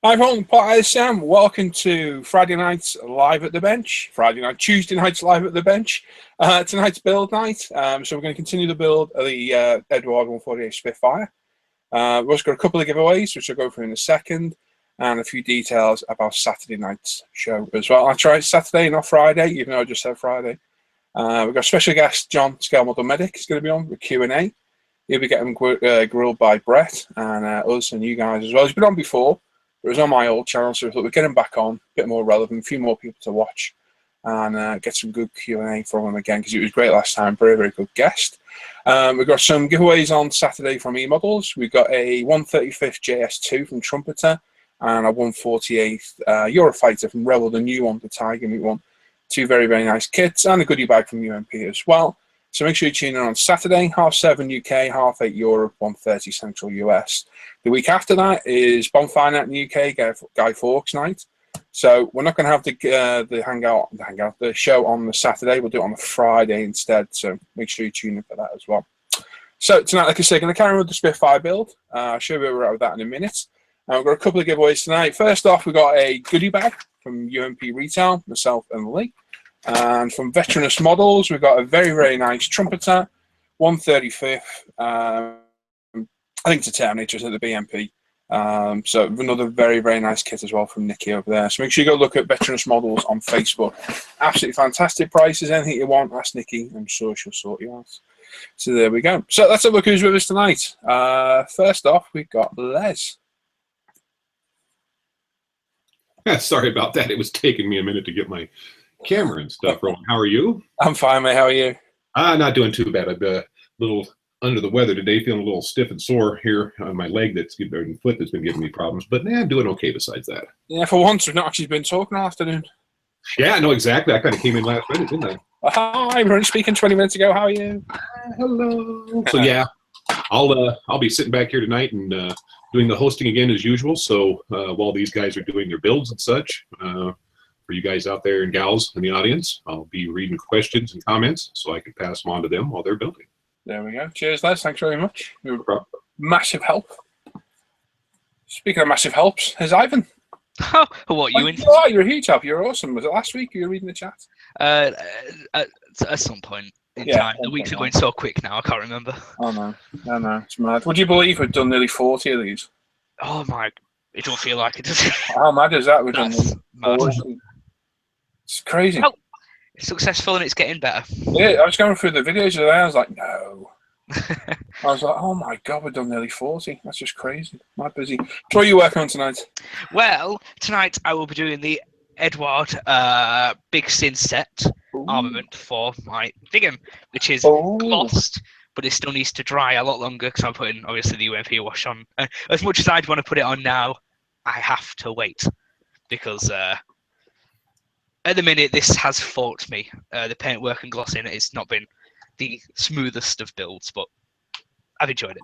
Hi everyone, ISM. Welcome to Friday nights live at the bench. Tuesday nights live at the bench. Tonight's build night. So we're going to continue the build of the Eduard 148 Spitfire. We've also got a couple of giveaways, which I'll go through in a second, and a few details about Saturday night's show as well. I'll try it Saturday, not Friday, even though I just said Friday. We've got a special guest, John, Scale Model Medic, is going to be on with Q&A. He'll be getting grilled by Brett and us and you guys as well. He's been on before. It was on my old channel, so we thought we'd get him back on, a bit more relevant, a few more people to watch, and get some good Q&A from him again, because it was great last time. Very, very good guest. We've got some giveaways on Saturday from E-Models. We've got a 135th JS2 from Trumpeter and a 148th Eurofighter from Rebel, the new one, the Tiger Meat one. Two very, very nice kits, and a goodie bag from UMP as well. So make sure you tune in on Saturday, 7:30 UK, 8:30 Europe, 1:30 Central US. The week after that is Bonfire Night in the UK, Guy Fawkes night. So we're not going to have the show on the Saturday. We'll do it on the Friday instead. So make sure you tune in for that as well. So tonight, like I said, going to carry on with the Spitfire build. I'll show you where we're at with that in a minute. We've got a couple of giveaways tonight. First off, we've got a goodie bag from UMP Retail, myself and Lee. And from Veteranous Models, we've got a very, very nice Trumpeter, 135th. I think it's a Terminator, it's at the BMP. So another very, very nice kit as well from Nikki over there. So make sure you go look at Veteranous Models on Facebook. Absolutely fantastic prices. Anything you want, ask Nikki. I'm sure she'll sort you out. So there we go. So let's have a look who's with us tonight. First off, we've got Les. Sorry about that. It was taking me a minute to get my camera and stuff rolling. How are you? I'm fine, mate. How are you? Not doing too bad. I've been a little under the weather today, feeling a little stiff and sore here on my leg and foot that's been giving me problems. But I'm doing okay besides that. Yeah, for once, we've not actually been talking all afternoon. Yeah, no, exactly. I kind of came in last minute, didn't I? Hi, we were only speaking 20 minutes ago. How are you? Hello. So yeah, I'll be sitting back here tonight and doing the hosting again as usual. So while these guys are doing their builds and such, for you guys out there and gals in the audience, I'll be reading questions and comments so I can pass them on to them while they're building. There we go. Cheers, Les. Thanks very much. Massive help. Speaking of massive helps, here's Ivan. Oh, what you in? You're a huge help. You're awesome. Was it last week you were reading the chat? At some point in time. The weeks are going so quick now, I can't remember. Oh, no. I know. It's mad. Would you believe we've done nearly 40 of these? Oh, my. It don't feel like it, does it? How mad is that? We've done mad. It's crazy. Oh, it's successful and it's getting better. Yeah, I was going through the videos today. I was like, no. I was like, oh my God, we've done nearly 40. That's just crazy. Mad busy. So what are you working on tonight? Well, tonight I will be doing the Eduard Big Sin set armament for my Diggum, which is glossed, but it still needs to dry a lot longer because I'm putting, obviously, the UMP wash on. As much as I'd want to put it on now, I have to wait because at the minute this has fought me. The paintwork and glossing has not been the smoothest of builds, but I've enjoyed it.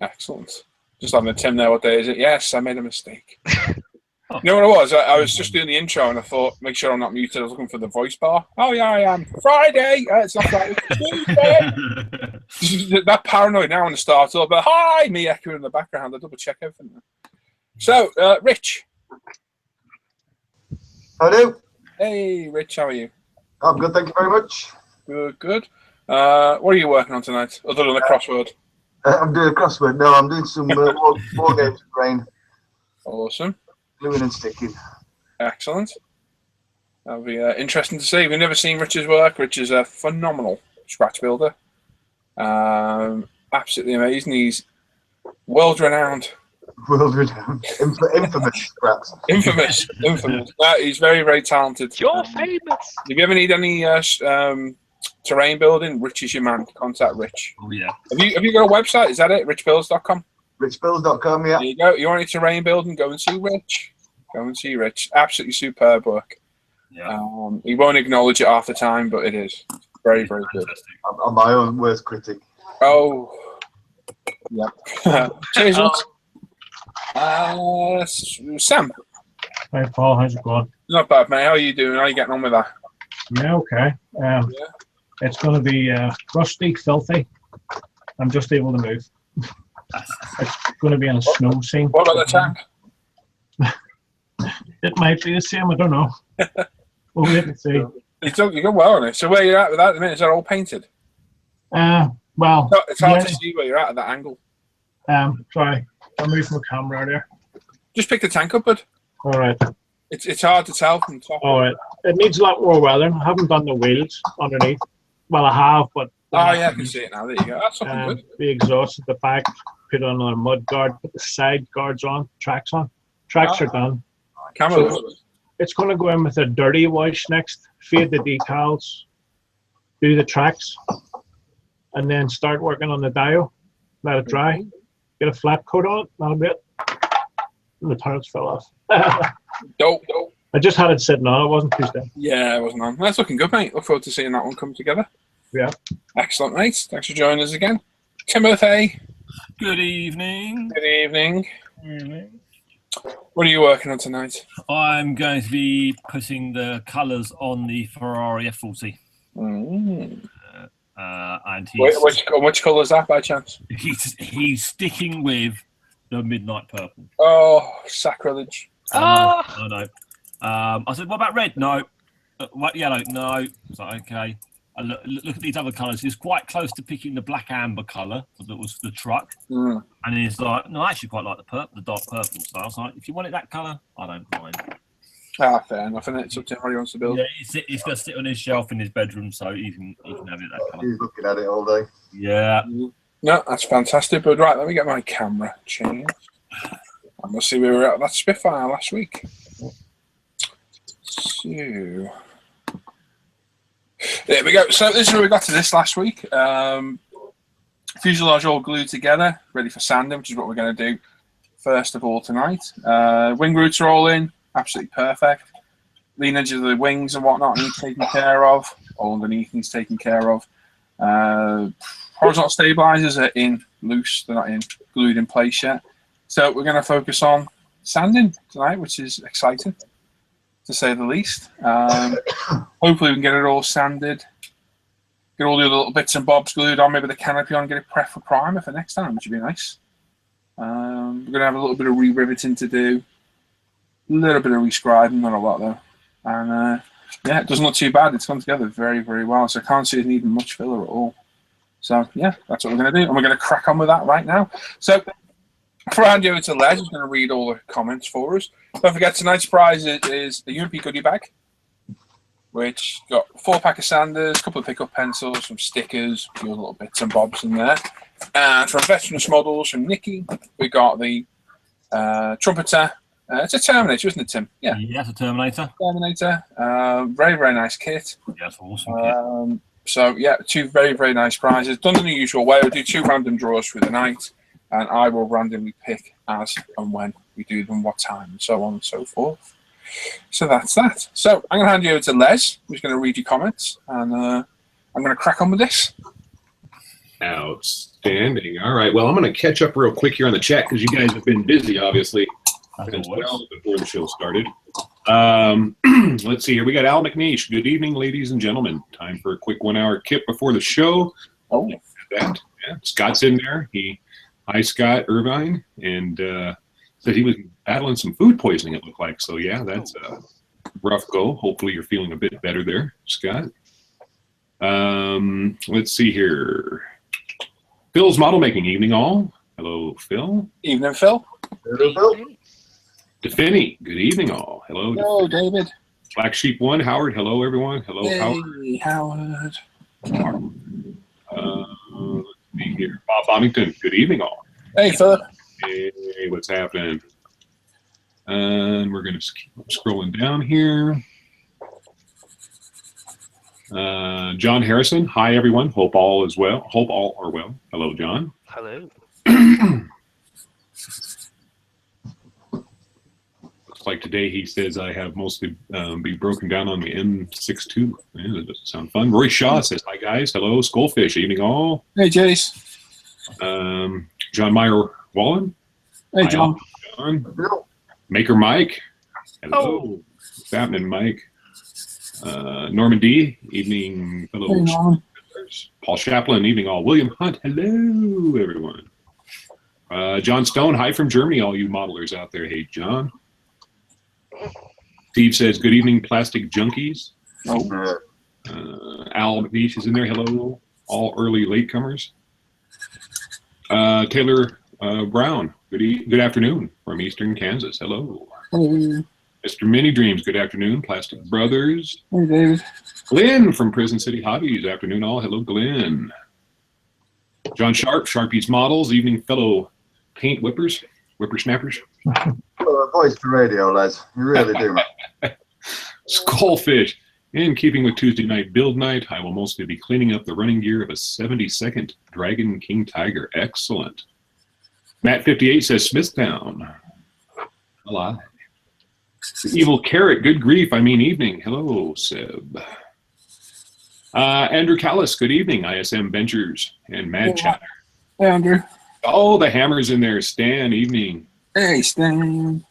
Excellent. Just having a Tim there, what day is it? Yes, I made a mistake. You know what it was? I was just doing the intro and I thought, make sure I'm not muted. I was looking for the voice bar. Oh yeah, I am. Friday! It's not Friday, it's Tuesday! That paranoid now on the start up, but hi! Me echoing in the background. I double check everything. So, Rich. Hello. Hey, Rich, how are you? I'm good, thank you very much. Good, good. What are you working on tonight, other than a crossword? I'm doing a crossword. No, I'm doing some war games with Brain. Awesome. Gluing and sticking. Excellent. That'll be interesting to see. We've never seen Rich's work. Rich is a phenomenal scratch builder. Absolutely amazing. He's world-renowned. World-renowned. Infamous, perhaps. Infamous. Infamous. He's very, very talented. You're famous. If you ever need any terrain building, Rich is your man. Contact Rich. Oh, yeah. Have you got a website? Is that it? richbuilds.com? richbuilds.com, yeah. There you go. You want any terrain building? Go and see Rich. Go and see Rich. Absolutely superb work. Yeah. He won't acknowledge it half the time, but it is. Very, very good. I'm my own worst critic. Oh. Yeah. Cheers, Sam. Hey Paul, how's it going? Not bad, mate. How are you doing? How are you getting on with that? Yeah, okay. It's going to be rusty, filthy. I'm just able to move. It's going to be in a snow scene. What about the tank? It might be the same. I don't know. We'll wait and see. You go well on it. So where you're at with that at the minute, is that all painted? Well, It's hard yeah, to see where you're at that angle. sorry, I'm moving my camera there. Just pick the tank up, bud. All right. It's hard to tell from the top. All right. It needs a lot more weather. I haven't done the wheels underneath. Well, I have, but Oh yeah, I can see it now. There you go. That's looking good. the exhaust at the back, put on another mud guard, put the side guards on, tracks on. Tracks are done. Camera. So it's going to go in with a dirty wash next, fade the decals, do the tracks, and then start working on the dial. Let it dry. Get a flat coat on it. That'll be it. And the turrets fell off. Dope. I just had it sitting on. It wasn't too stiff. Yeah, it wasn't on. That's looking good, mate. Look forward to seeing that one come together. Yeah. Excellent, mate. Thanks for joining us again. Timothy. Good evening. Good evening. What are you working on tonight? I'm going to be putting the colours on the Ferrari F40. And Which colour is that by chance? he's sticking with the midnight purple. Oh, sacrilege. I know. I said, what about red? No. What, yellow? No. It's like, okay. I look at these other colours. He's quite close to picking the black amber colour that was the truck. And he's like, no, I actually quite like the purple, the dark purple. So I was like, if you want it that colour, I don't mind. Fair enough. And it's up to him what he wants to build. Yeah, he's going to sit on his shelf in his bedroom, so he can have it that colour. He's looking at it all day. Yeah. No, that's fantastic. But right, let me get my camera changed. And we'll see where we were at that Spitfire last week. So there we go. So this is where we got to this last week. Fuselage all glued together, ready for sanding, which is what we're going to do first of all tonight. Wing roots are all in, absolutely perfect. Lean edges of the wings and whatnot need taken care of. All underneath needs taken care of. Horizontal stabilizers are in loose; they're not in glued in place yet. So we're going to focus on sanding tonight, which is exciting, to say the least. Hopefully we can get it all sanded, get all the other little bits and bobs glued on, maybe the canopy on, get it prepped for primer for next time, which would be nice. We're going to have a little bit of re-riveting to do, a little bit of rescribing, not a lot though. And yeah, it doesn't look too bad. It's come together very, very well. So I can't see it needing much filler at all. So yeah, that's what we're going to do. And we're going to crack on with that right now. So before I hand you over to Les, who's going to read all the comments for us. Don't forget, tonight's prize is the UMP goodie bag, which got a 4-pack of sanders, a couple of pickup pencils, some stickers, a few little bits and bobs in there. And from Veterans Models from Nikki, we got the trumpeter. It's a Terminator, isn't it, Tim? Yeah. Yeah, it's a Terminator. Terminator. Very, very nice kit. Yeah, it's awesome kit. So, yeah, 2 very, very nice prizes. Done in the usual way. We'll do 2 random draws through the night, and I will randomly pick as and when we do them, what time, and so on and so forth. So that's that. So I'm going to hand you over to Les, who's going to read your comments, and I'm going to crack on with this. Outstanding. All right. Well, I'm going to catch up real quick here on the chat because you guys have been busy, obviously, as well before the show started. Let's see here. We got Al McNeish. Good evening, ladies and gentlemen. Time for a quick 1-hour kip before the show. Oh, that. Yeah. Scott's in there. Hi, Scott Irvine, and said he was battling some food poisoning, it looked like. So, yeah, that's a rough go. Hopefully you're feeling a bit better there, Scott. Let's see here. Phil's model making. Evening, all. Hello, Phil. Evening, Phil. Hello, Phil. Defini. Good evening, all. Hello. Hello, David. Black Sheep 1. Howard. Hello, everyone. Hello, Hey, Howard. Let's see here. Bob Bombington. Good evening, all. Hey, Philip. Hey, what's happening? And we're going to keep scrolling down here. John Harrison. Hi, everyone. Hope all is well. Hope all are well. Hello, John. Hello. Looks like today he says I have mostly be broken down on the M62. Yeah, that doesn't sound fun. Roy Shaw says, hi, guys. Hello, Skullfish. Evening, all. Hey, Jace. John Meyer Wallen. Hey, John. John. Maker Mike. Hello. What's happening, Mike? Norman D. Evening, fellow. Hey, Norman. Paul Chaplin. Evening, all. William Hunt. Hello, everyone. John Stone. Hi from Germany, all you modelers out there. Hey, John. Steve says, good evening, plastic junkies. Oh. Al McNeish is in there. Hello, all early latecomers. Taylor Brown, good afternoon from Eastern Kansas. Hello. Hello. Mr. Mini Dreams, good afternoon. Plastic Brothers. Hey, David. Glenn from Prison City Hobbies, afternoon all. Hello, Glenn. John Sharp, Sharpie's Models, evening fellow paint whippersnappers. Voice for radio, lads. You really do, man. Skullfish. In keeping with Tuesday night build night, I will mostly be cleaning up the running gear of a 72nd Dragon King Tiger. Excellent. Matt58 says Smithtown. Hello. The Evil Carrot, good grief, I mean evening. Hello, Seb. Andrew Callis, good evening. ISM Ventures and Mad Chatter. Hey, Andrew. Oh, the hammer's in there. Stan, evening. Hey, Stan.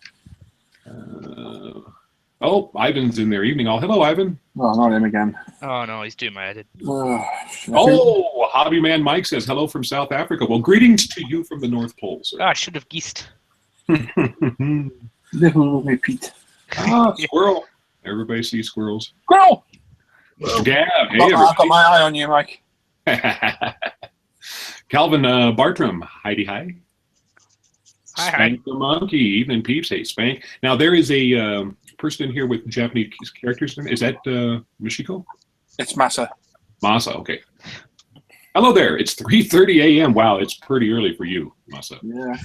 Oh, Ivan's in there. Evening all. Hello, Ivan. Oh, not him again. Oh no, he's doing my edit. Oh, Hobby Man Mike says hello from South Africa. Well, greetings to you from the North Pole, sir. I should have geesed. Little repeat. Squirrel. Everybody sees squirrels. Squirrel! Mr. Gab. Hey, I've got my eye on you, Mike. Calvin Bartram. Heidi hi. Hi, Spank the Monkey. Evening peeps. Hey, Spank. Now, there is a person in here with Japanese characters. Is that Michiko? It's Masa. Masa, okay. Hello there. It's 3:30 a.m. Wow, it's pretty early for you, Masa. Yeah.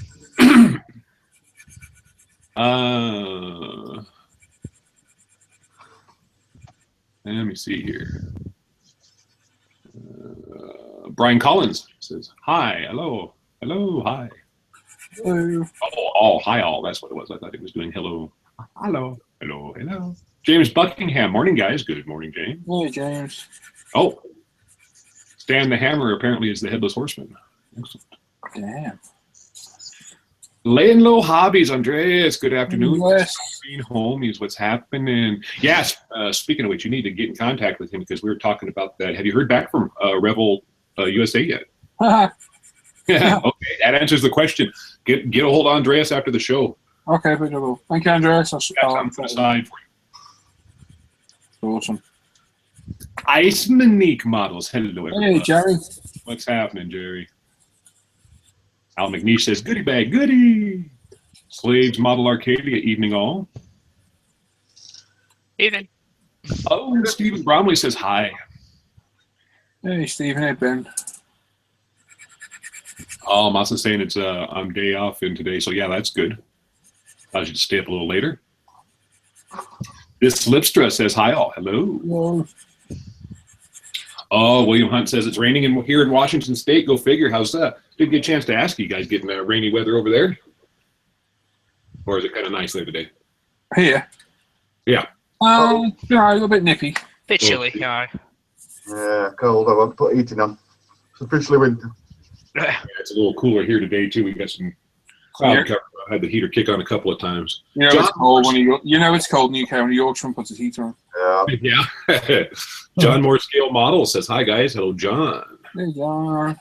Let me see here. Brian Collins says, hi, hello, hi. Hello. Oh, hi all, that's what it was. I thought it was doing hello. Hello. James Buckingham, morning guys. Good morning, James. Hey, James. Oh, Stan the Hammer apparently is the Headless Horseman. Excellent. Damn. Laying low hobbies, Andreas. Good afternoon. Yes. Green homies, what's happening? Yes. Speaking of which, you need to get in contact with him because we were talking about that. Have you heard back from Revel USA yet? Yeah. Okay, that answers the question. Get a hold of Andreas after the show. Okay, but I will. Thank you, Andreas. I'm aside for you. Awesome. Ice Monique Models. Hello, everybody. Hey, Jerry. What's happening, Jerry? Al McNeish says, goodie bag, goodie. Slaves Model Arcadia, evening all. Evening. Oh, Stephen Bromley says hi. Hey, Stephen. Hey, Ben. Oh, Masa's saying it's I'm day off in today, so yeah, that's good. I should stay up a little later. This Lipstra says hi all. Hello. Hello. Oh, William Hunt says it's raining here in Washington State. Go figure. How's that? Didn't get a chance to ask you guys getting rainy weather over there? Or is it kind of nice there today? Here. Yeah. Yeah, a little bit nippy. Bit chilly, yeah. Yeah, cold. I won't put heating on. It's officially winter. Yeah, it's a little cooler here today too. We got some cloud cover. I had the heater kick on a couple of times. You know it's cold when it's cold in the UK when a Yorkshireman puts his heater on. Yeah. Yeah. John Moore Scale Model says hi guys. Hello, John. There you are.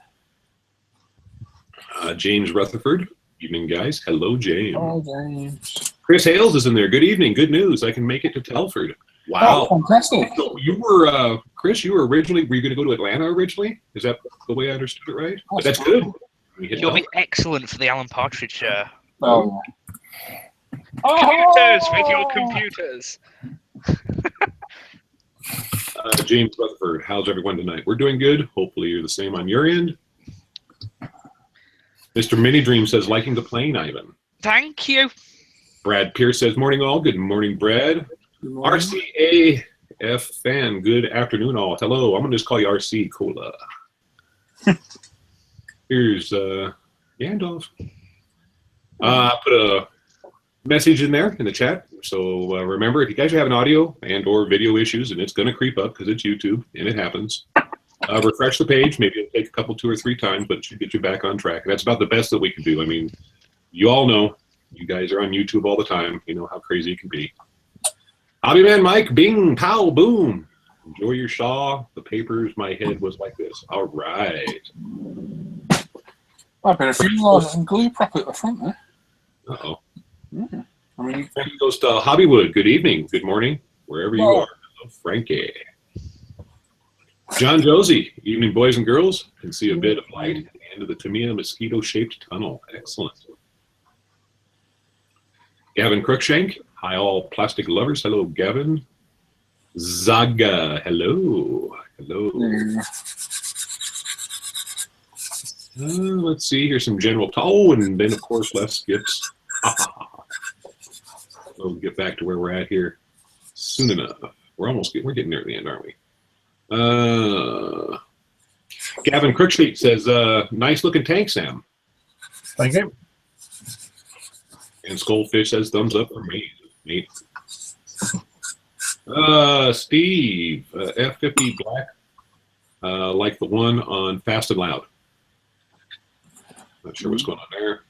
James Rutherford. Evening, guys. Hello, James. Oh, James. Chris Hales is in there. Good evening. Good news. I can make it to Telford. Wow. Oh, fantastic. So you were, Chris, were you going to go to Atlanta originally? Is that the way I understood it right? But that's good. You'll be excellent for the Alan Partridge. Oh, Computers with your computers. James Rutherford, how's everyone tonight? We're doing good. Hopefully you're the same on your end. Mr. Mini Dream says, liking the plane, Ivan. Thank you. Brad Pierce says, morning all. Good morning, Brad. Good morning. RCAF fan, good afternoon all. Hello, I'm going to just call you RC Cola. Here's Gandalf. Put a message in there in the chat. So remember, if you guys are having audio and or video issues, and it's going to creep up because it's YouTube, and it happens, refresh the page. Maybe it'll take a couple, 2 or 3 times, but it should get you back on track. That's about the best that we can do. I mean, you all know. You guys are on YouTube all the time. You know how crazy it can be. Hobby Man Mike, bing, pow, boom. Enjoy your Shaw. The papers, my head was like this. All right. I better fuse some glue properly at the front there. Uh-oh. Yeah. I mean, Frankie goes to Hobbywood. Good evening, good morning, wherever you are. Hello, Frankie. John Josie, evening, boys and girls. Can see a bit of light at the end of the Tamiya mosquito-shaped tunnel. Excellent. Gavin Crookshank, hi all plastic lovers. Hello, Gavin. Zaga, hello. Hello. Let's see, here's some general. Oh, and then of course less skips. We'll get back to where we're at here soon enough. We're getting near the end, aren't we? Gavin Crookshank says, nice looking tank, Sam. Thank you. And Skullfish says thumbs up for me. Neat. Steve, F50 black, like the one on Fast and Loud. Not sure what's going on there.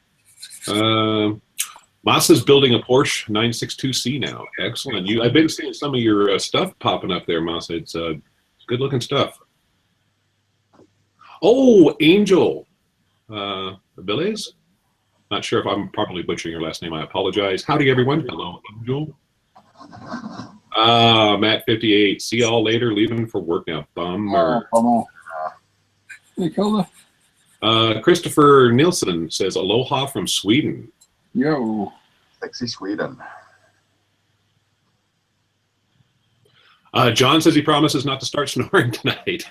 Masa's building a Porsche 962C now. Excellent. I've been seeing some of your stuff popping up there, Masa. It's good looking stuff. Oh, Angel Abiles. Not sure if I'm probably butchering your last name. I apologize. Howdy, everyone. Hello, Angel. Matt 58. See y'all later. Leaving for work now. Bummer. Hey, Kilda. Christopher Nilsson says aloha from Sweden. Yo. Sexy Sweden. John says he promises not to start snoring tonight.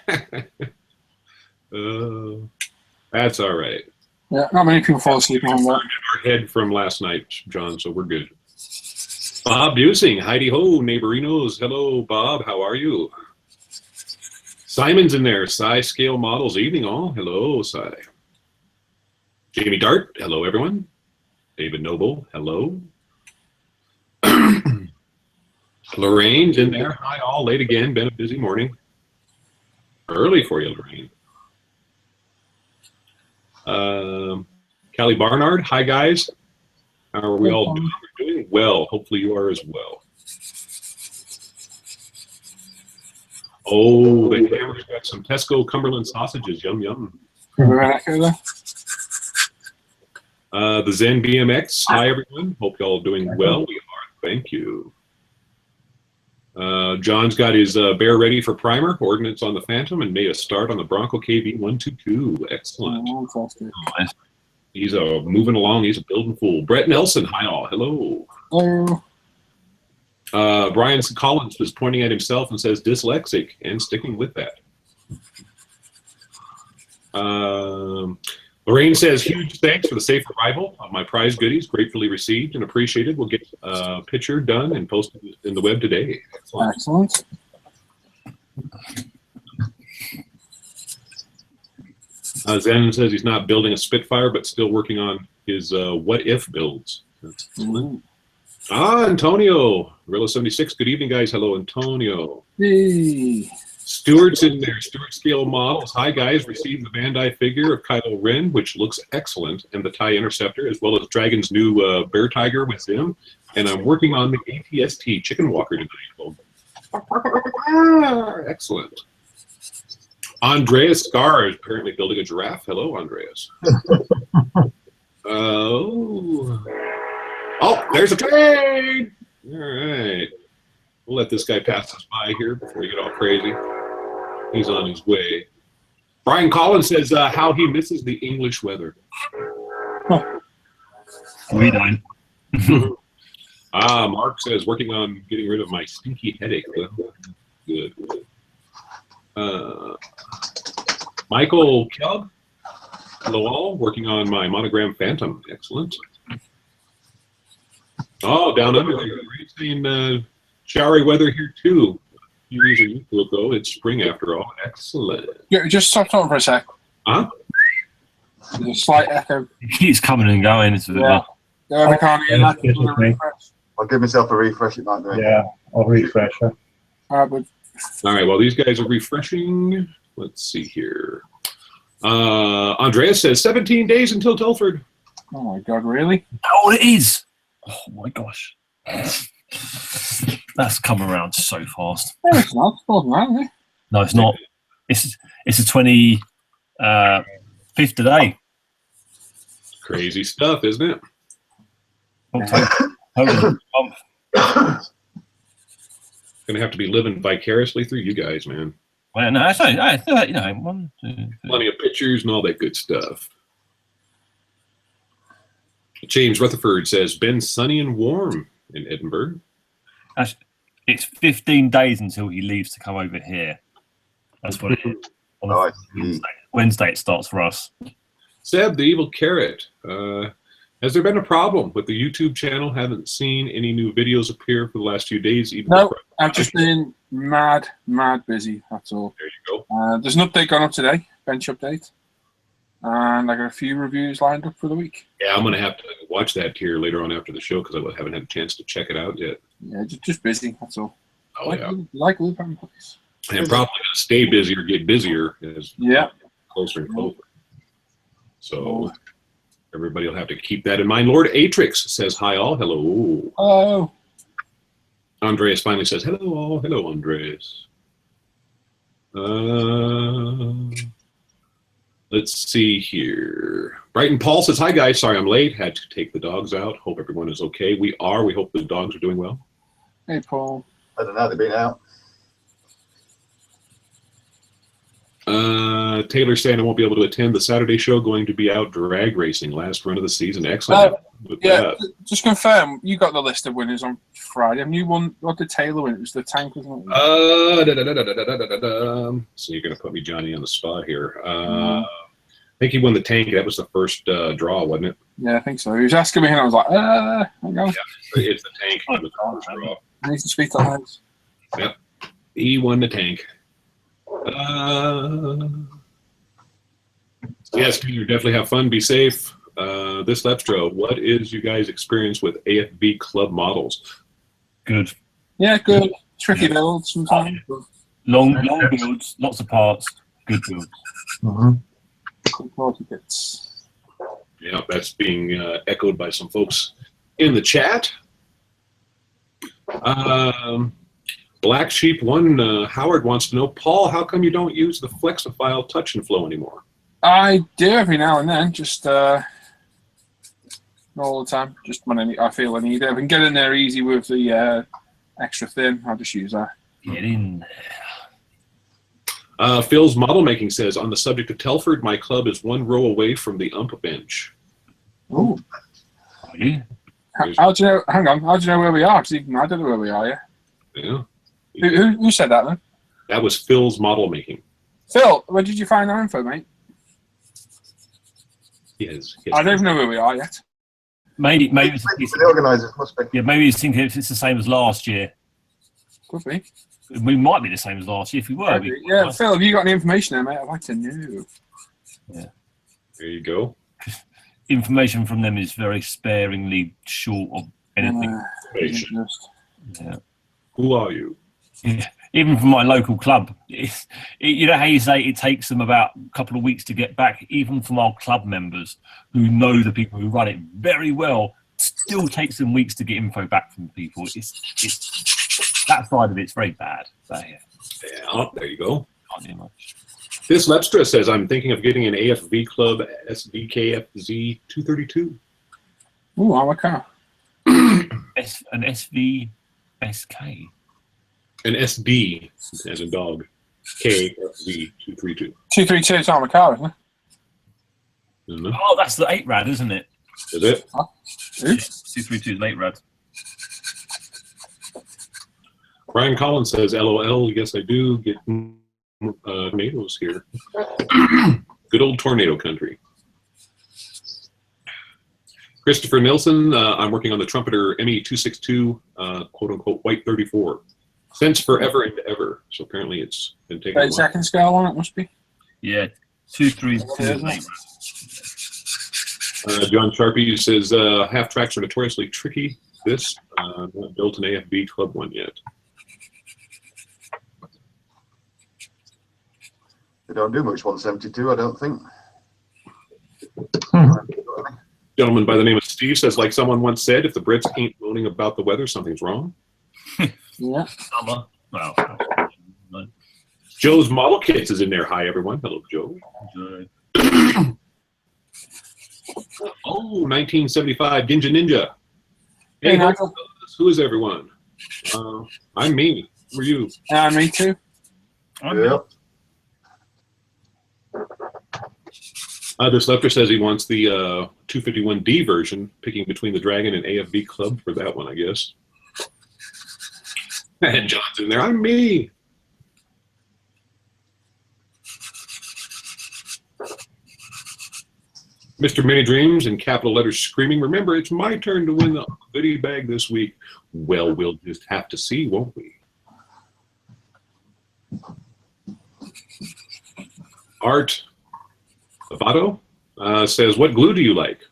That's all right. Yeah, not many people fall asleep on that. Our head from last night, John, so we're good. Bob Busing, Heidi Ho, neighborinos. Hello, Bob. How are you? Simon's in there. Cy Scale Models. Evening, all. Hello, Cy. Jamie Dart. Hello, everyone. David Noble. Hello. Lorraine's in there. Hi, all. Late again. Been a busy morning. Early for you, Lorraine. Callie Barnard. Hi, guys. How are we all doing? We're doing well. Hopefully you are as well. Oh, the camera's got some Tesco Cumberland sausages. Yum, yum. The Zen BMX. Hi, everyone. Hope you all doing well. We are. Thank you. John's got his bear ready for primer, ordnance on the Phantom, and made a start on the Bronco KV122. Excellent. Nice. He's moving along. He's a building fool. Brett Nelson. Hi, all. Hello. Hello. Brian Collins was pointing at himself and says dyslexic, and sticking with that. Lorraine says, huge thanks for the safe arrival of my prize goodies. Gratefully received and appreciated. We'll get a picture done and posted in the web today. Excellent. Excellent. Zen says he's not building a Spitfire, but still working on his what-if builds. Antonio, Gorilla 76. Good evening, guys. Hello, Antonio. Hey. Stuart's in there. Stuart Scale Models. Hi, guys. Received the Bandai figure of Kylo Ren, which looks excellent, and the TIE Interceptor, as well as Dragon's new Bear Tiger with him. And I'm working on the ATST Chicken Walker tonight. Excellent. Andreas Scar is apparently building a giraffe. Hello, Andreas. Oh, there's a train. All right. We'll let this guy pass us by here before we get all crazy. He's on his way. Brian Collins says how he misses the English weather. We don't. Mark says working on getting rid of my stinky headache. Well, good. Michael Kelb, hello all, working on my monogram Phantom. Excellent. Oh, down under there, we've seen showery weather here too. A few years ago, it's spring after all. Excellent. Yeah, just stop talking for a sec. Huh? There's a slight echo. It keeps coming and going. It's Yeah. I can't hear that. I'll give myself a refresh. It might do. Yeah, I'll refresh her. But All right, well, these guys are refreshing. Let's see here. Andreas says 17 days until Telford. oh my God, really? Oh, it is. Oh my gosh. That's come around so fast. No, it's not. It's more than that, isn't it? No, it's not. It's the 25th today. Crazy stuff, isn't it? Gonna have to be living vicariously through you guys, man. Well, no, I feel like, you know, 1, 2, 3. Plenty of pictures and all that good stuff. James Rutherford says, been sunny and warm in Edinburgh. It's 15 days until he leaves to come over here. That's what it is. On Wednesday it starts for us. Seb, the evil carrot. Has there been a problem with the YouTube channel? Haven't seen any new videos appear for the last few days. Even no, I've just been mad busy. That's all. There you go. There's an update going up today, bench update, and I got a few reviews lined up for the week. Yeah, I'm gonna have to watch that here later on after the show because I haven't had a chance to check it out yet. Yeah, just busy. That's all. Oh yeah. Like Loop and Place. And probably gonna stay busy or get busier as closer and closer. So everybody will have to keep that in mind. Lord Atrix says hi all. Hello. Hello. Andreas finally says hello all. Hello, Andreas. Let's see here. Brighton Paul says hi guys. Sorry I'm late. Had to take the dogs out. Hope everyone is okay. We are. We hope the dogs are doing well. Hey Paul. I don't know. They've been out. Taylor saying I won't be able to attend the Saturday show. Going to be out drag racing. Last run of the season. Excellent. Just confirm. You got the list of winners on Friday. And you won. What did Taylor win? It was the tank, wasn't it? So you're going to put me, Johnny, on the spot here. I think he won the tank. That was the first draw, wasn't it? Yeah, I think so. He was asking me, and I was like, hang on. Yeah, it's the tank. It was the first draw. I need to speak to Hans. Yep. He won the tank. Yes, you definitely have fun. Be safe. This Lepstro, what is you guys' experience with AFV club models? Good. Yeah, good. Tricky builds sometimes. Long builds, lots of parts, good builds. Good quality bits. Yeah, that's being echoed by some folks in the chat. Black Sheep 1, Howard wants to know, Paul, how come you don't use the Flexifile Touch and Flow anymore? I do every now and then, just not all the time, just when I feel I need it. I can get in there easy with the extra thin, I'll just use that. Get in there. Phil's Model Making says, on the subject of Telford, my club is 1 row away from the ump bench. Ooh. Are you? How do you know, hang on, how do you know where we are? Because even I don't know where we are, Yeah. Who said that then? That was Phil's Model Making. Phil, where did you find that info, mate? Yes. I don't even know where we are yet. Maybe The organisers must be. Yeah, maybe he's thinking it's the same as last year. Could be. We might be the same as last year if we were. Yeah, Phil, have you got any information there, mate? I'd like to know. Yeah. There you go. Information from them is very sparingly short of anything. Yeah. Who are you? Yeah. Even from my local club, you know how you say it takes them about a couple of weeks to get back. Even from our club members who know the people who run it very well, still takes them weeks to get info back from people. It's that side of it's very bad. So, yeah. Yeah, there you go. Can't do much. This Lepstra says, I'm thinking of getting an AFV Club SVKFZ 232. Ooh, I'm a car. An SV SK. An SB, as in dog. KFZ 232. 232 is on a car, isn't it? Oh, that's the 8 rad, isn't it? Is it? Huh? Yeah, 232 is 8 rad. Brian Collins says, LOL, yes, I do get tornadoes here. Good old tornado country. Christopher Nilsson, I'm working on the Trumpeter ME262, quote-unquote, White 34. Since forever and ever. So apparently it's been taken a while. 30-second scale on it, must be. Yeah, 232 is 8 rad. John Sharpie says, half tracks are notoriously tricky. This, not built an AFB Club one yet. They don't do much 172, I don't think. Gentleman by the name of Steve says, like someone once said, if the Brits ain't moaning about the weather, something's wrong. Yeah. Summer. Well, no. Joe's Model Kits is in there. Hi, everyone. Hello, Joe. Oh, 1975 Ginja Ninja. Hey, Nigel. who is everyone? I'm me. Who are you? Me too. Yep. This Lefter says he wants the 251D version, picking between the Dragon and AFV Club for that one, I guess. And John's in there. I'm me. Mr. Many Dreams in capital letters screaming, remember, it's my turn to win the goodie bag this week. Well, we'll just have to see, won't we? Art Avato says, what glue do you like?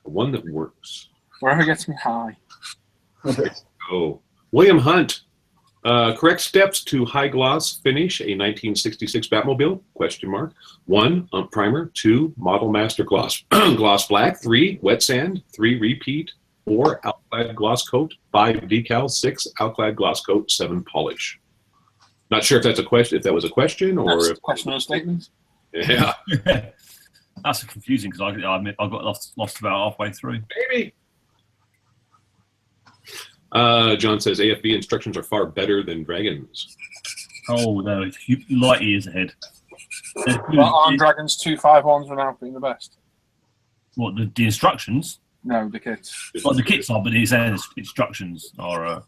The one that works. Wherever gets me high. Oh, William Hunt. Correct steps to high gloss finish a 1966 Batmobile? Question mark. 1, primer. 2, model master gloss. Gloss black. 3, wet sand. 3, repeat. 4, outclad gloss coat. 5, decal. 6, outclad gloss coat. 7, polish. Not sure if that's a question. If that was a question or That's if question or statement. Yeah, That's confusing because I got lost about halfway through. maybe. John says AFB instructions are far better than Dragons. Oh no, light years ahead. Well, Arm Dragons 251s are now being the best. What the instructions? No, the kits. Well, the kits are, but the instructions are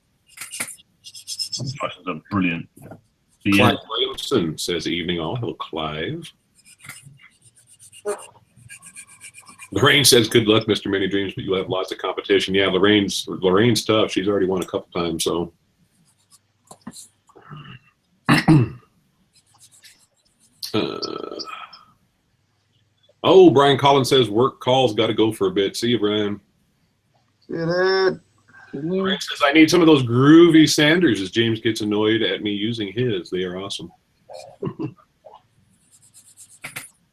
brilliant. So, yeah. Clive Williamson says evening all. Hello, Clive. Lorraine says, good luck, Mr. Many Dreams, but you'll have lots of competition. Yeah, Lorraine's tough. She's already won a couple times, so. Oh, Brian Collins says, work calls, got to go for a bit. See you, Brian. See that? Brian says, I need some of those groovy Sanders as James gets annoyed at me using his. They are awesome.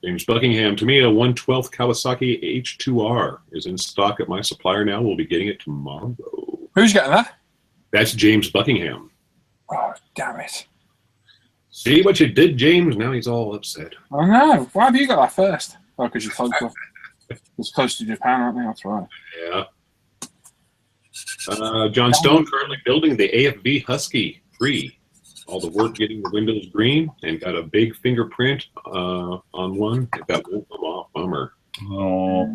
James Buckingham, to me, a 1/12 Kawasaki H2R is in stock at my supplier now. We'll be getting it tomorrow. Who's getting that? That's James Buckingham. Oh, damn it. See what you did, James? Now he's all upset. Oh, no. Why have you got that first? Oh, because you're closer. It's close to Japan, aren't they? That's right. Yeah. John Stone currently building the AFV Husky 3. All the work getting the windows green and got a big fingerprint on one. That won't come off. Bummer. Oh.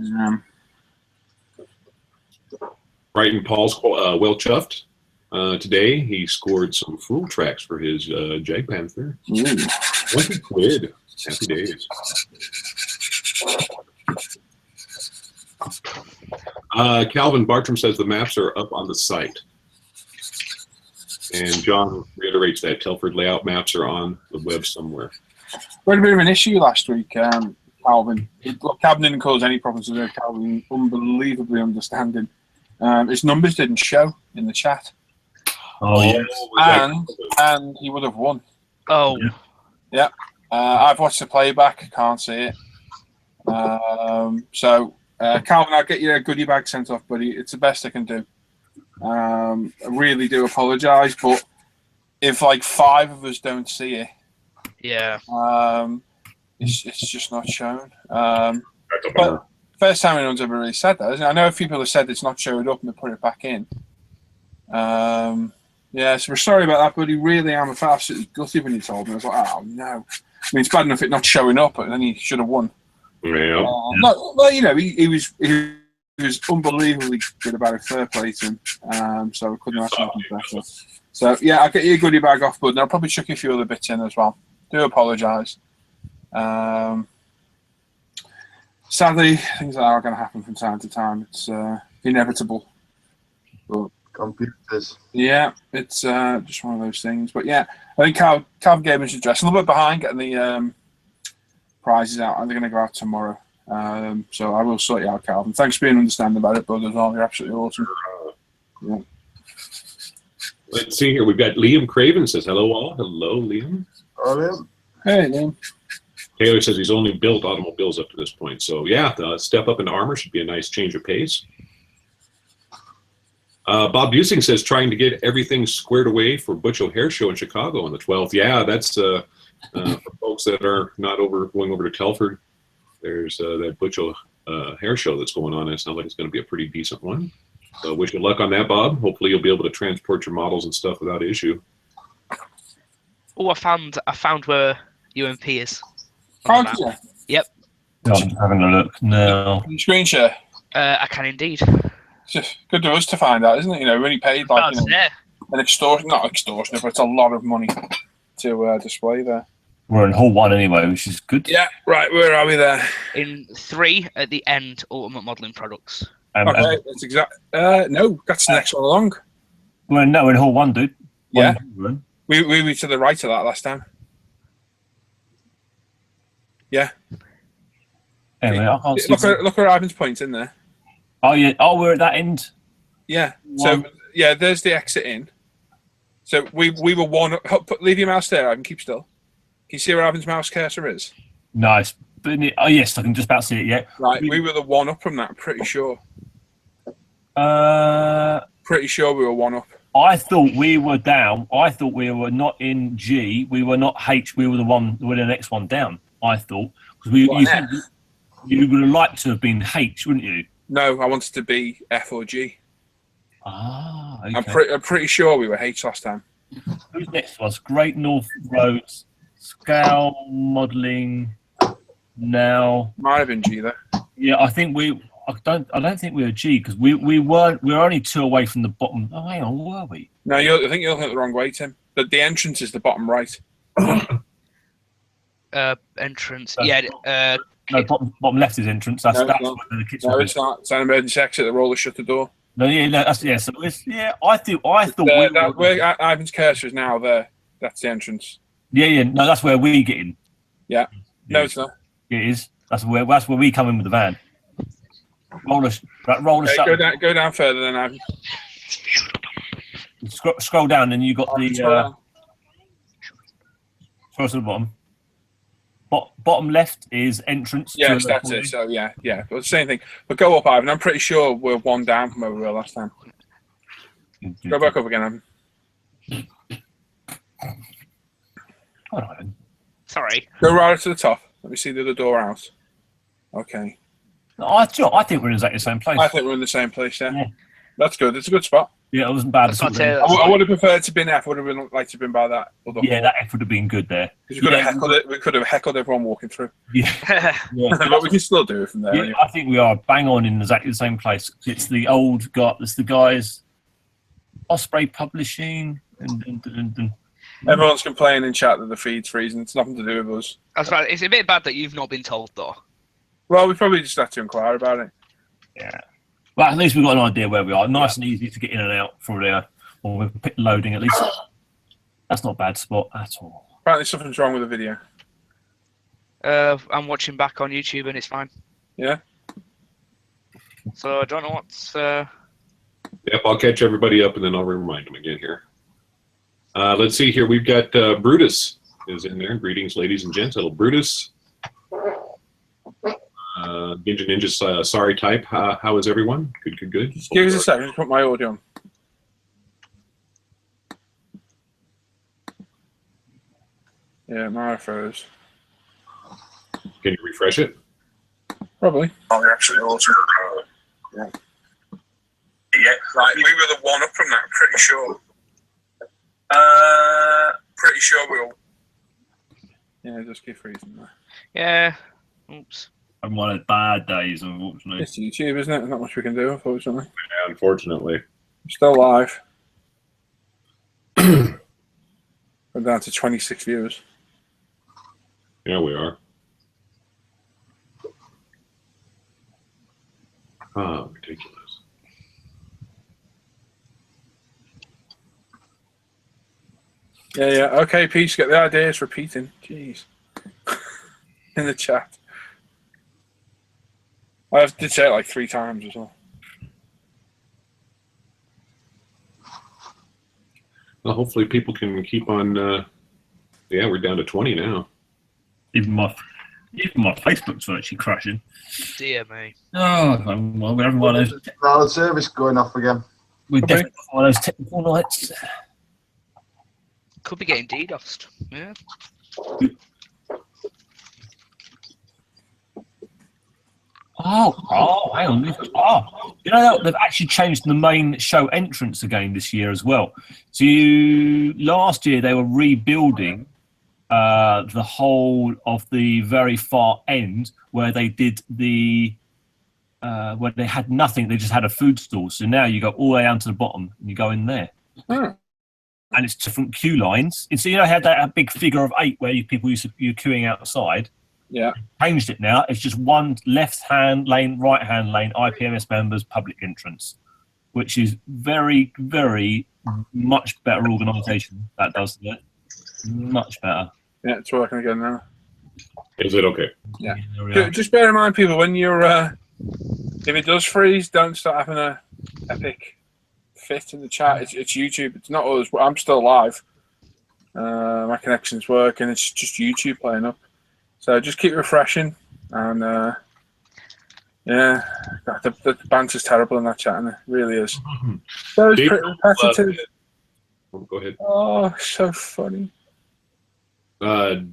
Brighton Paul's well chuffed. Today he scored some fool tracks for his Jag Panther. Ooh. 20 quid. Happy days. Calvin Bartram says the maps are up on the site. And John reiterates that Telford layout maps are on the web somewhere. We had a bit of an issue last week, Calvin. Look, Calvin didn't cause any problems today. Calvin, unbelievably understanding. His numbers didn't show in the chat. Oh, yes. And he would have won. Oh. Yeah. I've watched the playback. Can't see it. So, Calvin, I'll get you a goodie bag sent off, buddy. It's the best I can do. I really do apologise, but if like 5 of us don't see it, Yeah. it's just not shown. But first time anyone's ever really said that, isn't it? I know a few people have said it's not showed up and they put it back in. Yeah, so we're sorry about that, buddy. Really, I'm absolutely gutted when you told me. I was like, oh no. I mean, it's bad enough it not showing up, but then he should have won. Yeah. Well, you know, he was unbelievably good about it. Fair play to him. So we couldn't ask anything better. So yeah, I'll get you a goodie bag off, bud. And I'll probably chuck a few other bits in as well. Do apologise. Sadly, things like that are going to happen from time to time. It's inevitable. But Computers. yeah, it's just one of those things. But yeah, I think Calvin gave us a dress. A little bit behind getting the prizes out. They're going to go out tomorrow. So I will sort you out, Calvin. Thanks for being understanding about it, bud, as well. You're absolutely awesome. Yeah. Let's see here. We've got Liam Craven says, hello all. Hello, Liam. Oh, Hey, Liam. Taylor says he's only built automobiles up to this point. So yeah, the step up in armor should be a nice change of pace. Bob Busing says trying to get everything squared away for Butch O'Hare show in Chicago on the 12th. Yeah, that's for folks that are not going over to Telford. There's that Butch O'Hare show that's going on. It sounds like it's going to be a pretty decent one. So wish you luck on that, Bob. Hopefully you'll be able to transport your models and stuff without issue. Oh, I found where UMP is. Oh, did you? Yep. I'm just having a look now. Can you screen share? I can indeed. It's just good to us to find out, isn't it? You know, we only paid like an extortion, not extortionate, but it's a lot of money to display there. We're in Hall 1 anyway, which is good. Yeah, right. Where are we there? In 3 at the end, Ultimate Modelling Products. Okay, that's exact. No, that's the next one along. We're in Hall 1, dude. Yeah. We were to the right of that last time. Yeah. Anyway, I can't see. Look where Ivan's point in there. Oh yeah. Oh, we're at that end. Yeah. So yeah, there's the exit in. So we were one. Leave your mouse there, Ivan. Keep still. Can you see where Ivan's mouse cursor is? Nice. Oh yes, I can just about see it. Yeah. Right. We were the one up from that. I'm pretty sure. Pretty sure we were one up. I thought we were down. I thought we were not in G. We were not H. We were the one. We were the next one down. I thought because you would have liked to have been H, wouldn't you? No, I wanted to be F or G. Ah, okay. I'm pretty sure we were H last time. Who's next to us? Great North Roads, Scale Modelling. Now Might have been G there. Yeah, I think I don't think we were G because we were only 2 away from the bottom. Oh, hang on, were we? No, I think you're looking at the wrong way, Tim. The entrance is the bottom right. Entrance. No, bottom left is entrance. That's where the kitchen. No, it's not. It's an emergency exit. The roller shut the door. No, that's yeah. So I thought where Ivan's cursor is now there. That's the entrance. Yeah. No, that's where we get in. Yeah. No, it's not. It is. That's where we come in with the van. Roller shut. Go down further then, Ivan. Scroll down, and you got the. Scroll to the bottom. Bottom left is entrance. Yes, that's it. So yeah. But the same thing. But go up, Ivan. I'm pretty sure we're one down from where we were last time. Go back up again, Ivan. All right. Sorry. Go right up to the top. Let me see the other door out. Okay. I think we're in exactly the same place. I think we're in the same place. Yeah. That's good. It's a good spot. Yeah, it wasn't bad. I would have preferred to been F. Would have been like to have been by that. That F would have been good there. We could have heckled it. We could have heckled everyone walking through. Yeah. But we can still do it from there. Yeah, anyway. I think we are bang on in exactly the same place. It's the old It's the guys. Osprey Publishing. And everyone's complaining in chat that the feed's freezing. It's nothing to do with us. That's right. It's a bit bad that you've not been told though. Well, we probably just have to inquire about it. Yeah. Well, at least we've got an idea where we are. Nice and easy to get in and out from there. Or we're pit loading at least. That's not a bad spot at all. Apparently something's wrong with the video. I'm watching back on YouTube and it's fine. Yeah? So I don't know what's... Yep, I'll catch everybody up and then I'll remind them again here. Let's see here. We've got Brutus is in there. Greetings, ladies and gents. Little Brutus. Ninja sorry type. How is everyone? Good. Just give us a second to put my audio on. Yeah, my froze. Can you refresh it? Probably. Oh, actually, also. Yeah. Right. We were the one up from that. I'm pretty sure. Pretty sure we'll. Yeah, just keep freezing there. Yeah. Oops. I'm one of bad days, unfortunately. It's YouTube, isn't it? There's not much we can do, unfortunately. Yeah, unfortunately. We're still live. We're down to 26 viewers. Yeah, we are. Oh, ridiculous. Yeah. Okay, Peach, get the idea. It's repeating. Jeez. In the chat. I did say it like 3 times as well. Well, hopefully people can keep on. Yeah, we're down to 20 now. Even my Facebook's actually crashing. Dear me. Oh, well, we're having one of those. Cloud service going off again. We're definitely one of those technical nights. Could be getting DDoSed. Yeah. Oh, hang on. You know, they've actually changed the main show entrance again this year as well. So last year they were rebuilding the whole of the very far end where they did where they had nothing. They just had a food stall. So now you go all the way down to the bottom and you go in there. And it's different queue lines. And so you know, had that big figure of 8 where people used to be queuing outside. Yeah. Changed it now. It's just one left-hand lane, right-hand lane, IPMS members, public entrance, which is very, very much better organisation. That does it. Much better. Yeah, it's working again now. Is it okay? Yeah. Just bear in mind, people, when you're if it does freeze, don't start having a epic fit in the chat. It's YouTube. It's not us. I'm still live. My connection's working. It's just YouTube playing up. So just keep refreshing, and yeah, the banter's terrible in that chat, and it really is. So it's pretty repetitive. Go ahead. Oh, so funny.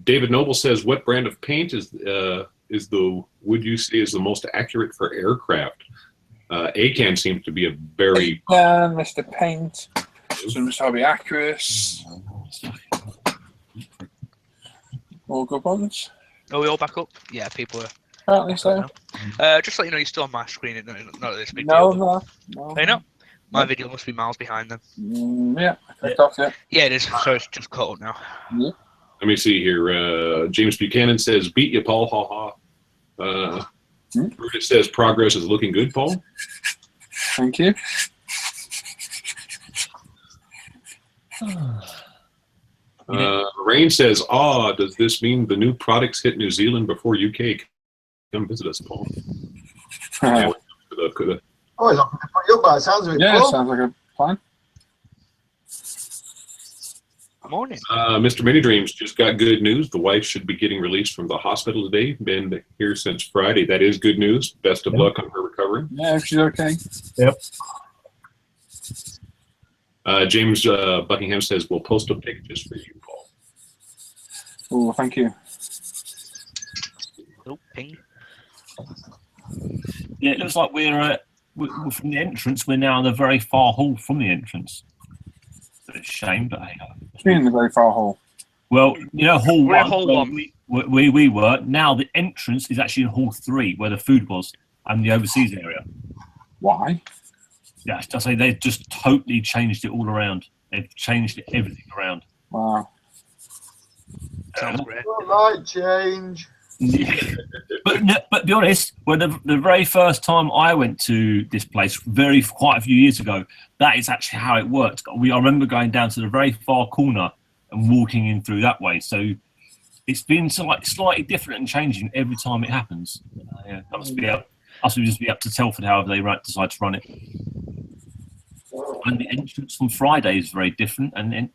David Noble says, "What brand of paint would you say is the most accurate for aircraft?" ACAN seems to be a very Mr. Paint. So must be accurate. All good ones. Are we all back up? Yeah, people are. Apparently so. Just let you know, you're still on my screen. Not this big No, deal. no. Hey, no. My video must be miles behind them. Yeah, clicked off it. Yeah, it is. So it's just caught up now. Yeah. Let me see here. James Buchanan says, "Beat you, Paul." Ha ha. Brutus says, "Progress is looking good, Paul." Thank you. Rain says, does this mean the new products hit New Zealand before UK? Come visit us, Paul. Oh, he's offering to put you up by the sounds of it. Yeah, Paul. sounds like a plan. Morning. Mr. Mini Dreams just got good news. The wife should be getting released from the hospital today. Been here since Friday. That is good news. Best of luck on her recovery. Yeah, she's okay. Yep. James Buckingham says, "We'll post a pic just for you, Paul." Oh, thank you. Oh, ping. Yeah, it looks like we're from the entrance. We're now in the very far hall from the entrance. It's a shame, but hey. It's been in the very far hall. Well, you know, hall We're in one. hall one. We were. Now the entrance is actually in hall 3, where the food was, and the overseas area. Why? Yeah, I say they've just totally changed it all around. They've changed everything around. Wow. Sounds great. Light change. Yeah. But be honest, when the very first time I went to this place, quite a few years ago, that is actually how it worked. I remember going down to the very far corner and walking in through that way. So it's been slightly different and changing every time it happens. Yeah, that must just be up to Telford however they decide to run it. And the entrance on Friday is very different. And then,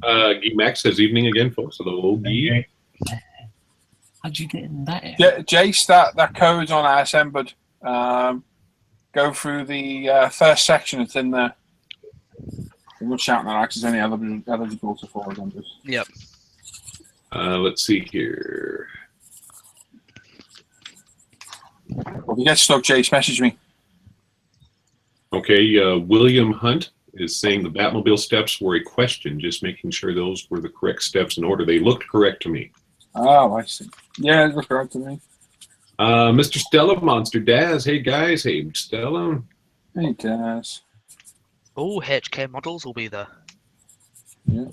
Guy Max says, "Evening again, folks." Hello, Guy. how'd you get in that area? Yeah, Jace, that code's on ISM, but go through the first section. It's in there. I'm not shouting that because any eligible to forward on this. Yep. Let's see here. Well, if you get stuck, Jace, message me. Okay, William Hunt is saying the Batmobile steps were a question, just making sure those were the correct steps in order. They looked correct to me. Oh, I see. Yeah, it looks correct to me. Mr. Stella, Monster Daz. Hey, guys. Hey, Stella. Hey, guys. Oh, HK models will be there. Yeah.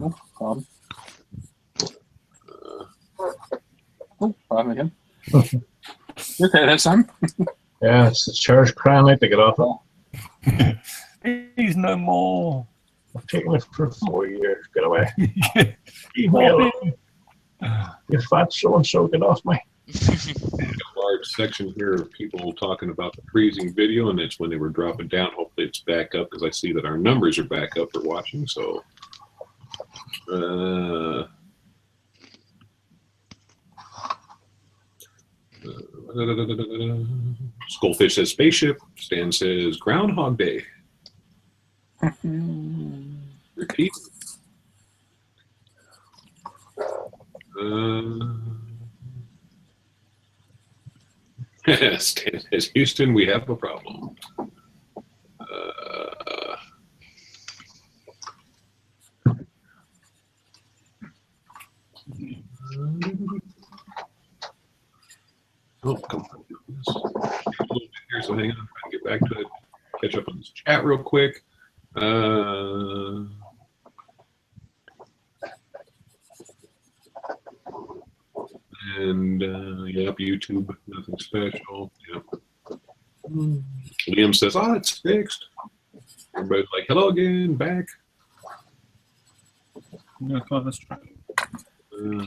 Oh, pardon. Oh, pardon again. You okay there, Sam? Yeah, it's the church crying out to get off it. He's no more. I've taken it for 4 years. Get away. Leave me alone. You fat so-and-so, get off me. A large section here of people talking about the freezing video, and it's when they were dropping down. Hopefully it's back up because I see that our numbers are back up for watching. So, Skullfish says spaceship. Stan says Groundhog Day. Repeat. As Houston, we have a problem. Oh, come on. A little bit here, so hang on. I'm trying to get back to it. Catch up on this chat real quick. And yep, YouTube, nothing special. Yep. Liam says, "Oh, it's fixed." Everybody's like, "Hello again, back." Let's try.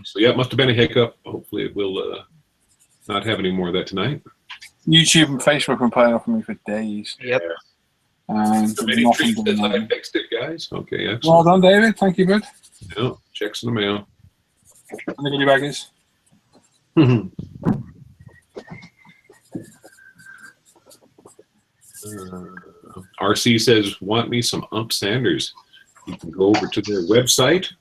So yeah, it must have been a hiccup. Hopefully, it will not have any more of that tonight. YouTube and Facebook have been playing off of me for days. Yep. And Somebody nothing treats done. that I fixed it, guys. Okay, excellent. Well done, David. Thank you, bud. Yeah, checks in the mail. And the goodie baggers. RC says, "Want me some ump Sanders?" You can go over to their website.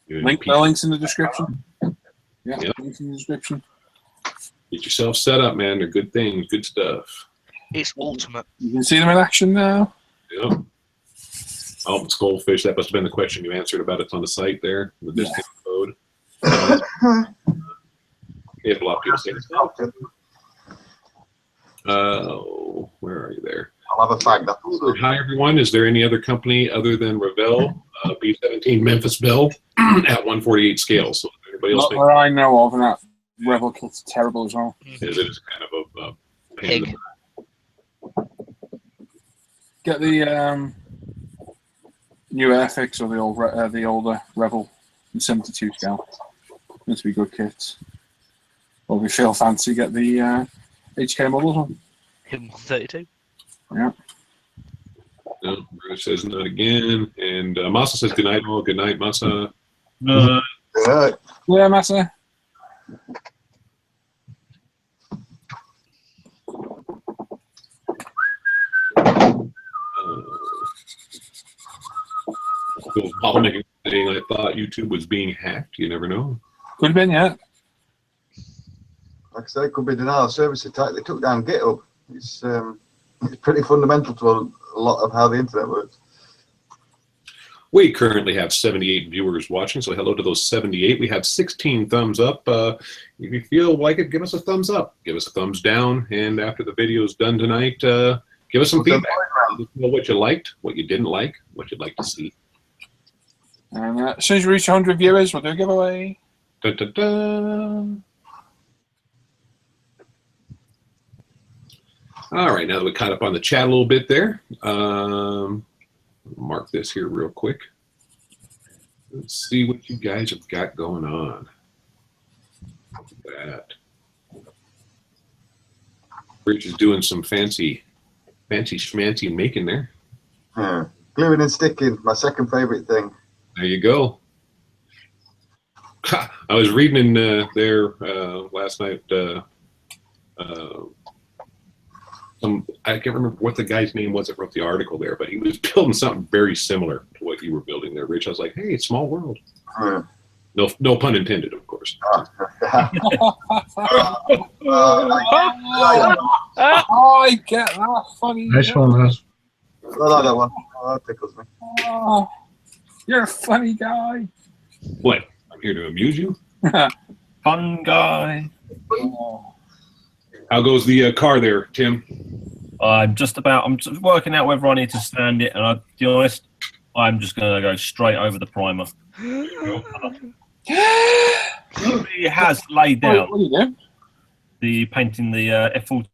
The link's in the description. Yeah, Yep. link's in the description. Get yourself set up, man. They're good things, good stuff. It's ultimate. You can see them in action now. Yep. Oh, it's goldfish. That must have been the question you answered about it's on the site there, the discount code. It blocked it. Where are you there? I'll have a fag. Hi, everyone. Is there any other company other than Revell, B-17 Memphis Bell at 148 scale? So everybody else Not that I know of, and that Rebel kit's terrible as well. is it kind of a pain in the Pig. Get the new Airfix or the older Rebel in 72 scale. Meant to be good kits. Or if you feel fancy, get the HK models on. Him 132. Yeah. No, Bruce says not again. And Masa says good night, all. Good night, Masa. No. Yeah, Massa. Paul making saying, I thought YouTube was being hacked. You never know. Could have been, yeah. Like I say, it could be denial of service attack. They took down GitHub. It's pretty fundamental to a lot of how the internet works. We currently have 78 viewers watching, so hello to those 78. We have 16 thumbs up. If you feel like it, give us a thumbs up. Give us a thumbs down. And after the video is done tonight, give us some feedback. Let us know what you liked, what you didn't like, what you'd like to see. And as soon as we reach 100 viewers, we'll do a giveaway. Da, da, da. All right, now that we caught up on the chat a little bit there, mark this here real quick. Let's see what you guys have got going on. Look at that. Rich is doing some fancy schmancy making there. Gluing and sticking, my second favorite thing. There you go. I was reading in there last night. I can't remember what the guy's name was that wrote the article there, but he was building something very similar to what you were building there, Rich. I was like, hey, small world. No pun intended, of course. I get that funny. Nice one, Russ. I like that one. Oh, that tickles me. Oh, you're a funny guy. What? I'm here to amuse you. Fun guy. Oh. How goes the car there, Tim? I'm just working out whether I need to stand it, and I'll be honest, I'm just going to go straight over the primer. He has laid down What are you doing? the painting the F40.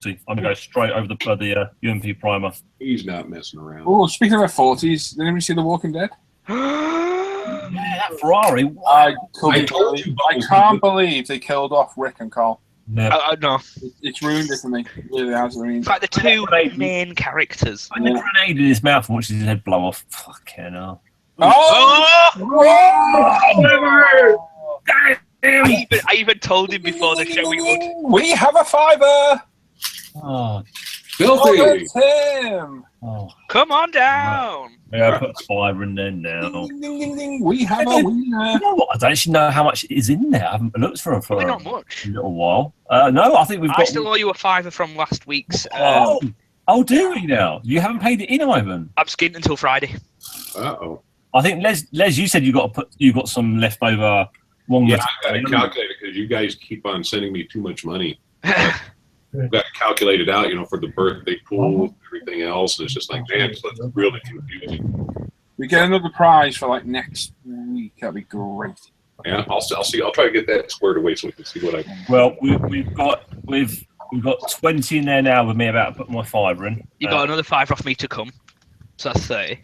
I'm going to go straight over the UMP primer. He's not messing around. Oh, speaking of F40s, did anybody see The Walking Dead? Yeah, that Ferrari. Wow. I can't believe they killed off Rick and Carl. Yeah. No. It's ruined it for me. It really has ruined It's like the two main characters. When the grenade in his mouth and watches his head blow off. Fucking hell. I even told him before the show we would. We have a fiver. Oh, Filthy! that's him! Oh, Come on down. yeah, I put a fiver in there now. Ding, ding, ding, ding. We have a You winner. know what? I don't actually know how much is in there. I haven't looked for Probably a not much. little while. No, I think we've I got. still owe you a fiver from last week's. Oh, do we now? You haven't paid it in, Ivan. I'm skint until Friday. Uh-oh. I think Les, you said you got some leftover. Yeah, I got to calculate it because you guys keep on sending me too much money. I've got to calculate it out, for the birthday pool and everything else. And it's just like, man, it's really confusing. We get another prize for like next week. That'd be great. Yeah, I'll see. I'll try to get that squared away so we can see what I. Well, we've got 20 in there now with me about to put my fiver in. You got another fiver off me to come, so that's 30.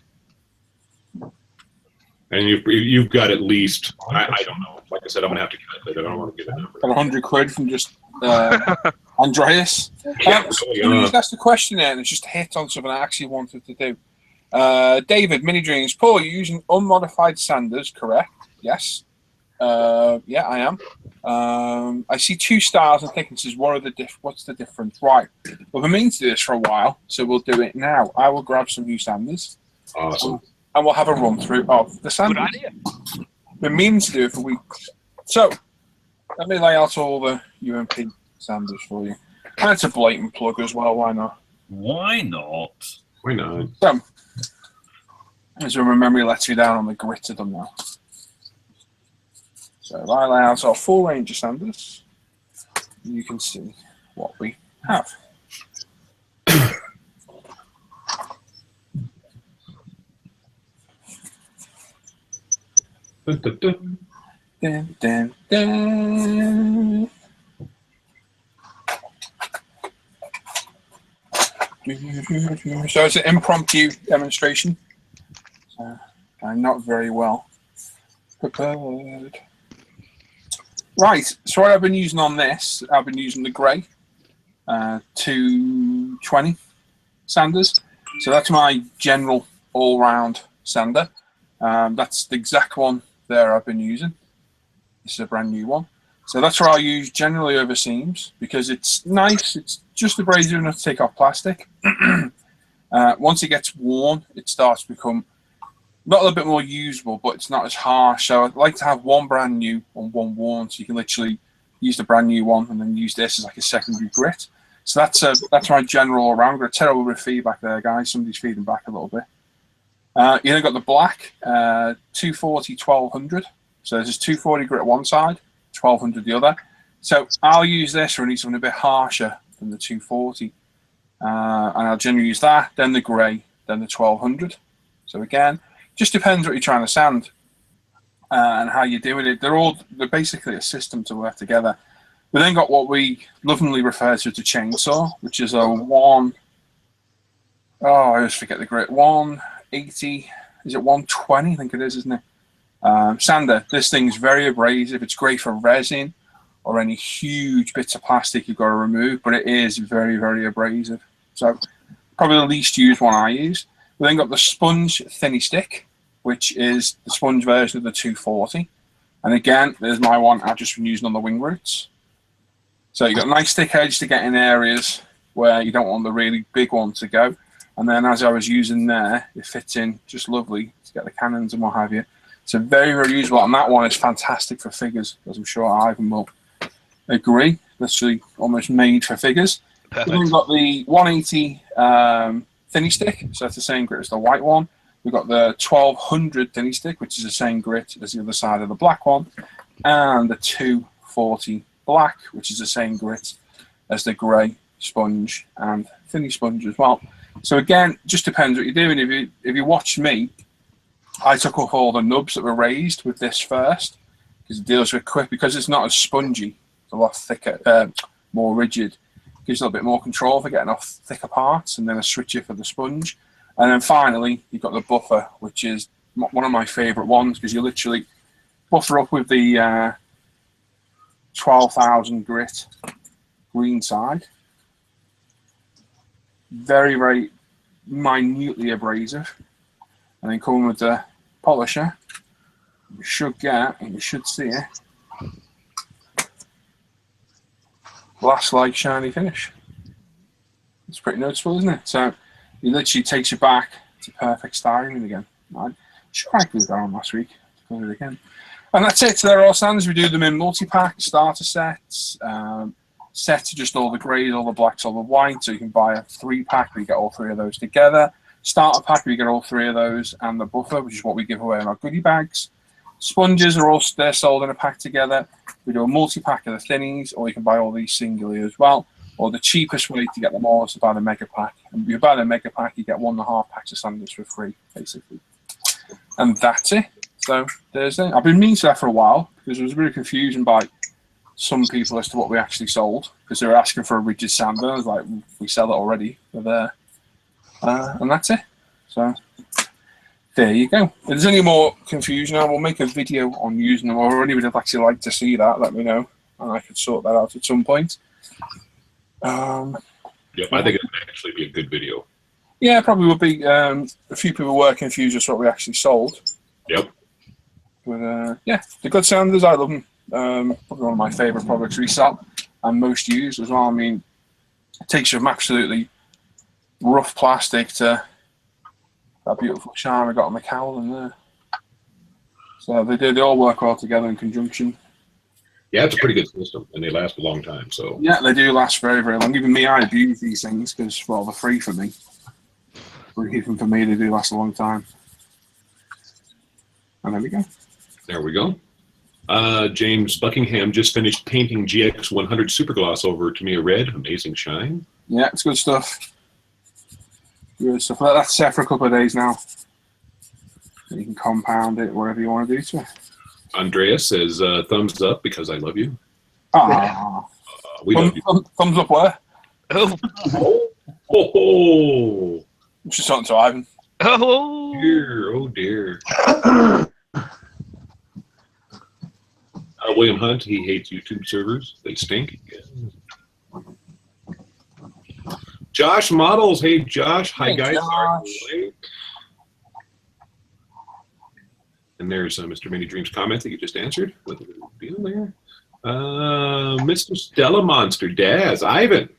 And you've got at least I don't know. Like I said, I'm gonna have to calculate it. I don't want to give a number. Got 100 quid from just Andreas. Yeah, You just asked a question there, and it's just hit on something I actually wanted to do. David, Mini Dreams, Paul, you're using unmodified sanders, correct? Yes. Yeah, I am. I see 2 stars and thicknesses. What's the difference? Right. Well, we mean to do this for a while, so we'll do it now. I will grab some new sanders. Awesome. And we'll have a run through of the sanders. Good idea. We're meaning to do it for weeks. So, let me lay out all the UMP sanders for you. And it's a blatant plug as well, why not? Why not? Why not? So, as my memory lets you down on the grit of them now. So if I lay out our full range of sanders, you can see what we have. Dun, dun, dun. So it's an impromptu demonstration. I'm not very well prepared. Right, so what I've been using on this, I've been using the grey 220 sanders. So that's my general all-round sander. That's the exact one there I've been using. This is a brand new one. So that's what I use generally over seams because it's nice. It's just abrasive enough to take off plastic. Once it gets worn, it starts to become not a little bit more usable, but it's not as harsh. So I'd like to have one brand new and one worn, so you can literally use the brand new one and then use this as like a secondary grit. So that's my general around. I've got a terrible bit of feedback there, guys. Somebody's feeding back a little bit. You then got the black 240 1200. So this is 240 grit one side, 1200 the other. So I'll use this when I need something a bit harsher than the 240, and I'll generally use that. Then the grey, then the 1200. So again, just depends what you're trying to sand and how you do it. They're basically a system to work together. We then got what we lovingly refer to as a chainsaw, which is a I always forget the grit. 180, is it 120? I think it is, isn't it? Sander. This thing's very abrasive. It's great for resin or any huge bits of plastic you've got to remove, but it is very, very abrasive. So probably the least used one I use. We then got the sponge thinny stick, which is the sponge version of the 240. And again, there's my one I've just been using on the wing roots. So you've got a nice thick edge to get in areas where you don't want the really big one to go. And then as I was using there, it fits in just lovely to get the cannons and what have you. So very, very usable. And that one is fantastic for figures, as I'm sure Ivan will agree. Literally almost made for figures. Perfect. Then we've got the 180 thinny stick, so that's the same grit as the white one. We've got the 1200 thinny stick, which is the same grit as the other side of the black one, and the 240 black, which is the same grit as the grey sponge and thinny sponge as well. So again, just depends what you're doing. If you watch me, I took off all the nubs that were raised with this first because it deals with quick, because it's not as spongy. It's a lot thicker, more rigid. Gives a little bit more control for getting off thicker parts, and then a switcher for the sponge. And then finally, you've got the buffer, which is one of my favourite ones because you literally buffer up with the 12,000 grit green side. Very, very minutely abrasive. And then coming with the polisher, you should get, and you should see it, glass-like shiny finish. It's pretty noticeable, isn't it? So it literally takes you back to perfect styling again. I'm sure I glued that on last week. I'll do it again. And that's it. So they're all standards. We do them in multi-pack, starter sets, sets of just all the greys, all the blacks, all the whites. So you can buy a 3-pack where you get all 3 of those together. Starter pack where you get all 3 of those, and the buffer, which is what we give away in our goodie bags. Sponges are all they're sold in a pack together. We do a multi-pack of the thinnies, or you can buy all these singly as well. Or the cheapest way to get them all is to buy the mega pack. And if you buy the mega pack, you get 1.5 packs of standards for free, basically. And that's it. So Thursday. I've been meaning to that for a while because there was a bit of confusion by some people as to what we actually sold because they were asking for a rigid sander. I was like, we sell it already. But, and that's it. So there you go. If there's any more confusion, I will make a video on using them, or anybody would actually like to see that, let me know, and I could sort that out at some point. Yep, I think it would actually be a good video. Yeah, probably would be. A few people were confused as to what we actually sold. Yep. But yeah, the good sanders, I love them. Probably one of my favourite products we sell and most used as well. I mean, it takes you from absolutely rough plastic to that beautiful shine I got on the cowl in there. So they all work well together in conjunction. Yeah, it's a pretty good system, and they last a long time. So yeah, they do last very, very long. Even me, I abuse these things because, well, they're free for me. But even for me, they do last a long time. And there we go. There we go. James Buckingham just finished painting GX 100 Supergloss over Tamiya Red. Amazing shine. Yeah, it's good stuff. Good stuff. That's set for a couple of days now. You can compound it, whatever you want to do to it. Andreas says, thumbs up because I love you. Ah, we love you. Thumbs up where? Oh. Just something to Ivan. Oh dear, oh dear. William Hunt, he hates YouTube servers. They stink. Josh Models, hey Josh. Hi guys. Josh. And there's Mr. Many Dreams comment that you just answered. What the deal there? Mr. Stella Monster, Daz, Ivan.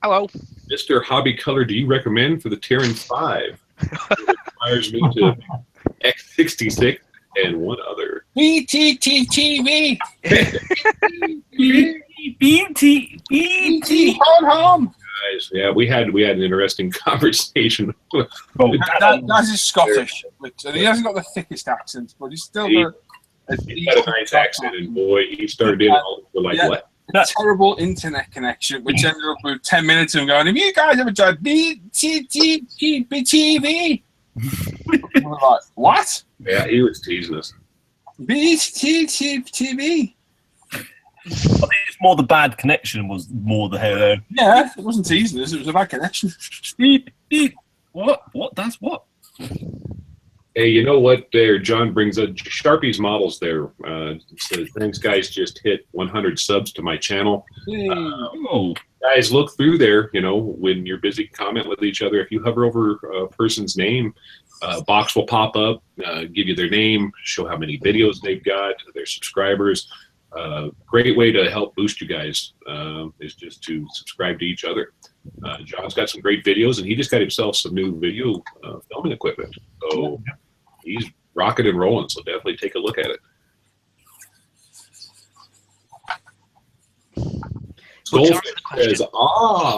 Hello. Mr. Hobby Color, do you recommend for the Terran 5? It requires me to X66 and one other. BTTTV. BT. Home. Guys, yeah, we had an interesting conversation. Daz is Scottish, and he hasn't got the thickest accent, but he's still he's got a nice accent, and boy, he started in for like what? Terrible internet connection, which ended up with 10 minutes of him going, "Have you guys ever tried BTTV?" We're like, what? Yeah, he was teasing us. BTTV. I think it's more the bad connection was more the hair. Yeah, it wasn't teasing us, it was a bad connection. Beep, beep. What? That's what? Hey, you know what? There, John brings up Sharpie's models there. Says, thanks, guys. Just hit 100 subs to my channel. Guys, look through there. You know, when you're busy, comment with each other. If you hover over a person's name, a box will pop up, give you their name, show how many videos they've got, their subscribers. Great way to help boost you guys is just to subscribe to each other. John's got some great videos, and he just got himself some new video filming equipment. So he's rocking and rolling, so definitely take a look at it. Goldfish says,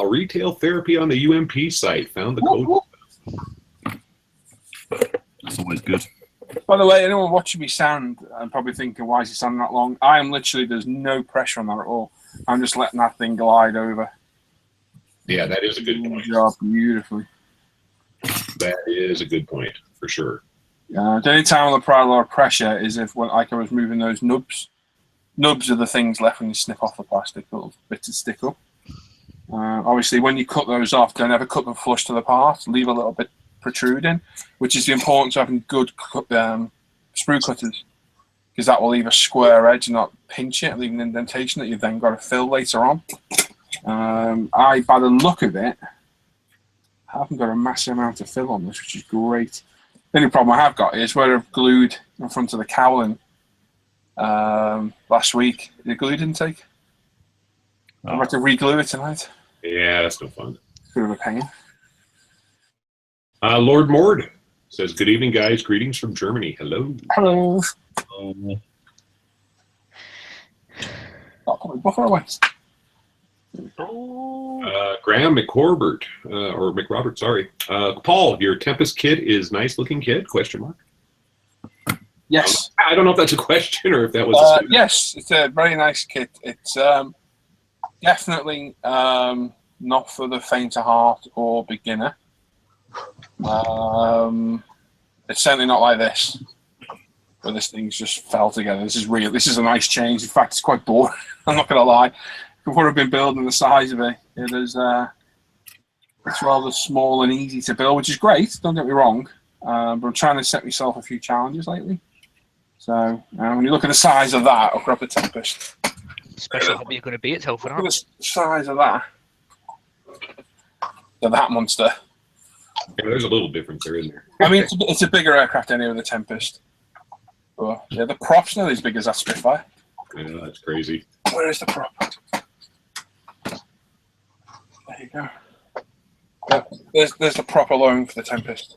retail therapy on the UMP site. Found the code. That's always good. By the way, anyone watching me sound and probably thinking, why is he sounding that long? I am literally, there's no pressure on that at all. I'm just letting that thing glide over. Yeah, that is a good point. Job beautifully. That is a good point, for sure. The only time I apply a lot of pressure is if when I was moving those nubs. Nubs are the things left when you snip off the plastic, little bits of stick up. Obviously, when you cut those off, don't ever cut them flush to the part. Leave a little bit protruding, which is the importance of having good sprue cutters, because that will leave a square edge and not pinch it, leave an indentation that you've then got to fill later on. By the look of it, haven't got a massive amount of fill on this, which is great. The only problem I have got is where I've glued in front of the cowling last week. The glue didn't take. I'm about to re-glue it tonight. Yeah, that's no fun. Bit of a pain. Lord Mord says, "Good evening, guys. Greetings from Germany. Hello." Hello. Oh, buffer away. Graham McCorbert, or McRobert, sorry. Paul, your Tempest kit is nice looking kit? Question mark. Yes. I don't know if that's a question or if that was. Yes, it's a very nice kit. It's definitely not for the faint of heart or beginner. It's certainly not like this, where this thing's just fell together. This is real. This is a nice change. In fact, it's quite boring. I'm not going to lie. Before I've been building the size of it, it is it's rather small and easy to build, which is great. Don't get me wrong. But I'm trying to set myself a few challenges lately. So when you look at the size of that, I'll grab the Tempest. Special hobby you're going to be at Telford, Look at the size of that. So that monster. Yeah, there's a little difference there, isn't there? I mean, it's a bigger aircraft anyway, the Tempest. But yeah, the prop's nearly as big as that Spitfire. Yeah, that's crazy. Where is the prop? There you go. Yeah, there's the prop alone for the Tempest.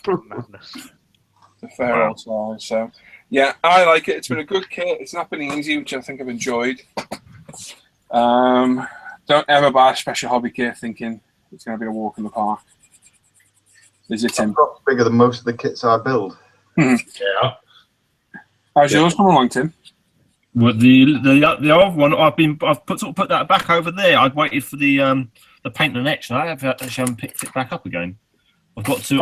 Madness. The fair old size. So yeah, I like it. It's been a good kit. It's not been easy, which I think I've enjoyed. Don't ever buy a special hobby kit thinking it's going to be a walk in the park. Is it, Tim? Bigger than most of the kits I build. Yeah. How's yours coming along, Tim? Well, the other one I've put that back over there. I'd waited for the paint and etch, and I haven't picked it back up again. I've got to.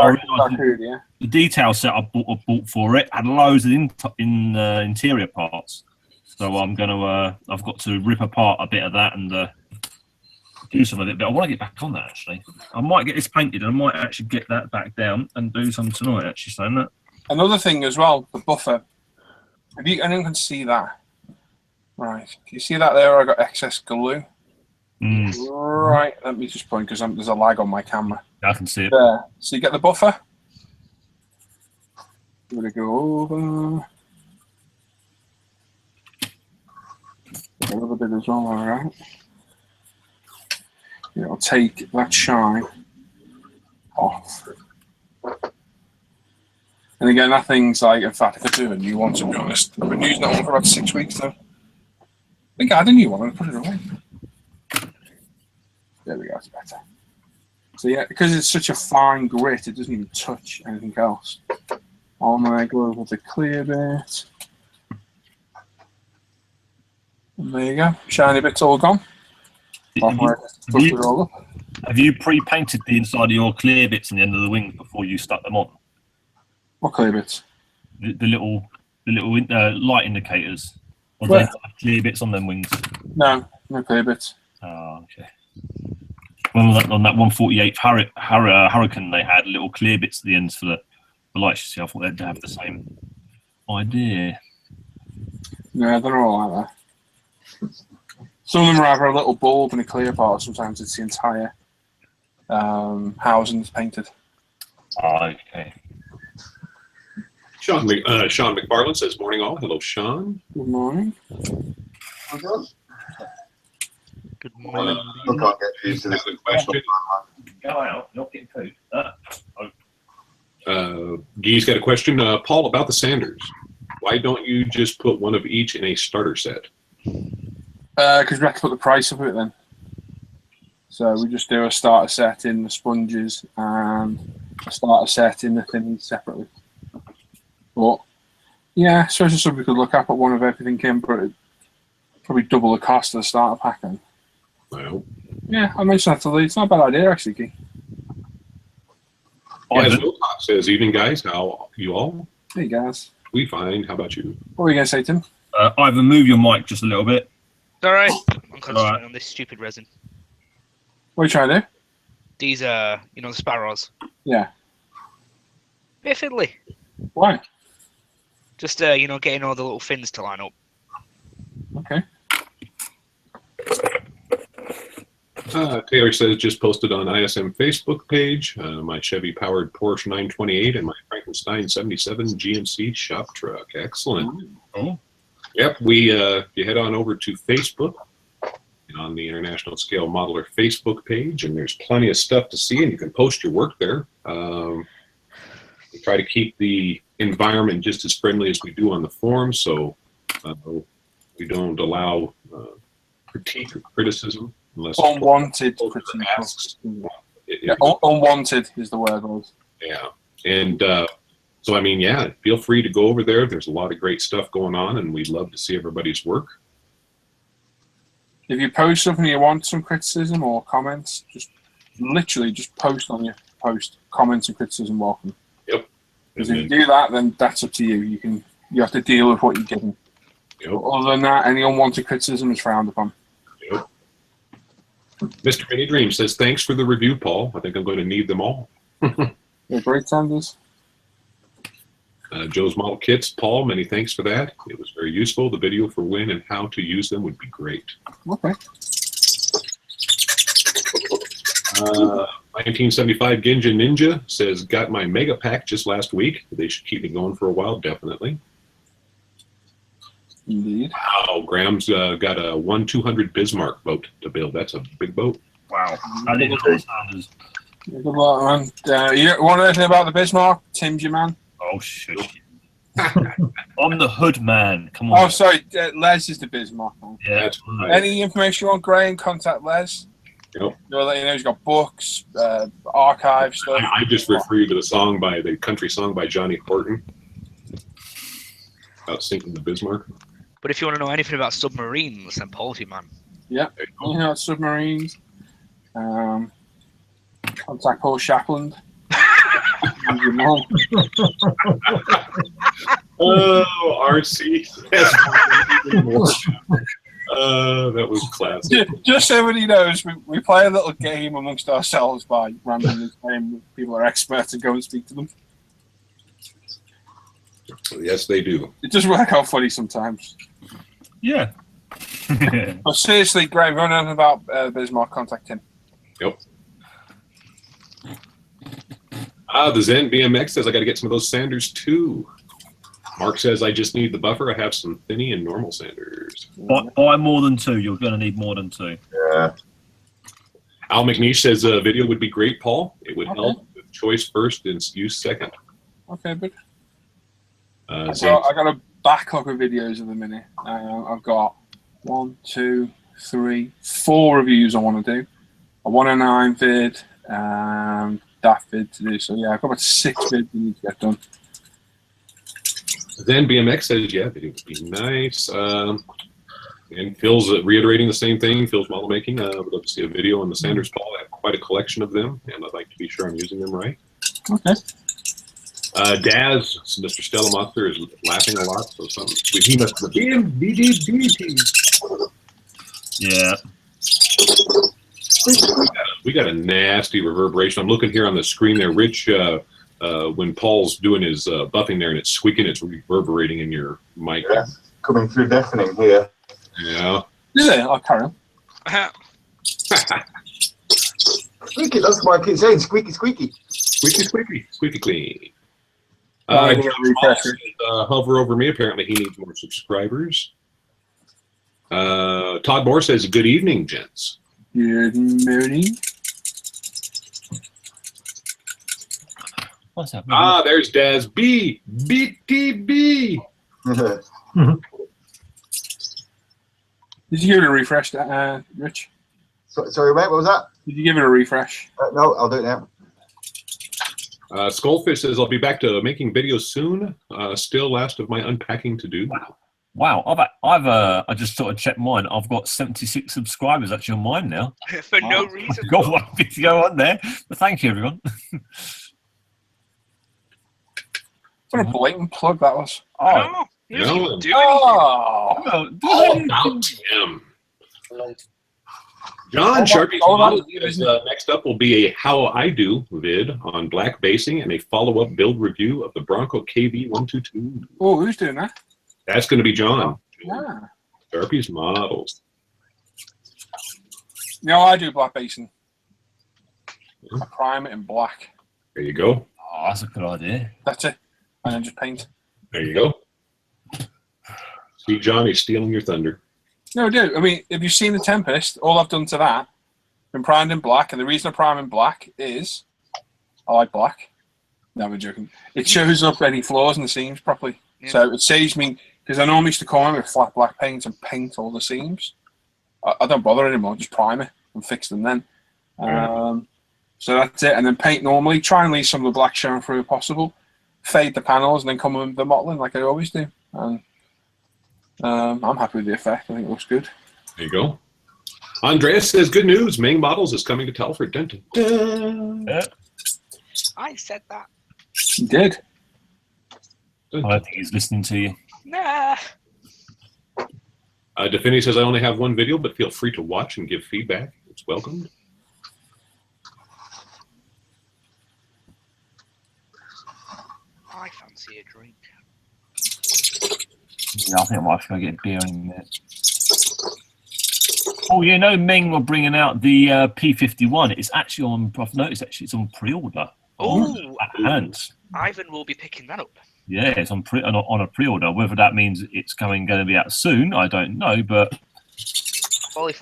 The detail set I bought for it had loads of interior parts, so I'm gonna. I've got to rip apart a bit of that and do some of it. But I want to get back on that actually. I might get this painted, and I might actually get that back down and do some tonight. Actually, saying that. Another thing as well, the buffer. If you anyone can see that, right? Can you see that there? I got excess glue. Right. Let me just point because there's a lag on my camera. I can see it. There. So you get the buffer. I'm gonna go over. A little bit as well, all right. Yeah, I'll take that shine off. And again, that thing's like, in fact, I could do a new one, to be honest. I've been using that one for about 6 weeks now. I think I had a new one and I put it away. There we go, it's better. So yeah, because it's such a fine grit, it doesn't even touch anything else. On there, go over the clear bit. And there you go, shiny bit's all gone. Have you pre-painted the inside of your clear bits and the end of the wings before you stuck them on? What clear bits? The little light indicators. Or Where? Clear bits on them wings. No clear bits. Oh, okay. Well, on that 148 Hurricane, they had little clear bits at the ends for the lights. See, I thought they'd have the same idea. No, they're all like that. Some of them are either a little bulb and a clear part. Sometimes it's the entire housing is painted. Oh, okay. Sean McFarland says, "Morning all." Hello, Sean. Good morning. Good morning. I can't get used to this Question. Go out, not getting food. Guy's got a question. Paul, about the Sanders. Why don't you just put one of each in a starter set? Because we have to put the price of it then. So we just do a starter set in the sponges and a starter set in the thins separately. But yeah, so it's something we could look at, put one of everything in, but it'd probably double the cost of the starter pack then. Well, yeah, I mentioned that to Lee. It's not a bad idea actually, Guy. as Wilcox says, "Evening guys, how you all?" Hey guys. We fine. How about you? What were you going to say, Tim? Either move your mic just a little bit. All right. I'm concentrating on this stupid resin. What are you trying to do? These are, the sparrows. Yeah. Bit fiddly. Why? Just, getting all the little fins to line up. Okay. Taylor says, "Just posted on ISM Facebook page, my Chevy-powered Porsche 928 and my Frankenstein 77 GMC shop truck." Excellent. Oh. Yep, you head on over to Facebook, and on the International Scale Modeler Facebook page, and there's plenty of stuff to see, and you can post your work there. We try to keep the environment just as friendly as we do on the forum, so we don't allow critique or criticism unless unwanted critique. asks. Unwanted is the word. Yeah, and so I mean, yeah, feel free to go over there. There's a lot of great stuff going on, and we'd love to see everybody's work. If you post something you want some criticism or comments, just literally just post on your post. Comments and criticism welcome. Yep. Because if you do that, then that's up to you. You have to deal with what you're given. Yep. Other than that, any unwanted criticism is frowned upon. Yep. Mr. Mini Dream says, thanks for the review, Paul. I think I'm going to need them all. Yeah, great, Sanders. Joe's Model Kits, Paul, many thanks for that. It was very useful. The video for when and how to use them would be great. Okay. 1975 Ginja Ninja says, got my mega pack just last week. They should keep me going for a while, definitely. Indeed. Wow, Graham's got a 1-200 Bismarck boat to build. That's a big boat. Wow. I need those Sanders. Yeah, good luck, man. You want anything about the Bismarck? Tim's your man. Oh, shit. I'm the hood man. Come on. Oh, sorry. Les is the Bismarck man. Yeah. That's right. Any information on Graham, contact Les. Yep. He'll let you know he's got books, archive stuff. I just refer you to the country song by Johnny Horton about sinking the Bismarck. But if you want to know anything about submarines, then Paul's your man. Yeah. You know, submarines. Contact Paul Shapland. Oh, RC. That was classic. Just so everybody knows, we play a little game amongst ourselves by randomly saying people are experts and go and speak to them. Yes, they do. It does work out funny sometimes. Yeah. But seriously, Graham, if you want to know anything about Bismarck, contact him. Yep. The Zen BMX says, I got to get some of those sanders too. Mark says, I just need the buffer. I have some thinny and normal sanders. Buy more than two. You're going to need more than two. Yeah. Al McNeish says, video would be great, Paul. It would help with choice first and use second. Okay, but I Zen, got a backlog of videos at the minute. I've got 1, 2, 3, 4 reviews I want to do. A 109 vid, that vid to do. So yeah, I've got about 6 vids we need to get done. Zen BMX says, yeah, video would be nice. And Phil's reiterating the same thing. Phil's model making. Would love to see a video on the Sanders, Paul. I have quite a collection of them, and I'd like to be sure I'm using them right. Okay. Daz, Mr. Stella Monster, is laughing a lot, so he must have been. Yeah. We got a nasty reverberation. I'm looking here on the screen there, Rich. When Paul's doing his buffing there and it's squeaking, it's reverberating in your mic. Yeah. Coming through deafening here. Yeah. Is it? I'll carry on. Squeaky, that's why I keep saying squeaky, squeaky. Squeaky, squeaky, squeaky clean. Hover over me. Apparently, he needs more subscribers. Todd Moore says, "Good evening, gents." Good morning. What's happening? There's Daz B. BTB. Did you give it a refresh, Rich? Sorry, mate, what was that? Did you give it a refresh? No, I'll do it now. Skullfish says, "I'll be back to making videos soon. Still last of my unpacking to do." Wow, I just sort of checked mine. I've got 76 subscribers actually on mine now. For no reason. I've got one video on there, but thank you, everyone. What a blatant plug that was. Oh, you didn't even do anything. Oh! All about him. John Sharpie's model says, next up will be a How I Do vid on black basing and a follow-up build review of the Bronco KV122. Oh, who's doing that? That's going to be John. Yeah. Sharpie's models. No, I do black basing. I prime it in black. There you go. Oh, that's a good idea. That's it. And then just paint. There you go. See, John, he's stealing your thunder. No, I do. I mean, if you've seen the Tempest, all I've done to that, been primed in black, and the reason I prime in black is I like black. No, I'm joking. It shows up any flaws in the seams properly. Yeah. So it saves me, because I normally used to come in with flat black paint and paint all the seams. I don't bother anymore, just prime it and fix them then. So that's it. And then paint normally, try and leave some of the black showing through if possible. Fade the panels and then come in with the mottling like I always do. And I'm happy with the effect. I think it looks good. There you go. Andreas says, good news. Ming Models is coming to Telford. Dun, dun, dun. I said that. You did. I don't think he's listening to you. Nah. Defini says, I only have one video, but feel free to watch and give feedback. It's welcomed. I fancy a drink. Yeah, I think I might try to get a beer in there. Oh, you know, Ming were bringing out the P51. It's actually on. I've noticed actually it's on pre-order. Oh, and Ivan will be picking that up. Yeah, it's on a pre-order. Whether that means it's going to be out soon, I don't know. But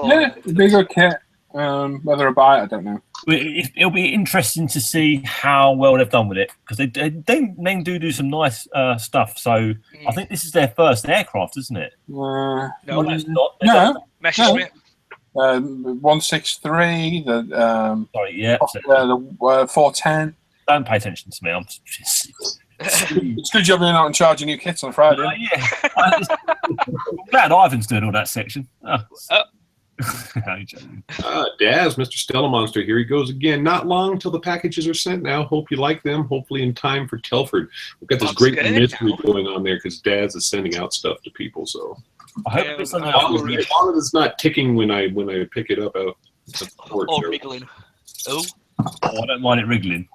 yeah, bigger kit. Whether I buy it, I don't know. It'll be interesting to see how well they've done with it, because they do some nice stuff. So I think this is their first aircraft, isn't it? No, it's not. No. Messerschmitt. 163. The sorry, yeah. the 410. Don't pay attention to me. I'm just. It's good job you're not in charge of new kits on Friday. Yeah. I'm glad Ivan's doing all that section. Daz, Mr. Stella Monster, here he goes again. Not long till the packages are sent now. Hope you like them. Hopefully in time for Telford. We've got this great mystery going on there because Daz is sending out stuff to people. So I hope it's as long as it's not ticking when I pick it up out. Or wriggling. Oh, I don't mind it wriggling.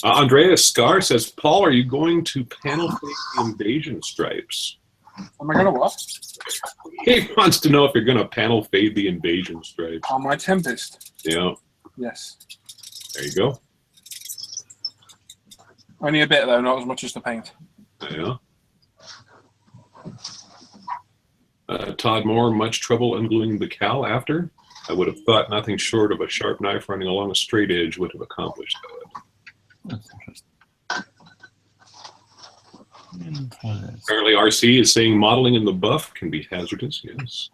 Andreas Scar says, Paul, are you going to panel fake the invasion stripes? Am I going to what? He wants to know if you're going to panel fade the invasion stripes. On my Tempest? Yeah. Yes. There you go. Only a bit, though, not as much as the paint. Yeah. Todd Moore, much trouble ungluing the cowl after? I would have thought nothing short of a sharp knife running along a straight edge would have accomplished that. That's interesting. Apparently RC is saying modeling in the buff can be hazardous, yes.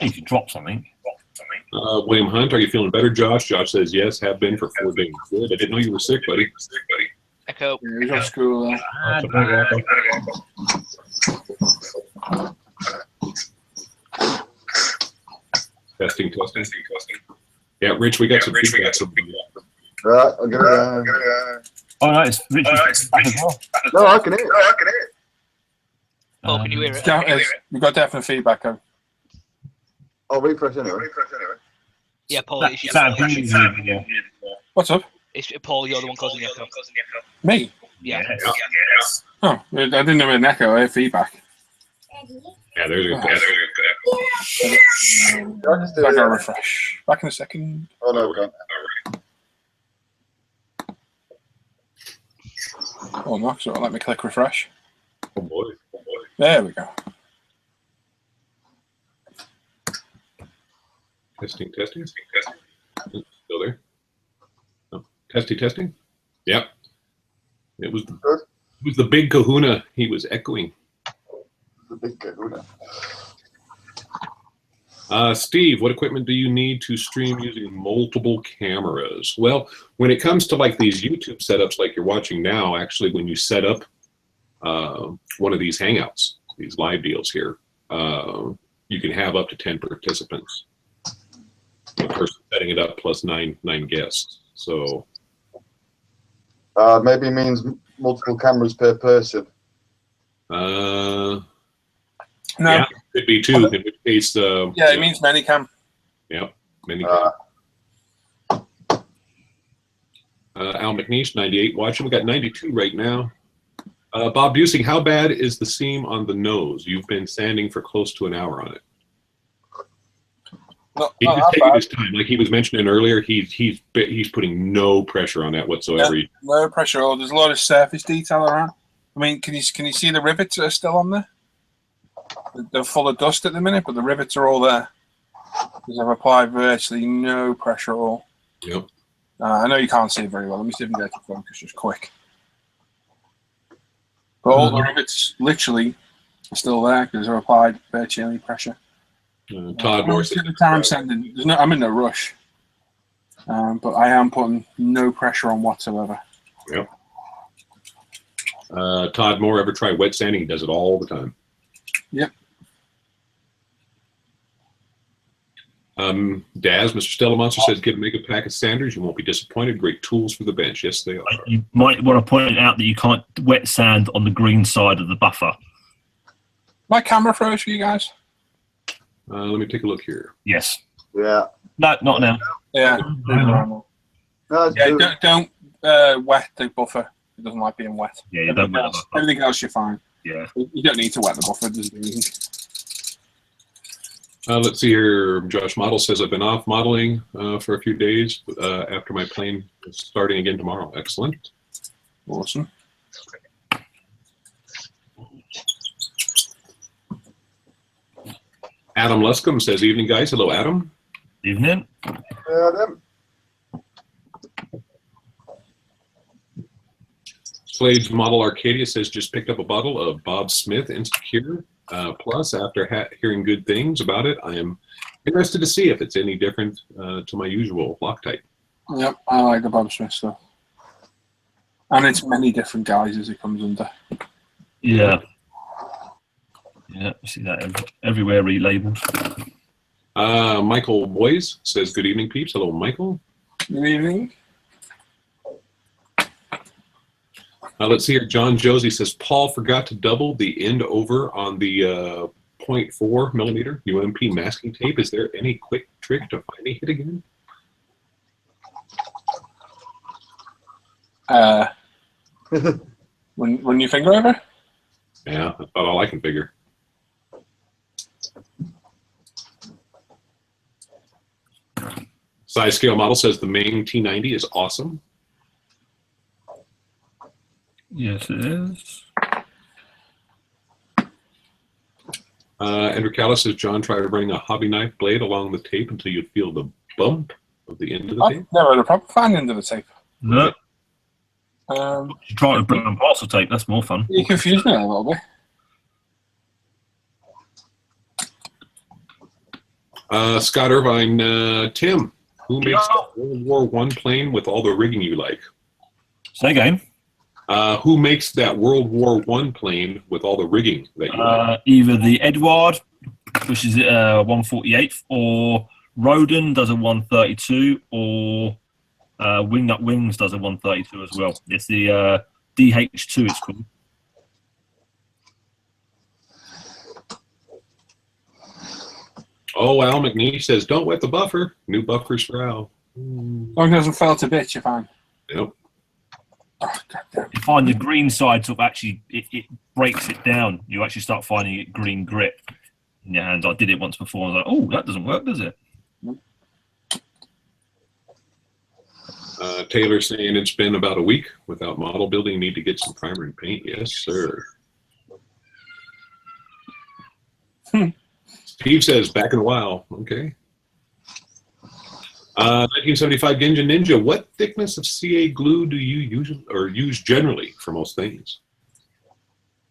If you drop something. William Hunt, are you feeling better, Josh? Josh says yes, have been for 4 days. Good. I didn't know you were sick, buddy. Echo. You're off school. Testing. Yeah, Rich, we got some feedback. Right, I'll get it. Oh, no, it's Rich. No, I can hear it. Oh, can you hear it? We've got definite feedback. I'll refresh anyway. Yeah, Paul. What's up? It's Paul, you're the one causing the echo. Me? Yeah. Oh, I didn't know an echo. I had feedback. Yeah, there's a good I gotta refresh. Back in a second. Oh, no, we don't. Oh, no, so let me click refresh. Oh, boy. There we go. Testing. Still there? Oh, testing. Yep. It was the big kahuna he was echoing. The big kahuna. Steve, what equipment do you need to stream using multiple cameras? Well, when it comes to like these YouTube setups like you're watching now, actually when you set up one of these hangouts, these live deals here, you can have up to 10 participants. The person setting it up plus nine guests. So maybe means multiple cameras per person. No. Yeah, could be 2. In which case, yeah, it means many cam. Yep, many cam. Al McNeish, 98 watching. We got 92 right now. Bob Busing, how bad is the seam on the nose? You've been sanding for close to an hour on it. He's just taking his time, like he was mentioning earlier. He's putting no pressure on that whatsoever. Yeah, no pressure. There's a lot of surface detail around. I mean, can you see the rivets that are still on there? They're full of dust at the minute, but the rivets are all there. Because I've applied virtually no pressure at all. Yep. I know you can't see it very well. Let me see if I can get it to focus just quick. But all the rivets literally are still there because I've applied virtually any pressure. Todd Moore says, the time sending. I'm in no rush. But I am putting no pressure on whatsoever. Yep. Todd Moore, ever try wet sanding? He does it all the time. Yep. Daz, Mr. Stella Monster says, get a mega pack of sanders. You won't be disappointed. Great tools for the bench. Yes, they are. You might want to point out that you can't wet sand on the green side of the buffer. My camera froze for you guys. Let me take a look here. Yes. Yeah. No, not now. Yeah. No, Yeah, don't wet the buffer. It doesn't like being wet. Yeah, you don't wet the buffer. Everything else you're fine. Yeah. You don't need to wet the buffer. There's no reason. Let's see here. Josh Model says, I've been off modeling for a few days after my plane is starting again tomorrow. Excellent. Awesome. Adam Luscombe says, evening, guys. Hello, Adam. Evening. them. Slade's Model Arcadia says, just picked up a bottle of Bob Smith Insecure Plus. After hearing good things about it, I am interested to see if it's any different to my usual Loctite. Yep, I like the Bob Smith stuff. And it's many different guises it comes under. Yeah. Yeah, I see that everywhere relabeled. Michael Boys says, good evening, peeps. Hello, Michael. Good evening. Let's see here. John Josie says, Paul forgot to double the end over on the 0.4 millimeter UMP masking tape. Is there any quick trick to finding it again? When you finger over? Yeah, that's about all I can figure. Size scale model says the main T90 is awesome. Yes, it is. Andrew Callis says, John, try running a hobby knife blade along the tape until you feel the bump of the end of the tape. I've never had a problem finding end of the tape. No. You try to bring on parcel tape, that's more fun. You confuse me a little bit. Scott Irvine, Tim, who makes the World War I plane with all the rigging you like? Say again. Who makes that World War I plane with all the rigging that you like? Either the Eduard, which is 148, or Roden does a 132, or Wingnut Wings does a 132 as well. It's the DH2 it's called. Oh, Al McNee says, don't wet the buffer. New buffers for Al. As long as it doesn't fall to bits, you're fine. Yep. Oh, goddamn. You find the green side sort of actually, it breaks it down. You actually start finding it green grip in your hands. I did it once before. I was like, oh, that doesn't work, does it? Taylor saying it's been about a week without model building. Need to get some primer and paint. Yes, sir. Steve says, back in a while. Okay. 1975 Ginja Ninja. What thickness of CA glue do you use generally for most things?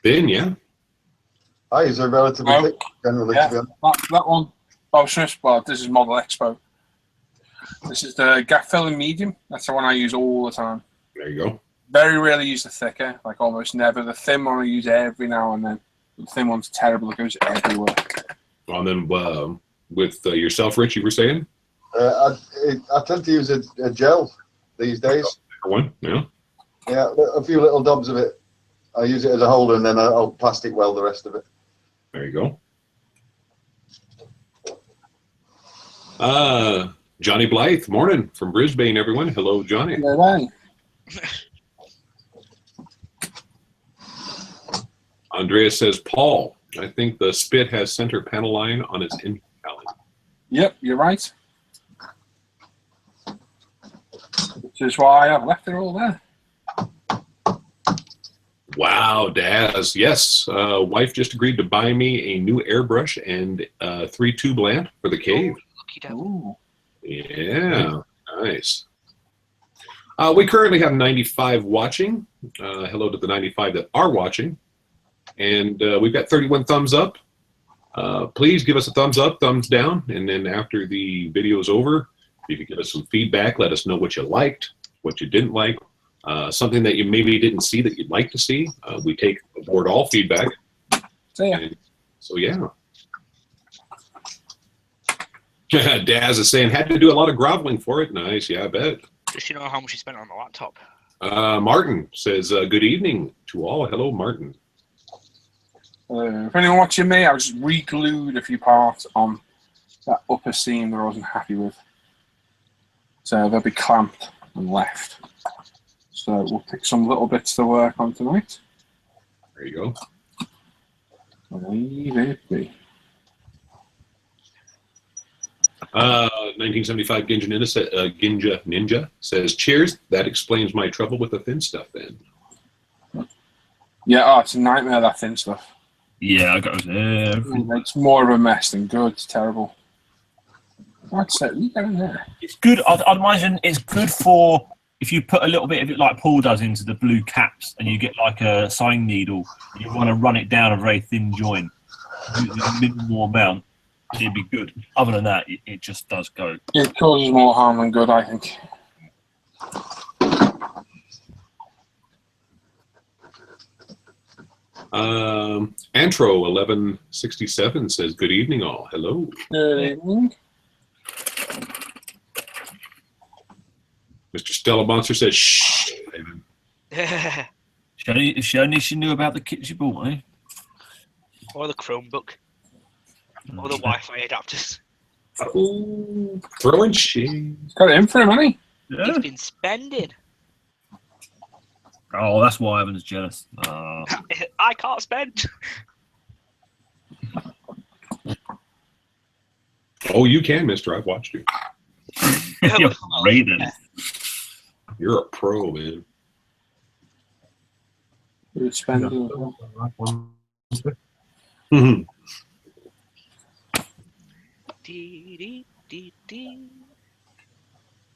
Thin, yeah. I use a relatively thick generally. Yeah, To be honest. that one, Bob Smith. Well, this is Model Expo. This is the gap filling medium. That's the one I use all the time. There you go. Very rarely use the thicker, like almost never. The thin one I use every now and then. The thin one's terrible. It goes everywhere. And then with yourself, Rich, you were saying? I tend to use a gel these days. One, yeah. Yeah, a few little dobs of it. I use it as a holder, and then I'll plastic weld the rest of it. There you go. Johnny Blythe, morning from Brisbane, everyone. Hello, Johnny. Bye-bye. Andreas says, Paul, I think the Spit has center panel line on its engine cowling. Yep, you're right. Which is why I've left it all there. Wow, Daz. Yes, wife just agreed to buy me a new airbrush and 3-tube lamp for the cave. Lucky devil. Yeah, nice. We currently have 95 watching. Hello to the 95 that are watching. And we've got 31 thumbs up. Please give us a thumbs up, thumbs down, and then after the video is over, if you give us some feedback, let us know what you liked, what you didn't like, something that you maybe didn't see that you'd like to see. We take aboard all feedback. So yeah. Daz is saying, had to do a lot of groveling for it. Nice, yeah, I bet. Does she know how much she spent on the laptop? Martin says, good evening to all. Hello, Martin. For anyone watching me, I just re-glued a few parts on that upper seam that I wasn't happy with. So they'll be clamped and left. So we'll pick some little bits to work on tonight. There you go. Leave it be. 1975 Ginja Ninja says, cheers. That explains my trouble with the thin stuff then. Yeah, it's a nightmare, that thin stuff. Yeah, I got there. It's more of a mess than good. It's terrible. What's that? You go in there. It's good. I'd imagine it's good for if you put a little bit of it, like Paul does, into the blue caps, and you get like a sewing needle. And you want to run it down a very thin joint, use a minimal amount. It'd be good. Other than that, it just does go. It causes more harm than good, I think. Antro 1167 says, good evening all. Hello. Good evening. Mr. Stella Monster says, shh. She only she knew about the kit she bought, eh? Or the Chromebook. Or the Wi-Fi adapters. Oh, throwing shade. Got it in for him, hasn't he? Yeah. He's been spending. Oh, that's why Evan's jealous. I can't spend. Oh, you can, mister. I've watched you. You're Raiden. You're a pro, man. Good spend.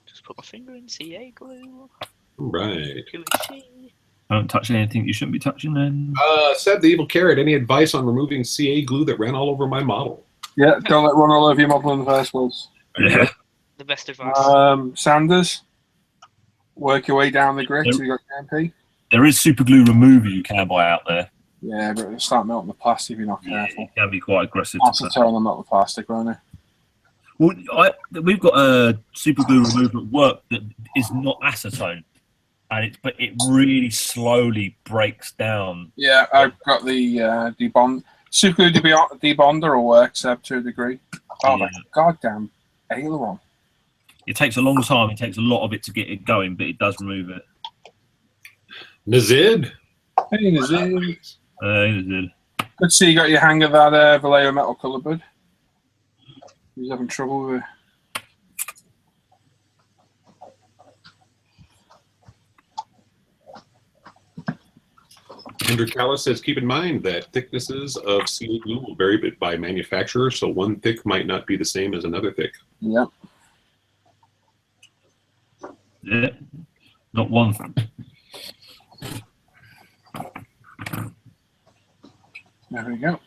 Just put my finger in CA glue. Right. Who is she? Don't touch anything you shouldn't be touching then. Said the evil carrot. Any advice on removing CA glue that ran all over my model? Yeah, don't let it run all over your model in the first place. Yeah. The best advice. Sanders, work your way down the grit till you got MP. There is super glue remover you can buy out there. Yeah, but it'll start melting the plastic if you're not careful. It can be quite aggressive. Acetone will melt the plastic, won't it? Well, we've got a super glue remover at work that is not acetone, and but it really slowly breaks down. Yeah, I've got the debond. Super glue debonder will work to a degree. Oh, Yeah. my goddamn aileron. It takes a long time. It takes a lot of it to get it going, but it does remove it. Nazid. Hey, Nazir. It did. Good to see you got your hang of that Vallejo metal colour, bud. He's having trouble with it. Andrew Callis says, keep in mind that thicknesses of CA glue will vary by manufacturer, so one thick might not be the same as another thick. Yep. Yeah. Not one. There we go.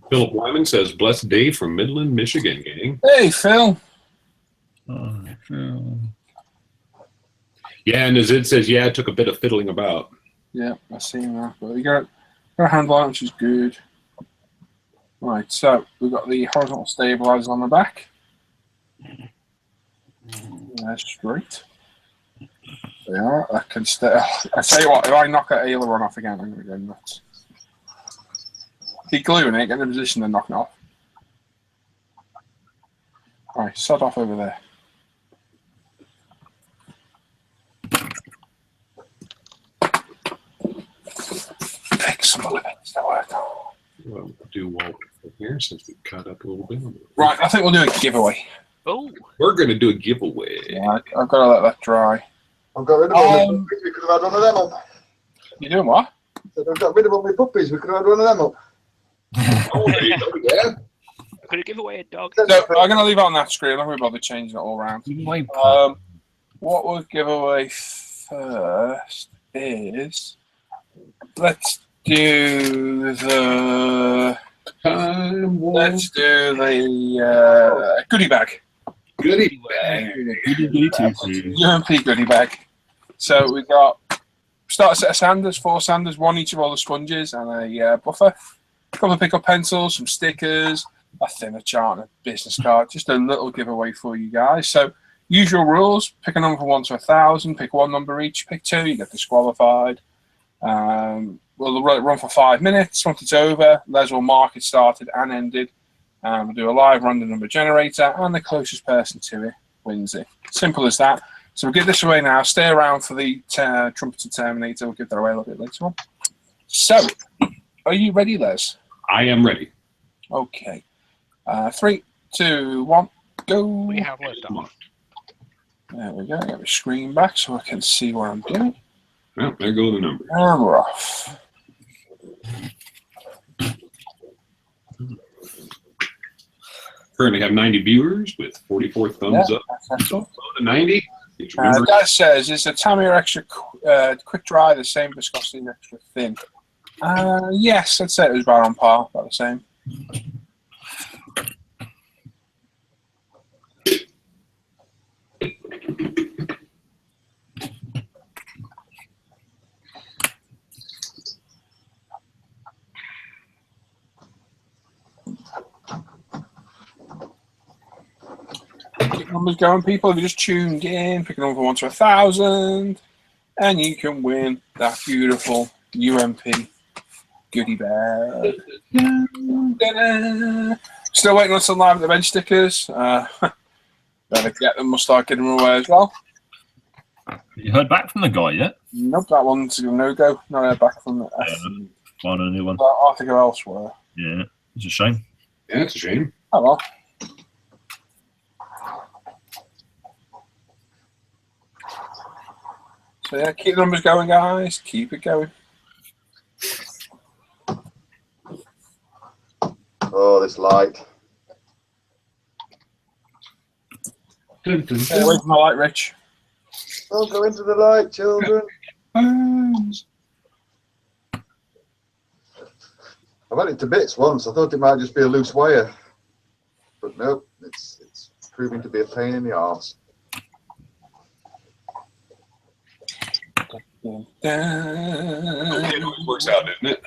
Philip Wyman says, blessed day from Midland, Michigan, gang. Hey, Phil. Yeah, and Nazid says, yeah, it took a bit of fiddling about. Yeah, I've seen that. But you got a handle on it, which is good. Right, so we've got the horizontal stabilizers on the back. They're straight. They are. I can stay. I tell you what, if I knock that aileron off again, I'm going to go nuts. Keep gluing it, get in the position, then knock it off. Alright, sod off over there. Pick some of it to work. Well, do wall here since we cut up a little bit. Right, I think we'll do a giveaway. Oh, We're going to do a giveaway. Yeah, I've got to let that dry. I've got rid of all my puppies. We could have had one of them up. You doing what? So I've got rid of all my puppies. We could have had one of them up. Oh, there you go, yeah. could I give away a dog? No, I'm going to leave it on that screen. I'm not going to bother changing it all around. What we'll give away first is, let's do the goodie bag. Goodie bag. UMP goodie bag. So we've got start a set of sanders, 4 sanders, 1 each of all the sponges, and a buffer. A couple of pickup pencils, some stickers, a thinner chart, and a business card. Just a little giveaway for you guys. So usual rules: pick a number from 1 to 1,000. Pick 1 number each. Pick 2, you get disqualified. We'll run for 5 minutes. Once it's over, Les will mark it started and ended. We'll do a live random number generator, and the closest person to it wins it. Simple as that. So we'll give this away now. Stay around for the Trumpeter Terminator. We'll give that away a little bit later on. So, are you ready, Les? I am ready. Okay. 3, 2, 1, go. We have left off. There we go. Get my screen back so I can see what I'm doing. Well, there go the numbers. And we're off. Currently have 90 viewers with 44 thumbs up. That's So to 90. Remember, that says, is a Tamiya extra quick dry the same viscosity and extra thin? Yes, I'd say it was about on par, about the same. Keep numbers going, people. If you just tuned in, pick a number from 1 to 1,000, and you can win that beautiful UMP goodie bag. Still waiting on some live at the bench stickers. Better get them. We'll start getting them away as well. You heard back from the guy yet? Nope, that one's a no-go. Not heard back from Find a new one. I'll have to go elsewhere. Yeah, it's a shame. yeah, it's a shame. Oh well. So yeah, keep the numbers going, guys. Keep it going. Oh, this light. Stay away from the light, Rich. Don't go into the light, children. I've had it to bits once. I thought it might just be a loose wire. But nope, it's proving to be a pain in the arse. It always works out, doesn't it?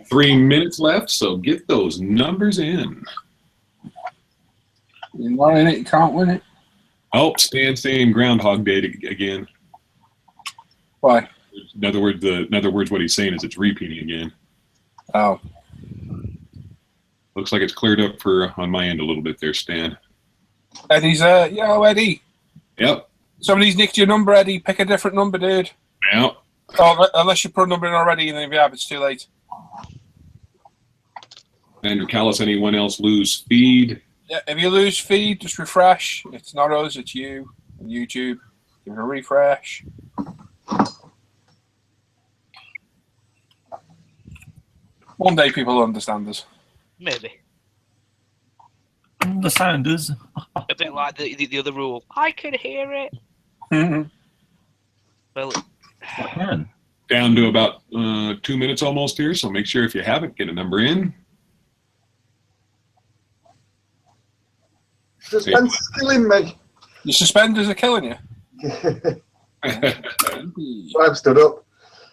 3 minutes left, so get those numbers in. You're not in it, you can't win it. Oh, Stan's saying Groundhog Day again. Why? In other words, what he's saying is it's repeating again. Oh. Looks like it's cleared up for on my end a little bit there, Stan. Eddie's yo, Eddie. Yep. Somebody's nicked your number, Eddie. Pick a different number, dude. Yeah. Oh, unless you put a number in already, and then if you have, it's too late. Andrew Callis, anyone else lose feed? Yeah, if you lose feed, just refresh. It's not us, it's you on YouTube. Give it a refresh. One day people will understand us. Maybe. The Sanders. A bit like the other rule. I can hear it. Well, I can. Down to about 2 minutes almost here, so make sure if you haven't, get a number in. Suspense is killing me. Your suspenders are killing you. I've stood up.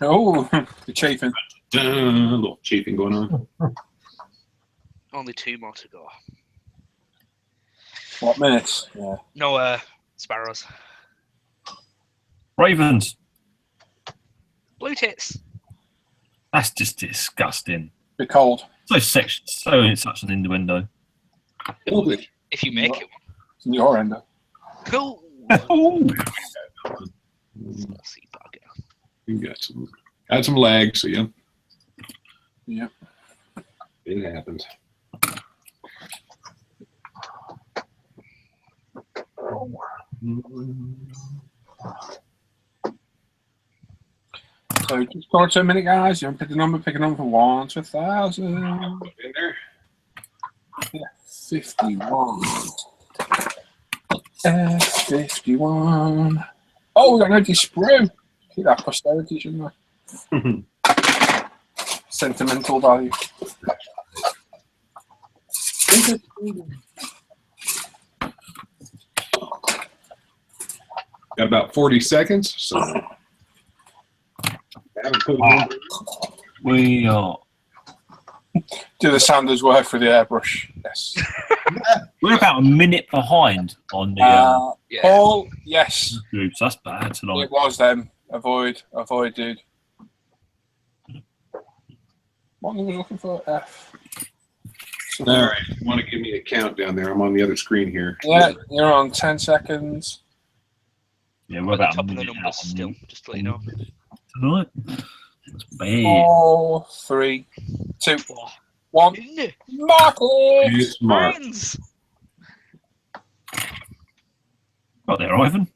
Oh, you're chafing. A little chafing going on. only 2 more to go. What minutes? Yeah. No, sparrows. Ravens. Blue tits. That's just disgusting. Bit cold. So such an innuendo. Lovely. If you make it. It's in your end. Cool. Oh. See bugger. You got some lag, so yeah. Yep. It happens. So just go to a minute, guys. You want to pick a number from 1 to 1,000. In there. Yeah, 51. 51. Oh, we got an empty sprue. Keep that posterity, shouldn't I? Sentimental value. Got about 40 seconds, so haven't put a number. We are. Do the Sanders work for the airbrush? Yes. We're about a minute behind on the Yeah. Paul, yes. groups. That's bad tonight. It was them. Avoid, dude. What was I looking for? F. All right, you want to give me a count down there? I'm on the other screen here. Yeah, you're on 10 seconds. Yeah, we're At the about top a of the minute numbers out still, just to let you know. tonight. That's bad. 4, 3, 2, Oh, 1. Mark it! It's Mark. friends! Right there, Ivan.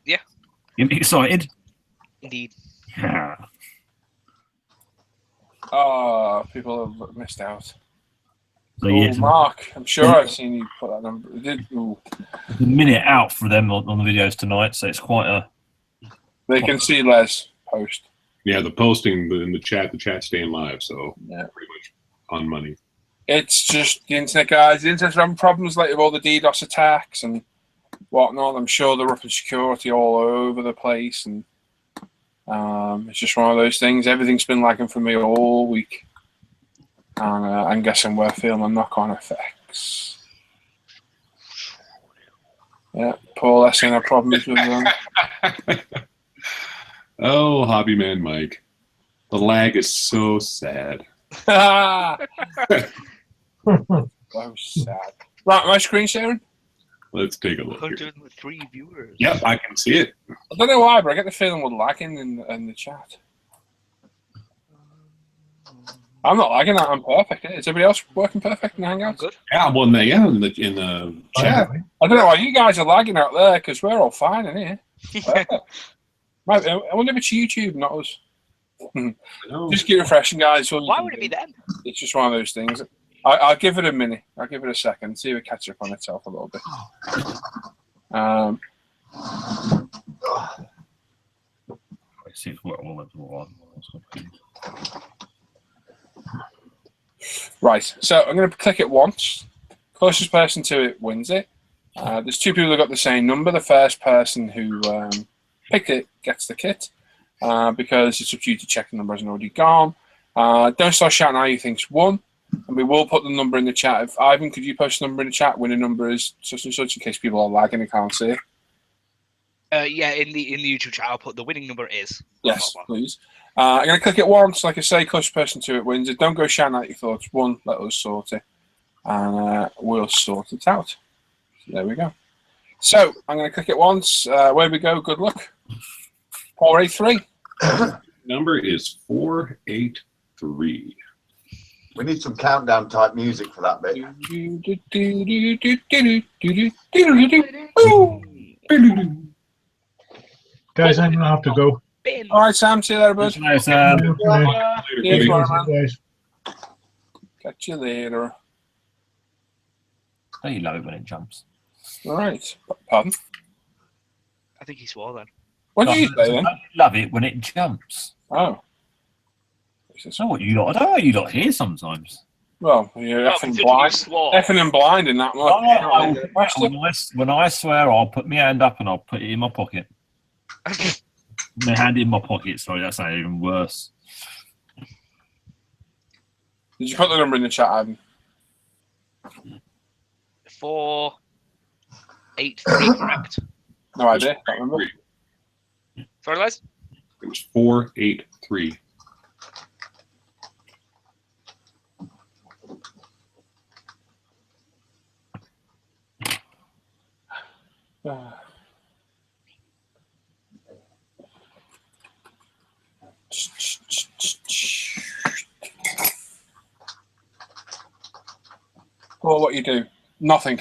Yeah. You excited? Indeed. Yeah. Oh, people have missed out. So Oh, yeah, Mark, I'm sure I've seen you put that number. It did. Ooh. it's a minute out for them on the videos tonight, so it's quite a. They can see Les post. Yeah, the posting in the chat's staying live, so Yeah. pretty much on money. It's just the internet, guys. The internet's having problems like with all the DDoS attacks and whatnot. I'm sure they're up in security all over the place, and it's just one of those things. Everything's been lagging for me all week, and I'm guessing we're feeling the knock-on effects. Yeah, Paul, that's our problems with them. Oh, hobby man Mike. The lag is so sad. So sad. Right, my screen sharing? Let's take a look here. 103 viewers. Yep, I can see it. I don't know why, but I get the feeling we're lagging in the chat. I'm not lagging. I'm perfect. Is everybody else working perfect in I'm Hangouts? good. Yeah, well, in the chat. I don't know why you guys are lagging out there because we're all fine in here. Perfect. Right, I wonder if it's YouTube, not us. No. Just keep refreshing, guys. Why would it be them? It's just one of those things. I'll give it a minute. I'll give it a second. See if it catches up on itself a little bit. Let's see if we're Right, so I'm going to click it once. Closest person to it wins it. There's two people who got the same number. The first person who picked it gets the kit because it's up to you to check the number hasn't already gone. Don't start shouting out you think's won. And we will put the number in the chat. If Ivan, could you post the number in the chat when the number is such and such in case people are lagging and can't see it? Yeah, in the YouTube chat, I'll put the winning number is. Yes, please. I'm going to click it once. Like I say, closest person to it wins it. Don't go shouting out your thoughts. One, let us sort it. And we'll sort it out. There we go. So I'm going to click it once. Where we go, good luck. 483. Number is 483. We need some countdown type music for that bit. Guys, I'm gonna have to go. All right, Sam. See you later, bud. Nice, Cheers, man. Guys. Catch you later. I love it when it jumps. All right. Pardon? I think he swore then. What did you say then? I love it when it jumps. Oh. That's not what you lot. I don't know what you lot hear sometimes. Well, you're Well, effing considering you blind. swore. Effing and blind in that much. When I swear, I'll put my hand up and I'll put it in my pocket. My hand in my pocket. Sorry, that's not even worse. Did you put the number in the chat, Adam? 483, correct? No idea. Can't remember. Sorry, Les? It was 483. Well, what you do? Nothing.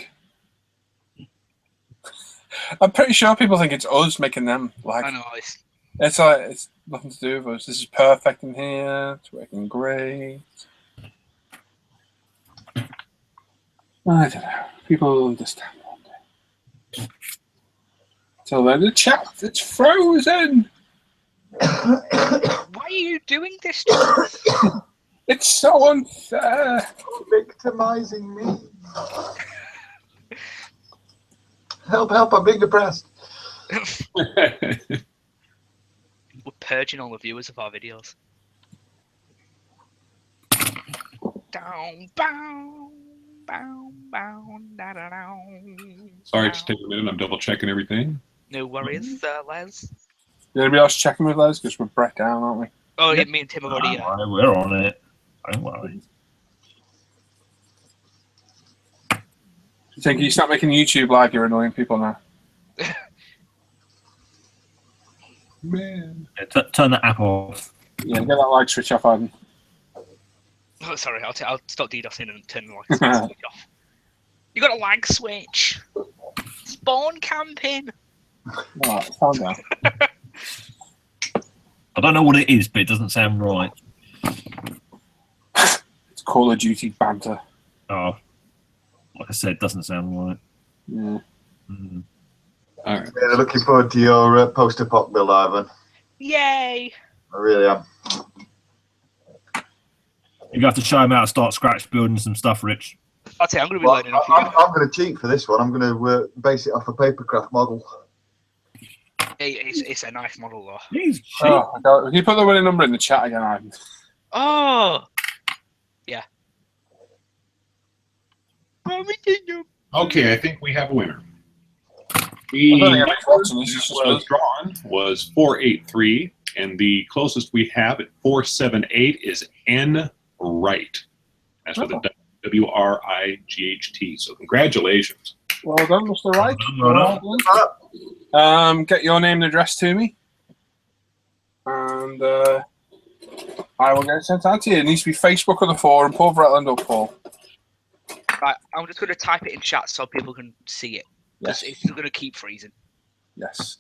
I'm pretty sure people think it's us making them lag. I know. It's like it's nothing to do with us. This is perfect in here. It's working great. I don't know. People will understand one day. Till then, the chat, it's frozen. Why are you doing this to us? It's so unfair. Victimizing me. Help, help, I'm being depressed. We're purging all the viewers of our videos. Down, bow, bow, bow, da da da. Sorry, just take a minute. I'm double checking everything. No worries, Les. Is anybody else checking with us? Because we're Brett down, aren't we? Oh, me and Tim have already. We're on it. Don't worry. You think you start making YouTube live, you're annoying people now. Man. Yeah, turn that app off. Yeah, get that like switch off, Adam. Oh, sorry, I'll stop DDoSing and turn the light switch off. You got a lag switch. Spawn camping. Alright, calm down. I don't know what it is, but it doesn't sound right. It's Call of Duty banter. Oh, like I said, it doesn't sound right. Yeah. Mm. All right. Yeah, looking forward to your poster pop build, Ivan. Yay! I really am. You have to show him how to start scratch building some stuff, Rich. I'll tell you, I'm going to be Well, learning off you. I'm going to cheat for this one. I'm going to base it off a papercraft model. It's a nice model, though. He's cheap. Oh, my God. Can you put the winning number in the chat again, Ivan? Oh! Yeah. Okay, I think we have a winner. I don't The think number anybody's watching this. It's that just was us. drawn was 483, and the closest we have at 478 is N Wright. That's with a WRIGHT. So congratulations. Well done, Mr. Wright. Well done. Get your name and address to me. And I will get it sent out to you. It needs to be Facebook or the forum, Paul Bretland or Paul. Right, I'm just going to type it in chat so people can see it. Yes. It's going to keep freezing. Yes.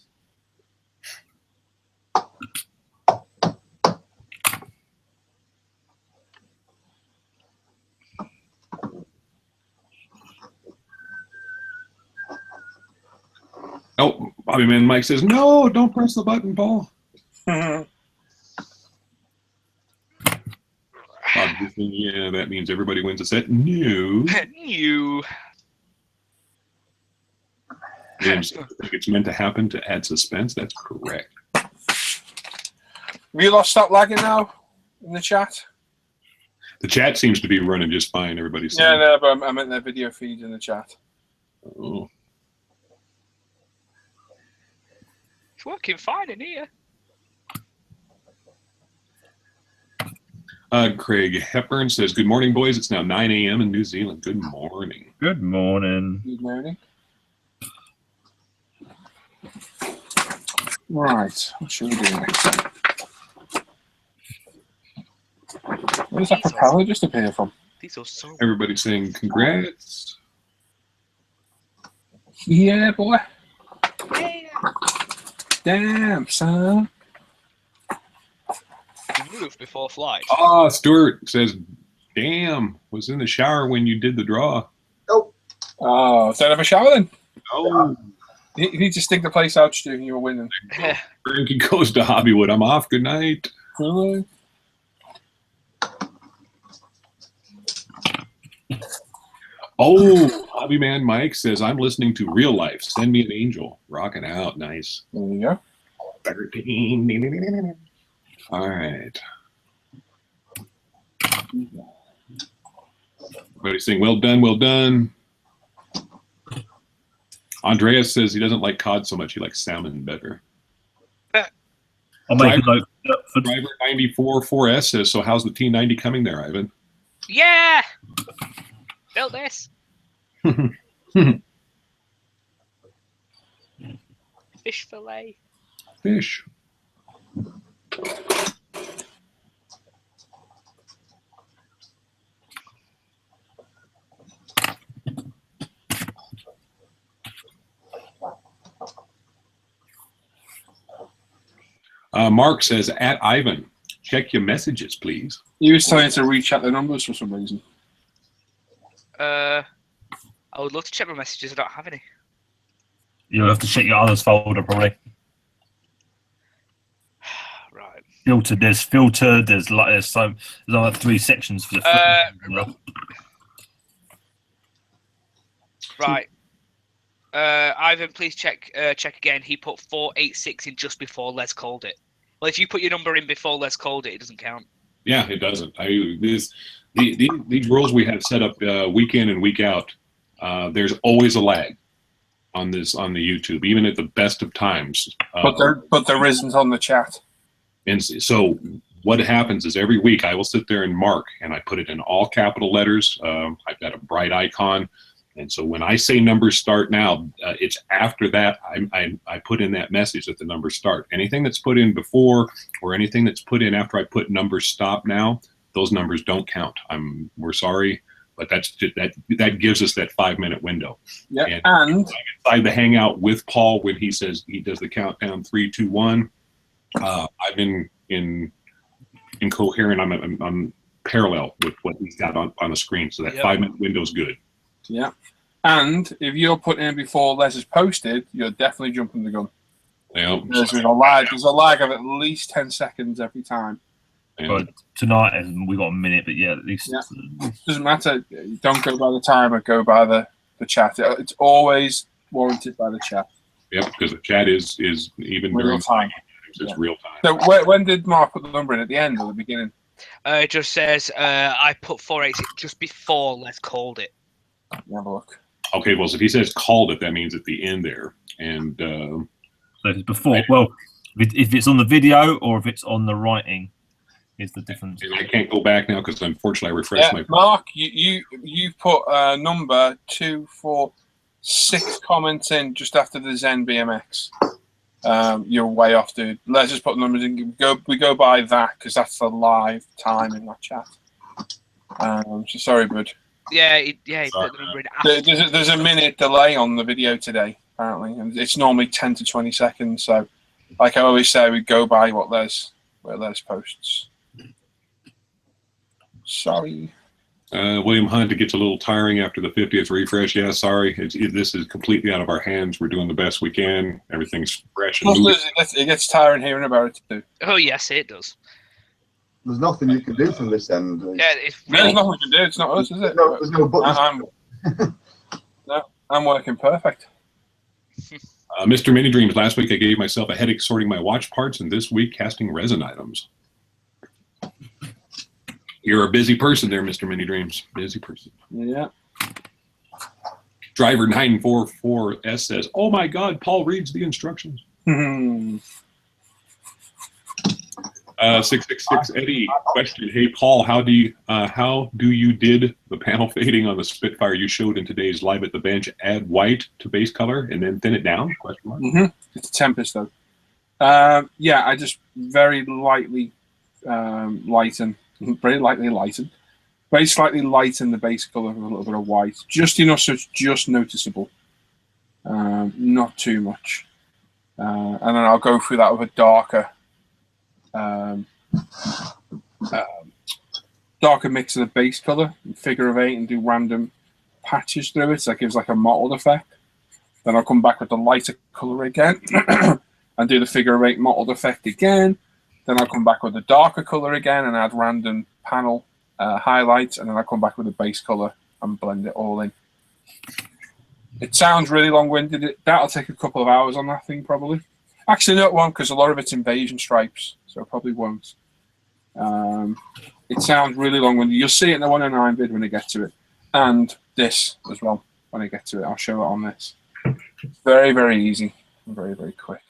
Oh, Bobby Man Mike says, no, don't press the button, Paul. Bobby saying, yeah, that means everybody wins a set. No. You. James, I think it's meant to happen to add suspense. That's correct. Have you lot stopped lagging now in the chat? The chat seems to be running just fine. Everybody's Yeah, saying. no, but I meant their video feed in the chat. Oh. It's working fine in here. Craig Hepburn says, good morning, boys. It's now 9 a.m. in New Zealand. Good morning. Good morning. Good morning. Right, what should we do next? Where does that propeller just appear from? These are so. Everybody's saying congrats. Yeah, boy. Yeah. Damn, son. You move before flight. Oh, Stuart says, damn, was in the shower when you did the draw. Oh, instead of a shower then? Oh, You need to stick the place out, Stu. You were winning. Frankie goes to Hobbywood. I'm off. Good night. Really? Oh, Hobby Man Mike says, I'm listening to Real Life. Send me an angel. Rocking out. Nice. There you go. 13. All right. Everybody's saying, well done, well done. Andreas says he doesn't like cod so much. He likes salmon better. I'll make a note for Driver 94 4S says, so how's the T90 coming there, Ivan? Yeah. Built this. Fish fillet. Fish. Mark says, at Ivan, check your messages, please. He was telling you to recheck the numbers for some reason. I would love to check my messages. I don't have any. You'll have to check your others folder probably. Right. Filtered. There's filtered. There's like 3 sections for the. Right. Ivan, please check again. He put 486 in just before Les called it. Well, if you put your number in before Les called it, it doesn't count. Yeah, it doesn't. These rules we have set up week in and week out. There's always a lag on the YouTube, even at the best of times. But there isn't on the chat. And so what happens is every week I will sit there and mark, and I put it in all capital letters. I've got a bright icon. And so when I say numbers start now, it's after that I put in that message that the numbers start. Anything that's put in before or anything that's put in after I put numbers stop now, those numbers don't count. We're sorry, but that gives us that 5-minute window. Yeah, and inside the hangout with Paul when he says he does the countdown 3, 2, 1. I've been incoherent. I'm parallel with what he's got on the screen, so that 5-minute window is good. Yeah, and if you're putting in before Les is posted, you're definitely jumping the gun. Yeah, there's a lag of at least 10 seconds every time. Yeah. But tonight we got a minute, but yeah, at least Doesn't matter. Don't go by the timer. Go by the chat. It's always warranted by the chat. Yep, because the chat is even real during time. It's real time. So when did Mark put the number in? At the end or the beginning? It just says I put 486 just before Les called it. Have a look. Okay, well, so if he says called it, that means at the end there. And so if it's before, well, if it's on the video or if it's on the writing, is the difference. I can't go back now because unfortunately I refreshed my. Mark, you put number 246 comments in just after the Zen BMX. You're way off, dude. Let's just put numbers in. We go by that because that's the live time in that chat. So sorry, bud. Yeah, he put the number in after. There's a minute delay on the video today, apparently, and it's normally 10 to 20 seconds. So, like I always say, we go by where Les posts. Sorry. William Hunt, it gets a little tiring after the 50th refresh. Yeah, sorry. This is completely out of our hands. We're doing the best we can. Everything's fresh and moving. It gets tiring hearing about it too. Oh, yes, it does. There's nothing you can do from this end. Yeah, there's nothing we can do. It's not us, is it? No, there's no buttons. I'm working perfect. Mr. Mini Dreams, last week I gave myself a headache sorting my watch parts, and this week casting resin items. You're a busy person there, Mr. Mini Dreams. Busy person. Yeah. Driver 944S says, "Oh my God, Paul reads the instructions." 666 Eddie question: Hey Paul, how do you did the panel fading on the Spitfire you showed in today's live at the bench? Add white to base color and then thin it down? Question mark. It's a Tempest though. Yeah, I just very lightly lighten, very slightly lighten the base color with a little bit of white, just enough so it's just noticeable, not too much, and then I'll go through that with a darker mix of the base color, figure of 8, and do random patches through it, so that gives like a mottled effect. Then I'll come back with the lighter color again and do the figure of 8 mottled effect again. Then I'll come back with the darker color again and add random panel highlights, and then I'll come back with the base color and blend it all in. It sounds really long-winded. That'll take a couple of hours on that thing probably. Actually, no, it won't, because a lot of it's invasion stripes, so it probably won't. It sounds really long-winded. You'll see it in the 109 vid when I get to it, and this as well when I get to it. I'll show it on this. Very, very easy, very, very quick.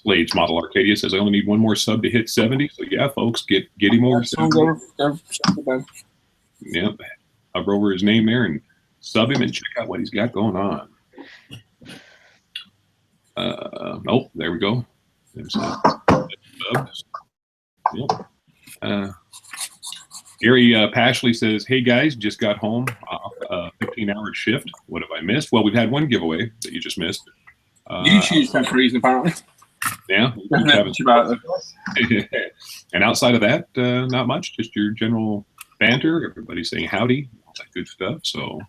Blades Model Arcadia says, "I only need one more sub to hit 70." So yeah, folks, get him over. Yep, hover over his name there and sub him and check out what he's got going on. Oh, there we go. There's yep. Gary Pashley says, "Hey guys, just got home off a 15-hour shift. What have I missed?" Well, we've had one giveaway that you just missed. YouTube's been freezing apparently. Yeah. Much about them. And outside of that, not much. Just your general banter. Everybody saying howdy, all that good stuff. So,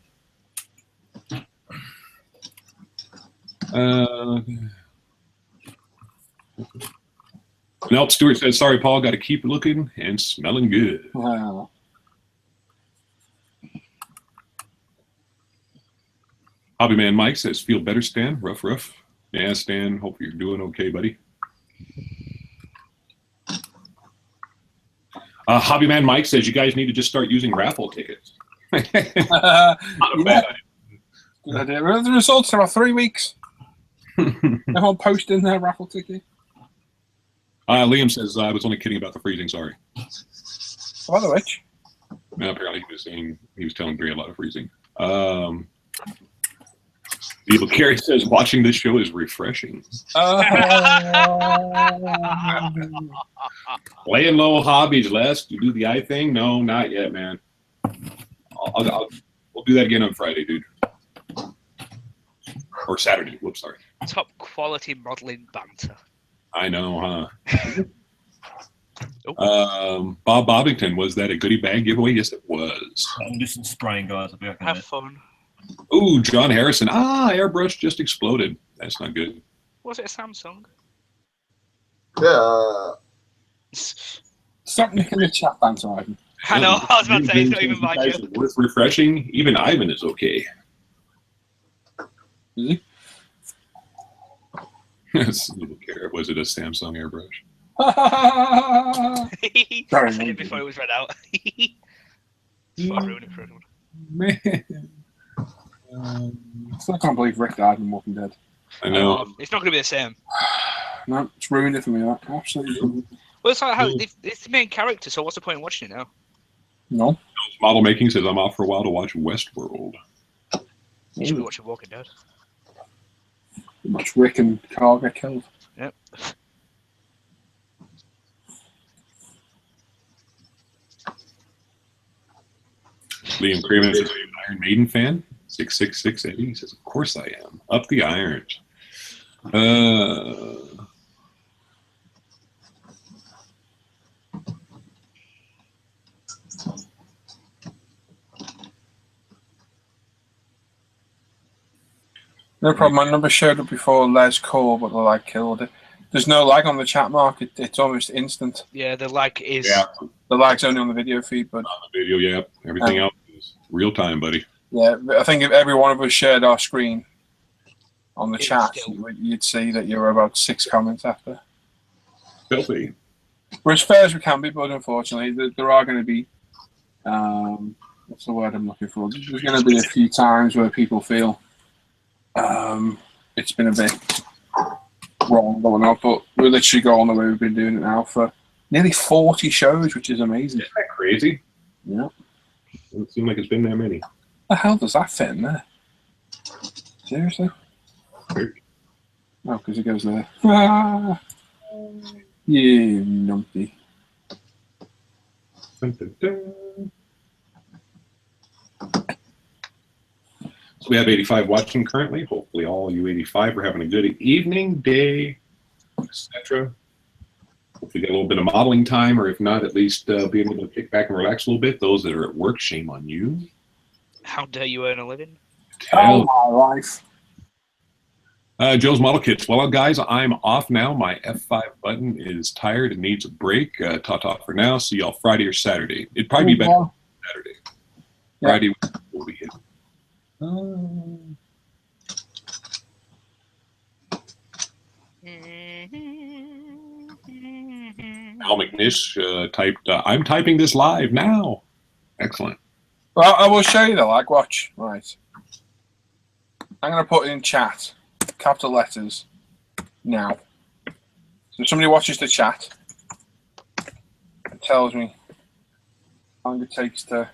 nope. Stuart says, "Sorry, Paul. Got to keep looking and smelling good." Wow. Hobbyman Mike says, "Feel better, Stan. Rough. Yeah, Stan. Hope you're doing okay, buddy." Hobbyman Mike says, "You guys need to just start using raffle tickets." Not a bad idea. Good idea. The results in about 3 weeks. Everyone posting their raffle ticket. Liam says, "I was only kidding about the freezing. Sorry." By the which? Apparently, he was telling Gray a lot of freezing. Evil Carrie says, "Watching this show is refreshing." Laying low hobbies, Les. You do the eye thing? No, not yet, man. We'll do that again on Friday, dude. Or Saturday. Whoops, sorry. Top quality modeling banter. I know, huh? Bob Bobbington, was that a goodie bag giveaway? Yes, it was. I'm just spraying, guys. I'll be okay. Have fun. Ooh, John Harrison. Airbrush just exploded. That's not good. Was it a Samsung? Yeah. Stop nicking the chat banter, Ivan. I know. I was about to say it's not even my Guys joke. are worth refreshing. Even Ivan is okay. Is Little care. Was it a Samsung airbrush? he? I said it before it was read out. Before I ruin it for everyone. Man. I still can't believe Rick died in Walking Dead. I know. It's not going to be the same. No, it's ruined it for me. That absolutely. Well, it's like how it's the main character, so what's the point in watching it now? No. Model Making says, "I'm off for a while to watch Westworld." You should be watching Walking Dead. Much Rick and Carl get killed. Yep. Liam Craven says, "Are you an Iron Maiden fan?" 666 Eddie says, "Of course I am. Up the irons." No problem. My number showed up before Les called, but the lag killed it. There's no lag on the chat mark. It's almost instant. Yeah, the lag is. Yeah. The lag's only on the video feed, but On the video, yeah. Everything else is real time, buddy. yeah, I think if every one of us shared our screen on the It's chat, still- you'd see that you were about 6 comments after. Filthy. We're as fair as we can be, but unfortunately, there are going to be, what's the word I'm looking for? There's going to be a few times where people feel it's been a bit wrong going on, but we're literally going the way we've been doing it now for nearly 40 shows, which is amazing. Isn't that crazy? Yeah. Doesn't seem like it's been that many. The hell does that fit in there? Seriously? Weird. Oh, because it goes there. Ah, you numpty. Dun, dun, dun. So we have 85 watching currently. Hopefully all you 85 are having a good evening, day, etc. Hopefully get a little bit of modeling time, or if not, at least being able to kick back and relax a little bit. Those that are at work, shame on you. How dare you earn a living? Oh, my life. Joe's Model Kits. Well, guys, I'm off now. My F5 button is tired and needs a break. Ta-ta for now. See y'all Friday or Saturday. It'd probably be better Saturday. Yeah. Friday will be it. Al McNish typed, "I'm typing this live now." Excellent. Well, I will show you the lag. Watch. Right. I'm going to put in chat, capital letters, now. So if somebody watches the chat, it tells me how long it takes to...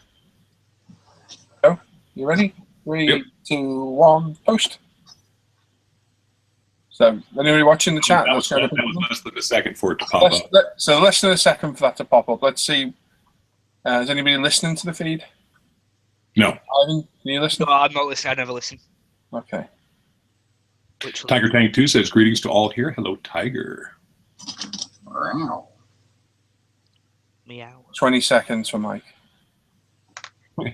Oh, you ready? 3, Yep. 2, 1, post. So, anybody watching the chat? That was less than a second for it to pop up. So less than a second for that to pop up. Let's see. Is anybody listening to the feed? No. Ivan, can you listen? No, I'm not listening. I never listen. Okay. Which Tiger Tank 2 says, greetings to all here. Hello, Tiger. Wow. meow. 20 seconds for Mike.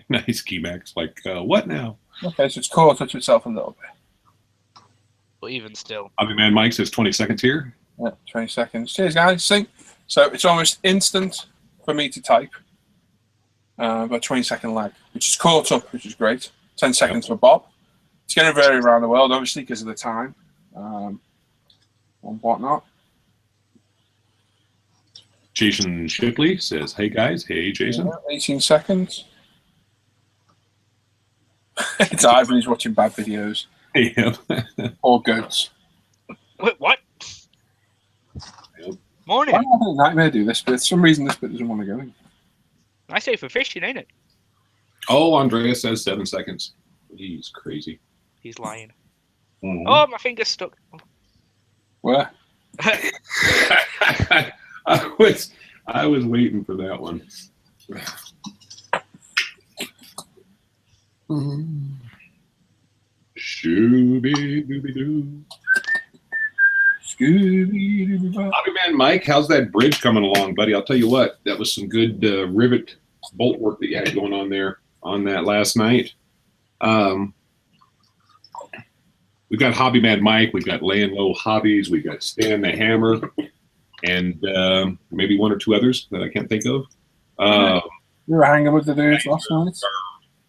Nice, Keymax. Like, what now? Okay, so it's caught up to itself a little bit. But even still. Hobbyman Mike says 20 seconds here. Yeah, 20 seconds. Cheers, guys. See? So it's almost instant for me to type. About 20-second lag, which is caught up, which is great. 10 seconds for Bob. It's going to vary around the world, obviously, because of the time and whatnot. Jason Shipley says, hey, guys. Hey, Jason. Yeah, 18 seconds. It's Ivan who's watching bad videos. Yeah. Or goats. Wait, what? Yep. Morning. Why don't I think Nightmare do this, but for some reason this bit doesn't want to go in. I say for fishing, ain't it? Oh, Andreas says 7 seconds. He's crazy. He's lying. Mhm. Oh, my finger's stuck. Where? I was waiting for that one. Shooby-dooby-doo. Scooby-Doo. Hobbyman Mike, how's that bridge coming along, buddy? I'll tell you what, that was some good rivet bolt work that you had going on there on that last night. We've got Hobbyman Mike, we've got Laying Low Hobbies, we've got Stan the Hammer, and maybe one or two others that I can't think of. You were hanging with the dudes last night?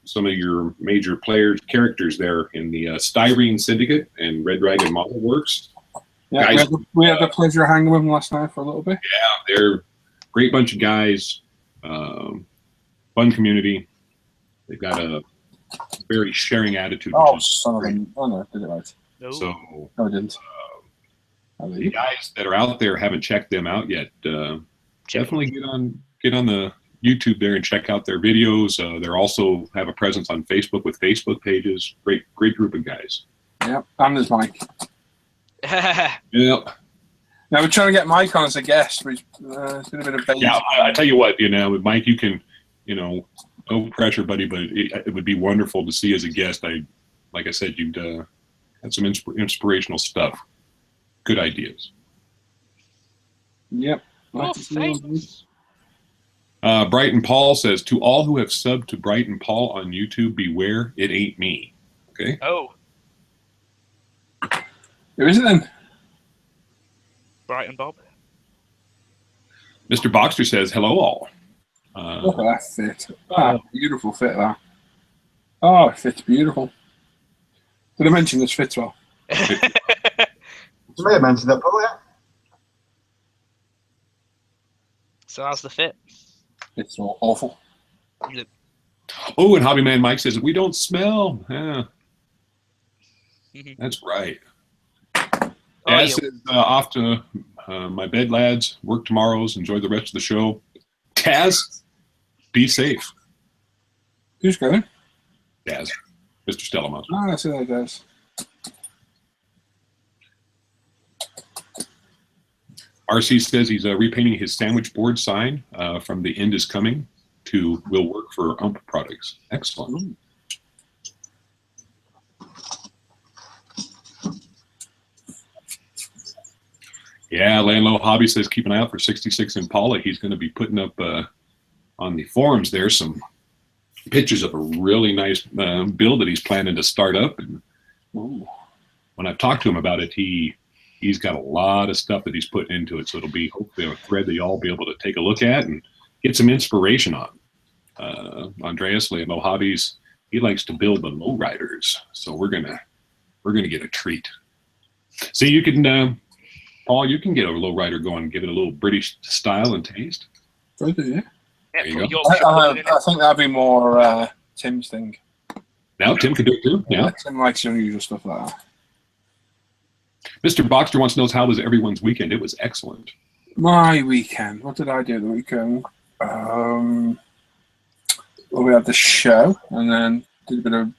Some of your major players, characters there in the Styrene Syndicate and Red Dragon Model Works. Yeah, Guys, we had the pleasure of hanging with them last night for a little bit. Yeah, they're a great bunch of guys, fun community. They've got a very sharing attitude. Oh, son of a... Oh, no, I did it right. No. So No, I didn't. the guys that are out there haven't checked them out yet. Definitely get on the YouTube there and check out their videos. They also have a presence on Facebook with Facebook pages. Great group of guys. Yep, and there's Mike. Yep. Now we're trying to get Mike on as a guest, but it's been a bit of baby. Yeah, I tell you what, with Mike, you can, no pressure, buddy, but it would be wonderful to see as a guest. Like I said, you'd had some inspirational stuff. Good ideas. Yep. Oh, thanks. Brighton Paul says, to all who have subbed to Brighton Paul on YouTube, beware, it ain't me. Okay. Oh, Who is it then? Brighton Bob. Mr. Boxer says, hello all. Look at that fit. Beautiful fit, that. Oh, it fits beautiful. Did I mention this fits well? You may have mentioned that, Paul, yeah. So how's the fit? It's awful. Oh, and Hobbyman Mike says, we don't smell. Yeah. That's right. Dad says, off to my bed, lads. Work tomorrows. Enjoy the rest of the show. Taz, be safe. Who's going? Taz, Mr. Stellamont. Ah, I see that, guys. RC says he's repainting his sandwich board sign from The End Is Coming to Will Work for UMP Products. Excellent. Yeah, Landlow Hobby says keep an eye out for 66 Impala. He's going to be putting up on the forums there some pictures of a really nice build that he's planning to start up. And when I've talked to him about it, he's got a lot of stuff that he's putting into it. So it'll be hopefully a thread that y'all be able to take a look at and get some inspiration on. Andreas Landlow Hobbies, he likes to build the lowriders. So we're gonna get a treat. See, you can. Paul, you can get a lowrider going, give it a little British style and taste. I do, yeah. Yeah, There you go. I think that'd be more Tim's thing. Now Tim can do it too. Yeah. Tim likes unusual stuff like that. Mr. Boxer wants to know how was everyone's weekend. It was excellent. My weekend. What did I do the weekend? Well, we had the show, and then did a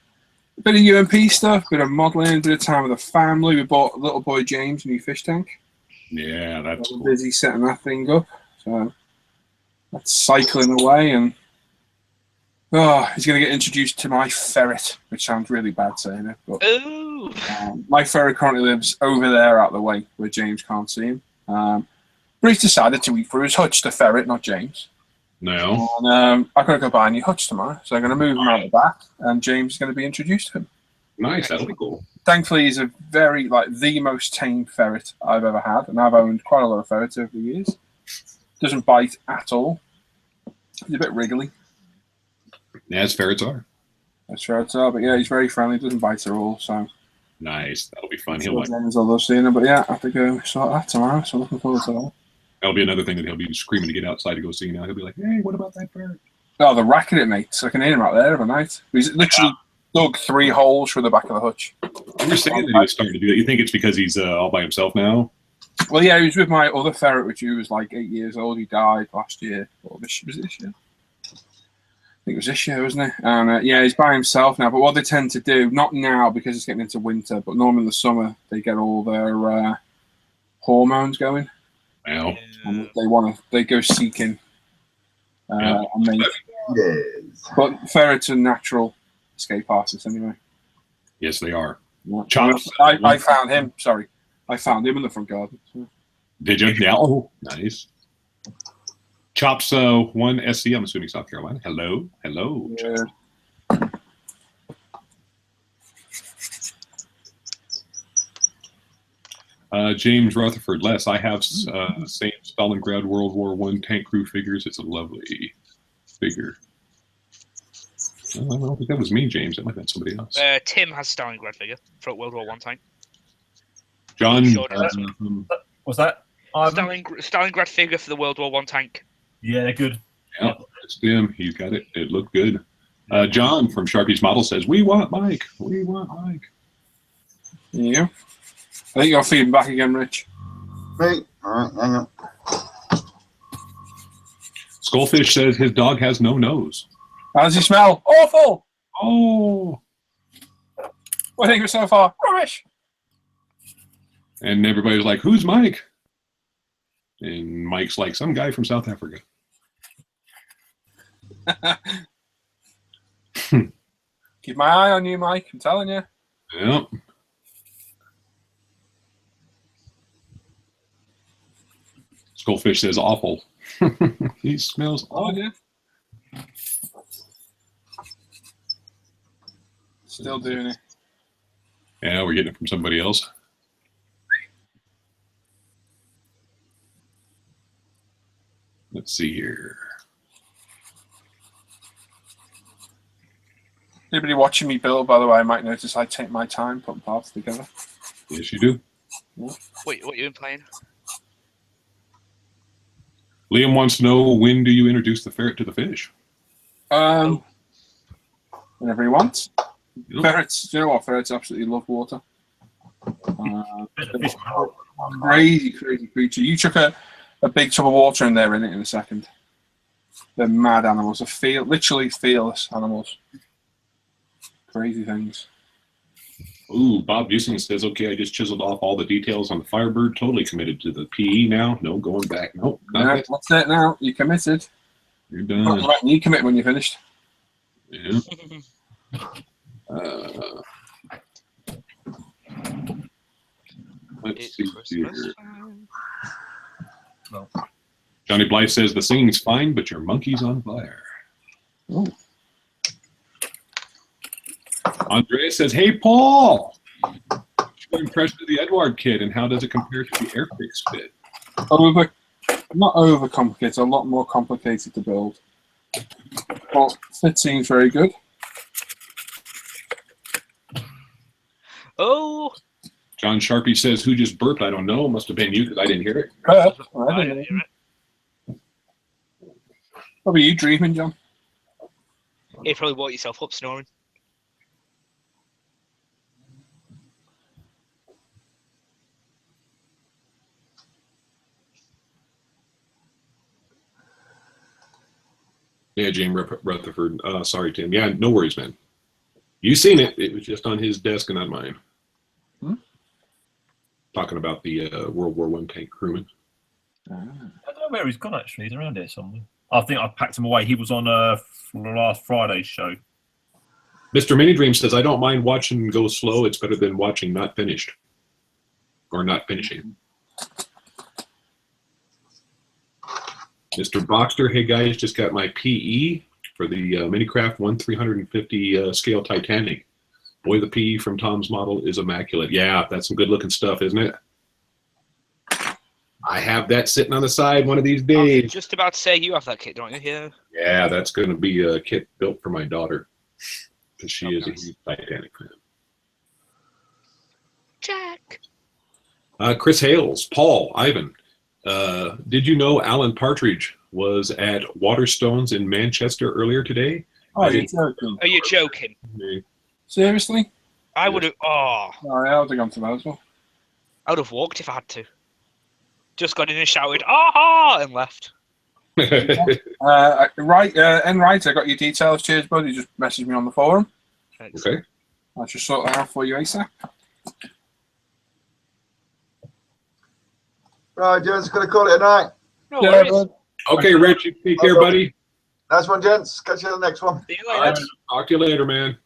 bit of UMP stuff, a bit of modelling, a bit of time with the family. We bought little boy James a new fish tank. Yeah, that's cool. Busy setting that thing up. So that's cycling away, and he's going to get introduced to my ferret, which sounds really bad saying it, but Ooh. Ooh. My ferret currently lives over there out the way where James can't see him. But he's decided to eat through his hutch, the ferret, not James. No. And I've got to go buy a new hutch tomorrow, so I'm going to move him out the back, and James is going to be introduced to him. Nice. That'll be cool. Thankfully, he's a very, the most tame ferret I've ever had, and I've owned quite a lot of ferrets over the years. Doesn't bite at all. He's a bit wriggly. As ferrets are. As ferrets are, but yeah, he's very friendly. Doesn't bite at all, so. Nice. That'll be fun. He'll like. I love seeing him, but yeah, I have to go sort that tomorrow, so looking forward to that. That'll be another thing that he'll be screaming to get outside to go see now. He'll be like, hey, what about that ferret? Oh, the racket it mates. I can hear him out there every night. He's literally dug 3 holes through the back of the hutch. You were saying that he was starting to do that. You think it's because he's all by himself now? Well, yeah, he was with my other ferret, which he was like 8 years old. He died last year. Or was it this year? I think it was this year, wasn't it? And yeah, he's by himself now. But what they tend to do, not now because it's getting into winter, but normally in the summer, they get all their hormones going. Wow. And they go seeking a mate. Yes. But ferrets are natural escape artists anyway. Yes, they are. Yeah. Chops. I found him. Sorry, I found him in the front garden. So. Did you? Yeah. Oh, nice. Chops 1 SC. I'm assuming South Carolina. Hello. Hello. Yeah. James Rutherford. Les, I have same Stalingrad World War I tank crew figures. It's a lovely figure. I don't think that was me, James. That might have been somebody else. Tim has Stalingrad figure for World War I tank. John. What's that? Stalingrad figure for the World War I tank. Yeah, they're good. Yeah, that's Tim. He's got it. It looked good. John from Sharpie's Model says, "We want Mike. We want Mike." Yeah. I think you're feeding back again, Rich. Me? All right, hang on. Skullfish says his dog has no nose. How does he smell? Awful! Oh. What do you think of it so far? Rubbish! And everybody's like, "Who's Mike?" And Mike's like, "Some guy from South Africa." Keep my eye on you, Mike. I'm telling you. Yep. Skullfish says awful. He smells awful. Yeah. Still doing it. Yeah, we're getting it from somebody else. Let's see here. Anybody watching me build, by the way, I might notice I take my time putting parts together. Yes, you do. Wait, what you been playing? Liam wants to know, when do you introduce the ferret to the fish? Whenever he wants. Yep. Ferrets, do you know what? Ferrets absolutely love water. Crazy creature. You chuck a big tub of water in there in a second. They're mad animals. They're literally fearless animals. Crazy things. Ooh, Bob Busing says, "Okay, I just chiseled off all the details on the Firebird. Totally committed to the PE now. No going back. Nope. Yeah, that's it now. You're committed. You're done." You commit when you're finished. Yeah. Let's see here. No. Johnny Blythe says, "The singing's fine, but your monkey's on fire." Ooh. Andrea says, "Hey, Paul, your impression of the Eduard kit, and how does it compare to the Airfix fit?" Not overcomplicated, a lot more complicated to build. But fit seems very good. Oh! John Sharpie says, "Who just burped? I don't know. Must have been you because I didn't hear it." I I didn't didn't hear it. What were you dreaming, John? You probably woke yourself up snoring. Yeah, James Rutherford. Sorry, Tim. Yeah, no worries, man. You seen it. It was just on his desk and not mine. Talking about the World War I tank crewman. I don't know where he's gone, actually. He's around here somewhere. I think I packed him away. He was on last Friday's show. Mr. Mini Dream says, I don't mind watching go slow. It's better than watching not finished or not finishing. Mr. Boxter, hey guys, just got my PE for the Minicraft 1/350 scale Titanic. Boy, the PE from Tom's model is immaculate. Yeah, that's some good looking stuff, isn't it? I have that sitting on the side one of these I days. was just about to say you have that kit, don't you? Yeah. Yeah, that's going to be a kit built for my daughter because she is nice. a huge Titanic fan. Jack. Chris Hales, Paul, Ivan. Did you know Alan Partridge was at Waterstones in Manchester earlier today? Oh, you're joking. Are you joking? Seriously? I would have. Oh, Oh, yeah, I would have gone to that as well. I would have walked if I had to. Just got in and shouted, "Aha!" and left. Right, I got your details. Cheers, buddy. Just messaged me on the forum. Thanks. Okay. I'll just sort that out for you, ASAP. Right, gents, gonna call it a night. No Yeah, worries. bud. Okay, Rich, you take care, buddy. Nice one, gents. Catch you in the next one. See you All later. right, talk to you later, man.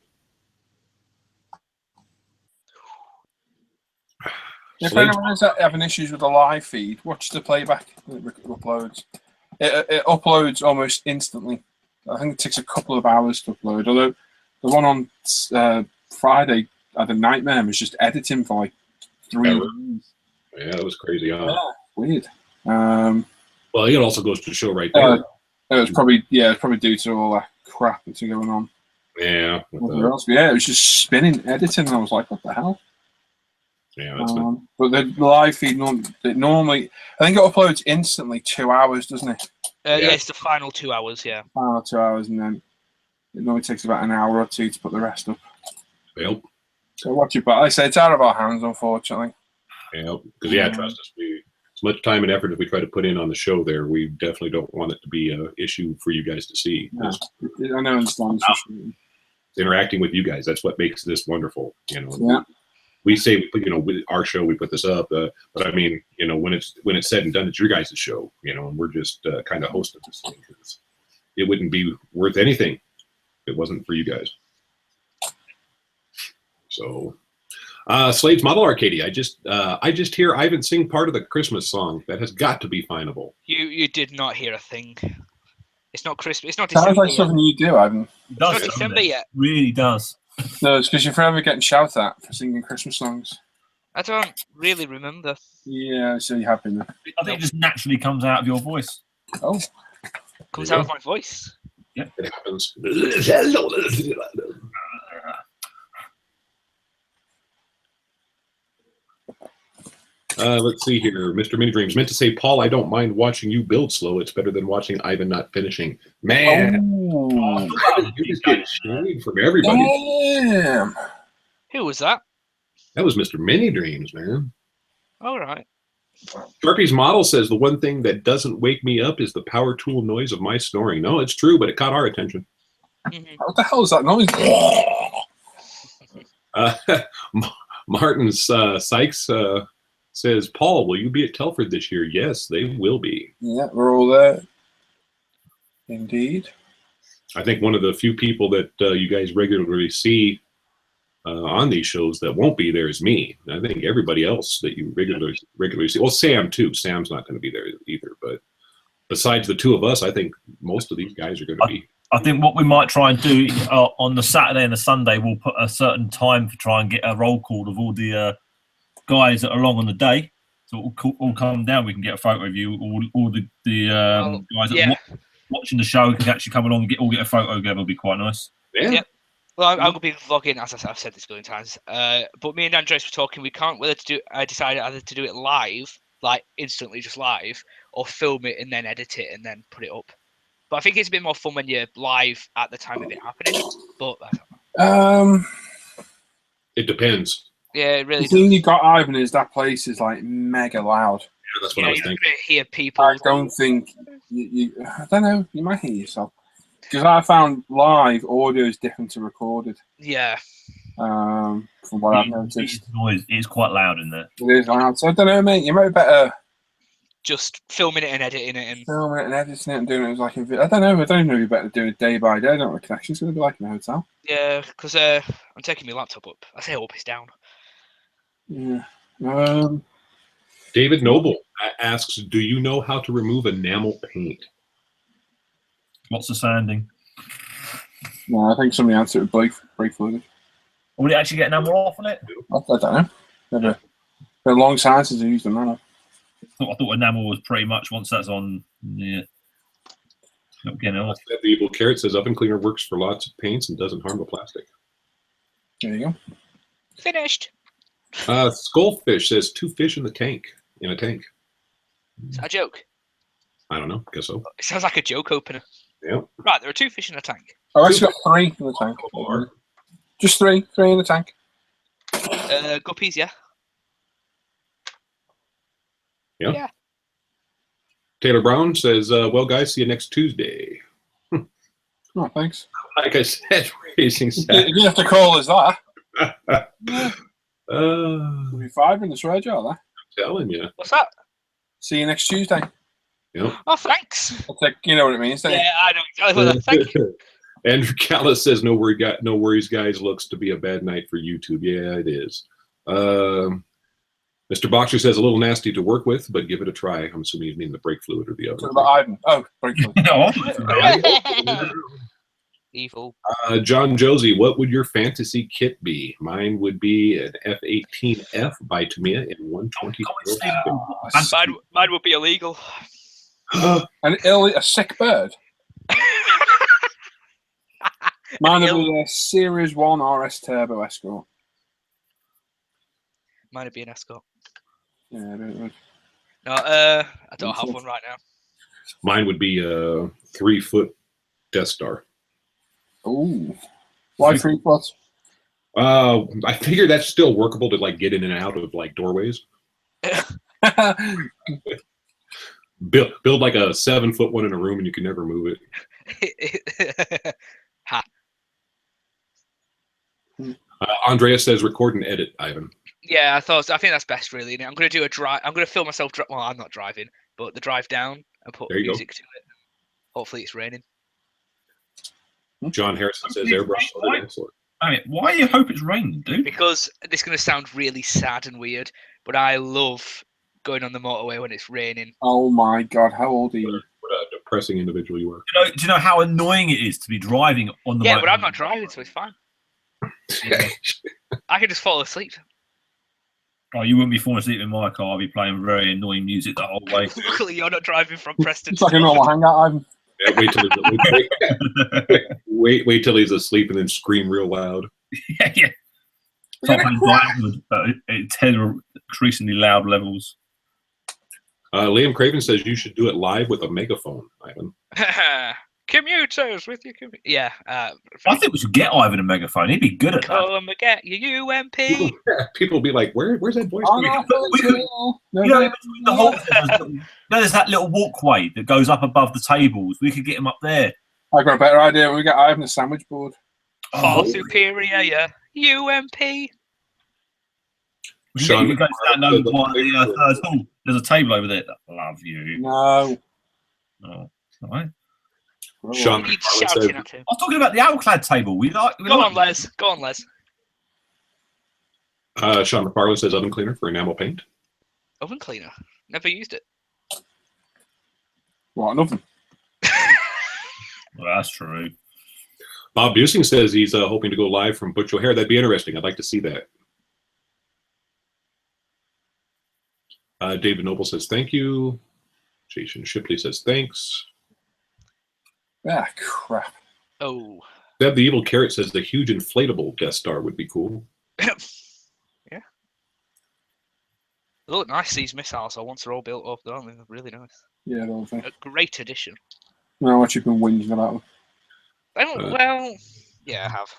If Slate. anyone's having issues with the live feed, watch the playback. It uploads. It uploads almost instantly. I think it takes a couple of hours to upload. Although the one on Friday, I had a nightmare. It was just editing for like 3 Yeah, days. Yeah, that was crazy. Huh? Yeah, weird. Well, it also goes to show right there. It was probably due to all that crap that's going on. Yeah. Whatever else. Yeah, it was just spinning, editing. And I was like, what the hell? Yeah, that's But the live feed normally, I think it uploads instantly 2 hours, doesn't it? Yeah, it's the final 2 hours. Yeah. Final 2 hours, and then it normally takes about an hour or two to put the rest up. Yep. So watch it. But like I say, it's out of our hands, unfortunately. Yeah, because yeah, trust us. As much time and effort as we try to put in on the show, there, we definitely don't want it to be an issue for you guys to see. Yeah. I know, understand. Interacting with you guys, that's what makes this wonderful. You know. Yeah. We say, you know, with our show, we put this up, but I mean, you know, when it's said and done, it's your guys' show, you know, and we're just kind of hosting this thing because it wouldn't be worth anything if it wasn't for you guys. So, Slade's Model Arcade. I just hear Ivan sing part of the Christmas song. That has got to be findable. You did not hear a thing. It's not Christmas. It's not Sounds December like yet. something you do, Ivan. It does It's not December yet. really does. No, it's because you're forever getting shouted at for singing Christmas songs. I don't really remember. Yeah, so you have been. I think it just naturally comes out of your voice. Oh, Comes There out you of my voice. It happens. Let's see here. Mr. Mini Dreams meant to say, Paul, I don't mind watching you build slow. It's better than watching Ivan not finishing. Man, you just get shade from everybody. damn. Who was that? That was Mr. Mini Dreams, man. All right. Sharpie's model says the one thing that doesn't wake me up is the power tool noise of my snoring. No, it's true, but it caught our attention. Mhm. What the hell is that noise? Martin Sykes says, Paul, will you be at Telford this year? Yes, they will be. Yeah, we're all there. Indeed. I think one of the few people that you guys regularly see on these shows that won't be there is me. I think everybody else that you regularly see, well, Sam too. Sam's not going to be there either. But besides the two of us, I think most of these guys are going to be. I think what we might try and do on the Saturday and the Sunday, we'll put a certain time to try and get a roll call of all the guys that are along on the day. So all come down. We can get a photo of you. All the guys that are watching the show can actually come along and get a photo together. It'll be quite nice. Yeah. Yep. Well, I'm going to be vlogging, as I've said this a billion times. But me and Andres were talking. We can't whether to do. I decided either to do it live, like instantly, just live, or film it and then edit it and then put it up. But I think it's a bit more fun when you're live at the time of it happening. But I don't know. It depends. Yeah, it really The does. thing you got, Ivan, is that place is like mega loud. Yeah, that's what I Yeah, was you're thinking. going to hear people. I don't think I don't know. You might hear yourself because I found live audio is different to recorded. Yeah. From what I've noticed, Noise is quite loud in there. it is loud. So I don't know, mate. You might better just filming it and editing it. And filming it and editing it and doing it as like I don't know. I don't know. You better do it day by day. I don't know what the connection's going to be like in a hotel. yeah, because I'm taking my laptop up. I say up, it's down. Yeah. David Noble asks, "Do you know how to remove enamel paint?" Lots of sanding. No, I think somebody answered with brake fluid. Would it actually get enamel off on it? I don't know. Never. Been a long time since I used them. I I thought enamel was pretty much once that's on. Yeah. Not getting off. The Evil Carrot says oven cleaner works for lots of paints and doesn't harm the plastic. There you go. Finished. Skullfish says 2 fish in a tank. Is that a joke? I don't know. Guess so. It sounds like a joke opener. Yeah. Right, there are 2 fish in a tank. Oh, I actually got 3 in the tank. Just 3 in the tank. Guppies, yeah. Yeah. Taylor Brown says, well, guys, see you next Tuesday. Oh, thanks. Like I said, Racing You Saturday. didn't have to call us that. I'm There'll be 5 in the swear jar there. telling you. What's that? See you next Tuesday. Yep. Oh, thanks. It's like, you know what it means, don't you? Yeah, I know exactly what that. Thank you. Andrew Callis says, no worries, guys. Looks to be a bad night for YouTube. Yeah, it is. Mr. Boxer says, a little nasty to work with, but give it a try. I'm assuming you mean the brake fluid or the other. Talking about Ivan. Oh, brake fluid. Evil. John Josie, what would your fantasy kit be? Mine would be an F-18F by Tamiya in 124. Mine would be illegal. A sick bird. Mine would be a Series 1 RS Turbo Escort. Mine would be an Escort. Yeah, it would. No, I don't have one right now. Mine would be a 3-foot Death Star. Ooh. Why 3 foot? I figure that's still workable to like get in and out of like doorways. Build like a 7-foot one in a room and you can never move it. Ha. Andrea says record and edit, Ivan. Yeah, I think that's best really. I'm gonna do a drive. I'm gonna film myself. Well, I'm not driving, but the drive down and put music to it. Hopefully, it's raining. John Harrison says airbrush. Why do you hope it's raining, dude? Because this is gonna sound really sad and weird, but I love going on the motorway when it's raining. Oh my God! How old are you? What a depressing individual you are. Do you know how annoying it is to be driving on the motorway? Yeah, but I'm not driving, so it's fine. I can just fall asleep. Oh, you wouldn't be falling asleep in my car. I'd be playing very annoying music the whole way. Luckily, you're not driving from Preston. It's like a normal hangout, Ivan. Yeah, wait till he's asleep and then scream real loud. Yeah. Top end downward, but at 10 increasingly loud levels. Liam Craven says you should do it live with a megaphone, Ivan. Commuters with your commute. Yeah. I think we should get Ivan a megaphone. He'd be good at that. Come and get your UMP. People will be like, where's that voice? There's that little walkway that goes up above the tables. We could get him up there. I got a better idea. We got Ivan a sandwich board. Far superior, yeah. UMP. Sean, you go to that low one, third hall. There's a table over there. Love you. No. Oh, all right. Sean He's McFarlane shouting says, at him. I was talking about the Alclad table. Go on, Les. Go on, Les. Sean McFarlane says oven cleaner for enamel paint. Oven cleaner. Never used it. What, nothing? Well, that's true. Bob Busing says he's hoping to go live from Butch O'Hare. That'd be interesting. I'd like to see that. David Noble says thank you. Jason Shipley says thanks. Ah, crap. Oh. Deb the Evil Carrot says the huge inflatable Death Star would be cool. Yeah. They look nice, these missiles, so once they're all built up, don't they? They're really nice. Yeah, don't think. A great addition. No, what you've been whinging about them. I don't, well, yeah, I have.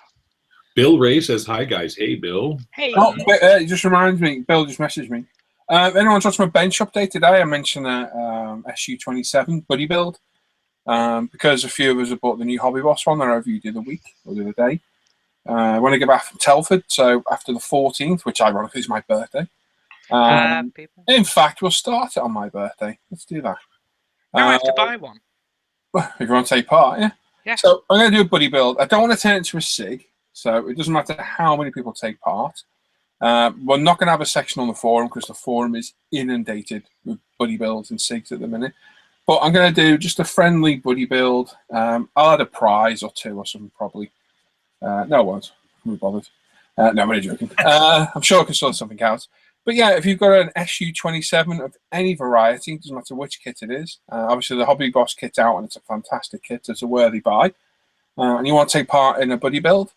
Bill Ray says hi, guys. Hey, Bill. Hey. Oh, it just reminds me, Bill just messaged me. If anyone's watched my bench update today, I mentioned a SU-27 buddy build. Because a few of us have bought the new Hobby Boss one that I reviewed the other week or the other day. When I get back from Telford, so after the 14th, which ironically is my birthday, People. In fact, we'll start it on my birthday. Let's do that. Now I have to buy one. If you want to take part, yeah. Yeah. So I'm going to do a buddy build. I don't want to turn it into a SIG, so it doesn't matter how many people take part. We're not going to have a section on the forum because the forum is inundated with buddy builds and SIGs at the minute. But I'm going to do just a friendly buddy build. I'll add a prize or two or something probably. No, I won't. I'm not bothered. No, I'm only joking. I'm sure I can sort something out. But yeah, if you've got an SU-27 of any variety, doesn't matter which kit it is. Obviously, the Hobby Boss kit's out, and it's a fantastic kit. It's a worthy buy. And you want to take part in a buddy build.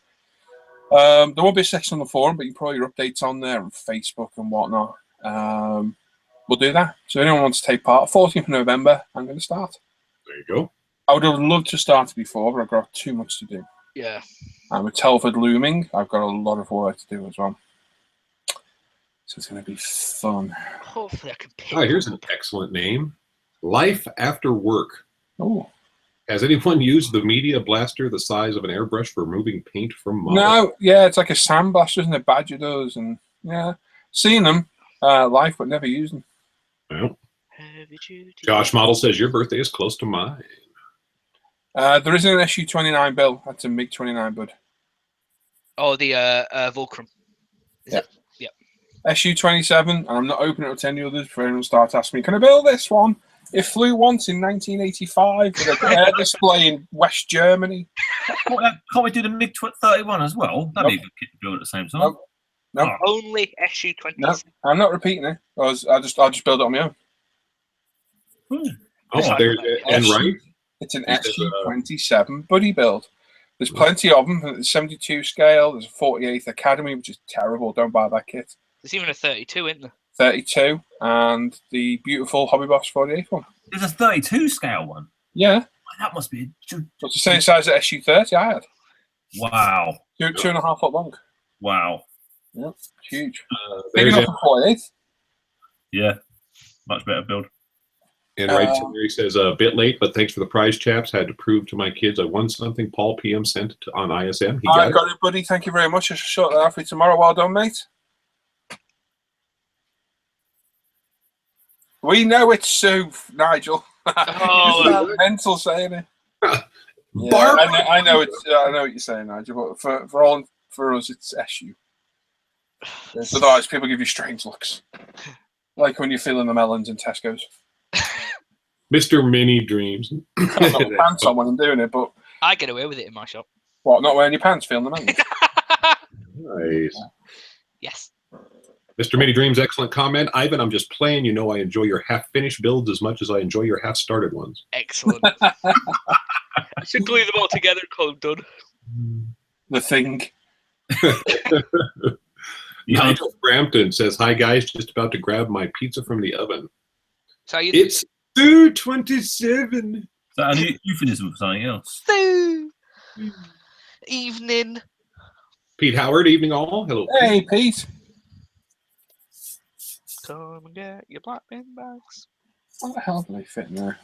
There won't be a section on the forum, but you can put your updates on there on Facebook and whatnot. We'll do that. So if anyone wants to take part, 14th of November, I'm going to start. There you go. I would have loved to start before, but I've got too much to do. Yeah. And with Telford looming, I've got a lot of work to do as well. So it's going to be fun. Hopefully I can pick Oh, here's one an up. excellent name. Life After Work. Oh. Has anyone used the media blaster the size of an airbrush for removing paint from models? No, yeah, it's like a sandblaster, isn't it? Badger does, and yeah, seen them live, but never used them. Well, Heavy duty. Josh Model says your birthday is close to mine. There isn't an SU-29 bill. That's a MiG-29, bud. Oh, the Fulcrum. Is Yeah. it? Yeah. SU-27, and I'm not opening it up to any others before anyone starts asking me, can I build this one? It flew once in 1985 with a air display in West Germany. Can't we do the MiG-31 as well? That'd be a good kit to build at the same time. Nope. Only SU-27. No, I'm not repeating it. I'll just build it on my own. Oh, there's and right. It's an SU-27 buddy build. There's plenty of them. There's 72 scale. There's a 48th Academy, which is terrible. Don't buy that kit. There's even a 32, isn't there? 32 and the beautiful Hobby Boss 48 one. There's a 32 scale one. Yeah. That must be. So it's the same size as SU-30 I had. Wow. 2.5 foot long. Wow. Yeah, huge. Big There's enough for 48. Yeah. Much better build. And right here he says, a bit late, but thanks for the prize, chaps. Had to prove to my kids I won something. Paul PM sent it on ISM. He I got it, buddy. Thank you very much. I shall sort that out for you tomorrow. Well done, mate. We know it's Sue, Nigel. Oh, mental saying it. Yeah, Barb! I know it's. I know what you're saying, Nigel. But for us, it's SU. Otherwise, people give you strange looks, like when you're feeling the melons in Tesco's. Mr. Mini Dreams. I've got my pants on when I'm doing it, but I get away with it in my shop. what? Not wearing your pants, feeling the melons. Nice. Yes. Mr. Mini Dreams, excellent comment. Ivan, I'm just playing. You know I enjoy your half-finished builds as much as I enjoy your half-started ones. Excellent. I should glue them all together and call them done. The thing. Nigel Brampton says, hi, guys. Just about to grab my pizza from the oven. So you It's 2:27. Is that a euphemism for something else? Evening. Pete Howard, evening all. Hello. Hey, Pete. Come and get your black bin bags. How the hell do they fit in there?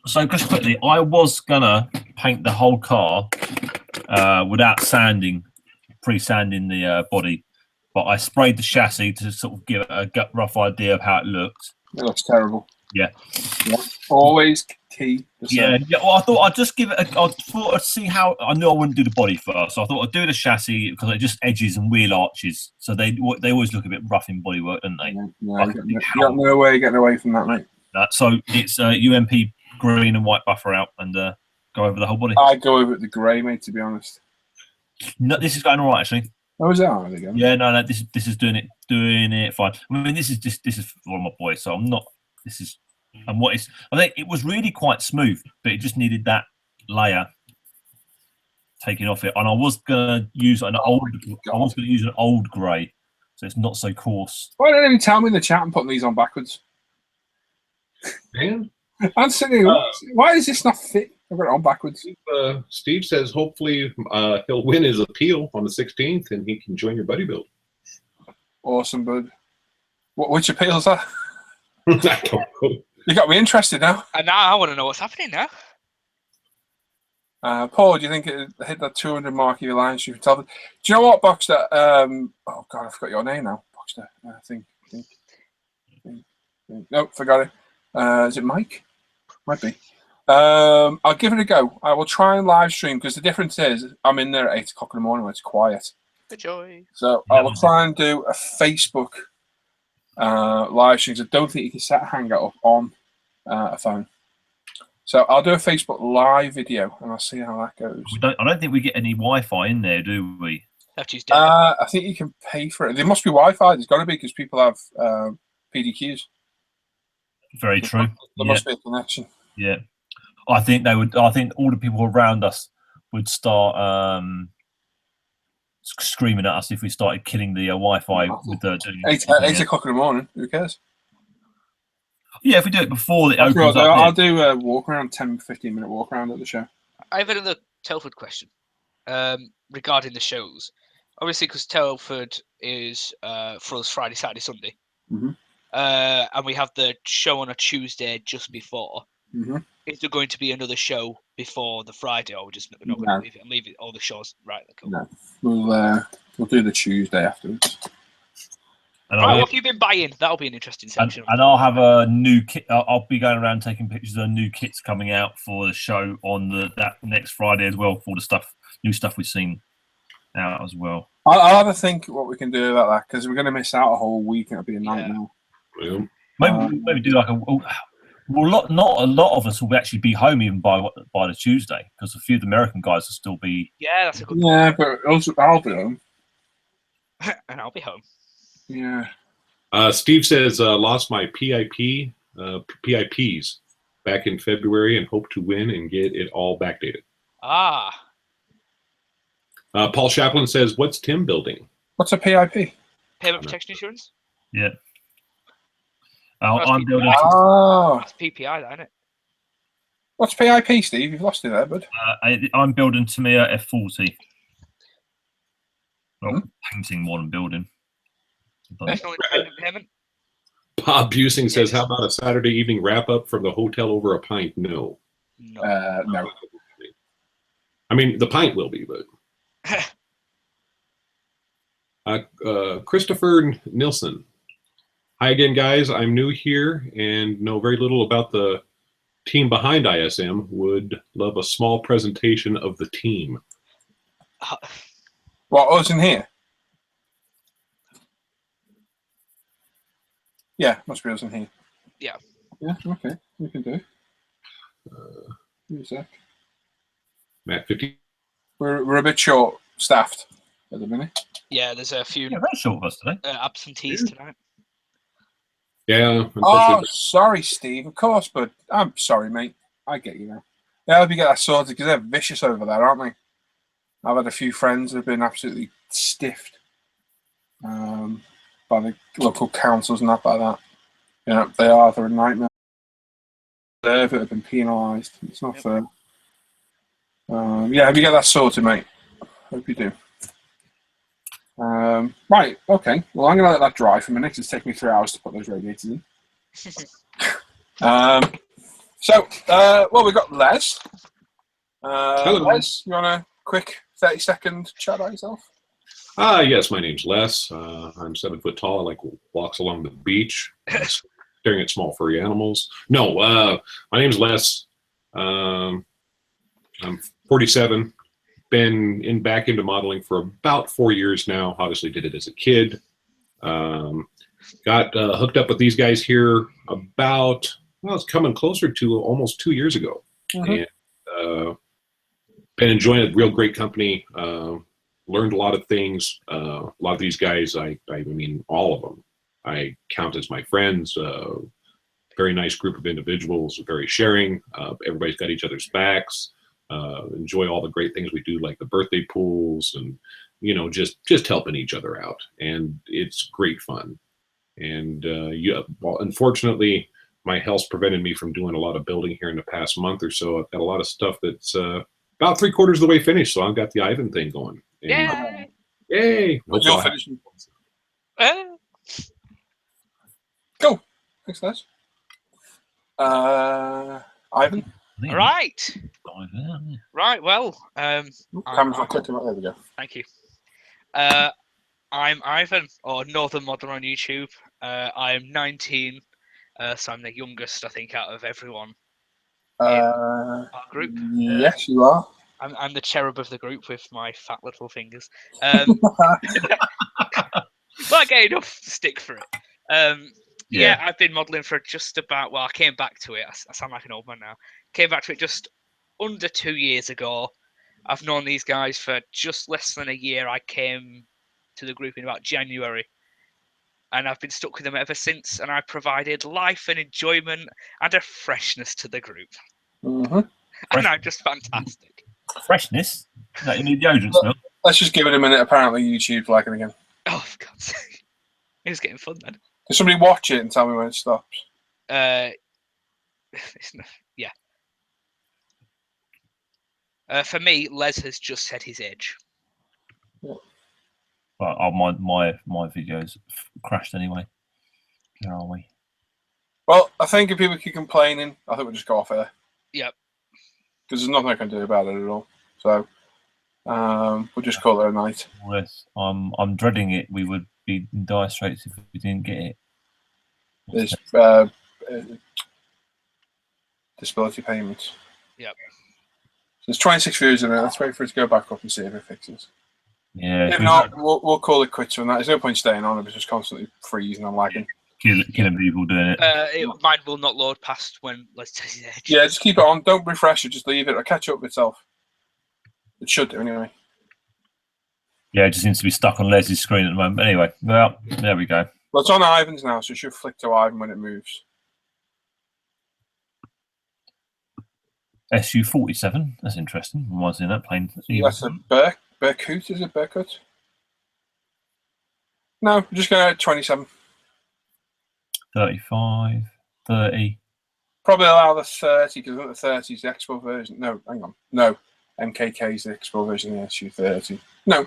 So just quickly, I was gonna paint the whole car without sanding, pre-sanding the body, but I sprayed the chassis to sort of give a rough idea of how it looked. It looks terrible. Yeah. Always key. Yeah. Well, I thought I'd just give it. I thought I'd see how. I knew I wouldn't do the body first, so I thought I'd do the chassis because it just edges and wheel arches, so they always look a bit rough in bodywork, don't they? You got no way of getting away from that, mate. So it's UMP green and white buffer out and go over the whole body. I'd go over the grey, mate. To be honest. No, this is going all right actually. Oh, is that all right again? Yeah, no, this is doing it fine. I mean, this is for my boy, so I'm not. This is and what is. I think it was really quite smooth, but it just needed that layer taking off it. And I was gonna use an old grey, so it's not so coarse. Why didn't you tell me in the chat I'm putting these on backwards? Man, I'm sitting. Why is this not fit? I've got it on backwards. Steve says hopefully he'll win his appeal on the 16th and he can join your buddy build. Awesome, bud. Which appeal is that? I don't know. You got me interested now. And now I want to know what's happening now. Paul, do you think it hit that 200 mark of your line stream? Do you know what, Boxster? Oh God, I forgot your name now, Boxster. I think. Nope, forgot it. Is it Mike? Might be. I'll give it a go. I will try and live stream because the difference is I'm in there at 8 o'clock in the morning when it's quiet. The joy. So I will try and do a Facebook live stream. I don't think you can set a hangout up on a phone. So I'll do a Facebook live video and I'll see how that goes. I don't think we get any Wi-Fi in there, do we? I think you can pay for it. There must be Wi-Fi. There's got to be because people have PDQs. Very true. There must be a connection. Yeah, I think they would. I think all the people around us would start screaming at us if we started killing the Wi-Fi with the 8 o'clock in the morning. Who cares? Yeah, if we do it before it opens up. I'll do a walk around, 10-15 minute walk around at the show. I have another Telford question regarding the shows. Obviously, because Telford is for us Friday, Saturday, Sunday. And we have the show on a Tuesday just before. Is there going to be another show before the Friday, or we're just not going to leave it and leave it all the shows right? Cool. No, we'll do the Tuesday afterwards. And right, what have you been buying? That'll be an interesting section. And I'll have a new kit. I'll be going around taking pictures of new kits coming out for the show on that next Friday as well. For the new stuff we've seen out as well. I'll have a think what we can do about that because we're going to miss out a whole week and it'll be a nightmare. Yeah. Maybe do like not a lot of us will actually be home even by the Tuesday because a few of the American guys will still be. Yeah, that's a good. Yeah, but also I'll be home. And I'll be home. Yeah. Steve says lost my PIPs back in February and hope to win and get it all backdated. Ah. Paul Chaplin says, "What's Tim building?" What's a PIP? Payment protection insurance. Yeah. I'm building. Oh. That's PPI, isn't it? What's PIP, Steve? You've lost it there, bud. I'm building Tamiya F40. Well, painting more than building. Personal independent payment. Bob Busing says, "How about a Saturday evening wrap up from the hotel over a pint?" No. No. I mean, the pint will be, but Christopher Nilsson. Hi again, guys. I'm new here and know very little about the team behind ISM. Would love a small presentation of the team. What, us in here? Yeah, must be us in here. Yeah. Yeah, okay. We can do. Give me a sec. Matt 50. We're a bit short staffed at the minute. Yeah, there's a few very short of us today. Absentees tonight. Yeah. Oh, sorry, Steve. Of course, but I'm sorry, mate. I get you now. Yeah, I hope you get that sorted because they're vicious over there, aren't they? I've had a few friends that have been absolutely stiffed by the local councils and that like that. Yeah, they're a nightmare. They have been penalised. It's not fair. Yeah, hope you get that sorted, mate. Hope you do. Right, okay. Well, I'm going to let that dry for a minute because it's taken me 3 hours to put those radiators in. We've got Les. Hello. Les, you want a quick 30-second chat about yourself? Yes, my name's Les. I'm 7 foot tall. I like walks along the beach, staring at small furry animals. No, my name's Les. I'm 47. Been back into modeling for about 4 years now. Obviously did it as a kid. Got hooked up with these guys here about, well, it's coming closer to almost 2 years ago. And been enjoying a real great company. Learned a lot of things. A lot of these guys, I mean, all of them, I count as my friends. Very nice group of individuals, very sharing. Everybody's got each other's backs. Enjoy all the great things we do, like the birthday pools and, you know, just helping each other out. And it's great fun. And well, unfortunately, my health's prevented me from doing a lot of building here in the past month or so. I've got a lot of stuff that's about 3/4 of the way finished, so I've got the Ivan thing going. And, yay! You're finishing. Cool. Thanks, Les. Ivan? All right. Right. Well, Camera's not clicking right. There we go. thank you. I'm Ivan, or Northern Model on YouTube. I am 19, so I'm the youngest, I think, out of everyone in our group. Yes, you are. I'm the cherub of the group with my fat little fingers. But I get enough stick for it. Yeah, I've been modelling for just about, well, I came back to it. I sound like an old man now. Came back to it just under 2 years ago. I've known these guys for just less than a year. I came to the group in about January. And I've been stuck with them ever since. And I provided life and enjoyment and a freshness to the group. Mm-hmm. And I'm just fantastic. Freshness? Is that you need deodorant smell? Let's just give it a minute. Apparently, YouTube's liking again. Oh, for God's sake. It was getting fun then. Can somebody watch it and tell me when it stops? Yeah. For me, Les has just said his age. Well, my videos crashed anyway. Where are we? Well, I think if people keep complaining, I think we'll just go off air. Yep. Because there's nothing I can do about it at all. So we'll just call it a night. Yes, I'm dreading it. We would be in dire straits if we didn't get it. There's disability payments. Yep. So there's 26 views in it. Let's wait for it to go back up and see if it fixes. Yeah. If not, we'll call it quits on that. There's no point staying on. It's just constantly freezing and lagging. Killing people doing it. Mine will not load past when let's say his age. Yeah, just keep it on. Don't refresh it. Just leave it. It'll catch up with itself. It should do anyway. Yeah, it just seems to be stuck on Leslie's screen at the moment. But anyway, well, there we go. Well, it's on Ivan's now, so it should flick to Ivan when it moves. SU-47. That's interesting. I was in that plane. That's a Berkut, is it? Berkut? No, we're just going to 27. 35, 30. Probably allow the 30, because the 30 is the Expo version. No, hang on. No, MKK is the Expo version of the SU-30. No.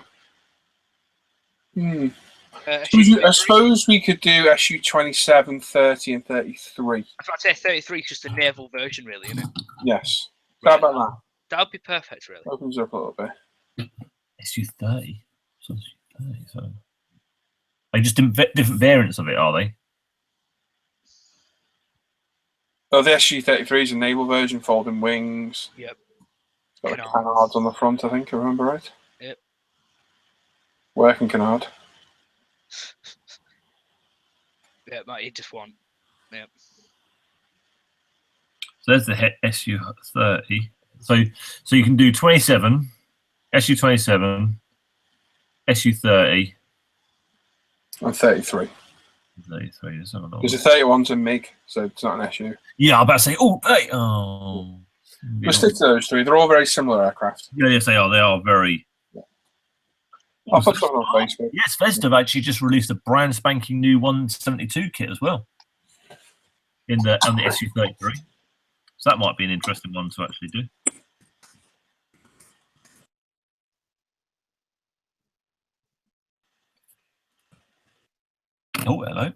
I suppose we could do SU-27, 30, and 33. I was about to say 33 is just the naval version, really, isn't it? Yes. Right. How about that? That would be perfect, really. Opens up a little bit. SU-30. So SU-30. So they just different variants of it, are they? Oh, the SU-33 is a naval version, folding wings. Yep. It's got the canards on the front, I think, if I remember right. Yep. Working canard. Yeah, you just want. Yep. So there's the SU-30. So you can do 27, SU-27, SU-30. And 33. 33. Because the 31's a MiG, so it's not an SU. Yeah, I'm about to say, oh, hey, oh. We'll stick to those three. They're all very similar aircraft. Yeah, yes, they are. They are very. I'll put something on Facebook. Yes, Vesda actually just released a brand spanking new 172 kit as well. On the SU-33. So that might be an interesting one to actually do. Oh, hello.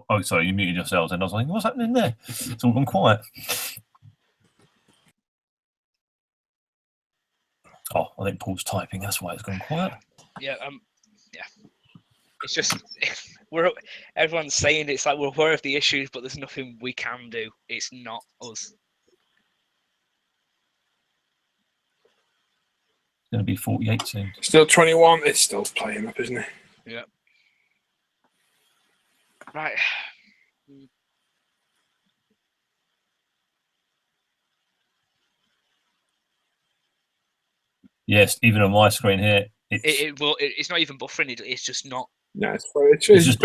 Oh, sorry, you muted yourselves, and I was like, what's happening there? It's all gone quiet. Oh, I think Paul's typing. That's why it's gone quiet. Yeah. Yeah. It's just everyone's saying it's like we're aware of the issues, but there's nothing we can do. It's not us. It's going to be 48 soon. Still 21. It's still playing up, isn't it? Yeah. Right. Yes, even on my screen here, it's not even buffering. It's just not. No, it's just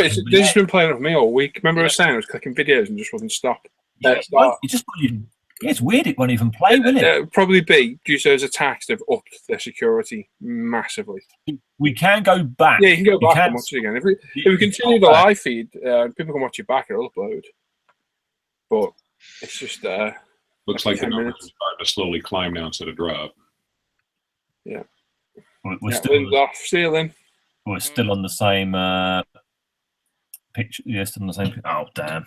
been playing with me all week. Remember I was saying I was clicking videos and just wouldn't stop. Yeah, it just won't even, it's weird. It won't even play, will it? It'll probably be due to those attacks. They've upped their security massively. We can go back. Yeah, you can go back and watch it again. If we continue the live feed, people can watch it back. It'll upload. But it's just looks like the numbers are starting to slowly climb now instead of drop. Yeah. We're still off ceiling. We're still on the same picture. Yeah, still on the same. Oh damn!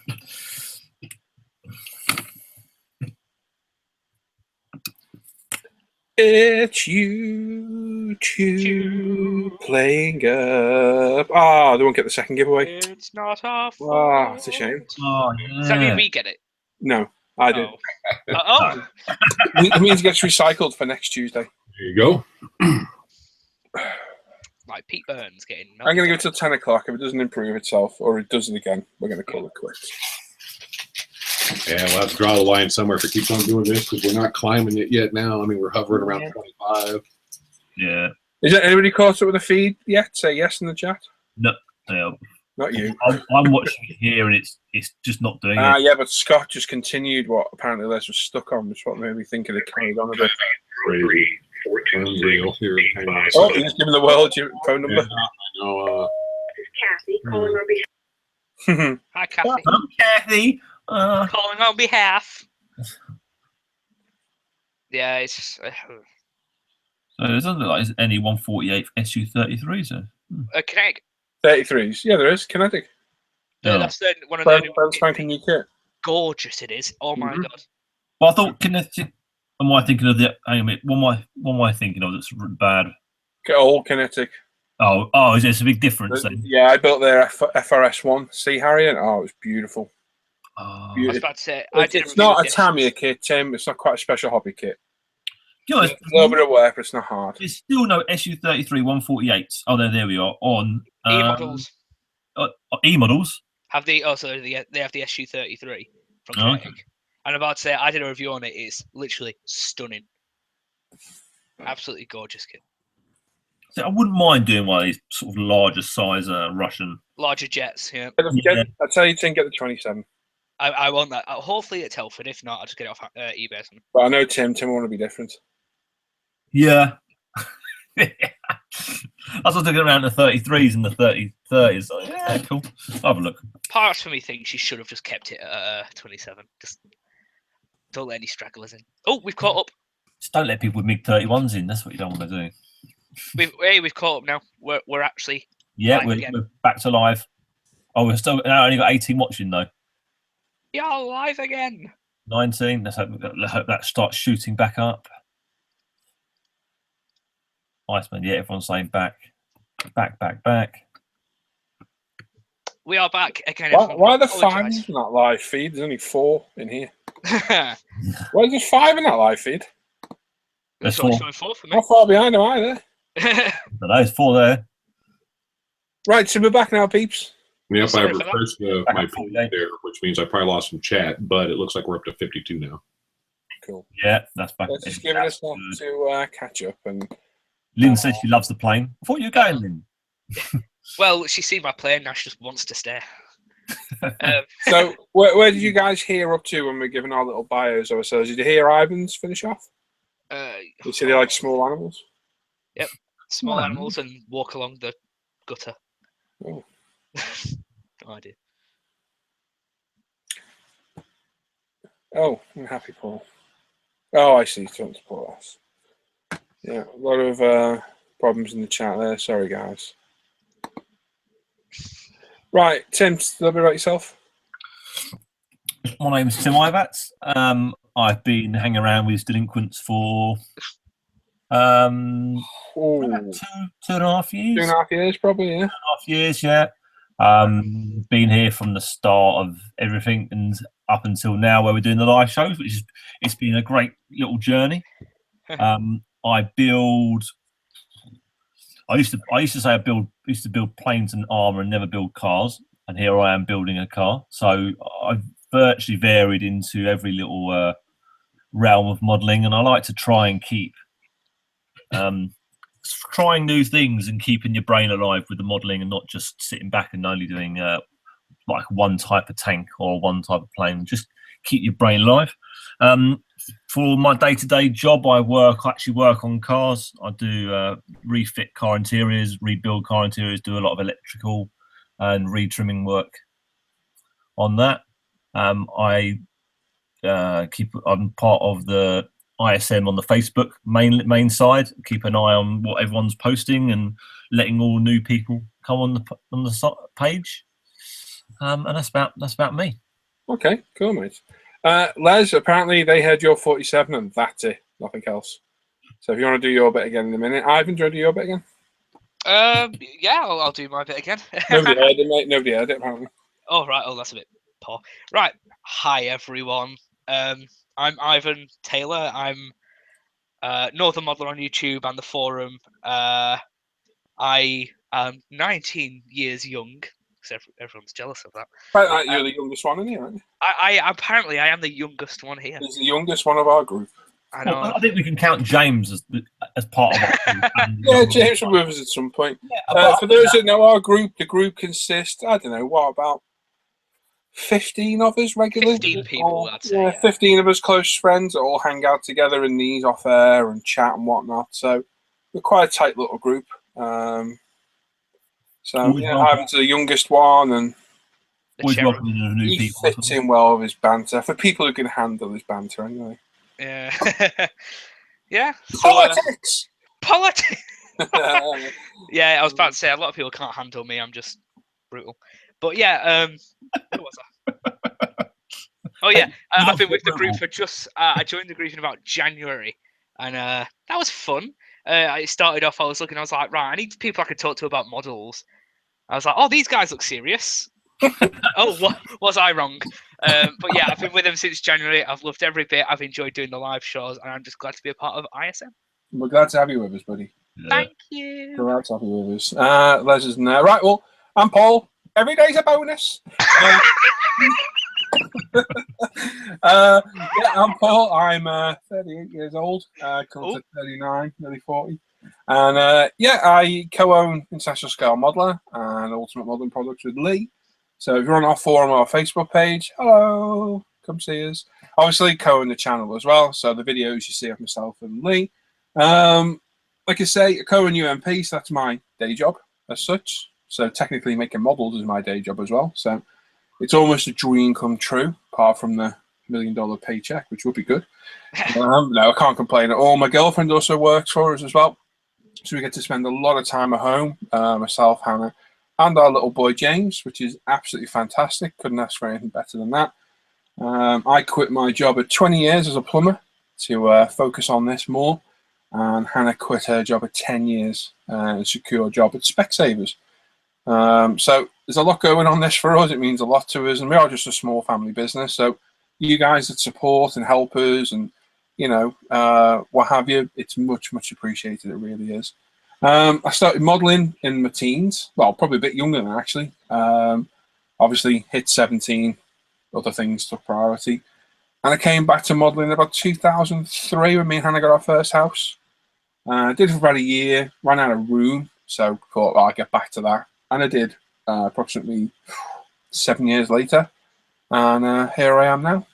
It's you two playing up. Oh, they won't get the second giveaway. It's not our fault. Oh, it's a shame. Oh, Does that mean yeah. we get it? No, I did. Oh. It means it gets recycled for next Tuesday. There you go. Like Pete Burns getting. I'm going to give it till 10 o'clock. If it doesn't improve itself or it does it again, we're going to call it quits. Yeah, we'll have to draw the line somewhere if it keeps on doing this because we're not climbing it yet now. I mean, we're hovering around 25. Yeah. Is there anybody caught up with the feed yet? Say yes in the chat. No. Not you. I'm watching it here and it's just not doing it. Yeah, but Scott just continued what apparently Les was stuck on, which what made me think it carried on a bit. Crazy. Unreal. Here, hang on a Oh, second. you're just giving the world your phone Yeah, number. I know. Kathy calling on behalf. Hi, Kathy. I'm Kathy. Calling on behalf. Yeah, it's. So it doesn't look like there's any 148 SU-33, so. Kinetic. 33s. Yeah, there is. Kinetic. No. That's one of Brand the spanking new kit. gorgeous it is. Oh my god. Well, I thought kinetic. Am I thinking of the? Hang on a minute. What am I thinking of? That's bad. All Kinetic. Oh, is there a big difference then? Yeah, I built their FRS1 Sea Harrier. Oh, it was beautiful. Oh. I was Beautiful. about to say I did. It's not a Tamiya kit, Tim. It's not quite a special hobby kit. You know, It's a little bit of work, but it's not hard. there's still no SU-33 148s. Oh, there we are. On E models E models. have the they have the SU-33 from Oh, Kinetic. okay. And I'm about to say I did a review on it. It's literally stunning. Absolutely gorgeous kit. So I wouldn't mind doing one of these sort of larger size Russian. Larger jets, yeah. I'd say you didn't get the 27. I want that. Hopefully at Telford. If not, I'll just get it off eBay or something. But I know Tim will want to be different. Yeah. I was looking around the 33s and the 30s. So, yeah, cool. I'll have a look. Parts for me think she should have just kept it at 27. Just don't let any stragglers in. Oh, we've caught up. Just don't let people with MiG-31s in. That's what you don't want to do. We've caught up now. We're actually Yeah, live again. we're back to live. Oh, we're still only got 18 watching though. Yeah, live again. 19. Let's hope that starts shooting back up. Iceman, yeah, everyone's saying back. We are back again. Why are there Apologise. 5 in that live feed? There's only 4 in here. Why is there 5 in that live feed? That's There's only 4. showing 4 for me. How far behind am I there? There's 4 there. Right, so we're back now, peeps. Yep, I Sorry for that. refreshed my page there, which means I probably lost some chat, but it looks like we're up to 52 now. Cool. Yeah, that's back. Let's just give it a stop to catch up. And Lynn says she loves the plane. I thought you were going, Lynn. Well, she's seen my plane now. She just wants to stay. so, where did you guys hear up to when we're giving our little bios of ourselves? Did you hear Ivan's finish off? You said he likes small animals. Yep, small Wow. animals and walk along the gutter. Oh. No idea. Oh, I'm happy, Paul. Oh, I see. Don't support us. Yeah, a lot of problems in the chat there. Sorry, guys. Right, Tim, a little bit about yourself. My name's Tim Ivats. I've been hanging around with delinquents for about Ooh, 2.5 years. 2.5 years, probably, yeah. 2.5 years, yeah. Been here from the start of everything and up until now, where we're doing the live shows, which is it's been a great little journey. I used to say I used to build planes and armor and never build cars, and here I am building a car. So I've virtually varied into every little realm of modelling, and I like to try and keep trying new things and keeping your brain alive with the modelling, and not just sitting back and only doing like one type of tank or one type of plane. Just keep your brain alive. For my day-to-day job, I actually work on cars. I do refit car interiors, rebuild car interiors, do a lot of electrical and retrimming work on that. I'm part of the ISM on the Facebook main side. Keep an eye on what everyone's posting and letting all new people come on the page. And that's about me. Okay, cool, mate. Les, apparently they had your 47 and that's it. Nothing else. So if you want to do your bit again in a minute, Ivan, do you want to do your bit again? Yeah, I'll do my bit again. Nobody heard it, mate. Nobody heard it, apparently. Oh, right. Oh, that's a bit poor. Right. Hi, everyone. I'm Ivan Taylor. I'm Northern Modeler on YouTube and the forum. I am 19 years young, because everyone's jealous of that. Right, you're the youngest one in here, aren't you? I apparently I am the youngest one here. He's the youngest one of our group. I know. Well, I think we can count James as part of it. Yeah, James will be with us at some point. Yeah, For those that know our group, the group consists, I don't know, what, about 15 of us regularly? 15 people, I'd say. Yeah, 15 of us close friends that all hang out together in these off air and chat and whatnot. So we're quite a tight little group. So yeah, Ivan's the youngest one, and always welcoming new he people. fits in well with his banter. For people who can handle his banter, anyway. Yeah. Yeah. So, Politics! politics! Yeah, I was about to say, a lot of people can't handle me. I'm just brutal. But yeah, who was I? Oh yeah, I've been with the group for just. I joined the group in about January, and that was fun. It started off. I was like, right, I need people I can talk to about models. I was like, oh, these guys look serious. Oh, was I wrong? But yeah, I've been with them since January. I've loved every bit. I've enjoyed doing the live shows, and I'm just glad to be a part of ISM. We're glad to have you with us, buddy. Thank you. Glad to have you with us. Les isn't there. Right, well, I'm Paul. Every day's a bonus. Yeah, I'm Paul. I'm 38 years old. Coming to 39, nearly 40. And yeah, I co-own International Scale Modeler and Ultimate Modeling Products with Lee. So if you're on our forum or our Facebook page, hello, come see us. Obviously, co-own the channel as well. So the videos you see of myself and Lee. Like I say, co-own UMP, so that's my day job as such. So technically making models is my day job as well. So it's almost a dream come true, apart from the $1 million paycheck, which would be good. No, I can't complain at all. My girlfriend also works for us as well. So we get to spend a lot of time at home, myself, Hannah, and our little boy, James, which is absolutely fantastic. Couldn't ask for anything better than that. I quit my job at 20 years as a plumber to focus on this more. And Hannah quit her job at 10 years and secure a job at Specsavers. So there's a lot going on this for us. It means a lot to us, and we are just a small family business. So you guys that support and help us and, you know, what have you, it's much, much appreciated. It really is. I started modeling in my teens. Well, probably a bit younger than that, actually. Obviously hit 17, other things took priority. And I came back to modeling in about 2003 when me and Hannah got our first house. Did it for about a year, ran out of room, so thought, well, I'll get back to that. And I did, approximately 7 years later. And here I am now,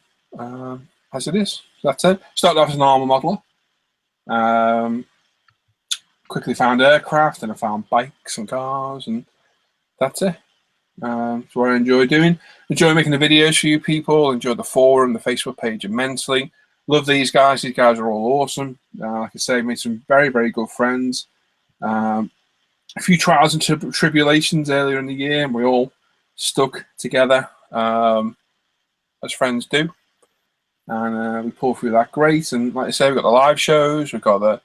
as it is. So that's it. Started off as an armour modeler. Quickly found aircraft, and I found bikes and cars, and that's it. It's what I enjoy doing. Enjoy making the videos for you people. Enjoy the forum, the Facebook page immensely. Love these guys. These guys are all awesome. Like I say, made some very, very good friends. A few trials and tribulations earlier in the year, and we all stuck together as friends do. And we pulled through that great. And like I say, we've got the live shows. We've got the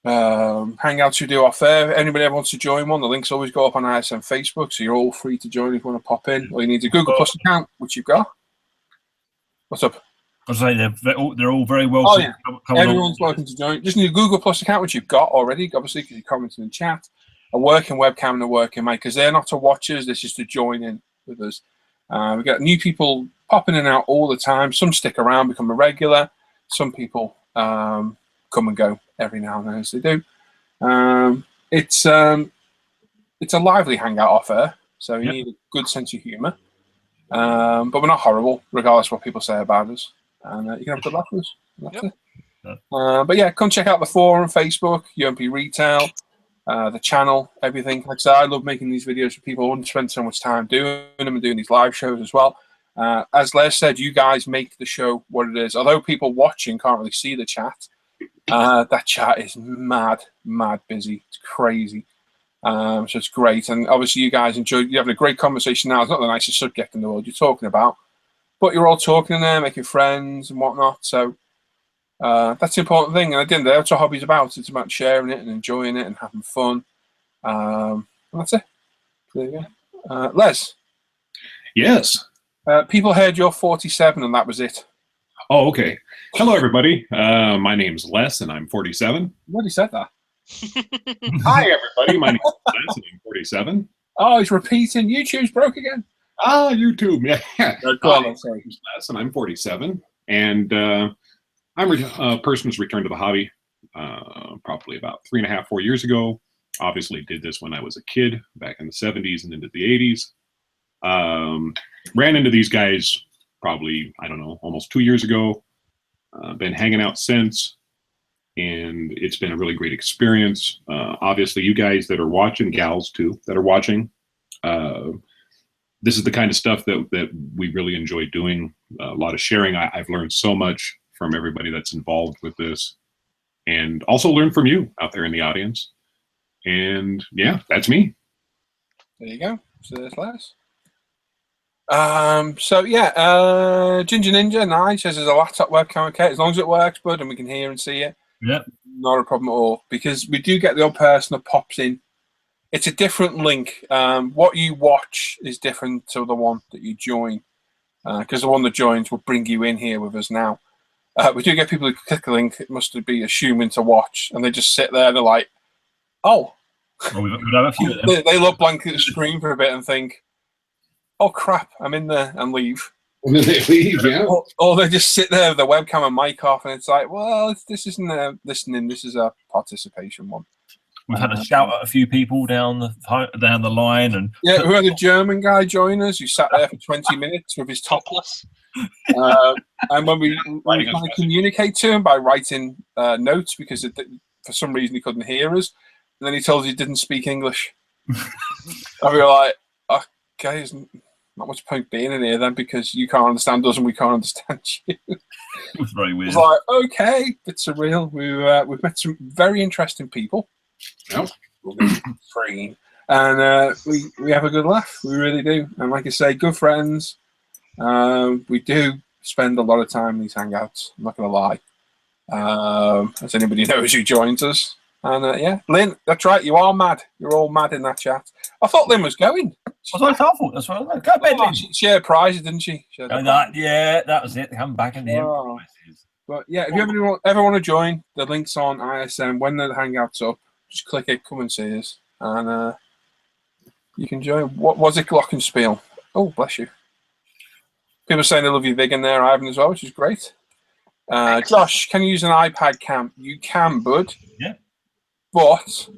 hangouts we do off there. If anybody ever wants to join one, the links always go up on ISM Facebook, so you're all free to join if you want to pop in. All you need is a Google Plus account, which you've got. What's up? I was saying they're all very welcome. Oh yeah, everyone's welcome to join. Just need a Google Plus account, which you've got already, obviously, because you're commenting in the chat. A working webcam and a working mic, because they're not to watch us. This is to join in with us. We get new people popping in and out all the time. Some stick around, become a regular. Some people come and go every now and then, as they do. It's a lively hangout off air, so you need a good sense of humour. But we're not horrible, regardless of what people say about us. And you can have a good laugh with us. That's it. But yeah, come check out the forum, Facebook, UMP Retail, the channel, everything. Like I said, I love making these videos for people. I wouldn't spend so much time doing them and doing these live shows as well. As Les said, you guys make the show what it is. Although people watching can't really see the chat, that chat is mad busy. It's crazy. So it's great. And obviously you guys enjoy, you're having a great conversation now. It's not the nicest subject in the world you're talking about, but you're all talking in there, making friends and whatnot. So That's the important thing. And again, that's what hobby's about. It's about sharing it and enjoying it and having fun. And that's it. There you go. Les. Yes. People heard you're 47 and that was it. Oh, okay. Hello, everybody. My name's Les, and I'm 47. You already said that. Hi, everybody. My name's Les, and I'm 47. Oh, he's repeating. YouTube's broke again. Ah, YouTube. Yeah. Go on, Hi, sorry. my name's Les, and I'm 47. And I'm a person who's returned to the hobby probably about 3.5, 4 years ago. Obviously did this when I was a kid back in the 70s and into the 80s. Ran into these guys probably, I don't know, almost 2 years ago. Been hanging out since, and it's been a really great experience. Obviously, you guys that are watching, gals too, that are watching, this is the kind of stuff that we really enjoy doing. A lot of sharing. I've learned so much from everybody that's involved with this, and also learned from you out there in the audience. And yeah, that's me. There you go. So there's Les. So yeah, Ginger Ninja, nice. Says there's a laptop webcam, okay, as long as it works, bud, and we can hear and see it. Yep. Not a problem at all, because we do get the odd person that pops in. It's a different link. What you watch is different to the one that you join, because the one that joins will bring you in here with us now. We do get people who click a link, it must be assuming to watch, and they just sit there, they're like, oh. Well, we've got a few of them. They look blank at the screen for a bit and think, oh crap, I'm in there, and leave. And then they leave, yeah. Or they just sit there with the webcam and mic off, and it's like, well, this isn't a listening, this is a participation one. We've had a shout at a few people down the line, and yeah, we had a German guy join us who sat there for 20 minutes with his topless. And when we kind of communicate to him by writing notes, because for some reason he couldn't hear us, and then he told us he didn't speak English. And we were like, okay, there's not much point being in here then, because you can't understand us and we can't understand you. it was very weird. It's like, okay, it's surreal. We've met some very interesting people. Yep. Freeing. And we have a good laugh. We really do. And like I say, good friends. We do spend a lot of time in these hangouts. I'm not going to lie. As anybody knows who joins us. And yeah, Lynn, that's right. You are mad. You're all mad in that chat. I thought Lynn was going. That's what I thought. That's what I thought. Go to bed, Lynn. She shared prizes, didn't she? Yeah, that was it. Come back in the Oh. But yeah, if you ever want to join, the link's on ISM. When the hangout's up, just click it, come and see us. And you can join. What was it, Glockenspiel? Oh, bless you. People saying they love you big in there, Ivan, as well, which is great. Josh, can you use an iPad cam? You can, bud. Yeah. But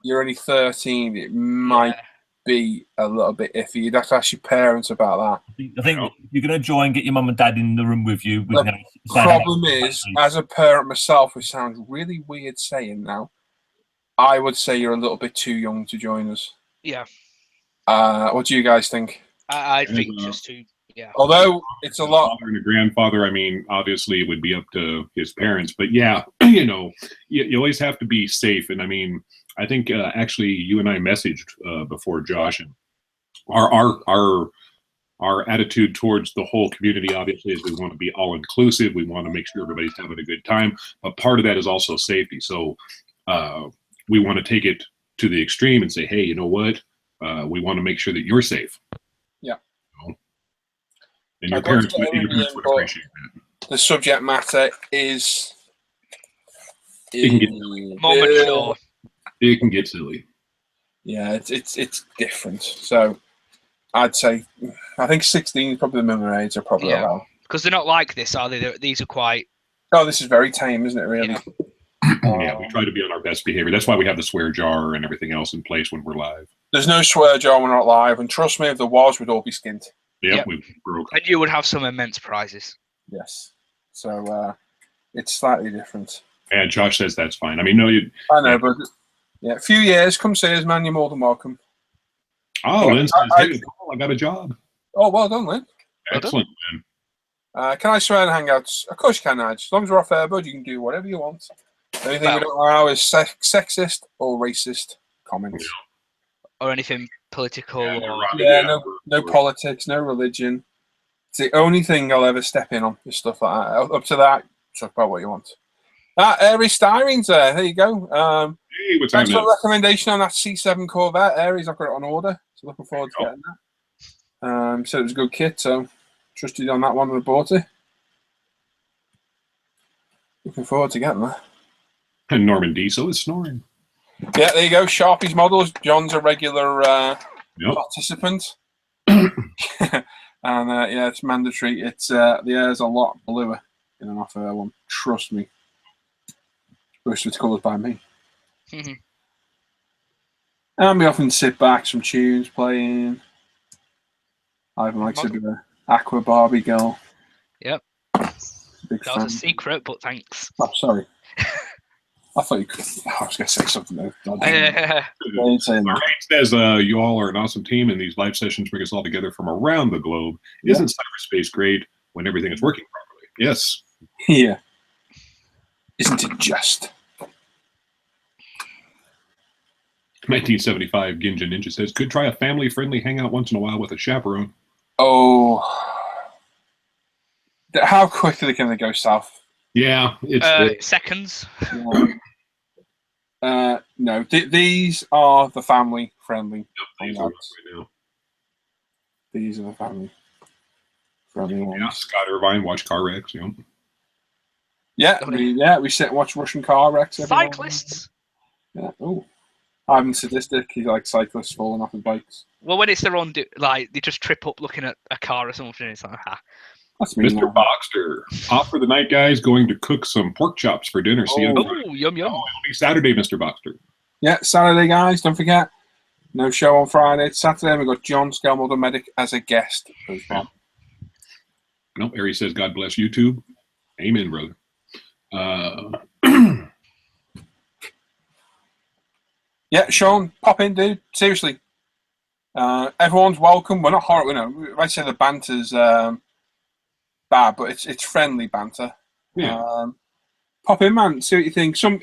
you're only 13. It might be a little bit iffy. You'd have to ask your parents about that. I think if you're going to join, get your mum and dad in the room with you. The problem is, as a parent myself, which sounds really weird saying now, I would say you're a little bit too young to join us. Yeah. What do you guys think? I think just too. Yeah. Although it's a lot. And a grandfather, I mean, obviously it would be up to his parents, but yeah, you know, you always have to be safe. And I mean, I think actually you and I messaged before, Josh, and our attitude towards the whole community obviously is we want to be all inclusive. We want to make sure everybody's having a good time, but part of that is also safety. So we want to take it to the extreme and say, hey, you know what? We want to make sure that you're safe. Yeah. You know? And your parents would appreciate that. The subject matter is It can get more mature. It can get silly. Yeah, it's different. So I'd say I think 16 is probably the minimum age. Are probably around. Because they're not like this, are they? These are quite. Oh, this is very tame, isn't it? Really. Yeah. Yeah, we try to be on our best behavior. That's why we have the swear jar and everything else in place when we're live. There's no swear jar when we're not live, and trust me, if there was, we'd all be skinned. Yep. We're okay. And you would have some immense prizes. Yes. So it's slightly different. And Josh says that's fine. I mean, no, you. I know, but yeah, a few years, come see us, man. You're more than welcome. Oh, Lynn says, hey, I got a job. Oh, well done, Lynn. Excellent, man. Can I swear in Hangouts? Of course you can, Nige. As long as we're off air, bud, you can do whatever you want. The only thing we don't allow is sexist or racist comments. Or anything political. No politics, no religion. It's the only thing I'll ever step in on, is stuff like that. Up to that, talk about what you want. Aries Styrene's there. There you go. Hey, what's Thanks for happening? the recommendation on that C7 Corvette. Aries, I've got it on order. So looking forward to getting that. Said it was a good kit, so trusted on that one and I bought it. Looking forward to getting that. And Norman Diesel is snoring. Yeah, there you go. Sharpie's models. John's a regular participant. And yeah, it's mandatory. It's the air's a lot bluer in an off-air one. Trust me. Most of it's colored by me. And we often sit back, some tunes playing. Ivan likes a bit of Aqua Barbie Girl. Yep. Big That fan. was a secret, but thanks. Oh, sorry. I thought you could. I was going to say something there. I ain't saying that. Ray says you all are an awesome team, and these live sessions bring us all together from around the globe. Isn't cyberspace great when everything is working properly? Yes. Yeah. Isn't it just? 1975 Ginja Ninja says, could try a family-friendly hangout once in a while with a chaperone. Oh. How quickly can they go south? Yeah, it's seconds. No, these are the family-friendly. these are right now. These are the family-friendly ones. Yeah, Scott Irvine, watch car wrecks. You know. Yeah, we sit and watch Russian car wrecks. Cyclists. Yeah. Oh. I'm sadistic. He's like cyclists falling off of bikes. Well, when it's their own, like they just trip up looking at a car or something. It's like, That's me. Mr. Boxster, off for the night, guys. Going to cook some pork chops for dinner. See you on Friday. Yum yum. It'll be Saturday, Mr. Boxster. Yeah, Saturday, guys. Don't forget. No show on Friday. Saturday, we've got John Scalmore, the medic, as a guest as well. Nope, Ari says, God bless YouTube. Amen, brother. Yeah, Sean, pop in, dude. Seriously. Everyone's welcome. We're not horrible. You know, I say the banter's bad, but it's friendly banter. Yeah. Pop in, man. See what you think. Some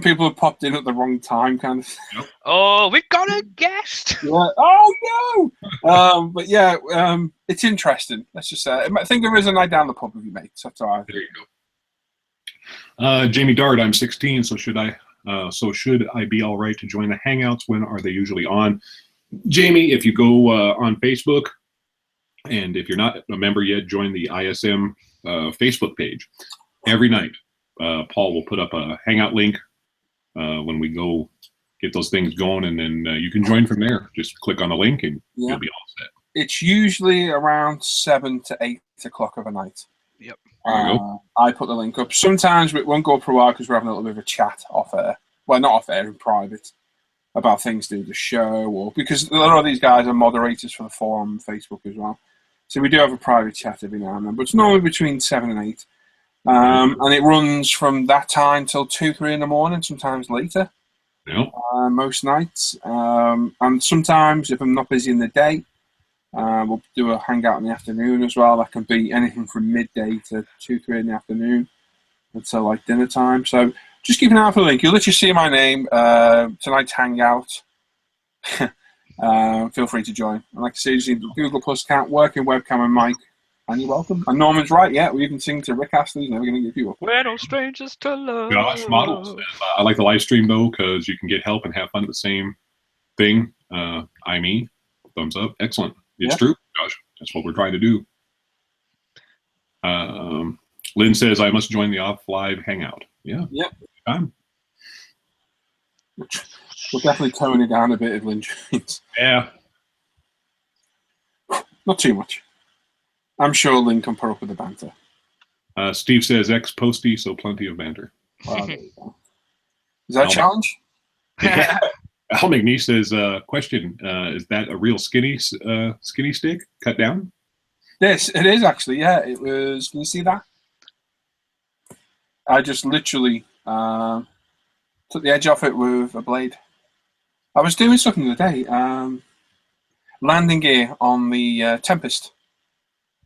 people have popped in at the wrong time, kind of. Yep. Oh, we've got a guest. Yeah. Oh no. But yeah, it's interesting. Let's just say. I think there is a night down the pub with your mates. That's all right. There you go. Jamie Dart, I'm 16, so should I be all right to join the Hangouts? When are they usually on? Jamie, if you go on Facebook, and if you're not a member yet, join the ISM Facebook page. Every night, Paul will put up a Hangout link when we go get those things going, and then you can join from there. Just click on the link, and you'll be all set. It's usually around 7 to 8 o'clock of a night. Yep. I put the link up. Sometimes it won't go up for a while because we're having a little bit of a chat off air. Well, not off air, in private, about things to do the show, or because a lot of these guys are moderators for the forum and Facebook as well. So we do have a private chat every now and then, but it's normally between 7 and 8. And it runs from that time till 2, 3 in the morning, sometimes later. Yep. Most nights. And sometimes, if I'm not busy in the day, we'll do a hangout in the afternoon as well. That can be anything from midday to 2, 3 in the afternoon until like dinner time. So just keep an eye out for the link. You'll literally see my name, tonight's hangout. Feel free to join. And like I say, using the Google Plus account, working webcam and mic, and you're welcome. And Norman's right, yeah, we even sing to Rick Astley's Never Gonna Give You Up. We're no strangers to love. Josh Models. I like the live stream though, because you can get help and have fun at the same thing. Thumbs up. Excellent. It's true, Josh. That's what we're trying to do. Lynn says, I must join the off live hangout. Yeah. Yep. Time. We'll definitely tone it down a bit if Lynn joins. Yeah. Not too much. I'm sure Lynn can put up with the banter. Steve says, ex-posty, so plenty of banter. Well, there you go. Is that a challenge? Yeah. Al McNeese says, question, is that a real skinny stick cut down? Yes, it is actually, yeah. It was, can you see that? I just literally took the edge off it with a blade. I was doing something the other day, landing gear on the Tempest,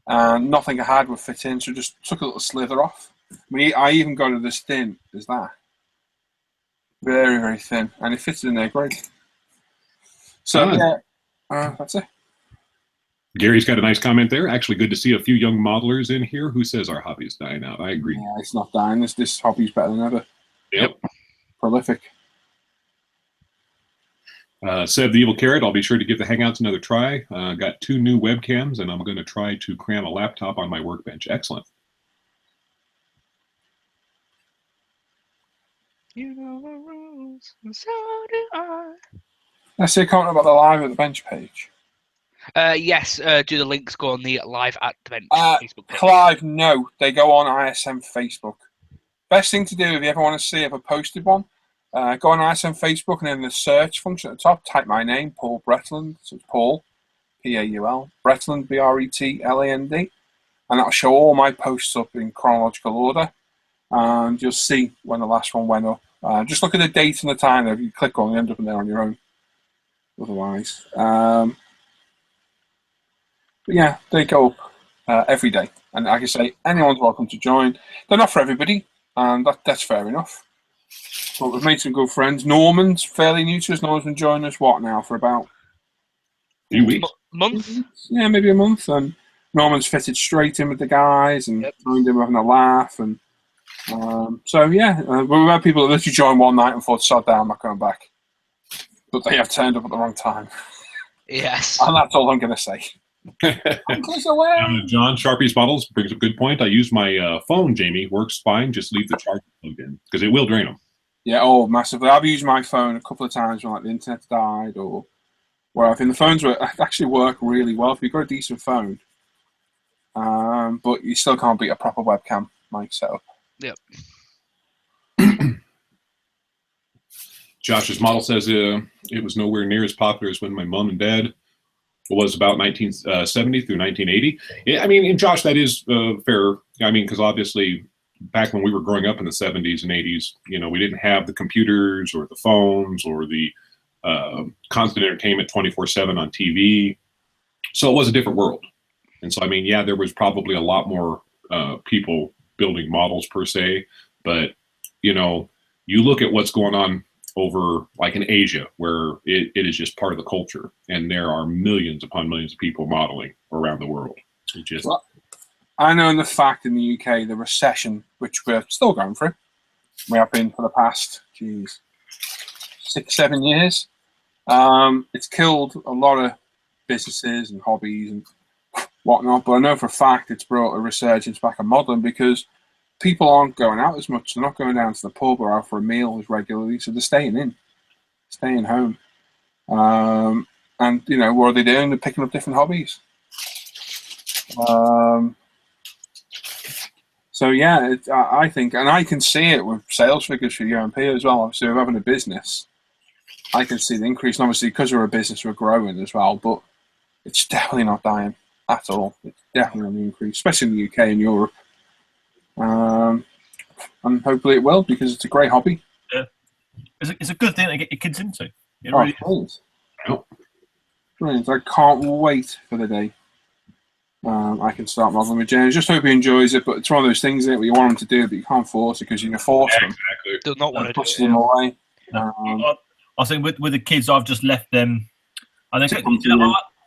and nothing I had would fit in, so just took a little slither off. I even got it as thin as that. Very, very thin, and it fits in there great. So, yeah, that's it. Gary's got a nice comment there. Actually, good to see a few young modelers in here. Who says our hobby is dying out? I agree. Yeah, it's not dying. This hobby's better than ever. Yep. Prolific. Seb the Evil Carrot, I'll be sure to give the Hangouts another try. Got 2 new webcams, and I'm going to try to cram a laptop on my workbench. Excellent. You know the rules, and so do I. I see a comment about the live at the bench page. Yes, do the links go on the Live at the Bench Facebook page? Clive, no, they go on ISM Facebook. Best thing to do if you ever want to see if I posted one, go on ISM Facebook and in the search function at the top, type my name, Paul Bretland. So it's Paul, P-A-U-L, Bretland, B-R-E-T-L-A-N-D, and that'll show all my posts up in chronological order, and you'll see when the last one went up. Just look at the date and the time. If you click on, you end up in there on your own. Otherwise, but yeah, they go up every day, and like I say, anyone's welcome to join. They're not for everybody, and that's fair enough. But we've made some good friends. Norman's fairly new to us. Norman's been joining us for about A few weeks. Month? Yeah, maybe a month. And Norman's fitted straight in with the guys and joined him having a laugh. And so yeah, we've had people that literally joined one night and thought, "Sod down, I'm not going back." But they have turned up at the wrong time. Yes. And that's all I'm going to say. John Sharpie's Models brings up a good point. I use my phone, Jamie. Works fine. Just leave the charger plugged in because it will drain them. Yeah, oh, massively. I've used my phone a couple of times when like the internet died or where I think the phones actually work really well if you've got a decent phone. But you still can't beat a proper webcam mic setup. Yep. Josh's model says it was nowhere near as popular as when my mom and dad was about 1970 through 1980. Yeah, I mean, and Josh, that is fair. I mean, because obviously back when we were growing up in the 70s and 80s, you know, we didn't have the computers or the phones or the constant entertainment 24/7 on TV. So it was a different world. And so, I mean, yeah, there was probably a lot more people building models per se, but, you know, you look at what's going on over like in Asia, where it is just part of the culture, and there are millions upon millions of people modeling around the world. It just... Well, I know in the fact in the UK, the recession, which we're still going through, we have been for the past, 6-7 years, it's killed a lot of businesses and hobbies and whatnot, but I know for a fact it's brought a resurgence back in modeling because people aren't going out as much. They're not going down to the pub or out for a meal as regularly, so they're staying home. And, you know, what are they doing? They're picking up different hobbies. So, yeah, I think, and I can see it with sales figures for UMP as well. Obviously, we're having a business. I can see the increase. And obviously, because we're a business, we're growing as well. But it's definitely not dying at all. It's definitely on the increase, especially in the UK and Europe. And hopefully it will, because it's a great hobby. Yeah, it's a good thing to get your kids into. It Oh, really please. Brilliant. I can't wait for the day I can start modeling with James. Just hope he enjoys it, but it's one of those things, isn't it, where you want him to do it, but you can't force it because you can force them. Exactly. Do not want to Push do it. them away. I think with the kids, I've just left them. I think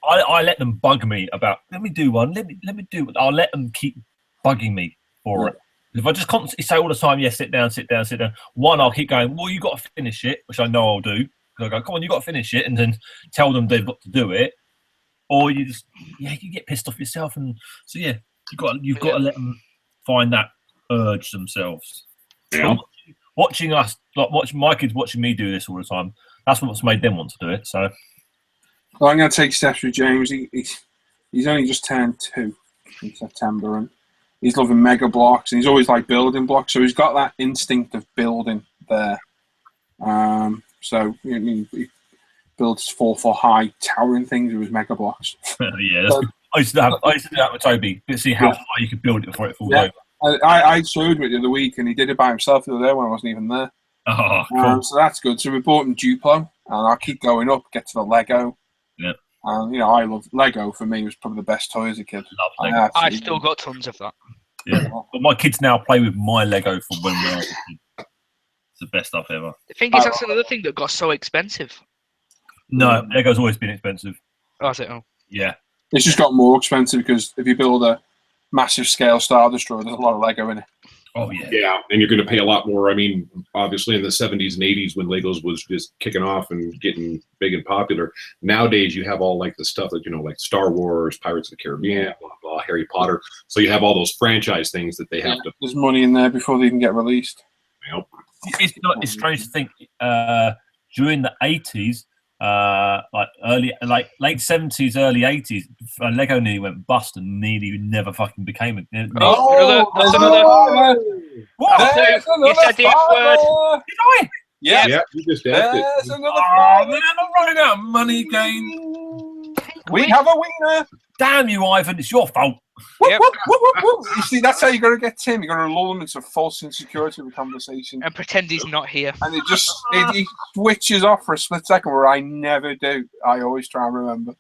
I let them bug me about. Let me do one. Let me do it. I'll let them keep bugging me for it. If I just constantly say all the time, yes, sit down. One, I'll keep going. Well, you got to finish it, which I know I'll do. I go, come on, you got to finish it, and then tell them they've got to do it. Or you just, you get pissed off yourself, and so you've got to let them find that urge themselves. Yeah. Watching us, like watching my kids watching me do this all the time, that's what's made them want to do it. So, well, I'm going to take steps with James. He's only just turned 2 in September, and he's loving mega blocks, and he's always like building blocks. So he's got that instinct of building there. So he builds 4-4 high towering things with his mega blocks. yeah, I used to do that with Toby. To see how high you could build it before it falls over. I showed him it the other week, and he did it by himself the other day when I wasn't even there. Oh, cool. So that's good. So we bought him Duplo, and I'll keep going up, get to the Lego. Yeah. And you know, I love Lego. For me, it was probably the best toy as a kid. Love Lego. I still got tons of that. Yeah, but my kids now play with my Lego from when we were. It's the best stuff ever. The thing is, that's another thing that got so expensive. No, Lego's always been expensive. Oh, is it? Oh. Yeah, It's just got more expensive because if you build a massive scale Star Destroyer, there's a lot of Lego in it. Oh yeah. Yeah, and you're going to pay a lot more. I mean, obviously in the 70s and 80s when Legos was just kicking off and getting big and popular. Nowadays you have all like the stuff that, like Star Wars, Pirates of the Caribbean, blah, blah, Harry Potter. So you have all those franchise things that they have to. There's money in there before they even get released. Yep. It's strange to think during the 80s, like late 70s, early 80s, Lego nearly went bust and nearly never fucking became a. There's another. What? You said the F word. Did I? Yeah. Yeah, you just asked it. There's another. Oh man, I'm running out of money again. We have a wiener. Damn you, Ivan! It's your fault. Yep. You see, that's how you got to get Tim. You got to lull him into false insecurity of a conversation, And pretend he's not here. and he switches off for a split second where I never do. I always try and remember.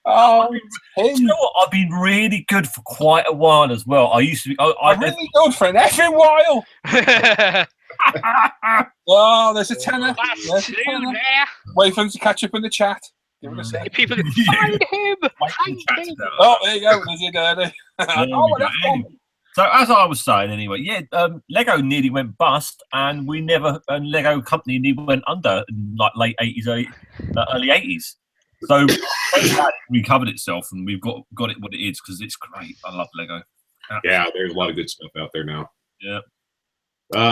Oh, Do you know what? I've been really good for quite a while as well. I used to be. I'm really good for an effing while. Oh, there's a tenner. Last There's a two tenner. there. Wait for him to catch up in the chat. Give it a sec. People can find him. Find him. Oh, there you go. There's your daddy. There we Oh, go. that's fun. So as I was saying, anyway, Lego nearly went bust, and Lego company nearly went under in like late 80s, early 80s. So it recovered itself, and we've got it what it is because it's great. I love Lego. Yeah, there's a lot of good stuff out there now. Yeah.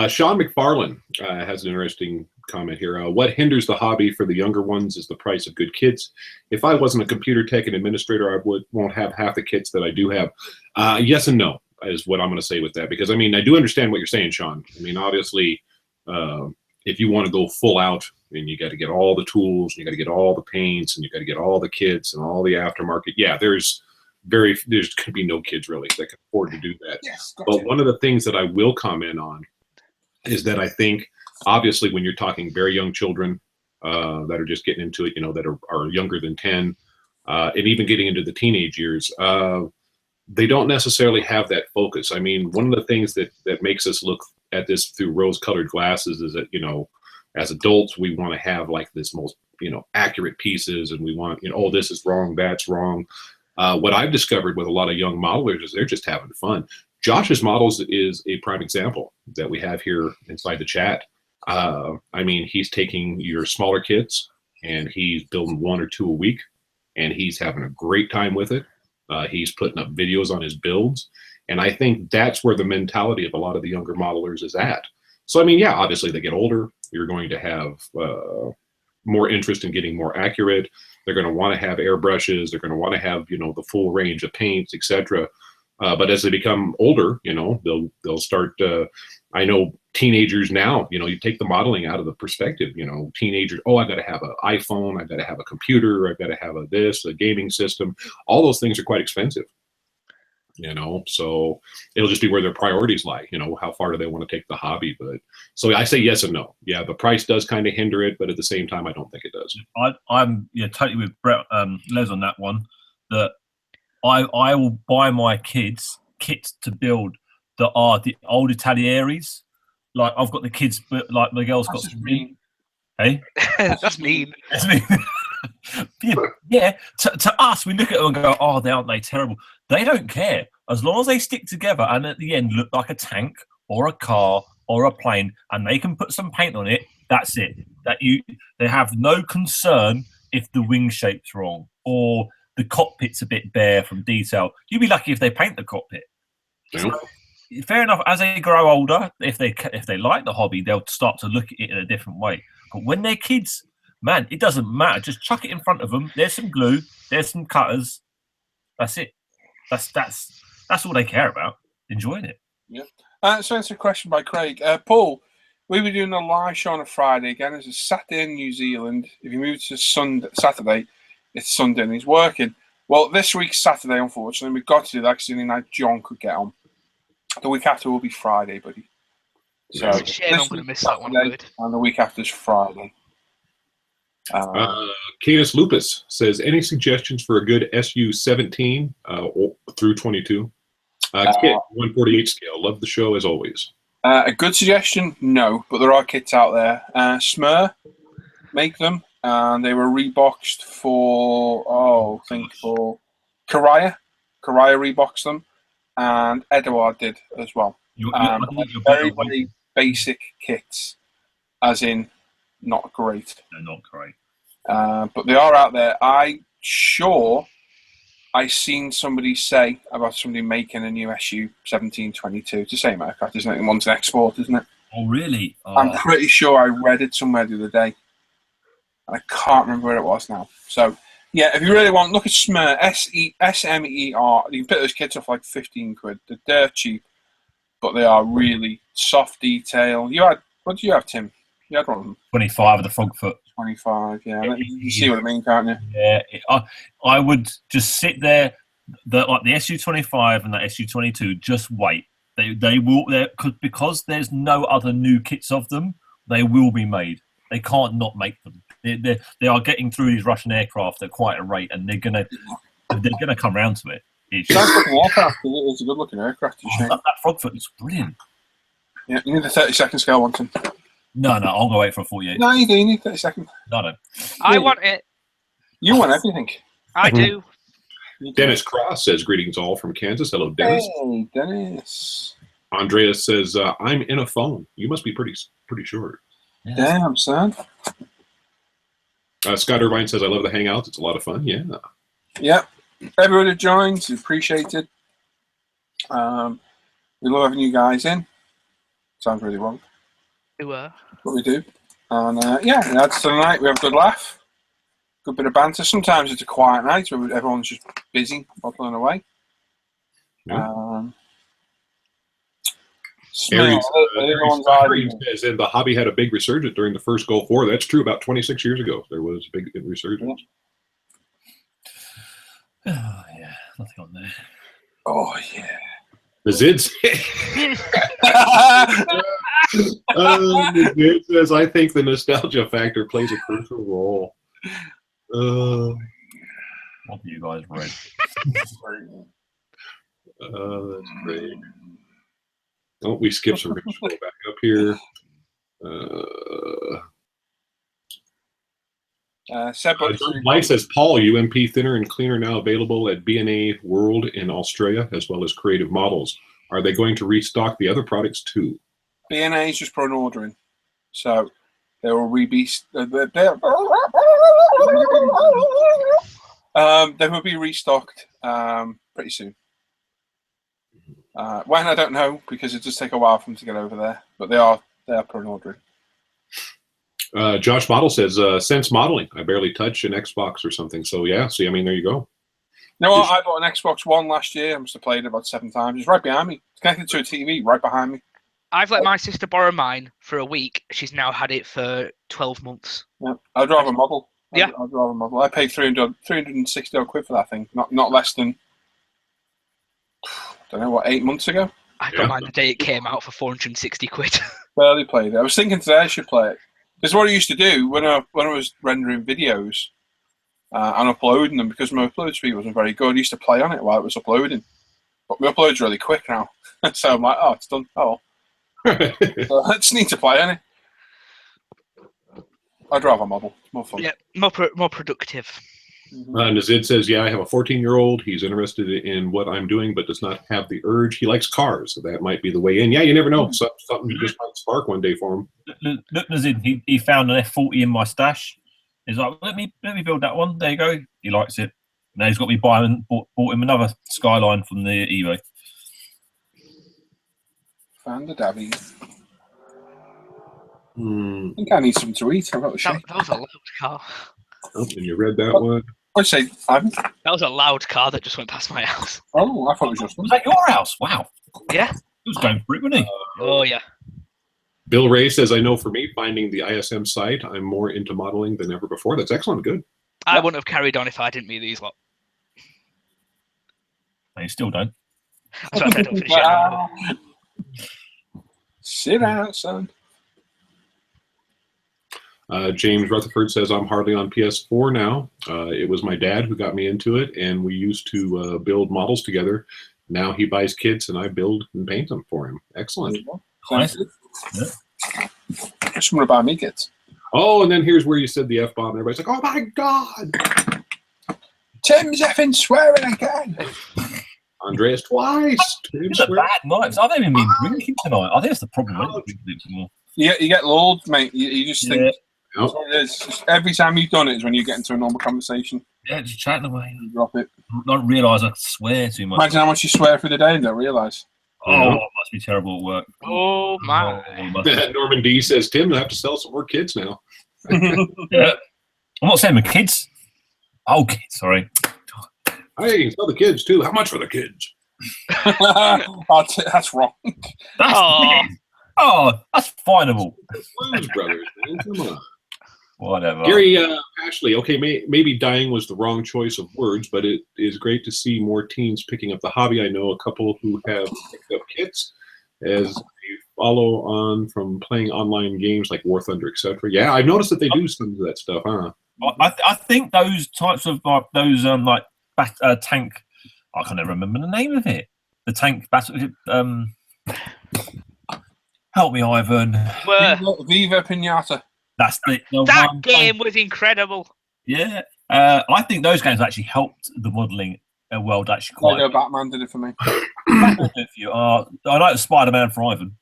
Sean McFarlane has an interesting comment here. What hinders the hobby for the younger ones is the price of good kits. If I wasn't a computer tech and administrator, I won't have half the kits that I do have. Yes and no is what I'm going to say with that, because I mean, I do understand what you're saying, Sean. I mean, obviously, if you want to go full out, and you got to get all the tools, and you got to get all the paints, and you got to get all the kits and all the aftermarket. Yeah, there's going to be no kids really that can afford to do that. Yes, but one of the things that I will comment on is that I think, obviously, when you're talking very young children that are just getting into it, that are younger than 10, and even getting into the teenage years, they don't necessarily have that focus. I mean, one of the things that makes us look at this through rose-colored glasses is that, as adults, we want to have like this most, accurate pieces, and we want, oh, this is wrong, that's wrong. What I've discovered with a lot of young modelers is they're just having fun. Josh's models is a prime example that we have here inside the chat. I mean, he's taking your smaller kits and he's building 1 or 2 a week, and he's having a great time with it. He's putting up videos on his builds. And I think that's where the mentality of a lot of the younger modelers is at. So, I mean, yeah, obviously they get older. You're going to have more interest in getting more accurate. They're going to want to have airbrushes. They're going to want to have, the full range of paints, etc. But as they become older, they'll start. I know teenagers now. You take the modeling out of the perspective. Teenagers. Oh, I've got to have an iPhone. I've got to have a computer. I've got to have a gaming system. All those things are quite expensive. So it'll just be where their priorities lie. How far do they want to take the hobby? But so I say yes and no. Yeah, the price does kind of hinder it, but at the same time, I don't think it does. I'm totally with Brett, Les on that one. That I will buy my kids kits to build that are the old Italiaries. Like I've got the kids, like the girls got. mean. Hey, That's mean. that's mean. Yeah. To us, we look at them and go, "Oh, aren't they terrible?" They don't care as long as they stick together and at the end look like a tank or a car or a plane, and they can put some paint on it. That's it. They have no concern if the wing shape's wrong or the cockpit's a bit bare from detail. You'd be lucky if they paint the cockpit. Yeah. So, fair enough. As they grow older, if they like the hobby, they'll start to look at it in a different way. But when they're kids, man, it doesn't matter. Just chuck it in front of them. There's some glue. There's some cutters. That's it. That's all they care about. Enjoying it. Yeah. So that's a question by Craig. Paul, we were doing a live show on a Friday again. It's a Saturday in New Zealand. If you move to Saturday, it's Sunday and he's working. Well, this week's Saturday, unfortunately. We've got to do that because the only night John could get on. The week after will be Friday, buddy. So It's a shame I'm going to miss that one. Saturday, Good. and the week after is Friday. Canis Lupus says, any suggestions for a good SU-17 through 22? Kit, 148 scale. Love the show as always. A good suggestion? No, but there are kits out there. Smur make them, and they were reboxed for, I think for Karaya reboxed them, and Eduard did as well. Very basic kits, as in not great. They're not great. But they are out there. I seen somebody say about somebody making a new SU 1722. It's the same aircraft, isn't it? One's an export, isn't it? Oh, really? Oh. I'm pretty sure I read it somewhere the other day. I can't remember where it was now. So, yeah, if you really want, look at SMER, SMER. You can pick those kits off like 15 quid. They're dirt cheap, but they are really soft detail. What did you have, Tim? You had one of them. 25 of the Frogfoot. 25, yeah. You see what I mean, can't you? Yeah, I would just sit there. Like the SU-25 and the SU-22, just wait. They will, because there's no other new kits of them. They will be made. They can't not make them. They are getting through these Russian aircraft at quite a rate, and they're gonna come round to it. It's a good looking aircraft. That Frogfoot looks brilliant. Yeah, you need a 30-second scale one, Tim. No, I'll go wait for a 48. No, you do. You need 30 seconds. No. I want it. You want everything. I do. Dennis Cross says, greetings all from Kansas. Hello, Dennis. Hey, Dennis. Andreas says, I'm in a phone. You must be pretty short. Yeah. Damn, son. Scott Irvine says, I love the hangouts. It's a lot of fun. Yeah. Yep. Everyone that joins is appreciated. We love having you guys in. Sounds really wrong. We were. But we do. And that's tonight. We have a good laugh. Good bit of banter. Sometimes it's a quiet night where everyone's just busy, bottling away. Yeah. Aries says, and the hobby had a big resurgence during the first Gulf War. That's true. About 26 years ago, there was a big resurgence. Oh, yeah. Nothing on there. Oh, yeah. The Zid the Zid says, I think the nostalgia factor plays a crucial role. What have you guys read? That's great. Oh, we skipped some. Go back up here. Mike says, Paul, UMP thinner and cleaner now available at B&A World in Australia, as well as creative models. Are they going to restock the other products too? B&A is just put an order in. So they will they will be restocked pretty soon. When, I don't know, because it does take a while for them to get over there. But they are put an order in. Josh Model says, Sense Modeling. I barely touch an Xbox or something. So, yeah. See, I mean, there you go. No, I bought an Xbox One last year. I must have played it about 7 times. It's right behind me. It's connected to a TV right behind me. I've let my sister borrow mine for a week. She's now had it for 12 months. Yeah, I'd rather a model. Yeah. I'd rather a model. I paid 360 odd quid for that thing. Not less than, I don't know, 8 months ago? I got mine the day it came out for 460 quid. Barely played it. I was thinking today I should play it. This is what I used to do when I was rendering videos and uploading them, because my upload speed wasn't very good. I used to play on it while it was uploading. But my upload's really quick now. So I'm like, oh, it's done. Oh, well. So I just need to play on it. I'd rather a model. It's more fun. Yeah, more productive. Nazid says, yeah, I have a 14-year-old. He's interested in what I'm doing, but does not have the urge. He likes cars, so that might be the way in. Yeah, you never know. Something just might spark one day for him. Look, Nazid, he found an F40 in my stash. He's like, let me build that one. There you go. He likes it. Now he's got me bought him another Skyline from the eBay. Found the Davy. I think I need something to eat. I've got the shake. That was a loud car. Oh, and you read that one? I'd say, Ivan. That was a loud car that just went past my house. Oh, I thought it was yours. Was that your house? Wow. Yeah. He was going for it, wasn't he? Oh, yeah. Bill Ray says, I know for me, finding the ISM site, I'm more into modeling than ever before. That's excellent. Good. I wouldn't have carried on if I didn't meet these lot. No, you still don't. That's what I said, don't finish it. Sit out, son. James Rutherford says, I'm hardly on PS4 now. It was my dad who got me into it, and we used to build models together. Now he buys kits, and I build and paint them for him. Excellent. Nice. Yeah. Just want to buy me kits. Oh, and then here's where you said the F-bomb, and everybody's like, oh, my God. Tim's effing swearing again. Andreas twice. It's a bad night. I haven't even been drinking tonight. I think that's the problem. I don't drink anymore. You get lulled, mate. You just think. Yep. It's every time you've done it is when you get into a normal conversation. Yeah, just chatting away. You drop it. I don't realise I swear too much. Imagine how much you swear through the day and don't realise. Oh, it must be terrible at work. Oh my! Norman D says, Tim, I have to sell some more kids now. Yeah. I'm not saying the kids. Oh, kids, sorry. Hey, you can sell the kids too. How much for the kids? That's wrong. That's finable. Blues Brothers, man. Come on. Whatever. Gary Ashley, okay, maybe dying was the wrong choice of words, but it is great to see more teens picking up the hobby. I know a couple who have picked up kits as they follow on from playing online games like War Thunder, etc. Yeah, I've noticed that they do some of that stuff, huh? I think those types of tank. I can't even remember the name of it. The tank battle. Help me, Ivan. Viva Pinata. That's the that game was incredible. Yeah, I think those games actually helped the modelling world actually quite. Lego Batman did it for me. I like Spider-Man for Ivan.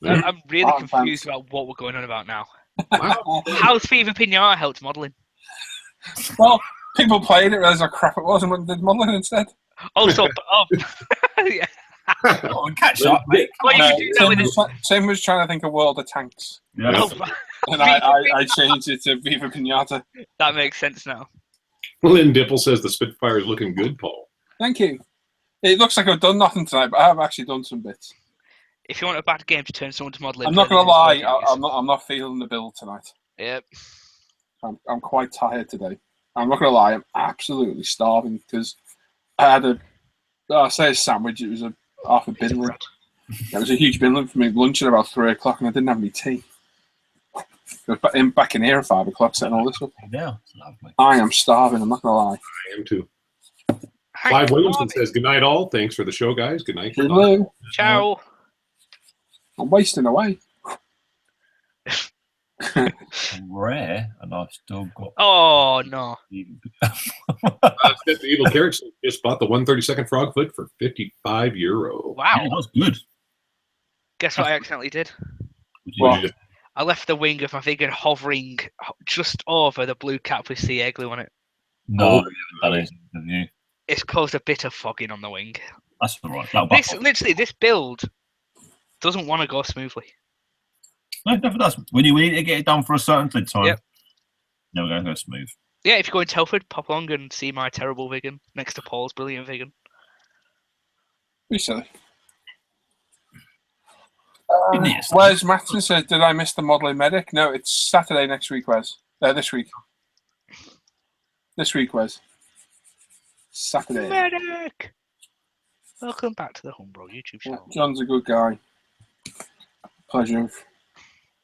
I'm really confused about what we're going on about now. How's Viva Pinata helped modelling? Well, people played it, realised how crap it was, and went and did modelling instead. Yeah. Oh, catch up, mate. Tim was trying to think of World of Tanks. Yeah. And I changed it to Viva Pinata. That makes sense now. Lynn Dipple says the Spitfire is looking good, Paul. Thank you. It looks like I've done nothing tonight, but I have actually done some bits. If you want a bad game to turn someone to modelling, I'm not going to lie, I'm not feeling the build tonight. Yep. I'm quite tired today. I'm not going to lie, I'm absolutely starving because I had I say a sandwich, it was half a binland. It was a huge binland for me. Lunch at about 3 o'clock and I didn't have any tea. I was back in here at 5 o'clock setting all this up. Yeah, I am starving, I'm not going to lie. I am too. Clive Williamson says, good night all. Thanks for the show, guys. Good night. Hello. Ciao. I'm wasting away. Rare, and I've still got. Oh no! The Evil Carrots just bought the 132nd Frog Foot for €55. Wow, yeah, that's good. Guess what I accidentally did? What? I left the wing of my Vegan hovering just over the blue cap with CA glue on it. No, that is new. It's caused a bit of fogging on the wing. That's all right. This build doesn't want to go smoothly. No, it never does. When you need to get it done for a certain time, yep. Never going to go smooth. Yeah, if you go in Telford, pop along and see my terrible vegan next to Paul's brilliant vegan. Be silly. Wes Matson says, did I miss the modelling medic? No, it's Saturday next week, Wes. This week. This week, Wes. Saturday. Medic! Welcome back to the Homebro YouTube channel. John's a good guy. Pleasure.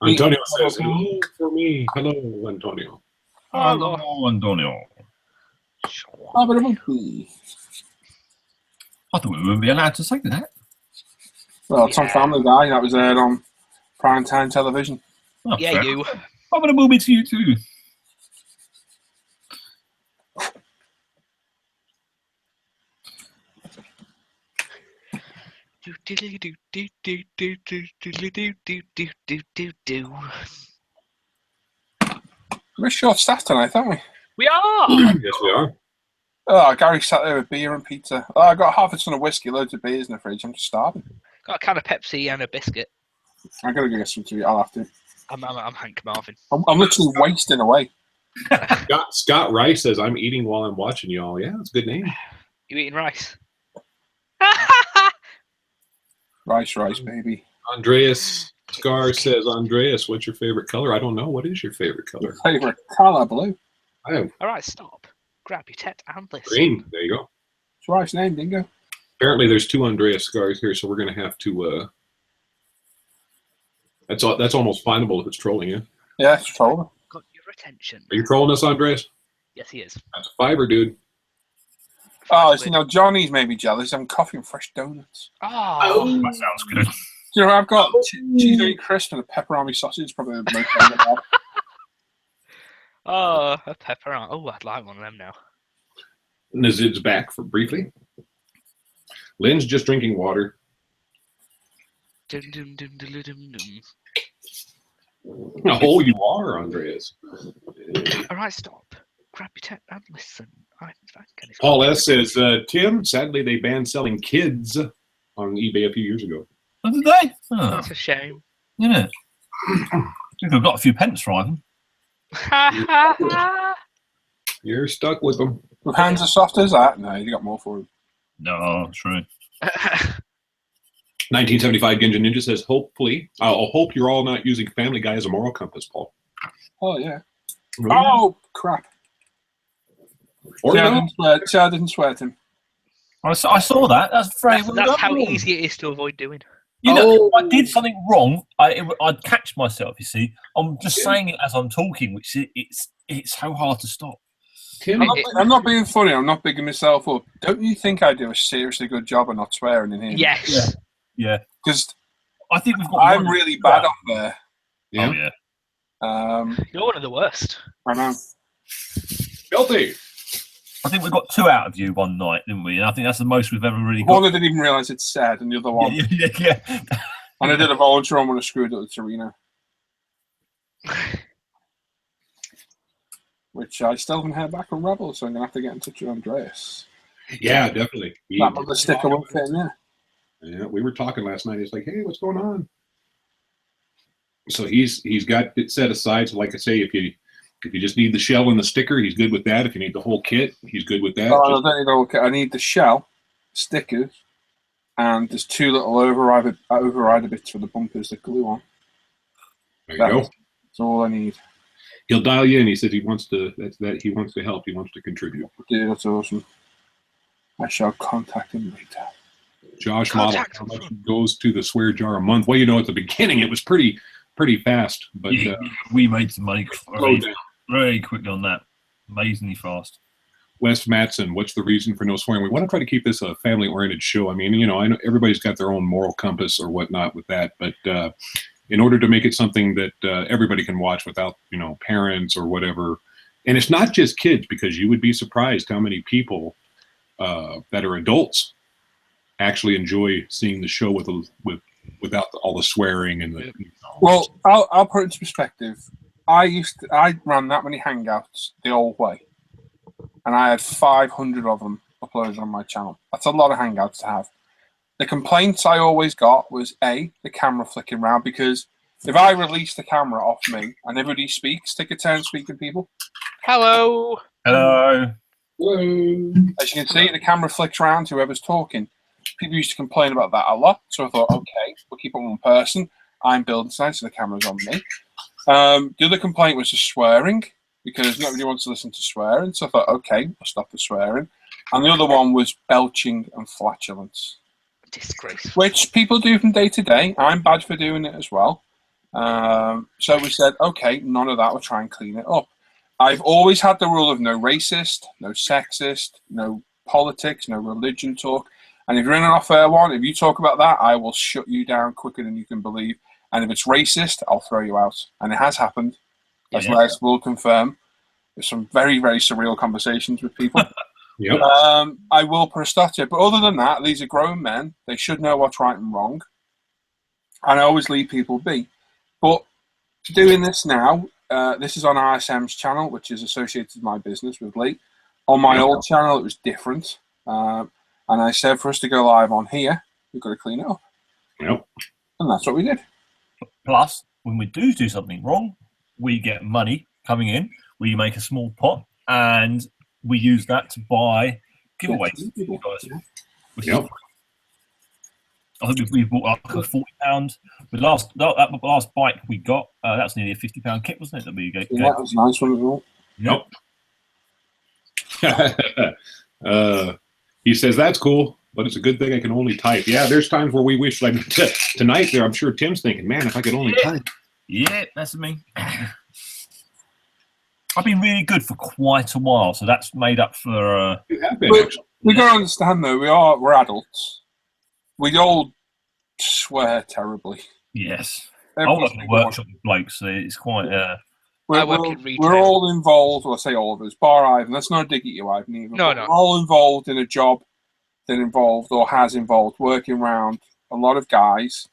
Antonio says, hello for me. Hello, Antonio. Hello, Antonio. I thought we wouldn't be allowed to say that. Well, it's on Family Guy. That was aired on primetime television. Oh, yeah, fair. you. I'm going to move it to you too. We're short staffed tonight, aren't we? We are! Yes, we are. Oh, Gary sat there with beer and pizza. Oh, I got half a ton of whiskey, loads of beers in the fridge. I'm just starving. Got a can of Pepsi and a biscuit. I'm going to go get some to eat. I'll have to. I'm Hank Marvin. I'm literally wasting away. Scott Rice says, I'm eating while I'm watching y'all. Yeah, that's a good name. You eating rice? Rice, baby. Andreas Scar says, Andreas, what's your favorite color? I don't know. What is your favorite color? Favorite color, blue. I have All right, stop. Grab your tet and listen. green. There you go. It's Rice's name, Dingo. Apparently, there's 2 Andreas Scars here, so we're going to have to. That's almost findable if it's trolling you. Yeah, it's trolling. Got your attention. Are you trolling us, Andreas? Yes, he is. That's a fiver, dude. Oh, you know, Johnny's maybe jealous. I'm coffee and fresh donuts. Oh, That sounds good. You know, I've got cheesy crisp and a pepperoni sausage. Probably the most fun oh, a pepperoni. Oh, I'd like one of them now. Nazid's back for briefly. Lynn's just drinking water. Dum, dum, dum, dum, dum, dum. Oh, you are, Andreas. All right, stop. Grab your tent and listen. Paul S. says, Tim, sadly they banned selling kids on eBay a few years ago. Oh, did they? Oh, That's a shame. yeah. I think I've got a few pence for them. You're stuck with them. With hands as soft as that? No, you got more for him. No, true. 1975 Ginja Ninja says, hopefully, I'll hope you're all not using Family Guy as a moral compass, Paul. Oh, yeah. Really? Oh, crap. Or See, I no? didn't swear to him. I saw that. That's very well That's done. how easy it is to avoid doing. You know, Oh. if I did something wrong, I'd catch myself. You see, I'm just saying it as I'm talking, which it's so hard to stop. Tim, I'm not being funny. I'm not bigging myself up. Don't you think I do a seriously good job of not swearing in here? Yes. Yeah. Because I think we've got. I'm really bad on there. yeah. Oh yeah. You're one of the worst. I know. Filthy. I think we got 2 out of you one night, didn't we? And I think that's the most we've ever really got. One I didn't even realise it said, and the other one. Yeah. And I did a volunteer on when I screwed up with Serena. Which I still haven't heard back from Rebel, so I'm going to have to get in touch with Andreas. Yeah, definitely. That one, the sticker won't fit in there. Yeah, we were talking last night. He's like, hey, what's going on? So he's got it set aside. So like I say, if you just need the shell and the sticker, he's good with that. If you need the whole kit, he's good with that. Oh, I don't need the whole kit. I need the shell, stickers, and there's 2 little overrider bits for the bumpers that glue on. There you go. That's all I need. He'll dial you in. He says he wants to. He wants to help. He wants to contribute. Dude, that's awesome. I shall contact him later. Josh Model, how much goes to the swear jar a month? Well, you know, at the beginning it was pretty fast, but we made some money slow down. very quickly on that. Amazingly fast. Wes Matson, what's the reason for no swearing? We want to try to keep this a family-oriented show. I mean, you know, I know everybody's got their own moral compass or whatnot with that, but in order to make it something that everybody can watch without, you know, parents or whatever, and it's not just kids, because you would be surprised how many people that are adults actually enjoy seeing the show without all the swearing and the. Well, I'll put it into perspective. I ran that many hangouts the old way, and I had 500 of them uploaded on my channel. That's a lot of hangouts to have. The complaints I always got was the camera flicking around, because if I release the camera off me and everybody speaks, take a turn speaking, people. Hello. Hello. Hello. As you can see, the camera flicks around to whoever's talking. People used to complain about that a lot, so I thought, okay, we'll keep it on one person. I'm building tonight, so the camera's on me. The other complaint was the swearing, because nobody wants to listen to swearing, so I thought, okay, we'll stop the swearing. And the other one was belching and flatulence. Disgrace. Which people do from day to day. I'm bad for doing it as well. So we said, okay, none of that, we'll try and clean it up. I've always had the rule of no racist, no sexist, no politics, no religion talk. And if you're in an off-air one, if you talk about that, I will shut you down quicker than you can believe. And if it's racist, I'll throw you out. And it has happened, as Les will confirm. There's some very, very surreal conversations with people. Yep. I will put a stop to it. But other than that, these are grown men. They should know what's right and wrong. And I always leave people be. But doing this now, this is on ISM's channel, which is associated with my business with Lee. On my old channel, it was different. And I said for us to go live on here, we've got to clean it up. Yep. And that's what we did. Plus, when we do something wrong, we get money coming in. We make a small pot, and we use that to buy giveaways. Yep. I think we bought like a £40. The last bike we got, that's nearly a £50 kit, wasn't it? That we gave. Yeah, that was a nice one as well. Yep. He says that's cool, but it's a good thing I can only type. Yeah, there's times where we wish, like tonight there, I'm sure Tim's thinking, man, if I could only type. Yeah, that's me. I've been really good for quite a while, so that's made up for. You have been. We got to understand though, we're adults. We all swear terribly. Yes. I work in a workshop with blokes, so it's quite. I work in retail. We're all involved. Well, I say all of us, bar Ivan. That's not a dig at you, Ivan. Either. No. We're all involved in a job that involved or has involved working around a lot of guys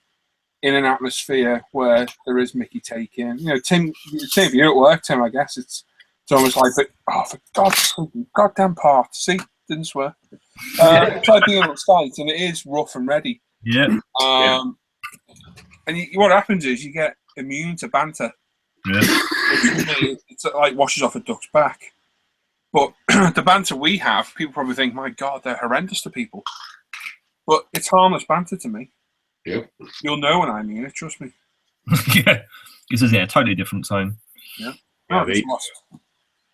in an atmosphere where there is Mickey taking. You know, Tim, you're at work, Tim. I guess it's almost like, for God's sake, goddamn part. See, didn't swear. It's like being on site, and it is rough and ready. Yeah. And what happens is you get immune to banter. Yeah. It's like washes off a duck's back. But the banter we have, people probably think, my God, they're horrendous to people. But it's harmless banter to me. Yep. You'll know when I mean it, trust me. Yeah. This is totally different zone. Yeah.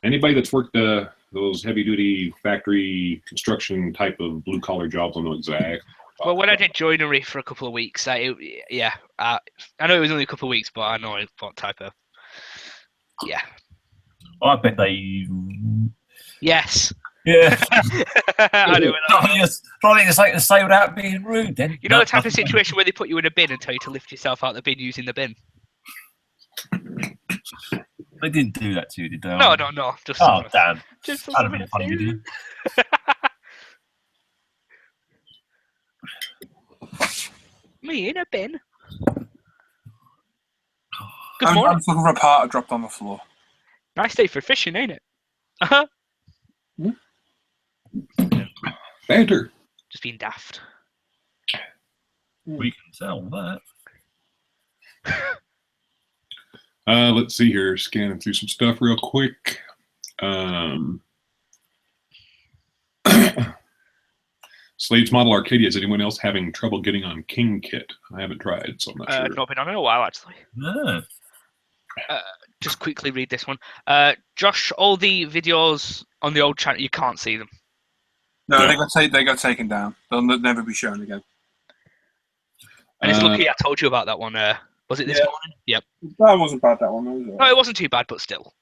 Anybody that's worked those heavy-duty factory construction type of blue-collar jobs will know exactly. Well, when I did joinery for a couple of weeks, I know it was only a couple of weeks, but I know what type of. Yeah. I bet they. Yes. Yeah. I do. Trying to say without being rude, then. You know the type of situation where they put you in a bin and tell you to lift yourself out of the bin using the bin? They didn't do that to you, did they? No. Just damn. Just That'd have been funny to do. Me in a bin? I'm looking for a part I dropped on the floor. Nice day for fishing, ain't it? Uh-huh. Banter. Just being daft. We can tell that. Let's see here. Scanning through some stuff real quick. Slade's Model Arcadia. Is anyone else having trouble getting on King Kit? I haven't tried, so I'm not sure. Not been on in a while, actually. No. Just quickly read this one. Josh, all the videos on the old channel, you can't see them. No, they got taken down. They'll never be shown again. And it's lucky I told you about that one. Was it this morning? Yep. That wasn't bad, that one. No, it wasn't too bad, but still.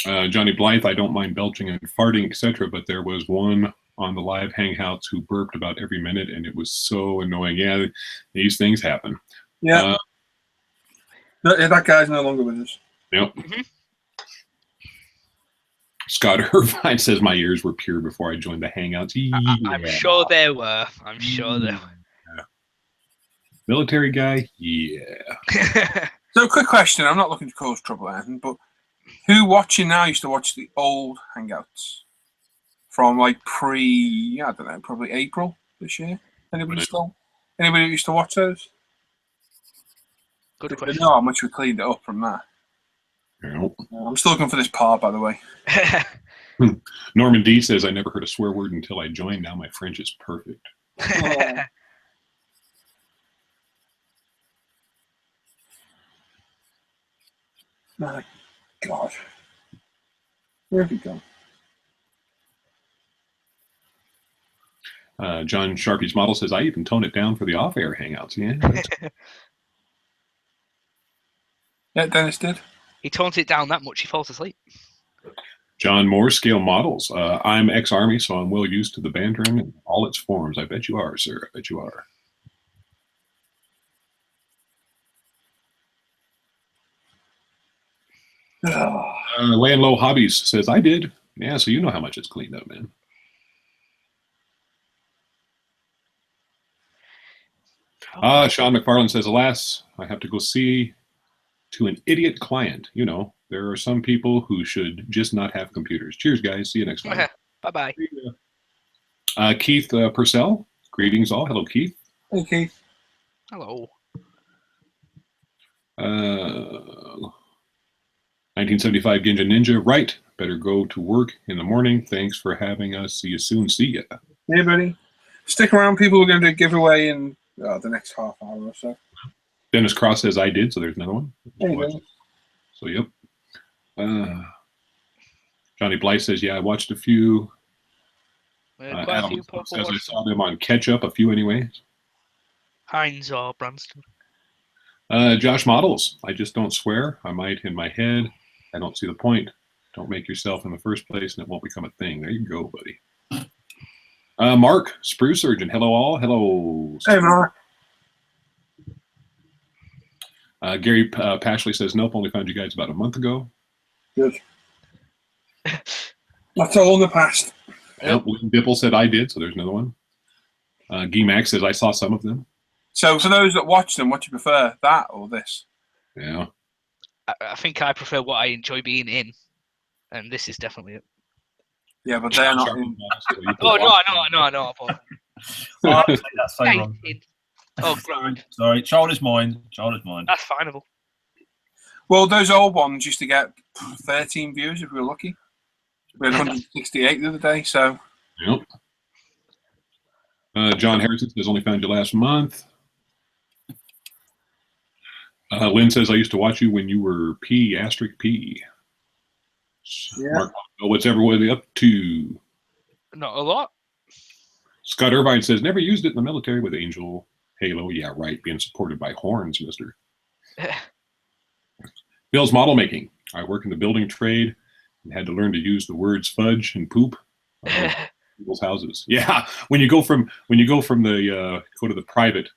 Johnny Blythe, I don't mind belching and farting, etc., but there was one on the live hangouts who burped about every minute, and it was so annoying. Yeah, these things happen. Yeah. That guy's no longer with us. Yep. Mm-hmm. Scott Irvine says my ears were pure before I joined the hangouts. Yeah. I'm sure they were. I'm sure they were. Yeah. Military guy? Yeah. So, quick question. I'm not looking to cause trouble or anything, but who watching now used to watch the old hangouts from like I don't know, probably April this year? Anybody used to watch those? Good question. I know how much we cleaned it up from that. Nope. I'm still looking for this part, by the way. Norman D says, I never heard a swear word until I joined. Now my French is perfect. My God. Where have you gone? John Sharpie's model says, I even tone it down for the off-air hangouts. Yeah. Yeah, Dennis did. He tones it down that much, he falls asleep. John Moore, Scale Models. I'm ex-Army, so I'm well used to the bantering in all its forms. I bet you are, sir. I bet you are. Laying Low Hobbies says, I did. Yeah, so you know how much it's cleaned up, man. Sean McFarland says, alas, I have to go see to an idiot client. You know, there are some people who should just not have computers. Cheers, guys. See you next time. Bye-bye. Keith Purcell. Greetings all. Hello, Keith. Hey, Keith. Hello. 1975 Ginja Ninja. Right. Better go to work in the morning. Thanks for having us. See you soon. See ya. Hey, buddy. Stick around. People are going to do a giveaway in the next half hour or so. Dennis Cross says I did, so there's another one. Hey, so, yep. Johnny Blythe says, yeah, I watched a few. Adam says I saw them on Catch Up, a few anyway. Heinz or Branston. Josh Models. I just don't swear. I might in my head. I don't see the point. Don't make yourself in the first place, and it won't become a thing. There you go, buddy. Mark, Spruce Surgeon. Hello, all. Hello. Hey, Mark. Gary Pashley says, nope, only found you guys about a month ago. Good. That's all in the past. Yep. William Dipple said I did, so there's another one. Guy Max says I saw some of them. So for those that watch them, what do you prefer, that or this? Yeah. I think I prefer what I enjoy being in, and this is definitely it. Yeah, but they're not in. Oh no, I know. Oh, that's so wrong. Oh, grind. Sorry, child is mine. That's fineable. Well, those old ones used to get 13 views if we were lucky. We had 168 the other day, so. Yep. John Harrison says only found you last month. Lynn says I used to watch you when you were P***. Yeah. Mark, what's everybody up to? Not a lot. Scott Irvine says never used it in the military with Angel Halo. Yeah, right. Being supported by horns, mister. Bill's model making. I work in the building trade and had to learn to use the words fudge and poop on people's houses. Yeah, when you go from the go to the private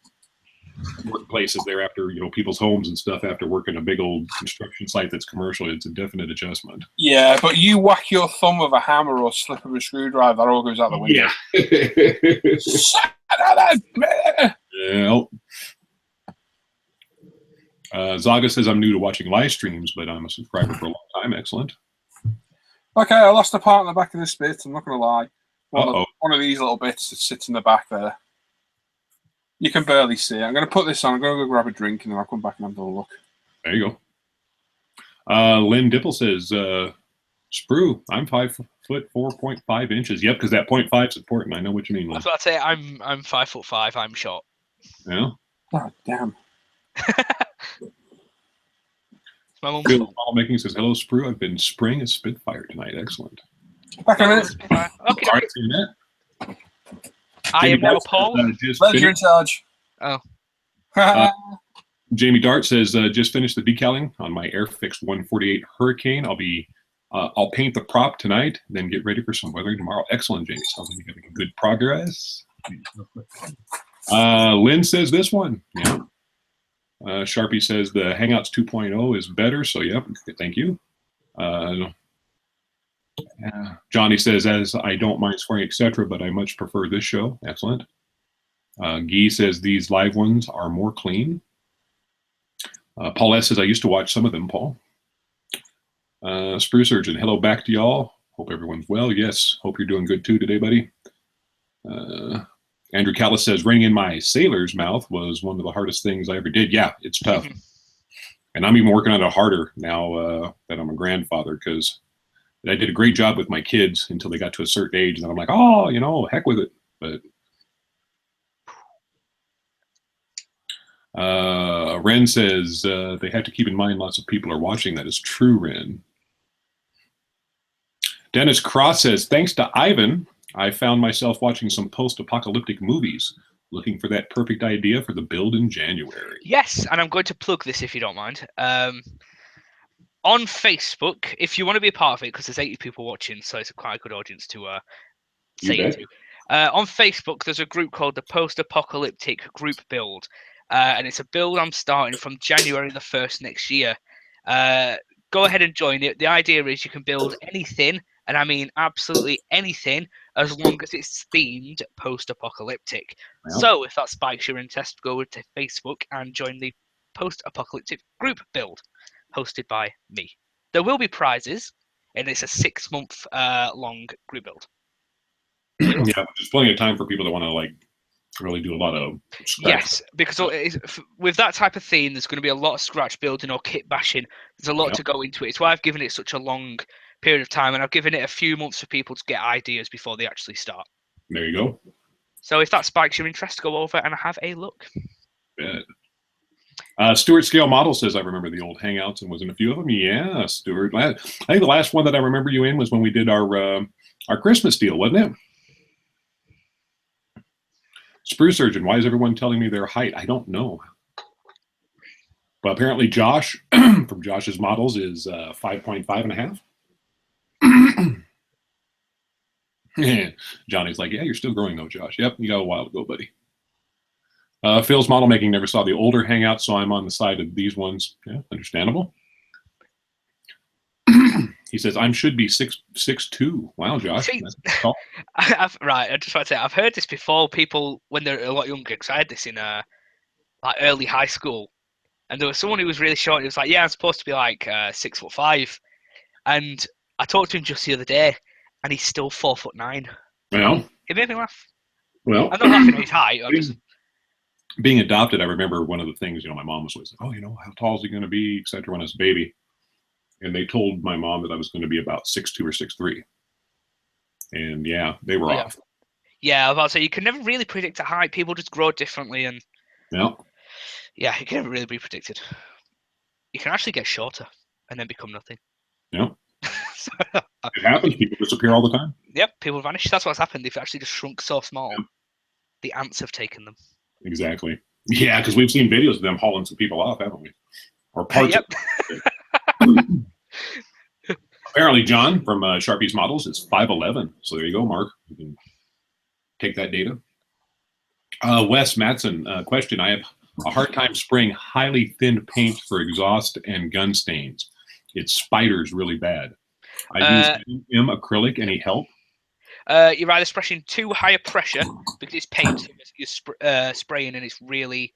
workplaces there after people's homes and stuff after working a big old construction site that's commercial, it's a definite adjustment. Yeah, but you whack your thumb with a hammer or slip of a screwdriver, that all goes out the window. Yeah. Zaga says I'm new to watching live streams, but I'm a subscriber for a long time. Excellent. Okay, I lost a part in the back of this bit. I'm not going to lie. One of these little bits that sits in the back there. You can barely see it. I'm going to put this on. I'm going to go grab a drink, and then I'll come back and have a look. There you go. Lynn Dipple says, Sprue, I'm 5 foot 4.5 inches. Yep, because that 0.5 is important. I know what you mean, Lynn. That's what I'd say. I'm 5'5". I'm short. Yeah. God damn. My mum's Bill Making says, hello, Sprue. I've been spraying a Spitfire tonight. Excellent. Back in a minute. Okay. All right, see you in a minute. I am now Paul. You're in charge. Oh. Jamie Dart says, just finished the decaling on my Airfix 148 Hurricane. I'll paint the prop tonight, then get ready for some weathering tomorrow. Excellent, Jamie. Sounds like you're making good progress. Lynn says this one. Yeah. Sharpie says the Hangouts 2.0 is better. So, yep. Thank you. Johnny says, as I don't mind swearing, etc., but I much prefer this show. Excellent. Guy says these live ones are more clean. Paul S. says I used to watch some of them, Paul. Spruce Surgeon, hello back to y'all. Hope everyone's well. Yes, hope you're doing good too today, buddy. Andrew Callis says reining in my sailor's mouth was one of the hardest things I ever did. Yeah, it's tough. And I'm even working on it harder now that I'm a grandfather, because I did a great job with my kids until they got to a certain age. And then I'm like, oh, heck with it. But Ren says they have to keep in mind lots of people are watching. That is true, Ren. Dennis Cross says, thanks to Ivan, I found myself watching some post-apocalyptic movies, looking for that perfect idea for the build in January. Yes, and I'm going to plug this if you don't mind. On Facebook, if you want to be a part of it, because there's 80 people watching, so it's quite a good audience to say it to. On Facebook, there's a group called the Post-Apocalyptic Group Build, and it's a build I'm starting from January the 1st next year. Go ahead and join it. The idea is you can build anything, and I mean absolutely anything, as long as it's themed post-apocalyptic. Well, so if that spikes your interest, go to Facebook and join the Post-Apocalyptic Group Build, hosted by me. There will be prizes, and it's a 6-month long group build. Yeah, there's plenty of time for people that want to really do a lot of scratch. Yes, because with that type of theme, there's going to be a lot of scratch building or kit bashing. There's a lot to go into it. It's why I've given it such a long period of time, and I've given it a few months for people to get ideas before they actually start. There you go. So if that spikes your interest, go over and have a look. Stuart Scale Model says, I remember the old Hangouts and was in a few of them. Yeah, Stuart. I think the last one that I remember you in was when we did our Christmas deal, wasn't it? Spruce Surgeon, why is everyone telling me their height? I don't know. But apparently Josh, from Josh's models, is 5.5 and a half. Johnny's like, yeah, you're still growing though, Josh. Yep, you got a while to go, buddy. Phil's model making never saw the older Hangout, so I'm on the side of these ones. Yeah, understandable. He says, I should be 6'2". Wow, Josh. See, That's tall. right, I just want to say, I've heard this before, people, when they're a lot younger, because I had this in like early high school, and there was someone who was really short, and he was like, yeah, I'm supposed to be like 6'5". And I talked to him just the other day, and he's still 4'9". Well, It made me laugh. well, I'm not laughing at his height. I'm just, being adopted, I remember one of the things, my mom was always like, oh, how tall is he going to be, etc. when I was a baby. And they told my mom that I was going to be about 6'2" or 6'3". And yeah, they were off. Yeah, I was about to say, you can never really predict a height. People just grow differently, and Yeah. yeah, you can never really be predicted. You can actually get shorter and then become nothing. Yeah. So, It happens. People disappear all the time. Yep, people vanish. That's what's happened. They've actually just shrunk so small. Yeah. The ants have taken them. Exactly. Yeah, because we've seen videos of them hauling some people off, haven't we? Or parts Yep. of it. Apparently, John from Sharpie's Models is 5'11". So there you go, Mark. You can take that data. Wes Matson, question. I have a hard time spraying highly thin paint for exhaust and gun stains. It spiders really bad. I use ISM acrylic. Any help? You're either spraying too high a pressure because it's paint, so you're spraying and it's really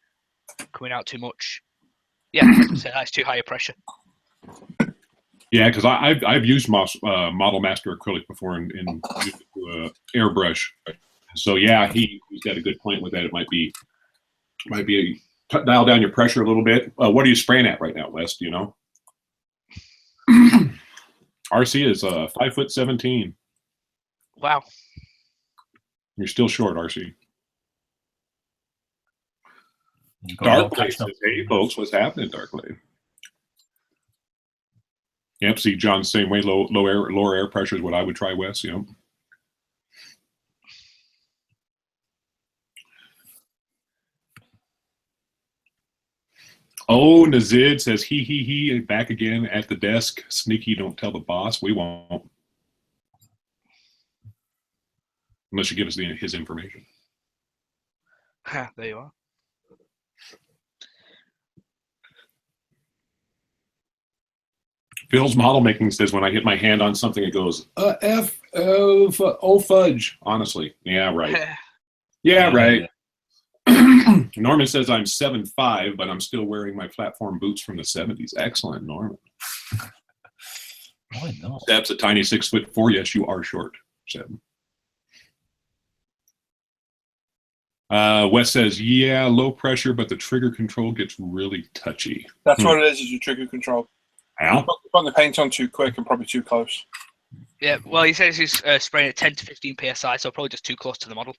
coming out too much. Yeah, I was gonna say that's too high a pressure. Yeah, because I've used Model Master acrylic before in airbrush. So yeah, he's got a good point with that. It might be dial down your pressure a little bit. What are you spraying at right now, Wes? Do you know? RC is 5'17". Wow. You're still short, RC. Darkblade says, hey folks, what's happening, Darkblade? Yep, see John's same way, lower air pressure is what I would try, Wes. Yep. Oh, Nazid says he back again at the desk. Sneaky, don't tell the boss. We won't. Unless you give us his information. There you are. Phil's model making says when I hit my hand on something, it goes, oh fudge. Honestly. Yeah, right. Yeah, right. Norman says I'm 7'5", but I'm still wearing my platform boots from the 70s. Excellent, Norman. Why not? Steps a tiny 6'4". Yes, you are short, Seb. Wes says, yeah, low pressure, but the trigger control gets really touchy. That's what it is your trigger control. How? Putting the paint on too quick and probably too close. Yeah, well, he says he's spraying at 10 to 15 psi, so probably just too close to the model.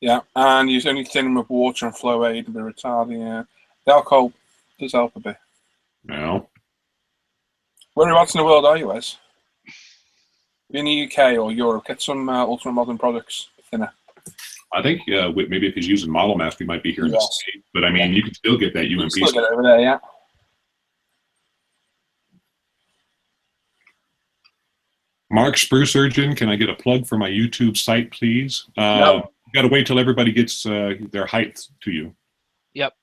Yeah, and you only thin them with water and flow aid and the retarding. Yeah, the alcohol does help a bit. No. Whereabouts in the world are you, Wes? In the UK or Europe? Get some Ultimate Modern products thinner. I think maybe if he's using Model Master, he might be here in the States. But I mean, you can still get that UMP. Still get it over there, yeah. Mark Sprue Surgeon, can I get a plug for my YouTube site, please? No. Got to wait till everybody gets their height to you. Yep.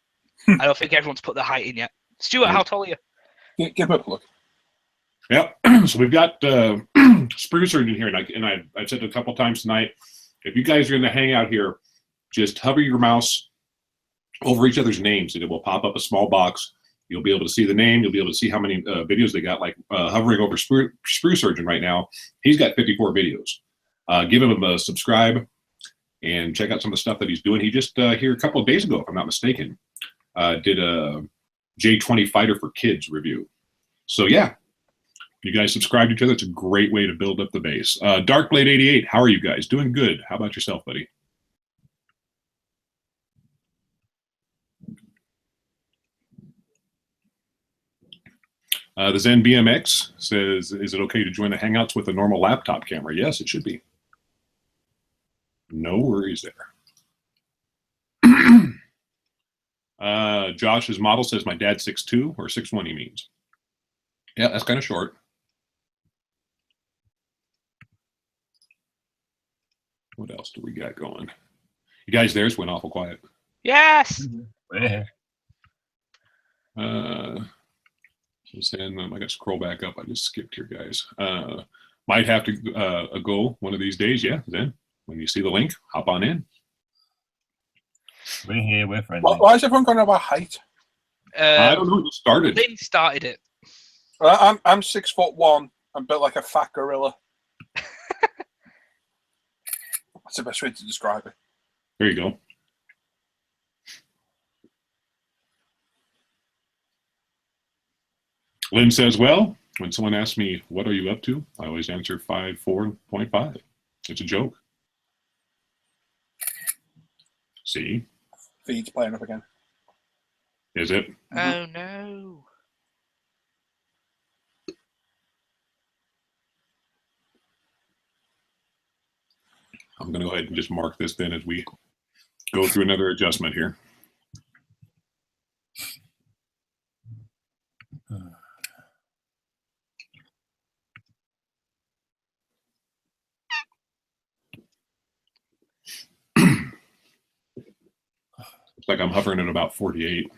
I don't think everyone's put their height in yet. Stuart, how tall are you? Give it a look. Yep. So we've got Sprue Surgeon here, and I've said it a couple times tonight. If you guys are in the hangout here, just hover your mouse over each other's names, and it will pop up a small box. You'll be able to see the name. You'll be able to see how many videos they got. Like hovering over Sprue Surgeon right now, he's got 54 videos. Give him a subscribe and check out some of the stuff that he's doing. He just here a couple of days ago, if I'm not mistaken, did a J20 Fighter for Kids review. So yeah, you guys subscribe to each other. It's a great way to build up the base. Darkblade88, how are you guys? Doing good. How about yourself, buddy? The Zen BMX says, is it okay to join the Hangouts with a normal laptop camera? Yes, it should be. No worries there. Josh's model says my dad's 6'2", or 6'1", he means. Yeah, that's kind of short. What else do we got going? You guys, theirs went awful quiet. Yes. Yeah. So saying I got to scroll back up. I just skipped here, guys. Might have to go one of these days. Yeah, then when you see the link, hop on in. We're here. We're friendly. Why is everyone going about height? I don't know who started. Lynn started it. I'm 6'1". I'm built like a fat gorilla. That's the best way to describe it. There you go. Lynn says, well, when someone asks me, what are you up to? I always answer 5'4.5". It's a joke. See? Feed's playing up again. Is it? Oh, no. I'm going to go ahead and just mark this then as we go through another adjustment here. Looks like I'm hovering at about 48.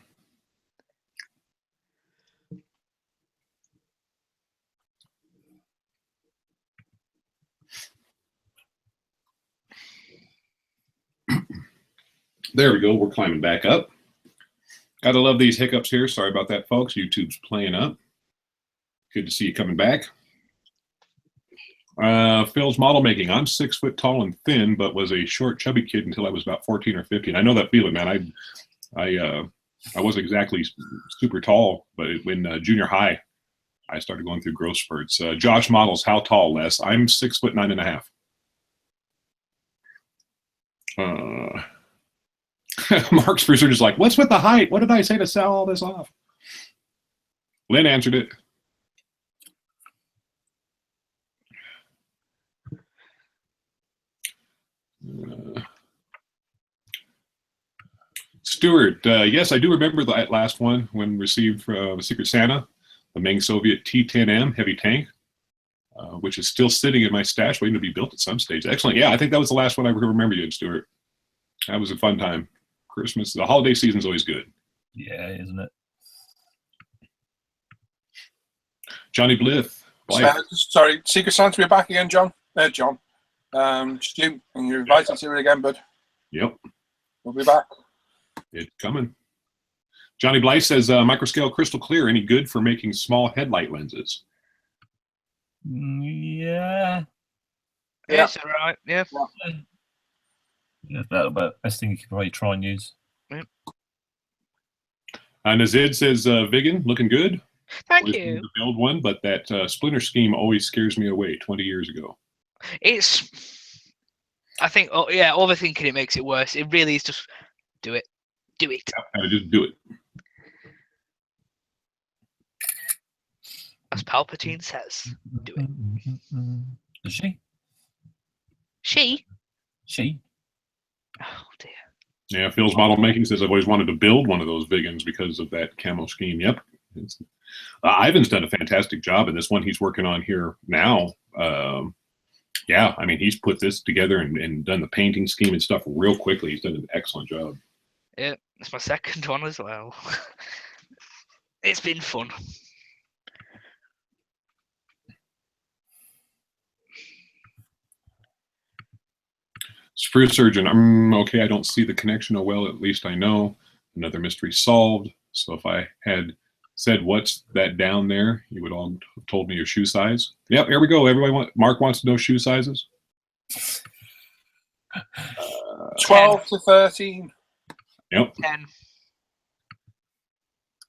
There we go. We're climbing back up. Gotta love these hiccups here. Sorry about that, folks. YouTube's playing up. Good to see you coming back. Phil's model making. I'm 6 foot tall and thin, but was a short, chubby kid until I was about 14 or 15. I know that feeling, man. I wasn't exactly super tall, but when junior high, I started going through growth spurts. Josh models, how tall, Les? I'm 6'9.5". Mark Sprucer is like, what's with the height? What did I say to sell all this off? Lynn answered it. Stuart, yes, I do remember that last one when received Secret Santa, the Ming Soviet T-10M heavy tank, which is still sitting in my stash waiting to be built at some stage. Excellent. Yeah, I think that was the last one I remember you, Stuart. That was a fun time. Christmas, the holiday season's always good. Yeah, isn't it? Johnny Blith. Sorry, Secret Santa, we're back again, John. John. Stu, and you're invited to it again, bud. Yep. We'll be back. It's coming. Johnny Blythe says, microscale crystal clear, any good for making small headlight lenses? Yeah. It's all right. Yeah. Yeah, that's the best thing you could probably try and use. Nazid says, Vigan, looking good. Thank Always you. wanted to build one, but that splinter scheme always scares me away 20 years ago. I think, overthinking it makes it worse. It really is just do it. Do it. Gotta just do it. As Palpatine says, do it. Does she? She? She? Oh, dear. Yeah, Phil's model making says, I've always wanted to build one of those Vigans because of that camo scheme. Yep. Ivan's done a fantastic job in this one he's working on here now. Yeah, I mean, he's put this together and done the painting scheme and stuff real quickly. He's done an excellent job. Yeah, it's my second one as well. It's been fun. Spruce Surgeon, okay, I don't see the connection. Oh, well, at least I know. Another mystery solved. So if I had said, what's that down there, you would all have told me your shoe size. Yep, here we go. Mark wants to know shoe sizes. 12 to 13. Yep. 10.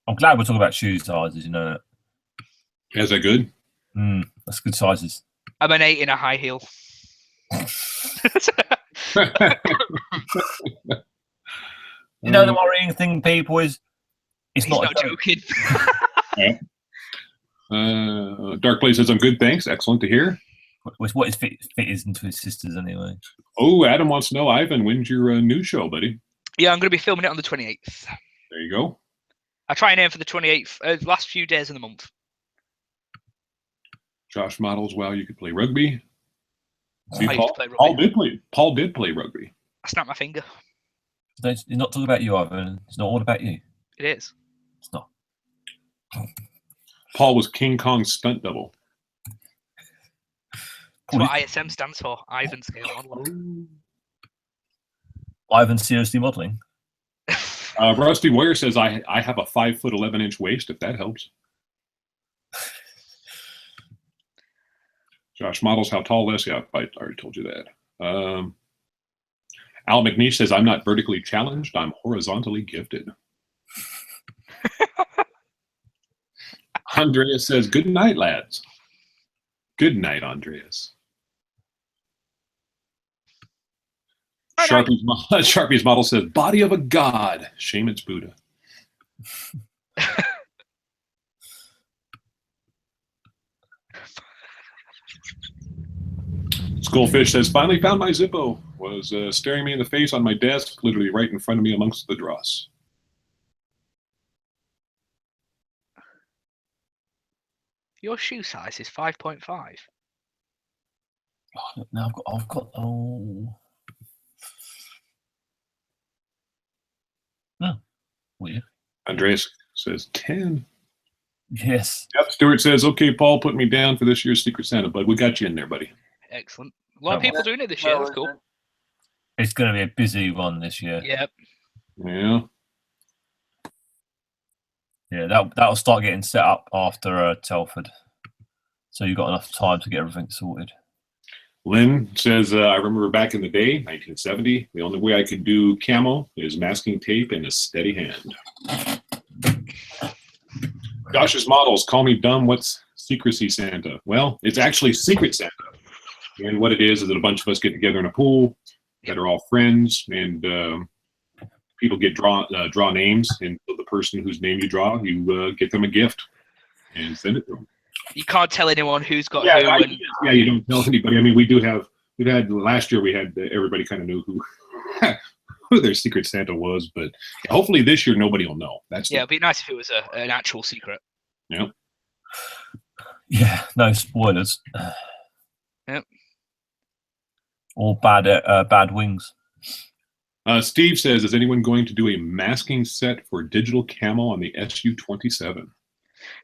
I'm glad we're talking about shoe sizes, you know that. Is that good? That's good sizes. I'm an 8 in a high heel. You know the worrying thing, people, is it's He's not not joking. Yeah. Dark Blade says, I'm good, thanks. Excellent to hear. What his fit is into his sisters anyway. Oh, Adam wants to know, Ivan, when's your new show, buddy? Yeah, I'm going to be filming it on the 28th. There you go. I try and aim for the 28th, last few days of the month. Josh models, well, you could play rugby. See, I used to play rugby. Paul did play rugby. I snapped my finger. It's not talking about you, Ivan. It's not all about you. It is. It's not. Paul was King Kong's stunt double. That's what ISM stands for. Ivan Scale Modeler. Ivan seriously modeling. Rusty Warrior says, I have a 5'11" waist, if that helps. Josh models how tall less. Yeah, I already told you that. Al McNeish says, I'm not vertically challenged. I'm horizontally gifted. Andreas says, good night, lads. Good night, Andreas. Sharpie's model says, body of a god. Shame it's Buddha. Skullfish says, finally found my Zippo. Was staring me in the face on my desk, literally right in front of me amongst the dross. Your shoe size is 5.5. Oh, now I've got. Oh. No. Weird. Andreas says 10. Yes. Yep. Stuart says, okay, Paul, put me down for this year's Secret Santa, bud. We got you in there, buddy. Excellent. A lot of people doing it this year. That's cool. It's going to be a busy one this year. Yep. Yeah. Yeah, that'll start getting set up after Telford. So you've got enough time to get everything sorted. Lynn says, I remember back in the day, 1970, the only way I could do camo is masking tape and a steady hand. Josh's models, call me dumb, what's Secrecy Santa? Well, it's actually Secret Santa. And what it is that a bunch of us get together in a pool that are all friends, and people get draw names, and so the person whose name you draw, you get them a gift and send it to them. You can't tell anyone who's got who. Yeah, you don't tell anybody. I mean, we've had last year, we had everybody kind of knew who their Secret Santa was, but hopefully this year nobody will know. It'd be nice if it was an actual secret. Yeah. Yeah, no spoilers. Yep. Or bad wings. Steve says, is anyone going to do a masking set for digital camo on the SU-27?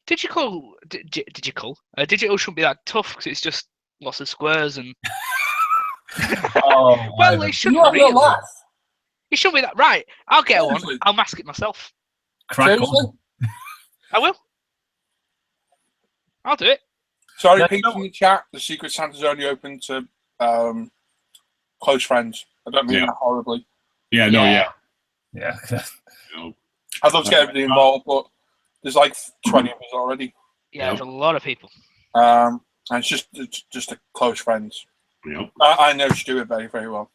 Digital shouldn't be that tough because it's just lots of squares and. Well, it shouldn't really. It shouldn't be that right. I'll get one. I'll mask it myself. Crack on. I will. I'll do it. Sorry, people in the chat. The Secret Santa's only open to close friends. I don't mean that horribly. Yeah. Yeah. I'd love to get everybody involved, but there's like 20 of us already. Yeah, there's a lot of people. And it's just a close friends. Yep. I know Stuart very, very well.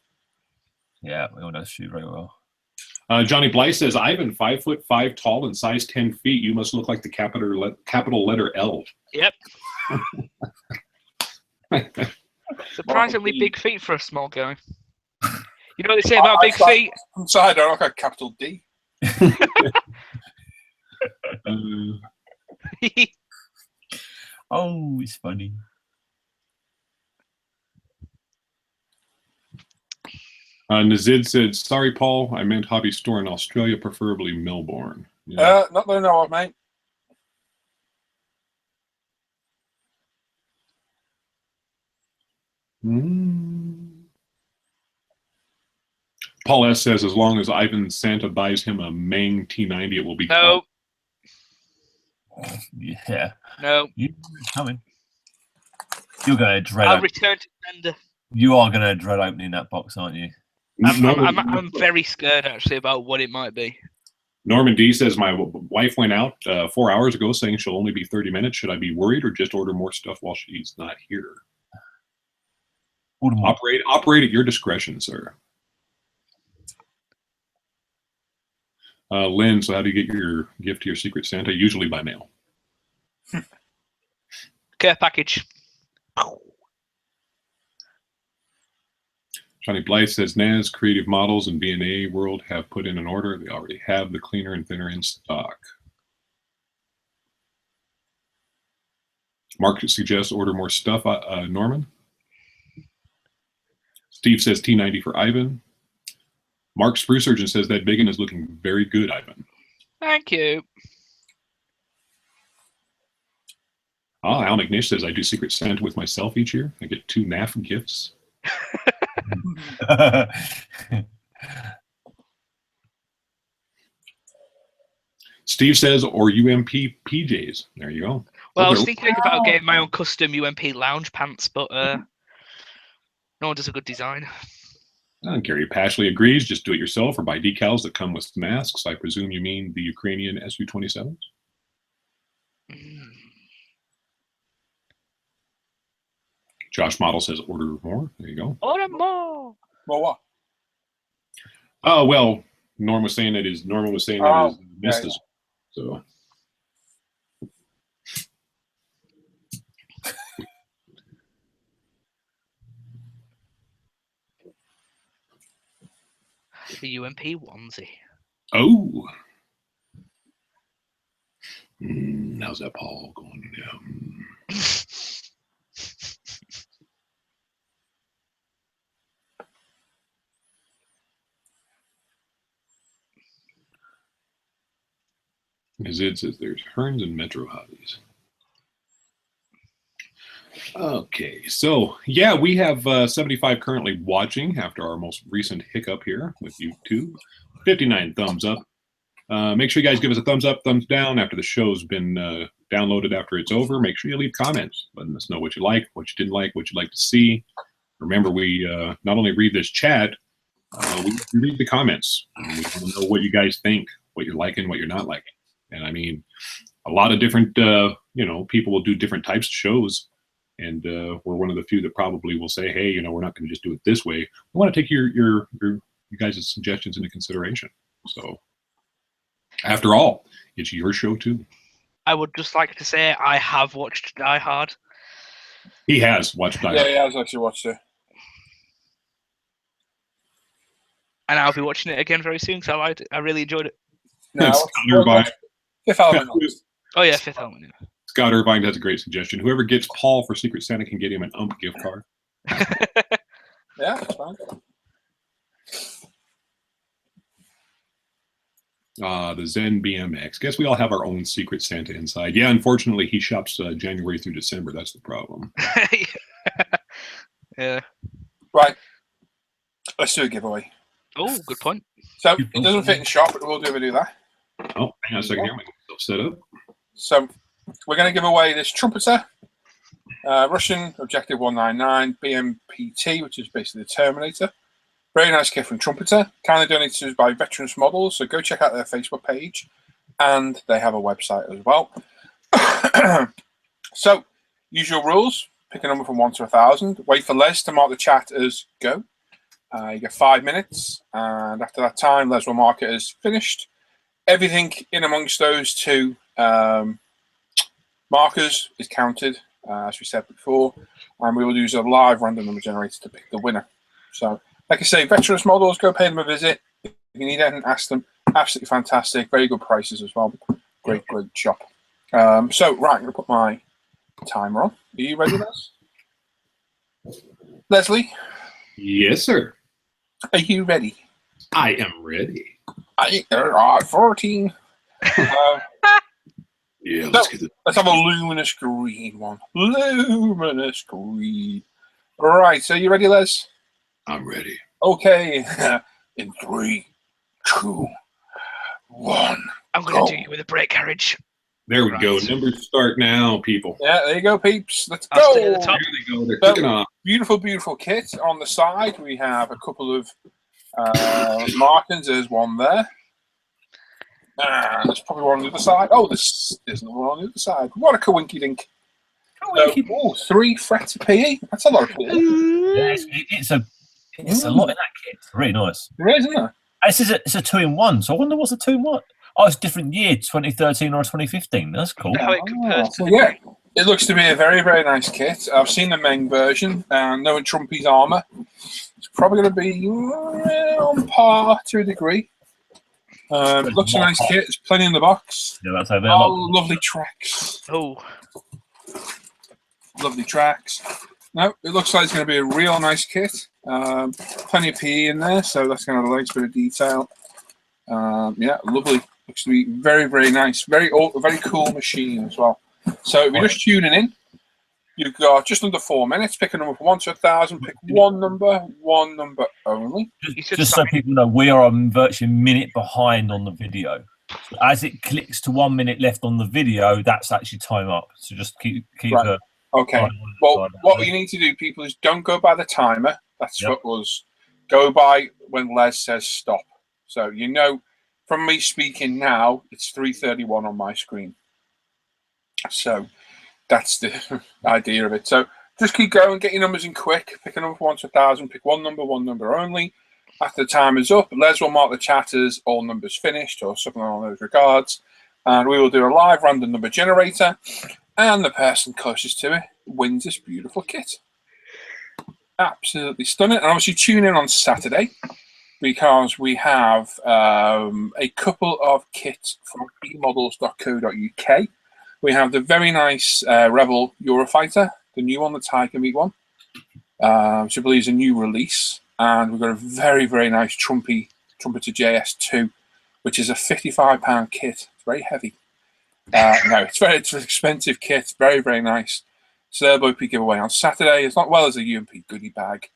Yeah, we all know Stu very well. Johnny Blythe says, Ivan, 5'5" tall and size 10 feet. You must look like the capital letter L. Yep. Surprisingly big feet for a small guy. You know what they say about big feet? Inside, I look like capital D. Oh, it's funny. Nazid said, sorry, Paul. I meant hobby store in Australia, preferably Melbourne. Not that I know of, mate. Paul S. says, as long as Ivan Santa buys him a Mang T90, it will be No. Yeah. No. You're coming. You're going to dread I'll return to sender. You are going to dread opening that box, aren't you? I'm very scared, actually, about what it might be. Norman D says, my wife went out 4 hours ago saying she'll only be 30 minutes. Should I be worried or just order more stuff while she's not here? Operate at your discretion, sir. Lynn, so how do you get your gift to your Secret Santa? Usually by mail. Care package. Johnny Blythe says, Naz, Creative Models, and B&A World have put in an order. They already have the cleaner and thinner in stock. Mark suggests order more stuff, Norman. Steve says T90 for Ivan. Mark Spruce Surgeon says that biggin is looking very good, Ivan. Thank you. Al McNish says I do Secret Santa with myself each year. I get 2 NAF gifts. Steve says, or UMP PJs. There you go. Well, I was thinking about getting my own custom UMP lounge pants, but no one does a good design. Gary Pashley agrees. Just do it yourself or buy decals that come with masks. I presume you mean the Ukrainian Su-27s? Josh Model says order more. There you go. Order more. Well, what? Oh, well, Norman was saying that his missed us. So. The UMP onesie. Oh. How's that Paul going now? Because it says there's Hearns and Metro Hobbies. Okay, so yeah, we have 75 currently watching after our most recent hiccup here with YouTube. 59 thumbs up. Make sure you guys give us a thumbs up, thumbs down after the show's been downloaded after it's over. Make sure you leave comments, letting us know what you like, what you didn't like, what you'd like to see. Remember, we not only read this chat, we read the comments. We want to know what you guys think, what you're liking, what you're not liking. And I mean, a lot of different, people will do different types of shows. And we're one of the few that probably will say, hey, we're not going to just do it this way. We want to take your guys' suggestions into consideration. So after all, it's your show too. I would just like to say I have watched Die Hard. He has watched Die Hard. Yeah, he has actually watched it. And I'll be watching it again very soon because I really enjoyed it. No, Fifth Element. Oh yeah, Fifth Element. Yeah. Scott Irvine has a great suggestion. Whoever gets Paul for Secret Santa can get him an gift card. Yeah, that's fine. The Zen BMX. Guess we all have our own Secret Santa inside. Yeah, unfortunately, he shops January through December. That's the problem. Yeah. Right. Let's do a giveaway. Oh, good point. So it doesn't fit in shop, but we'll do that. Oh, hang on a second here. Make myself set up. So we're going to give away this trumpeter, Russian Objective 199 BMPT, which is basically the Terminator. Very nice kit from Trumpeter. Kindly donated to us by Veterans Models, so go check out their Facebook page, and they have a website as well. So, usual rules: pick a number from 1 to 1,000. Wait for Les to mark the chat as go. You get 5 minutes, and after that time, Les will mark it as finished. Everything in amongst those two markers is counted, as we said before, and we will use a live random number generator to pick the winner. So, like I say, Veterans Models, go pay them a visit. If you need anything, ask them. Absolutely fantastic. Very good prices as well. Great shop. So, right, I'm going to put my timer on. Are you ready, Les? Leslie? Yes, sir. Are you ready? I am ready. 14. Yeah, let's have a luminous green one. Luminous green. All right, so you ready, Les? I'm ready. Okay. In 3, 2, 1. I'm going to do you with a brake carriage. There we go. Numbers start now, people. Yeah, there you go, peeps. Let's I'll go. stay at the top. There they go. They're kicking off. Beautiful, beautiful kit. On the side, we have a couple of markings. There's one there. And there's probably one on the other side. Oh, there's another one on the other side. What a coinky-dink. 3 fret PE. That's a lot of PE. Yeah, it's a lot in that kit. It's really nice. There is, isn't there? It's a 2-in-1, so I wonder what's a 2-in-1. Oh, it's a different year, 2013 or 2015. That's cool. How it compares to yeah, it looks to be a very, very nice kit. I've seen the Meng version, and knowing Trumpy's armour, it's probably going to be on par to a degree. It looks a nice kit. There's plenty in the box. Yeah, that's over there. Oh, lovely tracks. Oh. Lovely tracks. No, it looks like it's going to be a real nice kit. Plenty of PE in there, so that's going to have a nice bit of detail. Yeah, lovely. Looks to be very, very nice. Very cool machine as well. So if you're just tuning in, you've got just under 4 minutes. Pick a number from 1 to 1,000. Pick one number only. Just so people know, we are virtually a minute behind on the video. So as it clicks to 1 minute left on the video, that's actually time up. So just keep Right. Okay. Well, what you need to do, people, is don't go by the timer. That's what was. Go by when Les says stop. So you know, from me speaking now, it's 3:31 on my screen. So that's the idea of it. So just keep going, get your numbers in quick. Pick a number from 1 to 1,000. Pick one number only. After the time is up, Les will mark the chat as all numbers finished or something along those regards. And we will do a live random number generator. And the person closest to it wins this beautiful kit. Absolutely stunning. And obviously tune in on Saturday because we have a couple of kits from bmodels.co.uk. We have the very nice Rebel Eurofighter, the new one, the Tiger Meat one. Which I believe is a new release. And we've got a very, very nice Trumpeter JS2, which is a £55 kit. It's very heavy. No, it's an expensive kit. Very, very nice. So they'll both be giveaway on Saturday, as well as a UMP goodie bag.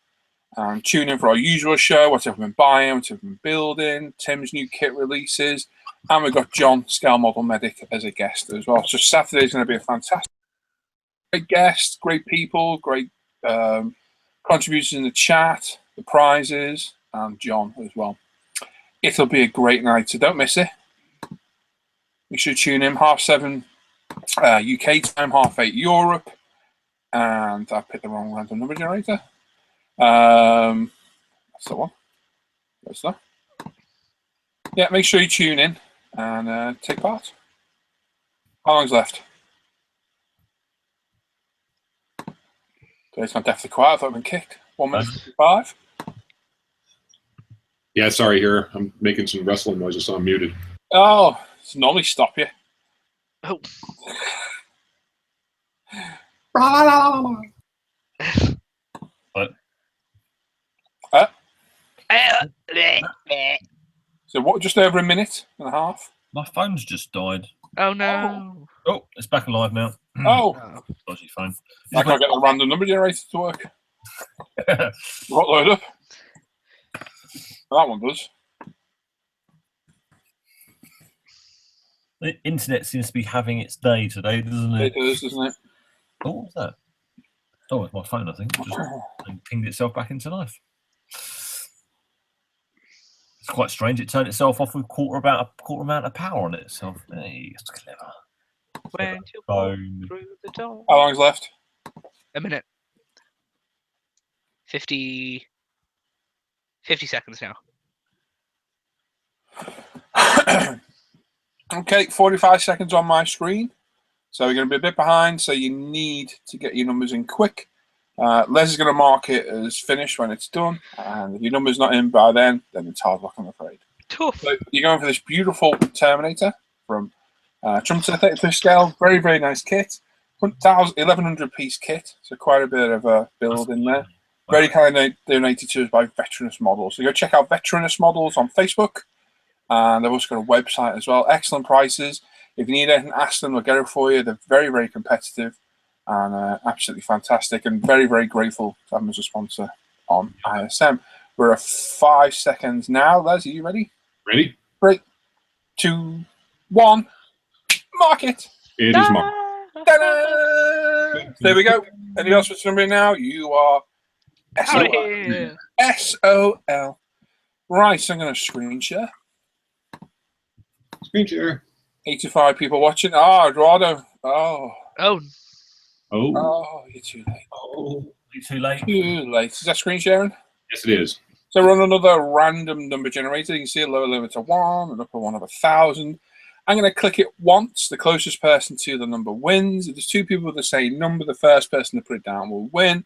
Tune in for our usual show, whatever we've been buying, whatever we've been building, Tim's new kit releases, and we've got John, Scale Model Medic, as a guest as well. So Saturday's going to be a fantastic, great guest, great people, great contributors in the chat, the prizes, and John as well. It'll be a great night, so don't miss it. Make sure you tune in 7:30 UK time, 8:30 Europe. And I picked the wrong random number generator. That's the one. That's that. Yeah, make sure you tune in and take part. How long's left? It's not definitely quiet. I thought I'd been kicked. 1 minute 55. Yeah, sorry here. I'm making some rustling noises, so I'm muted. Oh, it's normally stop you. Oh. What? So what? Just over a minute and a half. My phone's just died. Oh no! Oh, it's back alive now. Oh, Dodgy phone. I can't get the random number generator to work. What load up? That one does. The internet seems to be having its day today, doesn't it? It does, doesn't it? Oh, what was that? Oh, it's my phone, I think. Just pinged itself back into life. It's quite strange. It turned itself off with quarter amount of power on itself. Hey, it's clever. When you walk through the door. How long's left? A minute. 50 seconds now. Okay, 45 seconds on my screen. So we're going to be a bit behind, so you need to get your numbers in quick. Les is going to mark it as finished when it's done, and if your number's not in by then it's hard luck, I'm afraid. Tough. So you're going for this beautiful Terminator from Trumpeter 35 scale. Very, very nice kit. 1,100 piece kit, so quite a bit of a build in there. Very kindly donated to us by Veteranous Models. So go check out Veteranous Models on Facebook. And they've also got a website as well. Excellent prices. If you need anything, ask them. They'll get it for you. They're very, very competitive and absolutely fantastic. And very, very grateful to have them as a sponsor on ISM. We're at 5 seconds now. Les, are you ready? Ready? 3, 2, 1. Mark it. It is marked. Ta-da! There we go. Anything else with number now? You are SOL. SOL. Right, so I'm going to screen share. Screen share. 85 people watching. Ah, Eduardo. Oh. Oh. Oh. Oh, you're too late. Oh, you're too late. Too late. Is that screen sharing? Yes, it is. So run another random number generator. You can see a lower limit of 1, an upper one of 1,000. I'm going to click it once. The closest person to the number wins. If there's 2 people with the same number, the first person to put it down will win.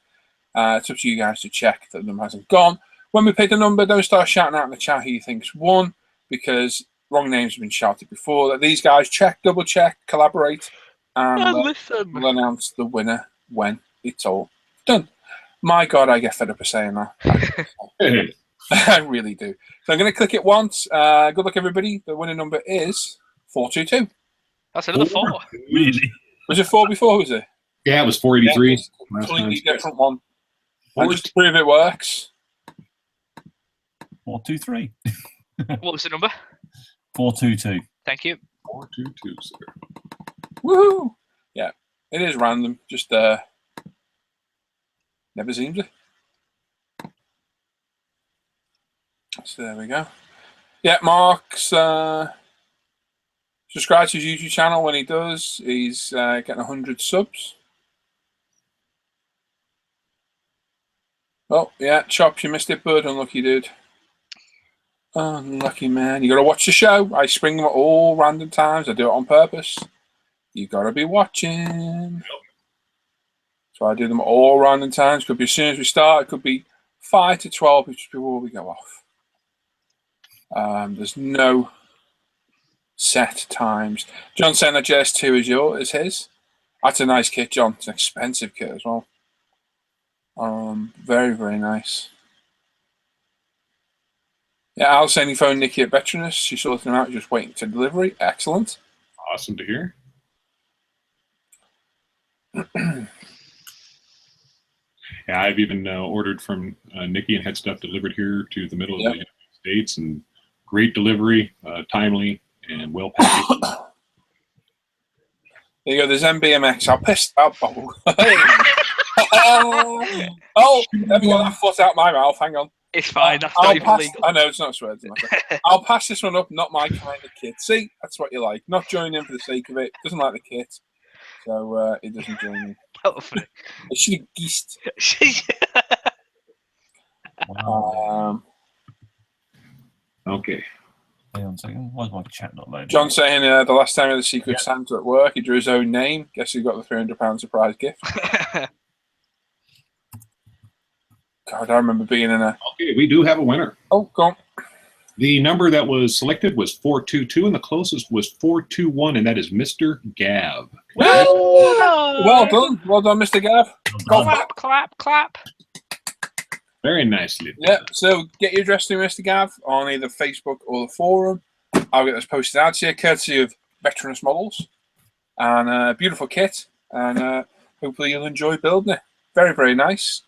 It's up to you guys to check that the number hasn't gone. When we pick the number, don't start shouting out in the chat who you think's won, because wrong names have been shouted before. These guys check, double check, collaborate, and we'll announce the winner when it's all done. My God, I get fed up of saying that. I really do. So I'm going to click it once. Good luck, everybody. The winning number is 422. That's another 4. Really? Was it 4 before, was it? Yeah, it was 483. Yeah, it's a completely different one. Four- And just to prove it works. 423. What was the number? 422. Thank you. 422, sir. Woohoo! Yeah, it is random. Just never seems it. So there we go. Yeah, Mark's subscribe to his YouTube channel. When he does, he's getting 100 subs. Oh, yeah, Chops, you missed it, bud. Unlucky dude. Unlucky man. You got to watch the show. I spring them at all random times. I do it on purpose. You got to be watching. So I do them at all random times. Could be as soon as we start. It could be 5 to 12 before we go off. There's no set times. John saying that JS2 is his. That's a nice kit, John. It's an expensive kit as well. Very, very nice. Yeah, Al saying he phoned Nikki at Veteranus. She sorted him out, just waiting to delivery. Excellent. Awesome to hear. Yeah, I've even ordered from Nikki and had stuff delivered here to the middle of the United States, and great delivery, timely, and well packaged. There you go. There's MBMX. I'll piss out. Oh, let me get that foot out my mouth. Hang on. It's fine. That's not even legal. I know it's not swear. I'll pass this one up. Not my kind of kit. See, that's what you like. Not joining in for the sake of it. Doesn't like the kit, so it doesn't join in. It should have geesed. Okay. Hang on a second. Why is my chat not loading? John saying the last time he had a Secret Santa at work, he drew his own name. Guess who got the £300 surprise gift? God, I remember being in a... Okay, we do have a winner. Oh, go on. The number that was selected was 422, and the closest was 421, and that is Mr. Gav. Well done. Well done, Mr. Gav. Clap, clap, clap. Very nicely. Yeah, so get your address to Mr. Gav on either Facebook or the forum. I'll get this posted out to you, courtesy of Veteranus Models. And a beautiful kit, and hopefully you'll enjoy building it. Very, very nice.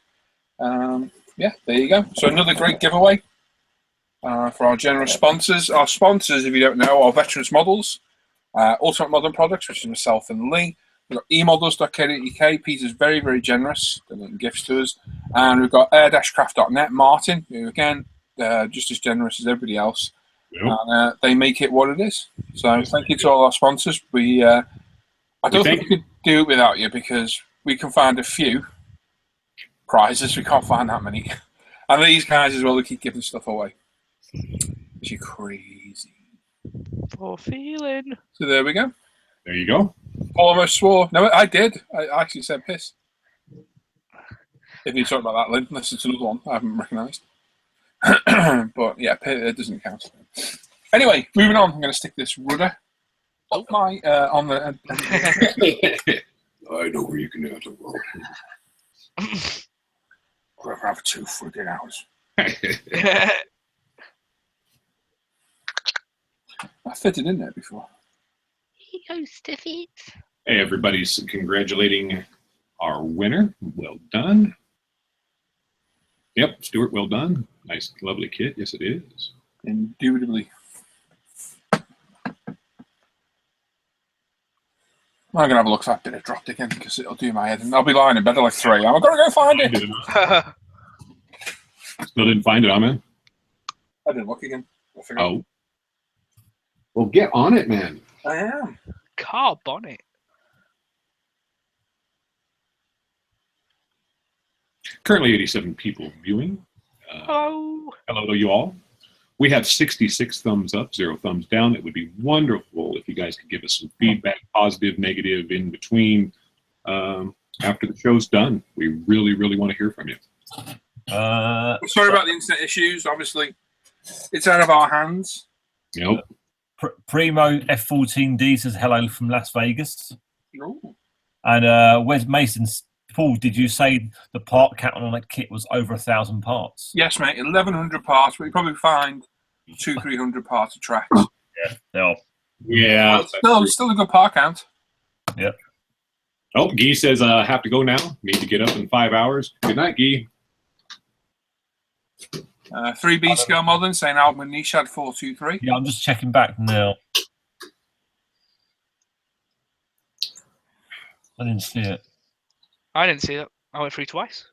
Yeah, there you go. So another great giveaway for our generous sponsors. Our sponsors, if you don't know, are Veteranus Models, Ultimate Modern Products, which is myself and Lee. We've got emodels.co.uk. Peter's very, very generous, donating gifts to us. And we've got air-craft.net, Martin, who, again, just as generous as everybody else. Yep. And they make it what it is. So thank you to all our sponsors. I don't think we could do it without you, because we can find a few prizes. We can't find that many. And these guys as well, they keep giving stuff away. You're crazy. Poor feeling. So there we go. There you go. Almost swore. No, I did. I actually said piss. If you're talking about that, Lynn, unless it's another one I haven't recognised. But yeah, it doesn't count. Anyway, moving on. I'm going to stick this rudder up my on the. I know where you can have the roll. We'll have 2 friggin' hours. I fitted in there before. Here you go, Stiffies. Hey, everybody's congratulating our winner. Well done. Yep, Stuart, well done. Nice, lovely kit. Yes, it is. Indubitably. I'm going to have a look if that bit of dropped again, because it'll do my head. And I'll be lying in bed at like 3 a.m. I've got to go find it. Still didn't find it, huh, man? I didn't look again. Oh. Well, get on it, man. I am. Car bonnet. Currently 87 people viewing. Hello. Hello to you all. We have 66 thumbs up, 0 thumbs down. It would be wonderful if you guys could give us some feedback, positive, negative, in between, after the show's done. We really, really want to hear from you. Sorry about the internet issues. Obviously, it's out of our hands. Yep. Primo F14D says hello from Las Vegas. Ooh. And Wes Mason's Paul, did you say the part count on that kit was over 1,000 parts? Yes, mate. 1,100 parts, but you probably find 200-300 parts of tracks. Yeah, they are. Yeah. Still a good part count. Yep. Oh, Guy says I have to go now. Need to get up in 5 hours. Good night, Guy. 3B scale modeling saying Album and Niche had 423. Yeah, I'm just checking back now. I didn't see it. I didn't see that. I went through twice.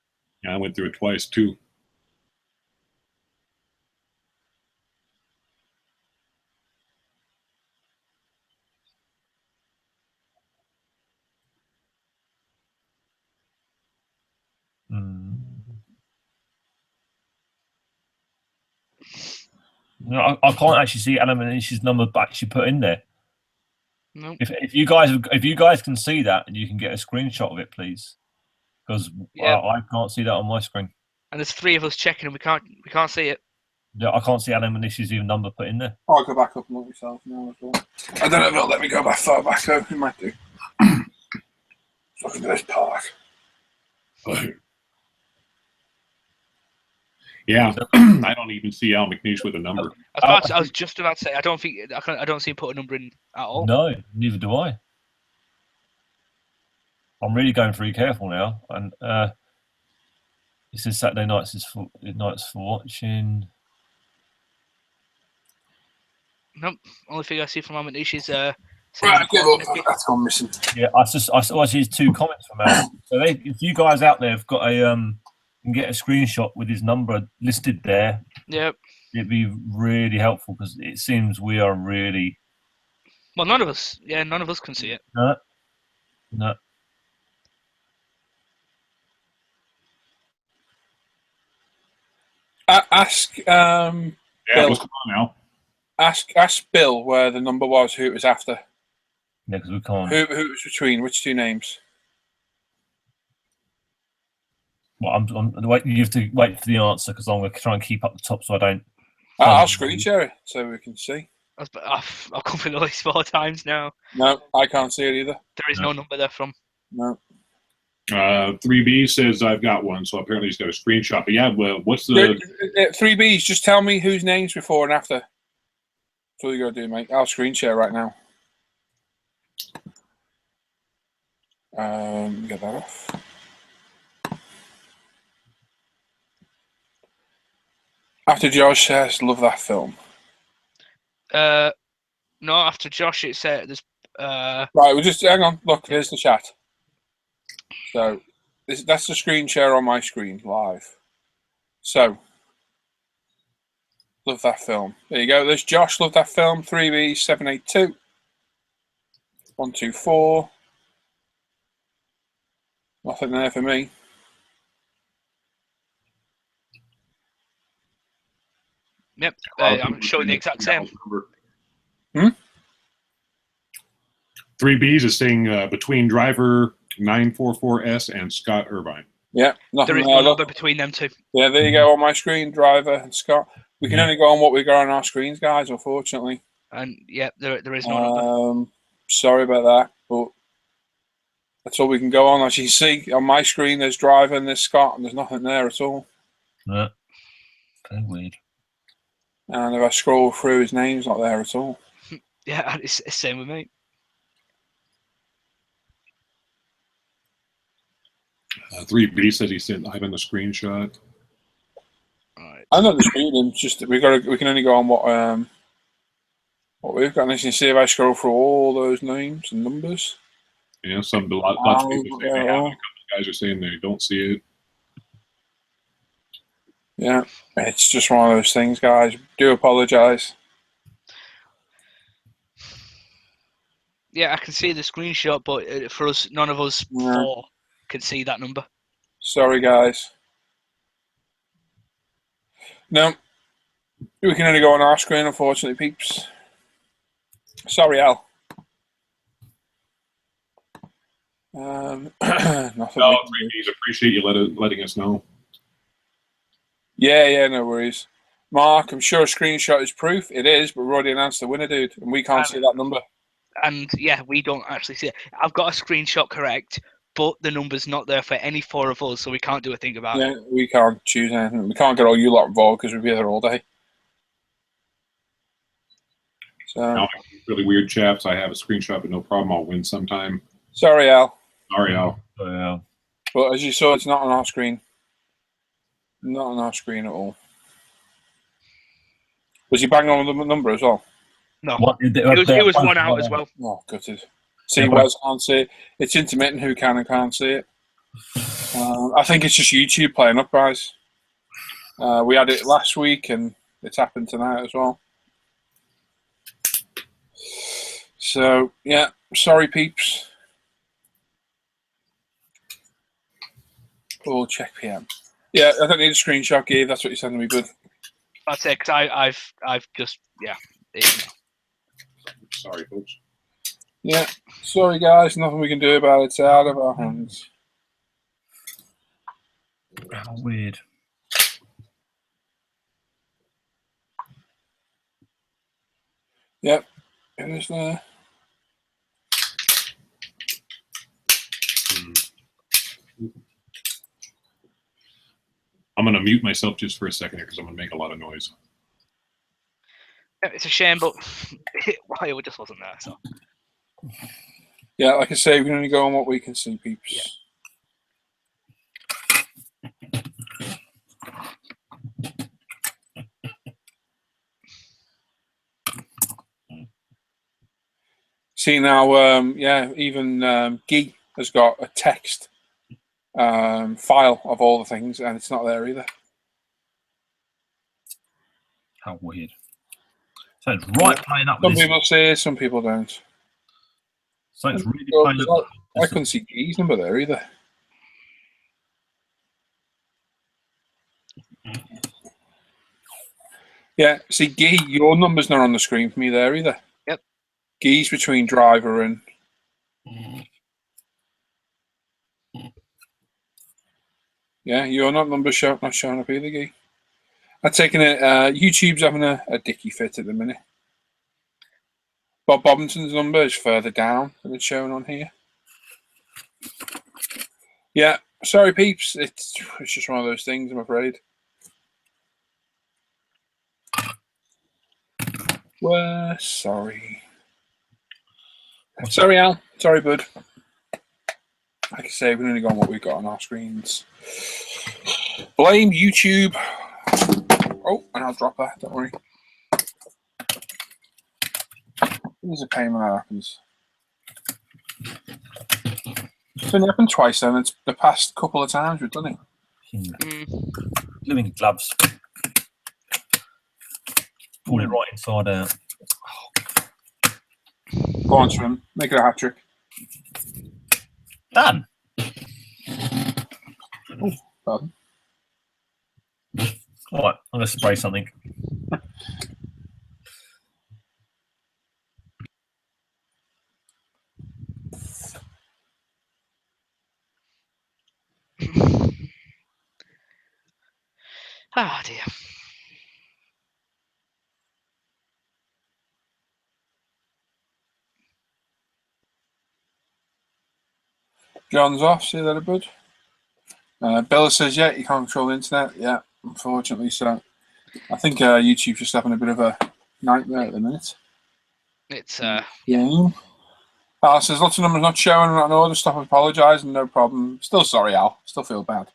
Yeah, I went through it twice too. No, I can't actually see Alan Manish's number actually put in there. No. If you guys can see that, and you can get a screenshot of it, please, because I can't see that on my screen. And there's 3 of us checking, and we can't see it. Yeah, I can't see Alan Manish's even number put in there. I'll go back up and look myself now as well. I don't know if it'll let me go back far back, though. It might do. Look at this park. Yeah, I don't even see Al McNeish with a number. I was just about to say I don't see him put a number in at all. No, neither do I. I'm really going pretty careful now, and it says Saturday nights for watching. Nope. Only thing I see from Manish is Right, give up. That's gone missing. Yeah, I saw his 2 comments from Al. So if you guys out there have got can get a screenshot with his number listed there. Yep. It'd be really helpful because it seems we are really. Well, none of us can see it. No. Ask Bill. What's going on now? Ask Bill where the number was, who it was after. Yeah, because we can't. Who it was between? Which 2 names? Well, you have to wait for the answer because I'm going to try and keep up the top so I don't. I'll screen share it so we can see. I've gone through the list 4 times now. No, I can't see it either. There is no number there from. No. 3B says I've got one, so apparently he's got a screenshot. But yeah, what's the 3Bs? Just tell me whose names before and after. That's all you got to do, mate. I'll screen share right now. Get that off. After Josh says, love that film. No, after Josh, it said there's. Right, we'll just hang on. Look, here's the chat. So that's the screen share on my screen live. So, love that film. There you go. There's Josh. Love that film. 3B 782 124. Nothing there for me. Yep, I'm showing the exact same. 3Bs is saying between driver 944S and Scott Irvine. Yeah, nothing There is there. no number between them 2. Yeah, there you go on my screen, driver and Scott. We can only go on what we got on our screens, guys, unfortunately. And yeah, there is no number. Sorry about that, but that's all we can go on. As you see on my screen, there's driver and there's Scott, and there's nothing there at all. No. Very weird. And if I scroll through, his name's not there at all. Yeah, it's the same with me. 3B says he sent Ivan a screenshot. Right. I'm not disputing. It's just that we can only go on what we've got. And as you can see, if I scroll through all those names and numbers. Yeah, lots of people say they have it. A couple of guys are saying they don't see it. Yeah, it's just one of those things, guys. Do apologise. Yeah, I can see the screenshot, but for us, none of us 4 can see that number. Sorry, guys. No, we can only go on our screen, unfortunately, peeps. Sorry, Al. Nothing. No, 3Bs appreciate you letting us know. Yeah, no worries. Mark, I'm sure a screenshot is proof. It is, but we've already announced the winner, dude, and we can't see that number. And yeah, we don't actually see it. I've got a screenshot correct, but the number's not there for any four of us, so we can't do a thing about it. Yeah, we can't choose anything. We can't get all you lot involved because we'll be there all day. So, Now, really weird chaps. I have a screenshot, but no problem. I'll win sometime. sorry, Al. Sorry, Al. Yeah. But as you saw, it's not on our screen. Not on our screen at all. Was he banging on the number as well? No. What, It was one out as well. Oh, gutted. See, Yeah, Wes can't see it. It's intermittent who can and can't see it. I think it's just YouTube playing up, guys. We had it last week, and it's happened tonight as well. So, yeah, sorry, peeps. We'll check PM. Yeah, I don't need a screenshot, Gabe. That's what you're sending me, bud. That's it, because I've just, yeah. Sorry, folks. Yeah, sorry, guys. Nothing we can do about it. It's out of our hands. How weird. Yep, it is there. I'm going to mute myself just for a second here because I'm going to make a lot of noise. It's a shame, but it just wasn't there. So Yeah, like I say, we can only go on what we can see, peeps. Yeah. See now, yeah, even Guy has got a text file of all the things, and it's not there either. How weird. So it's right playing up Some with this. people see it, some people don't. So it's really Well, playing up. I couldn't see Guy's number there either. Yeah, see, Guy, your number's not on the screen for me there either. Yep. Guy's between driver and... Yeah, your number's not showing up either, Guy. I'm taking it. YouTube's having a dicky fit at the minute. Bob Bobbington's number is further down than it's showing on here. Yeah, sorry, peeps. It's just one of those things, I'm afraid. We're sorry. Sorry, Al. Sorry, bud. Like I say, we've only got what we've got on our screens. Blame YouTube. Oh, and I'll drop that, don't worry. There's a pain when that happens. It's only happened twice then. It's the past couple of times we've done it. Living gloves. Pull it right inside out. Go on, Swim. Make it a hat trick. Done. Pardon. All right, I'm going to spray something. ah dear. John's off. See you later, bud. Bella says, yeah, you can't control the internet. Yeah, unfortunately. So I think YouTube's just having a bit of a nightmare at the minute. It's Yeah. Al says, lots of numbers not showing, not in order. Stop apologising, no problem. Still sorry, Al. Still feel bad.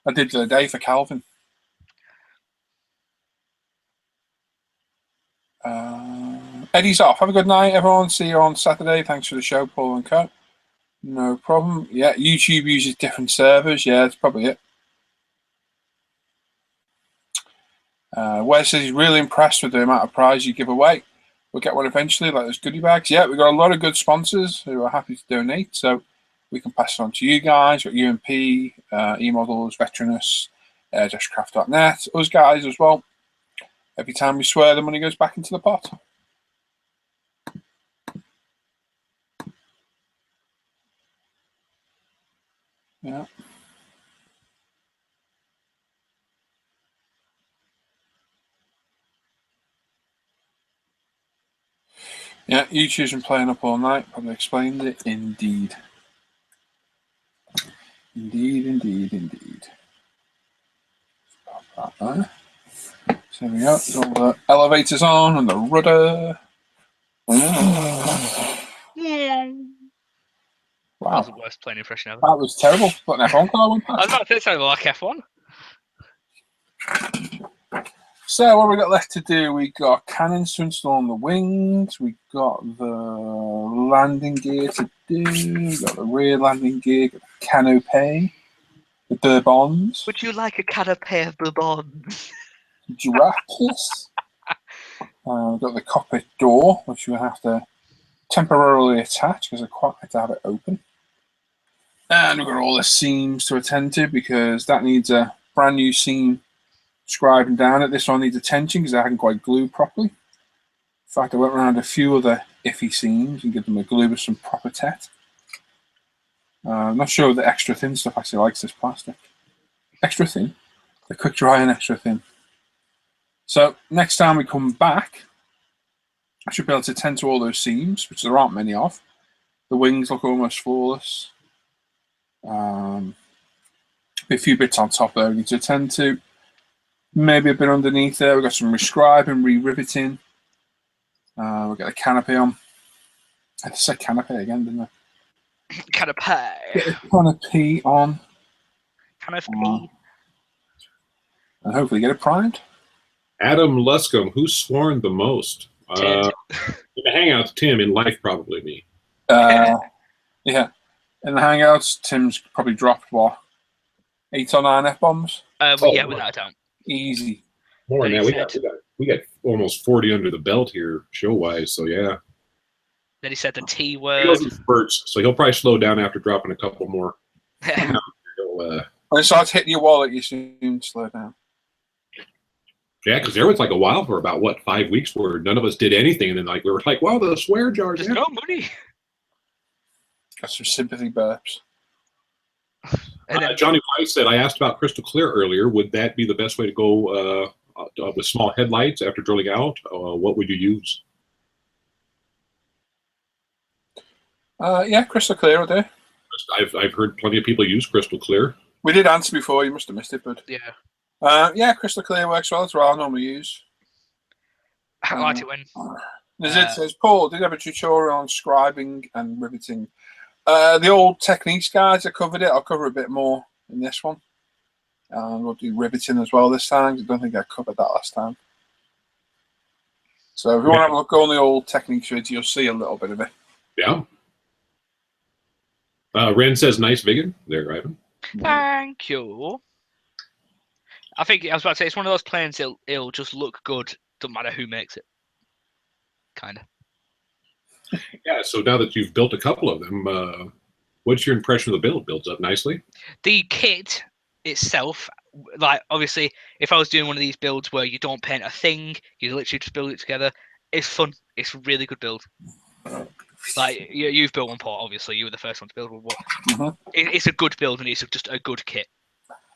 I did the other day for Calvin. Eddie's off. Have a good night, everyone. See you on Saturday. Thanks for the show, Paul and Co. No problem. Yeah, YouTube uses different servers. Yeah, that's probably it. Wes says he's really impressed with the amount of prize you give away. We'll get one eventually, like those goodie bags. Yeah, we've got a lot of good sponsors who are happy to donate, so we can pass it on to you guys. We've got UMP, eModels, Veteranus, Craft.net, us guys as well. Every time we swear, the money goes back into the pot. Yeah. Yeah, YouTube's been playing up all night. Probably explained it. Indeed. Indeed, indeed, indeed. Pop that there. So there we go. There's all the elevators on and the rudder. That was Wow, the worst plane impression ever. that was terrible. Put an F1 car, wasn't I was about to say something like F1. So what we got left to do? We got cannons to install on the wings. We got the landing gear to do. We got the rear landing gear, got the canopy, the Bourbons, Would you like a canapé of Bourbons? Drakus. We've got the cockpit door, which we have to temporarily attach because I quite like to have it open. And we've got all the seams to attend to because that needs a brand new seam scribing down it. This one needs attention because I hadn't quite glued properly. In fact, I went around a few other iffy seams and give them a glue with some proper tet. I'm not sure if the extra thin stuff actually likes this plastic. Extra thin? The quick dry and extra thin. So next time we come back, I should be able to tend to all those seams, which there aren't many of. The wings look almost flawless. A few bits on top there we need to attend to. Maybe a bit underneath there. We've got some rescribing, re-riveting. We've got a canopy on. I said canopy again, didn't I? Canapé. Get a canopy on. Canapé. And hopefully get it primed. Adam Luscombe, who's sworn the most? Tim. In the Hangouts, Tim. In life, probably me. Yeah. In the Hangouts, Tim's probably dropped, what, 8 or 9 F-bombs? Yeah, without a doubt. Easy. More than Then that. he We got almost 40 under the belt here, show-wise, so yeah. Then he said the T He word. goes in spurts, so he'll probably slow down after dropping a couple more. He'll, When it starts hitting your wallet, you soon slow down. yeah, because there was like a while for about, 5 weeks where none of us did anything, and then we were like, wow, the swear jars. There's no money. Got some sympathy burps. And then, Johnny White said, I asked about crystal clear earlier. Would that be the best way to go with small headlights after drilling out? What would you use? Yeah, crystal clear will do. I've heard plenty of people use crystal clear. We did answer before. You must have missed it, bud. yeah. Yeah, crystal clear works well. That's what I normally use. I liked it when. As it says, Paul did have a tutorial on scribing and riveting. The old techniques guides, I covered it. I'll cover a bit more in this one. We'll do riveting as well this time. I don't think I covered that last time. So if you want to have a look on the old techniques video, you'll see a little bit of it. Yeah. Ren says, nice vegan. There, Ivan. Thank you. I think I was about to say it's one of those planes. It'll just look good. Doesn't matter who makes it. Kind of. Yeah. So now that you've built a couple of them, what's your impression of the build? Builds up nicely. The kit itself, like obviously, if I was doing one of these builds where you don't paint a thing, you literally just build it together. It's fun. It's a really good build. Like you've built one, Paul. Obviously, you were the first one to build one. But it's a good build and it's just a good kit.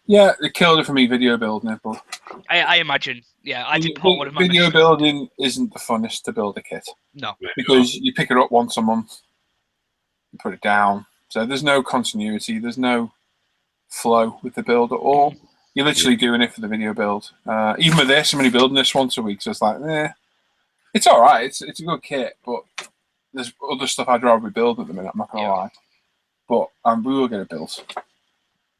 Yeah, it killed it for me video building it, but I imagine. Yeah, I did put one of my video building isn't the funnest to build a kit. No, because you pick it up once a month, you put it down. So there's no continuity, there's no flow with the build at all. You're literally doing it for the video build. Even with this, I'm only building this once a week, so it's like, it's all right. It's a good kit, but there's other stuff I'd rather be building at the minute. I'm not gonna lie, but we will get it built.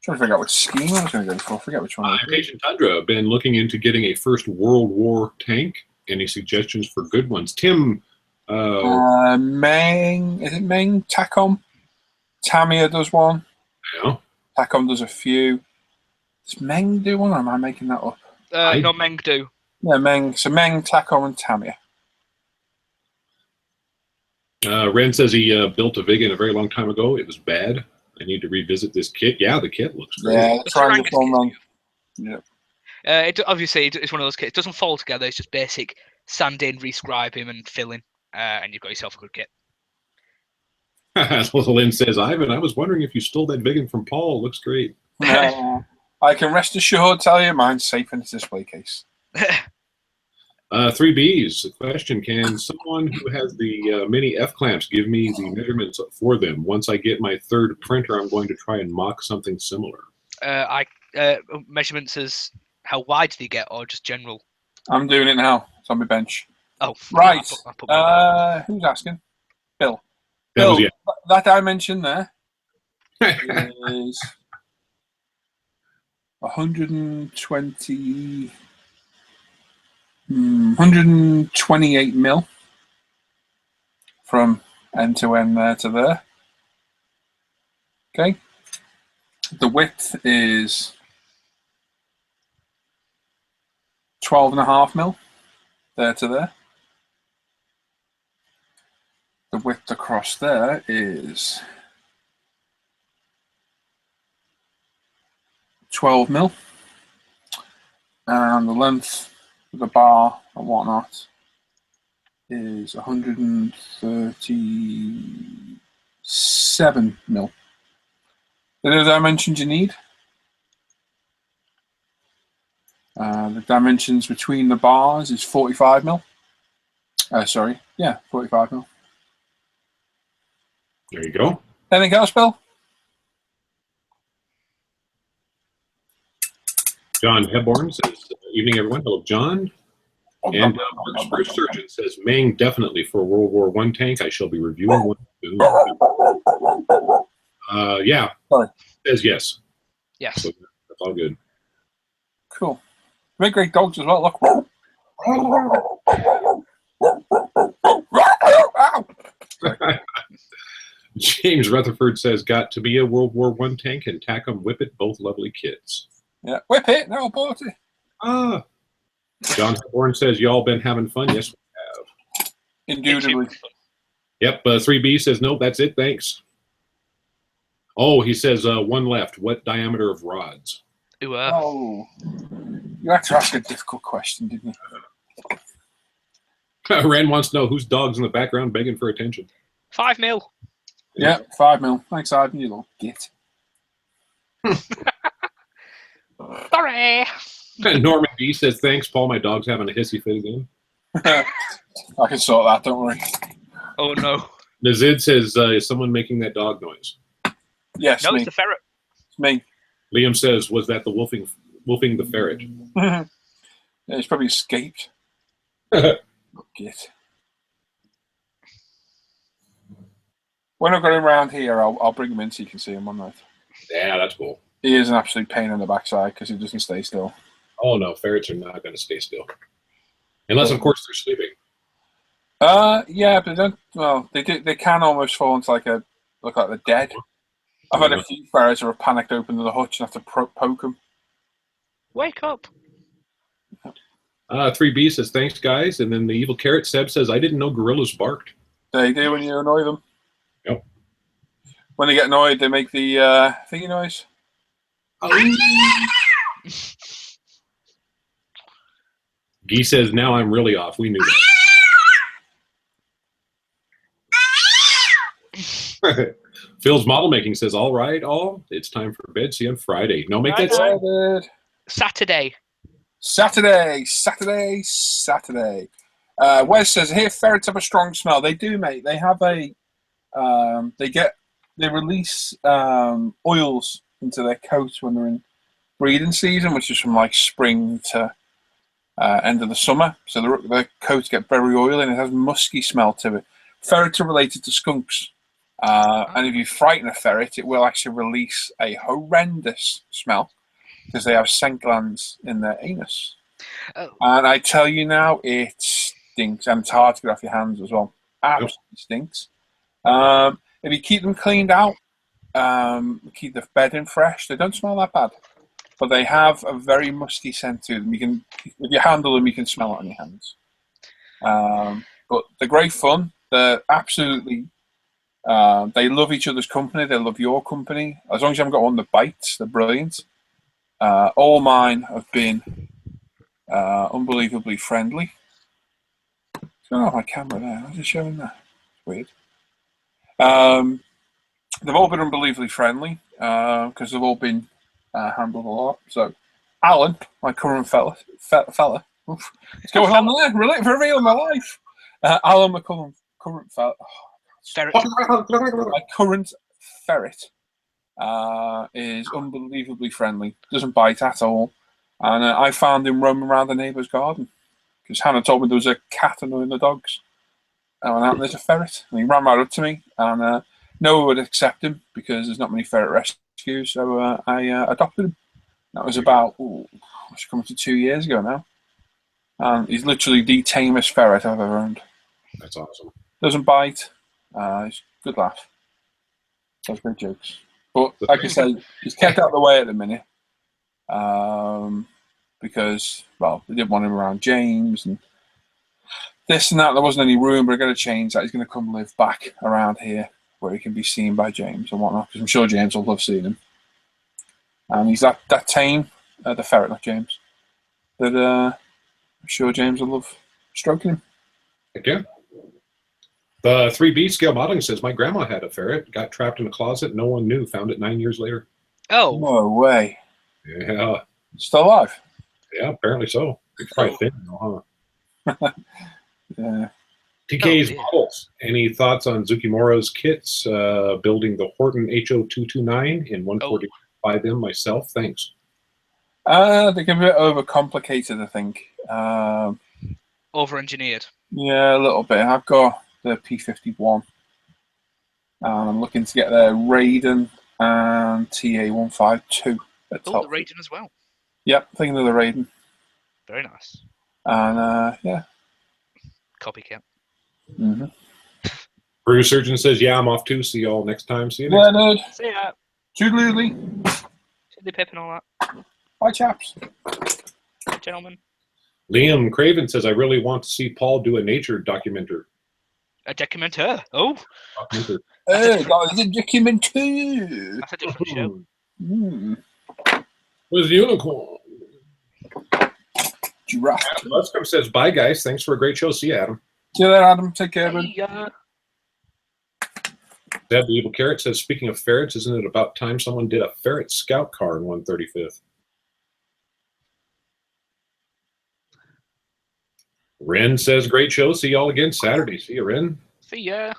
Trying to figure out which scheme I was going to go for. I forget which one. Patient Tundra, been looking into getting a First World War tank. Any suggestions for good ones? Tim. Meng, is it Meng? Tacom? Tamiya does one. Yeah. Tacom does a few. Does Meng do one, or am I making that up? no, Meng do. Yeah, Meng. So Meng, Tacom, and Tamiya. Ren says he built a Vega a very long time ago. It was bad. I need to revisit this kit. Yeah, the kit looks great. Yeah, the triangle one. Yeah. Obviously, it's one of those kits. It doesn't fall together. It's just basic sanding, rescribing, and filling, and you've got yourself a good kit. Lynn says, Ivan, I was wondering if you stole that vegan from Paul. Looks great. I can rest assured tell you mine's safe in its display case. Three B's. The question: can someone who has the mini F clamps give me the measurements for them? Once I get my third printer, I'm going to try and mock something similar. Measurements as how wide do you get, or just general? I'm doing it now. It's on my bench. Oh, Right. I put mine down. Who's asking? Bill. That was, yeah. That dimension there is 128 mil from end to end there to there. Okay. The width is 12.5 mil there to there. The width across there is 12 mil, and the length of the bar and whatnot is 137 mil. Are there dimensions you need? The dimensions between the bars is 45 mil. 45 mil. There you go. Anything else, Bill? John Hebborn says, evening, everyone. Hello, John. And Bruce Surgeon says, Mang definitely for World War I tank. I shall be reviewing one soon. Yeah. Sorry. Says yes. Yes. So that's all good. Cool. Make great dogs as well. Look. James Rutherford says, got to be a World War I tank and tack 'em, whip it, both lovely kids. Yeah, whip it. No, bought it. Ah. John Bourne says, y'all been having fun? Yes, we have. Indubitably. Yep. 3B says, no, that's it. Thanks. Oh, he says, one left. What diameter of rods? Oh. You had to ask a difficult question, didn't you? Ren wants to know whose dog's in the background begging for attention. 5 mil. Yeah, 5 mil. Thanks, Ivan. You little git. Sorry. Norman B says, thanks, Paul. My dog's having a hissy fit again. I can sort that, don't worry. Oh, no. Nazid says, is someone making that dog noise? Yes, No, me. it's the ferret. It's me. Liam says, was that the wolfing the ferret? Yeah, he's probably escaped. Git. When I've got him around here, I'll bring him in so you can see him one night. Yeah, that's cool. He is an absolute pain in the backside because he doesn't stay still. Oh, no, ferrets are not going to stay still. Unless, of course, they're sleeping. Yeah, but they don't. Well, they do. They can almost fall into look like they're dead. I've had a few ferrets who have panicked open the hutch and have to poke them. Wake up. 3B says, thanks, guys. And then the evil carrot Seb says, I didn't know gorillas barked. They do when you annoy them. Yep. When they get annoyed, they make the thingy noise. Guy says, now I'm really off. We knew that. Phil's model making says, all right, all. It's time for bed. See you on Friday. No, make that Saturday. Wes says, here, ferrets have a strong smell. They do, mate. They have a, they release oils into their coats when they're in breeding season, which is from like spring to end of the summer. So their coats get very oily and it has a musky smell to it. Ferrets are related to skunks. And if you frighten a ferret, it will actually release a horrendous smell because they have scent glands in their anus. Oh. And I tell you now, it stinks, and it's hard to get off your hands as well. Absolutely stinks. If you keep them cleaned out, keep the bedding fresh, they don't smell that bad. But they have a very musky scent to them. You can, if you handle them, you can smell it on your hands. But they're great fun. They're absolutely... they love each other's company. They love your company. As long as you haven't got one that bites, they're brilliant. All mine have been unbelievably friendly. I don't have my camera there. How's it showing that? It's weird. They've all been unbelievably friendly because they've all been handled a lot. So, Alan, my current fella, What's going on there? Relate for real in my life. Alan McCullum, current ferret. Ferret. My current ferret is unbelievably friendly. Doesn't bite at all. And I found him roaming around the neighbour's garden because Hannah told me there was a cat annoying the dogs. I went out and there's a ferret. And he ran right up to me. And no one would accept him because there's not many ferret rescues. So I adopted him. That was about, it's coming to 2 years ago now. And he's literally the tamest ferret I've ever owned. That's awesome. Doesn't bite. He's good laugh. Does great jokes. But like I say, he's kept out of the way at the minute. Because, well, they didn't want him around James and this and that. There wasn't any room, but we're going to change that. He's going to come live back around here where he can be seen by James and whatnot. Because I'm sure James will love seeing him. And he's that tame, the ferret, not James, that I'm sure James will love stroking him. Okay. The 3B scale modeling says, my grandma had a ferret, got trapped in a closet, no one knew, found it 9 years later. Oh. No way. Yeah. Still alive? Yeah, apparently so. It's probably thin, though, huh? Yeah. TK's models. Any thoughts on Tsukimura's kits? Building the Horton HO229 in 145M myself. Thanks. They can be a bit overcomplicated, I think. Over-engineered. Yeah, a little bit. I've got the P51. I'm looking to get their Raiden and TA152 at Oh, Telford. the Raiden as well. Yep, thinking of the Raiden. Very nice. And yeah. Copycat. Mm-hmm. Bruce Surgeon says, yeah, I'm off too. See y'all next time. See you next Yeah, time. dude. See ya. Toodaloo. Chili pip and all that. Bye, chaps. Gentlemen. Liam Craven says, I really want to see Paul do a nature documentary. A documenter. Oh. Documentary. Hey, that is a documentary. That's a different show. Mm. Where's the unicorn? Giraffe. Adam Luscombe says, bye, guys. Thanks for a great show. See you, Adam. See you there, Adam. Take care, buddy. Yeah. Dad the Evil Carrot says, speaking of ferrets, isn't it about time someone did a ferret scout car in 135th? Ren says, great show. See y'all again Saturday. See you, Ren. See ya.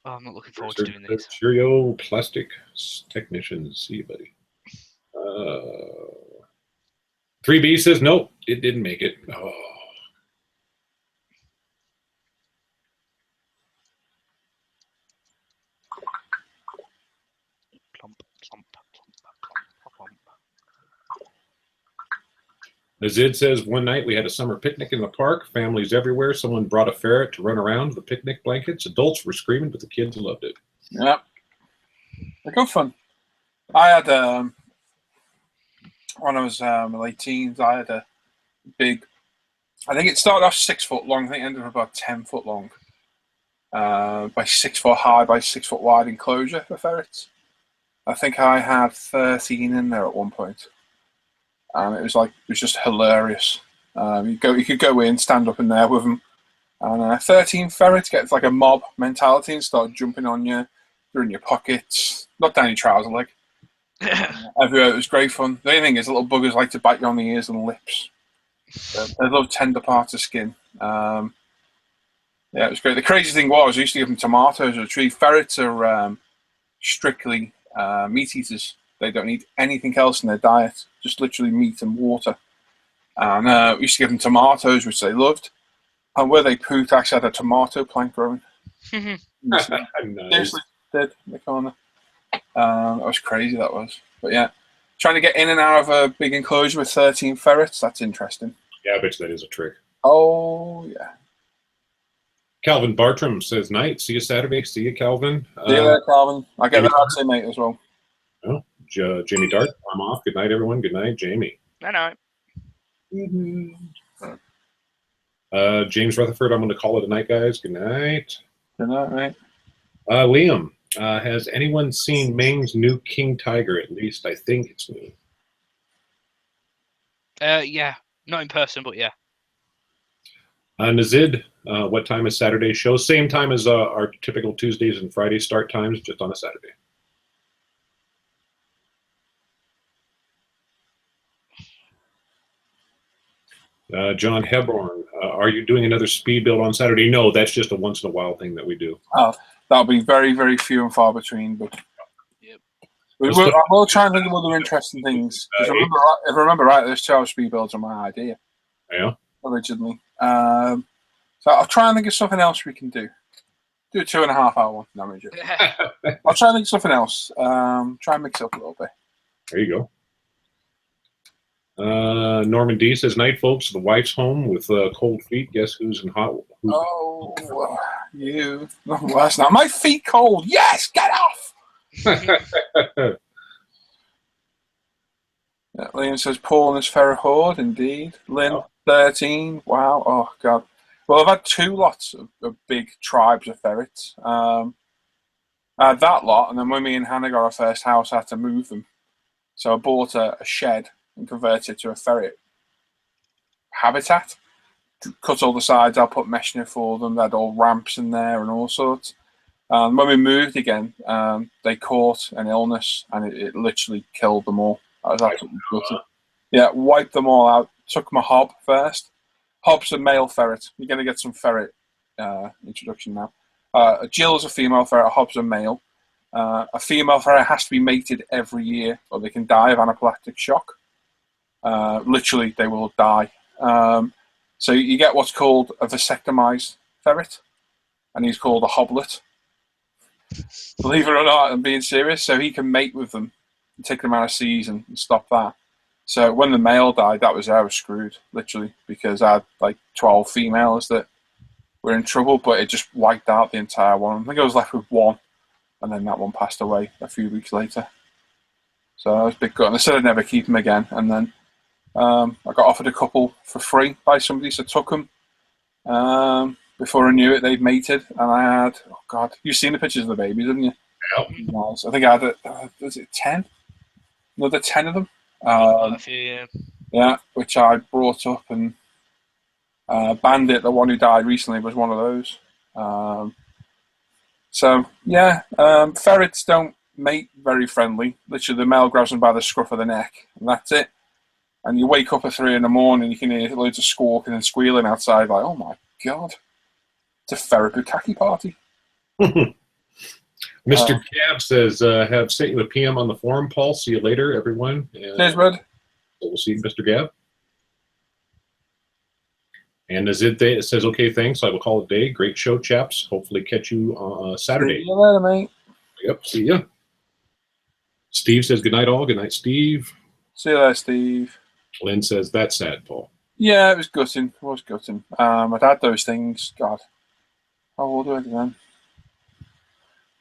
Oh, I'm not looking forward to doing these. Cheerio Plastic Technician. See you, buddy. 3B says, nope, it didn't make it. Oh. Plump, plump, plump, plump, plump. Nazid says, one night we had a summer picnic in the park. Families everywhere. Someone brought a ferret to run around the picnic blankets. Adults were screaming, but the kids loved it. Yeah. They're good fun. I had, when I was late teens, I had a big, I think it started off 6 foot long. I think it ended up about 10 foot long. By 6 foot high, by 6 foot wide enclosure for ferrets. I think I had 13 in there at one point. And it was just hilarious. You could go in, stand up in there with them, and 13 ferrets get like a mob mentality and start jumping on you. They're in your pockets, not down your trouser leg. Everywhere. It was great fun. The only thing is, little buggers like to bite you on the ears and lips. They love tender parts of skin. Yeah, it was great. The crazy thing was, I used to give them tomatoes or a tree. Ferrets are strictly meat eaters. They don't eat anything else in their diet, just literally meat and water. And we used to give them tomatoes, which they loved. And where they pooped, actually had a tomato plant growing. Nice. Seriously, did in the corner. That was crazy, that was. But yeah, trying to get in and out of a big enclosure with 13 ferrets, that's interesting. Yeah, I bet you that is a trick. Oh, yeah. Calvin Bartram says, night. See you Saturday. See you, Calvin. See you there, Calvin. I get that out to mate as well. Oh, Jamie Dart, I'm off. Good night, everyone. Good night, Jamie. I know. James Rutherford, I'm going to call it a night, guys. Good night. Good night, mate. Liam, has anyone seen Ming's new King Tiger? At least I think it's me. Yeah. Not in person, but yeah. Nazid, what time is Saturday's show? Same time as our typical Tuesdays and Friday start times, just on a Saturday. John Hebborn, are you doing another speed build on Saturday? No, that's just a once in a while thing that we do. That'll be very, very few and far between. But Yep. I will try and think of other interesting things. Because if I remember right, those 12 speed builds are my idea. Yeah. Originally. So I'll try and think of something else we can do. Do a 2.5 hour one. No, I'm joking. I'll try and think of something else. Try and mix it up a little bit. There you go. Norman D says, night, folks. The wife's home with cold feet. Guess who's in hot? Oh, you. No, that's not. My feet cold. Yes, get off. Liam says, Paul and his ferret horde. Indeed. Lynn, 13. Wow. Oh, God. Well, I've had 2 lots of big tribes of ferrets. I had that lot, and then when me and Hannah got our first house, I had to move them. So I bought a shed and converted it to a ferret habitat. Cut all the sides, I'll put mesh in it for them. They had all ramps in there and all sorts. When we moved again, they caught an illness and it literally killed them all. I was absolutely gutted. Yeah, wiped them all out. Took my hob first. Hob's a male ferret. You're going to get some ferret introduction now. Jill's a female ferret, a hob's a male. A female ferret has to be mated every year or they can die of anaphylactic shock. Literally, they will die. So you get what's called a vasectomized ferret, and he's called a hoblet. Believe it or not, I'm being serious. So he can mate with them and take them out of season and stop that. So when the male died, I was screwed, literally, because I had like 12 females that were in trouble, but it just wiped out the entire one. I think I was left with 1, and then that one passed away a few weeks later. So I was a bit gut, and I said I'd never keep them again, and then I got offered a couple for free by somebody, so I took them. Before I knew it, they'd mated, and I had, oh God, you've seen the pictures of the babies, haven't you? Yep. Nice. I think I had, was it 10? Another 10 of them. A few, Yeah, which I brought up, and Bandit, the one who died recently, was one of those. So, yeah, ferrets don't mate very friendly. Literally, the male grabs them by the scruff of the neck, and that's it. And you wake up at 3 in the morning, you can hear loads of squawking and squealing outside, like, oh my God, it's a ferret bukkake party. Mr. Cab says, have sent you a PM on the forum, Paul. See you later, everyone. Cheers, bud. We'll see you, Mr. Gab. And as it says, okay, thanks. I will call it a day. Great show, chaps. Hopefully catch you on Saturday. See you later, mate. Yep, see ya. Steve says, good night, all. Good night, Steve. See you there, Steve. Lynn says, that's sad, Paul. Yeah, it was gutting. It was gutting. I'd had those things, God. How old were they then?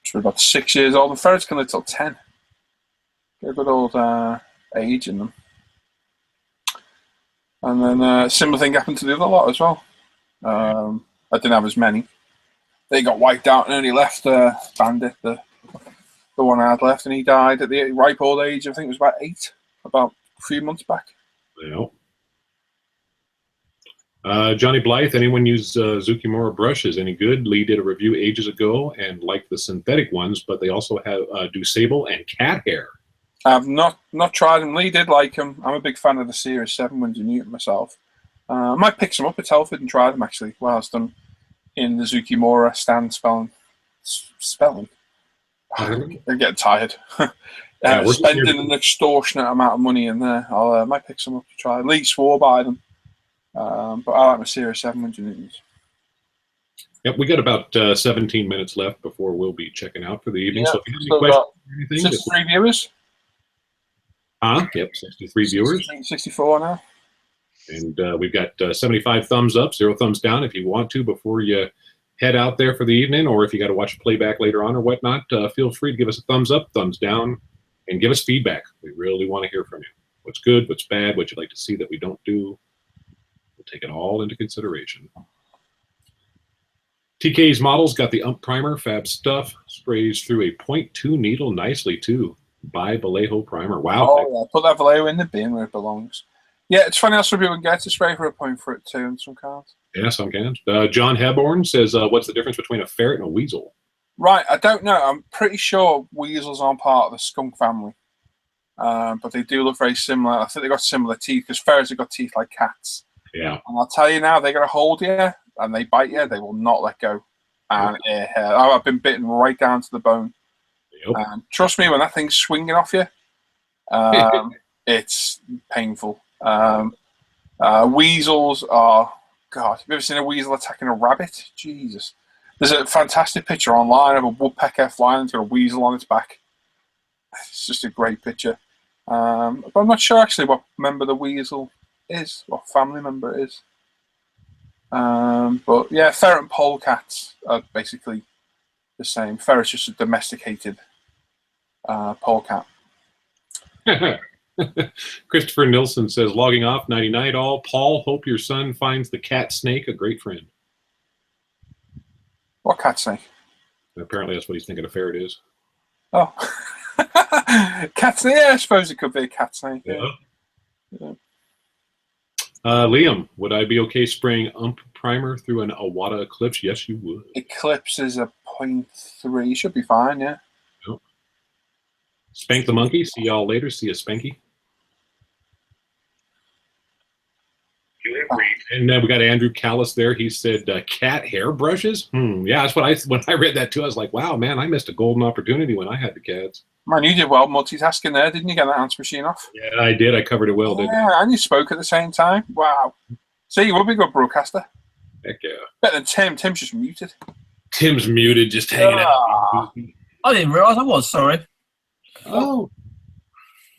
Just about 6 years old. And ferrets can live till 10. Get a good old age in them. And then a similar thing happened to the other lot as well. I didn't have as many. They got wiped out and only left Bandit, the one I had left, and he died at the ripe old age. I think it was about 8, about a few months back. Yeah. Johnny Blythe, anyone use Zukimura brushes? Any good? Lee did a review ages ago and liked the synthetic ones, but they also have do sable and cat hair. I've not tried them. Lee did like them. I'm a big fan of the Series 7 ones in Newton myself. I might pick some up at Telford and try them actually whilst I'm in the Zukimura stand spelling. I'm getting tired. Spending an extortionate amount of money in there. I might pick some up to try. Lee swore by them. But I like my Series 7 ones in Newtons. Yep, we got about 17 minutes left before we'll be checking out for the evening. Yeah, so if you have any questions or anything, 63 viewers. Yep, 63 viewers. 64 now. And we've got 75 thumbs up, 0 thumbs down if you want to before you head out there for the evening, or if you got to watch a playback later on or whatnot, feel free to give us a thumbs up, thumbs down, and give us feedback. We really want to hear from you. What's good, what's bad, what you'd like to see that we don't do. We'll take it all into consideration. TK's models got the ump primer, fab stuff, sprays through a 0.2 needle nicely too. By Vallejo primer. Wow. Oh, yeah. Put that Vallejo in the bin where it belongs. Yeah, it's funny how some people can get to spray for a point for it too in some cars. Yeah, some can. John Hebborn says, what's the difference between a ferret and a weasel? Right, I don't know. I'm pretty sure weasels aren't part of the skunk family. But they do look very similar. I think they've got similar teeth because ferrets have got teeth like cats. Yeah. And I'll tell you now, they're going to hold you and they bite you. They will not let go. And I've been bitten right down to the bone. Yep. And trust me, when that thing's swinging off you, it's painful. Weasels are, God, have you ever seen a weasel attacking a rabbit? Jesus. There's a fantastic picture online of a woodpecker flying into a weasel on its back. It's just a great picture. But I'm not sure actually what member the weasel is, what family member it is. But yeah, ferret and polecats are basically the same. Ferret's just a domesticated polecat. Christopher Nilsson says, logging off, 99 all. Paul, hope your son finds the cat snake a great friend. What cat snake? Apparently that's what he's thinking a ferret is. Oh. Cat snake? Yeah, I suppose it could be a cat snake. Yeah. Yeah. Liam, would I be okay spraying ump primer through an Awada Eclipse? Yes, you would. Eclipse is a 0.3. Should be fine, yeah. Yep. Spank the monkey. See y'all later. See you, Spanky. And then we got Andrew Callis there. He said, cat hair brushes? Yeah, that's what when I read that too, I was like, wow, man, I missed a golden opportunity when I had the cats. Man, you did well multitasking there, didn't you? Get that answer machine off? Yeah, I did. I covered it well, didn't I? Yeah, and you spoke at the same time. Wow. See, you would be a good broadcaster. Heck yeah. Better than Tim. Tim's just muted. Tim's muted, just hanging out. I didn't realise I was, sorry. Oh.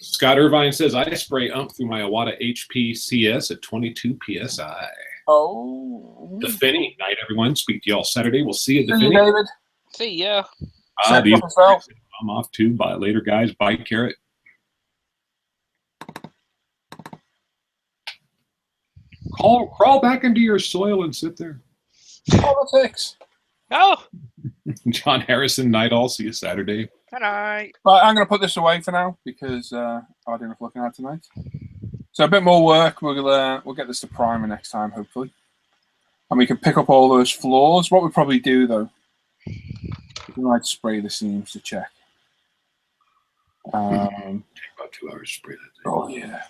Scott Irvine says, I spray ump through my Awada HP CS at 22 PSI. Oh. The Finny. Night, everyone. Speak to y'all Saturday. We'll see you at the See you, Finny. David. See ya. I'm off too. Bye later, guys. Bye, Carrot. Crawl back into your soil and sit there. Politics. Oh. John Harrison, night all. See you Saturday. Good night. Right, I'm going to put this away for now because I had enough looking at tonight. So a bit more work. We'll get this to primer next time, hopefully. And we can pick up all those flaws. What we probably do, though, we might spray the seams to check. Take about 2 hours to spray that thing. Oh, yeah.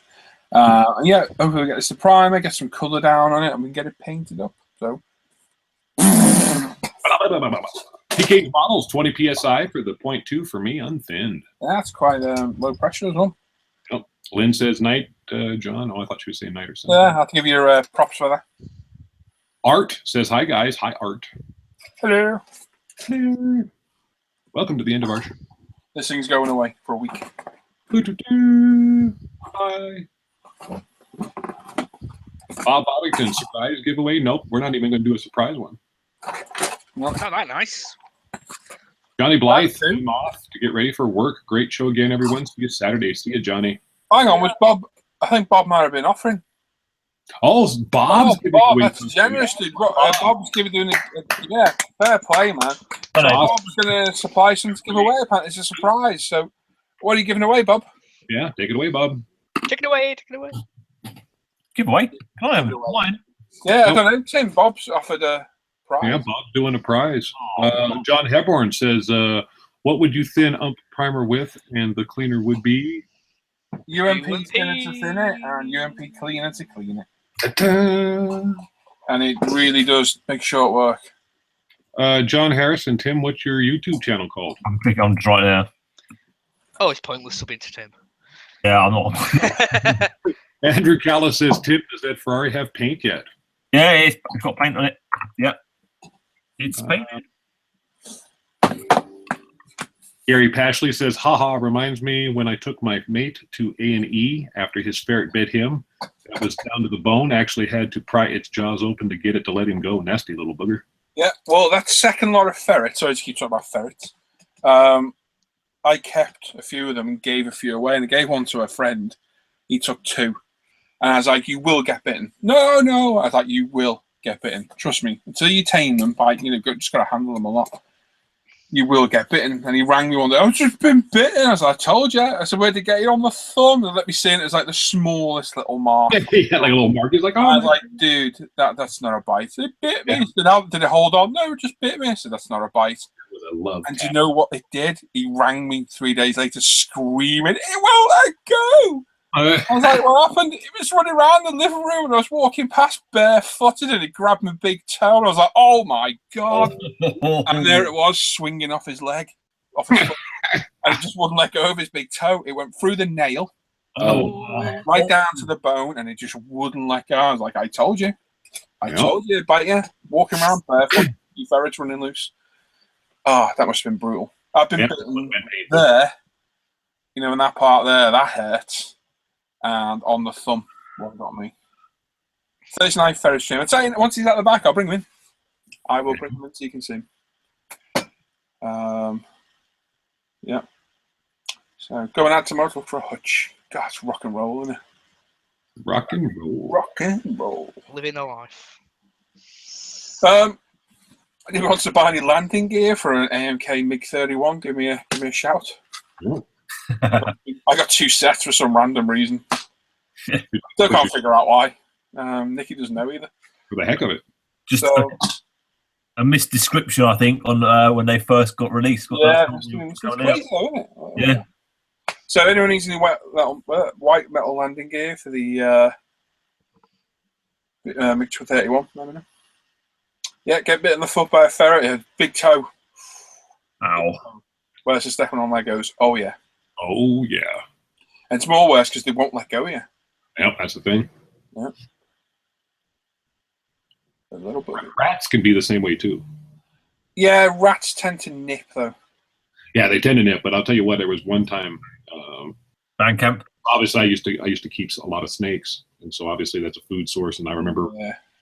And yeah, hopefully we get this to primer, get some colour down on it, and we can get it painted up. So. PK bottles, 20 PSI for the 0.2 for me, unthinned. That's quite low pressure as well. Oh, Lynn says night, John. Oh, I thought she was saying night or something. Yeah, I'll have to give you props for that. Art says, hi, guys. Hi, Art. Hello. Hello. Welcome to the end of our show. This thing's going away for a week. Bye. Bob Bobbington, surprise giveaway? Nope, we're not even going to do a surprise one. Nope. Not that nice. Johnny Blythe, I'm off to get ready for work. Great show again, everyone. See you Saturday. See you, Johnny. Hang on, was Bob? I think Bob might have been offering. Oh, Bob's giving Bob, away that's generous, dude. Bob's giving yeah, fair play, man. Bob was going to supply some to give away. Apparently, it's a surprise. So, what are you giving away, Bob? Yeah, take it away, Bob. Take it away. Take it away. Giveaway? Can I have mine? Yeah, I don't know. Same Bob's offered a prize. Yeah, Bob's doing a prize. John Hepburn says, what would you thin ump primer with? And the cleaner would be? UMP thinner to thin it and UMP cleaner to clean it. And it really does make short work. John Harrison, Tim, what's your YouTube channel called? I'm clicking on right now. Oh, it's pointless subbing to Tim. Yeah, I'm not. Andrew Callis says, Tim, does that Ferrari have paint yet? Yeah, it's got paint on it. Yep. It's painted. Gary Pashley says, haha, reminds me when I took my mate to A&E after his ferret bit him. That was down to the bone. Actually had to pry its jaws open to get it to let him go. Nasty little booger. Yeah, well, that second lot of ferrets, sorry to keep talking about ferrets, I kept a few of them and gave a few away, and I gave one to a friend. He took 2. And I was like, you will get bitten. No. I was like, you will get bitten. Trust me. Until you tame them, just got to handle them a lot. You will get bitten. And he rang me one day. I've just been bitten. I was like, I told you. I said, where'd you get it on the thumb? And let me see it. It was like the smallest little mark. Yeah, like a little mark. He's like, oh. I was like, dude, that's not a bite. It bit me. Yeah. Did it hold on? No, it just bit me. I said, that's not a bite. And do you know what it did? He rang me 3 days later screaming, it won't let go. I was like, what happened? He was running around the living room and I was walking past barefooted and he grabbed my big toe and I was like, oh my God. And there it was, swinging off his leg, off his foot. And it just wouldn't let go of his big toe. It went through the nail, right down to the bone, and it just wouldn't let go. I was like, I told you. I told you, bite you. Walking around barefoot, you ferrets running loose. Oh, that must have been brutal. I've been bitten there, you know, in that part there, that hurt. And on the thumb, what got me. 39 ferret stream. I'll tell you, once he's at the back, I'll bring him in. I will bring him in so you can see him. Yeah. So going out tomorrow to look for a hutch. God, it's rock and roll, isn't it? Rock and roll. Rock and roll. Living the life. Anyone wants to buy any landing gear for an AMK MiG 31? Give me a shout. I got 2 sets for some random reason. Still can't figure out why. Nicky doesn't know either. For the heck of it. Just a misdescription, I think, on when they first got released. It's crazy though, isn't it? Yeah. So anyone needs any white metal landing gear for the MiG 31? Let me know. Yeah, get bit in the foot by a ferret, a big toe. Ow. Where's the stepping on leg goes, oh yeah. Oh yeah. And it's more worse because they won't let go of you. Yep, that's the thing. Yep. A little bit. Rats can be the same way too. Yeah, rats tend to nip though. Yeah, they tend to nip, but I'll tell you what, there was one time Band camp. Obviously I used to keep a lot of snakes, and so obviously that's a food source, and I remember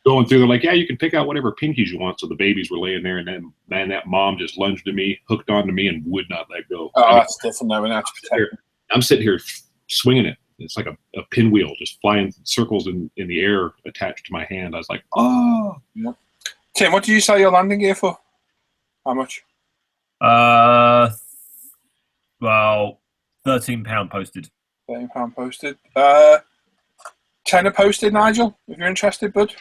going through, they're like, yeah, you can pick out whatever pinkies you want. So the babies were laying there, and then that mom just lunged at me, hooked onto me, and would not let go. Oh, that's different though. I'm sitting here swinging it. It's like a pinwheel just flying circles in the air attached to my hand. I was like, oh. Yeah. Tim, what do you sell your landing gear for? How much? Well, £13 posted. £13 posted. Tenner posted, Nigel, if you're interested, bud.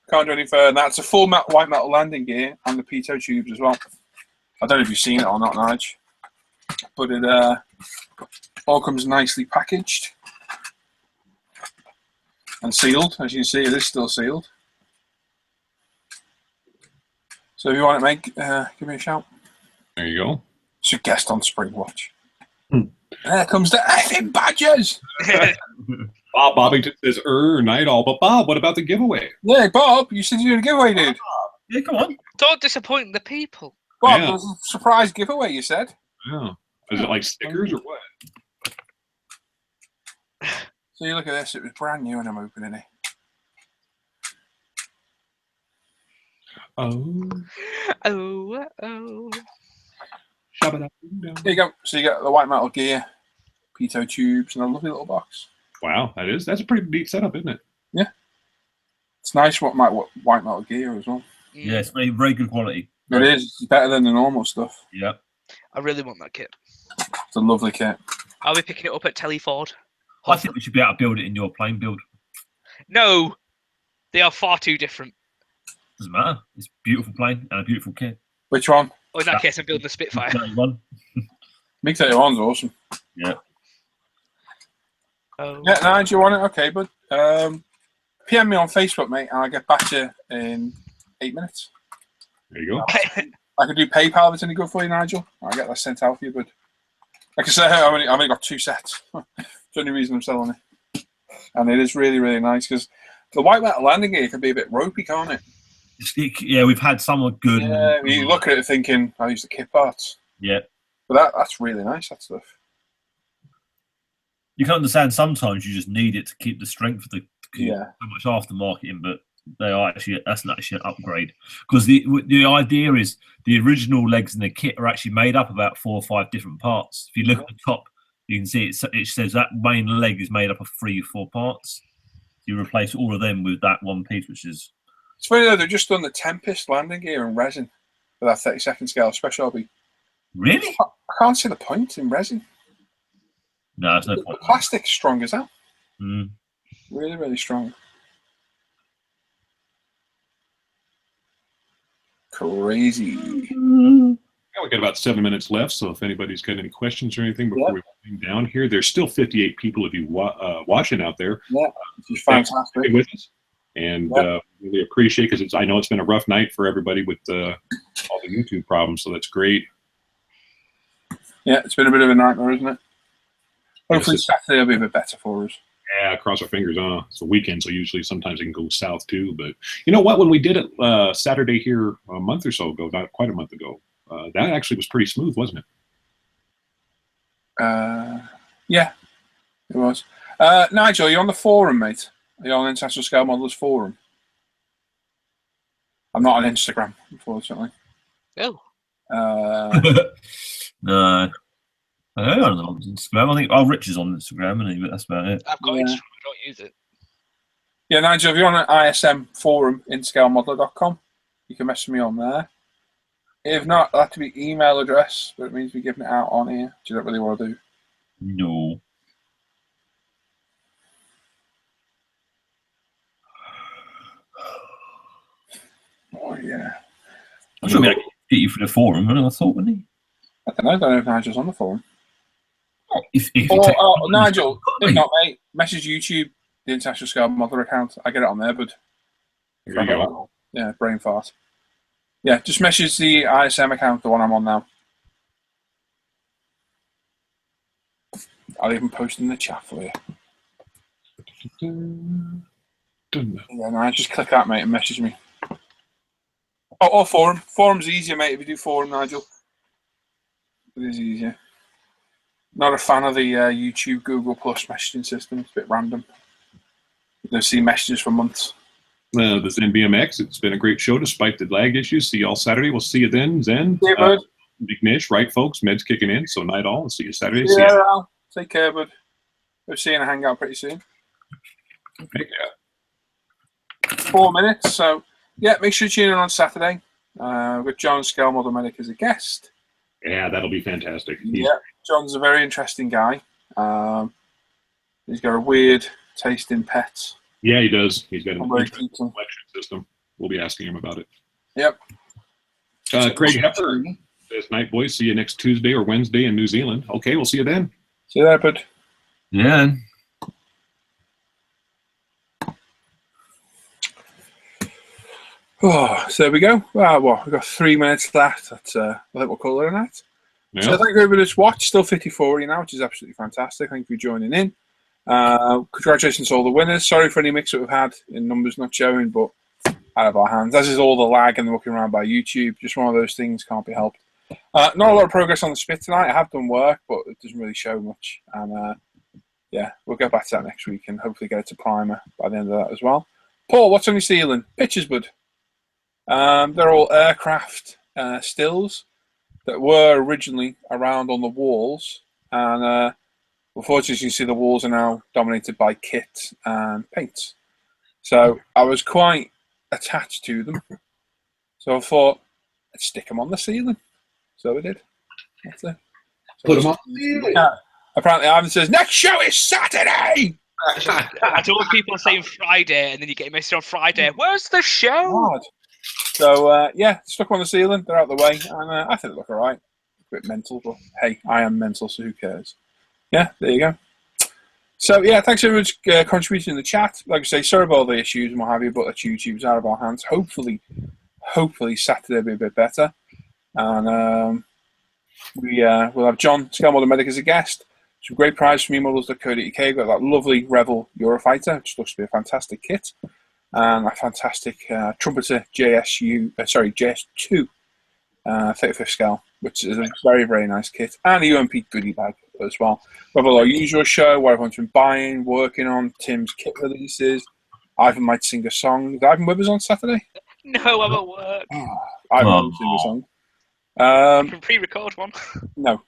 Can't do any further. That's a full white metal landing gear and the pitot tubes as well. I don't know if you've seen it or not, Nigel. But it all comes nicely packaged and sealed. As you can see, it is still sealed. So if you want it, mate, give me a shout. There you go. It's your guest on Spring Watch. There comes the effing badgers. Bob Bobbington says, night all. But Bob, what about the giveaway? Yeah, Bob, you said you were doing a giveaway, dude. Yeah, come on. Don't disappoint the people. Bob, there's a surprise giveaway, you said. Yeah. Is it like stickers or what? So you look at this, it was brand new and I'm opening it. Oh. There you go. So you got the white metal gear, pitot tubes, and a lovely little box. Wow, that's a pretty neat setup, isn't it? Yeah. It's nice white metal gear as well. Yeah, it's very, very good quality. It is. It's better than the normal stuff. Yeah. I really want that kit. It's a lovely kit. I'll be picking it up at Telford. I think we should be able to build it in your plane build. No, they are far too different. Doesn't matter. It's a beautiful plane and a beautiful kit. Which one? Oh, in that case, I'm building the Spitfire. MiG 31's awesome. Yeah. Yeah, Nigel, you want it? Okay, but PM me on Facebook, mate, and I'll get back to you in 8 minutes. There you go. I can do PayPal if it's any good for you, Nigel. I'll get that sent out for you, bud. Like I say, I've only got 2 sets. That's the only reason I'm selling it. And it is really, really nice because the white metal landing gear can be a bit ropey, can't it? Yeah, we've had some good. Yeah, you look at it thinking, I use the kit parts. Yeah. But that's really nice, that stuff. You can understand sometimes you just need it to keep the strength of the so much aftermarket in, but that's not actually an upgrade. Because the idea is the original legs in the kit are actually made up about 4 or 5 different parts. If you look at the top, you can see it says that main leg is made up of 3 or 4 parts. You replace all of them with that one piece, which is. It's funny though, they've just done the Tempest landing gear in resin for that 32nd scale special hobby. Really? I can't see the point in resin. No, there's no point. The plastic's strong as hell. Mm. Really, really strong. Crazy. Yeah, we I've got about 7 minutes left, so if anybody's got any questions or anything before Yeah. we wind down here, there's still 58 people of you watching out there. Yeah, it's Thanks for fantastic. being with us, and really appreciate because I know it's been a rough night for everybody with all the YouTube problems. So that's great. Yeah, it's been a bit of a nightmare, isn't it? Hopefully Yes, Saturday will be a bit better for us. Yeah, cross our fingers. It's a weekend, so usually sometimes it can go south too. But you know what? When we did it Saturday here a month or so ago, not quite a month ago, that actually was pretty smooth, wasn't it? Yeah, it was. Nigel, are you on the forum, mate? Are you on the International Scale Modelers forum? I'm not on Instagram, unfortunately. Oh. No. I don't know on Instagram. I think Rich is on Instagram, and but that's about it. I've got Instagram, I don't use it. Yeah, Nigel, if you're on an ISM forum, inscalemodeler.com, you can message me on there. If not, it'll have to be email address, but it means we're giving it out on here, which you don't really want to do. No. Oh, yeah. I'm sure I could get you for the forum, and I thought, wouldn't he? I don't know if Nigel's on the forum. If Nigel, if not, mate, message YouTube, the International Scale Modeler account. I get it on there, bud. There you go. Yeah, brain fart. Yeah, just message the ISM account, the one I'm on now. I'll even post in the chat for you. Yeah, no, just click that, mate, and message me. Or forum. Forum's easier, mate, if you do forum, Nigel. It is easier. Not a fan of the YouTube Google Plus messaging system. It's a bit random. You don't see messages for months. The Zen BMX, it's been a great show despite the lag issues. See you all Saturday. We'll see you then, Zen. Yeah, bud. Big Nish, right, folks? Med's kicking in, so night all. We'll see you Saturday. Yeah, See ya. Al. Take care, bud. We'll see you in a hangout pretty soon. Take care. 4 minutes, so yeah, make sure you tune in on Saturday. We've got John Scale Model Medic as a guest. Yeah, that'll be fantastic. Yeah, John's a very interesting guy. He's got a weird taste in pets. Yeah, he does. He's got an I'm very interesting keen to- collection system. We'll be asking him about it. Yep. Craig Heffer says, night, boys. See you next Tuesday or Wednesday in New Zealand. Okay, we'll see you then. See you there, bud. Yeah. Oh, so there we go. Well, we've got 3 minutes left. That's, I think we'll call it a night. Yeah. So thank you everybody that's watched. Still 50-40 now, which is absolutely fantastic. Thank you for joining in. Congratulations to all the winners. Sorry for any mix-up we've had in numbers not showing, but out of our hands. As is all the lag and looking around by YouTube. Just one of those things, can't be helped. Not a lot of progress on the spit tonight. I have done work, but it doesn't really show much. And yeah, we'll go back to that next week and hopefully get it to primer by the end of that as well. Paul, what's on your ceiling? Pictures, bud. They're all aircraft stills that were originally around on the walls, and unfortunately you see the walls are now dominated by kit and paint. So I was quite attached to them, so I thought I'd stick them on the ceiling. So we did. That's it. So Put them on the ceiling. Apparently Ivan says next show is Saturday. I don't want people saying Friday and then you get a message on Friday. Where's the show? God. So yeah, stuck them on the ceiling. They're out of the way, and I think they look all right. A bit mental, but hey, I am mental, so who cares? Yeah, there you go. So yeah, thanks very much for contributing in the chat. Like I say, sorry about all the issues and what have you, but that's YouTube's out of our hands. Hopefully Saturday will be a bit better, and we'll have John Scale Model Medic as a guest. Some great prize from emodels.co.uk. Got that lovely Revel Eurofighter, which looks to be a fantastic kit, and a fantastic trumpeter JS2 35th scale, which is a very, very nice kit, and a UMP goodie bag as well. We have a lot of usual show where everyone's been buying, working on Tim's kit releases. Ivan might sing a song. Is Ivan with us on Saturday? No, I'm at work. Ivan might sing a song. I can pre-record one. No.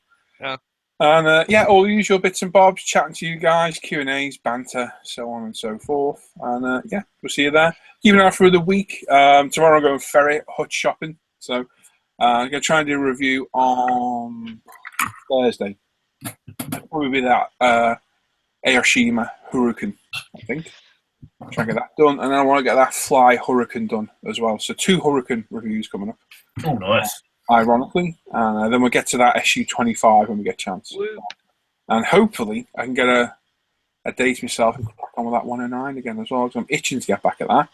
Oh. And yeah, all the usual bits and bobs, chatting to you guys, Q&As, banter, so on and so forth. And yeah, we'll see you there. Keep an eye through the week. Tomorrow I'm going ferry hut shopping. So I'm going to try and do a review on Thursday. Probably be that Aoshima Hurricane, I think. Try and get that done. And then I want to get that Fly Hurricane done as well. So 2 Hurricane reviews coming up. Oh, nice. ironically. And then we'll get to that SU25 when we get a chance. Woo. And hopefully I can get a date myself and crack on with that 109 again as well, because I'm itching to get back at that.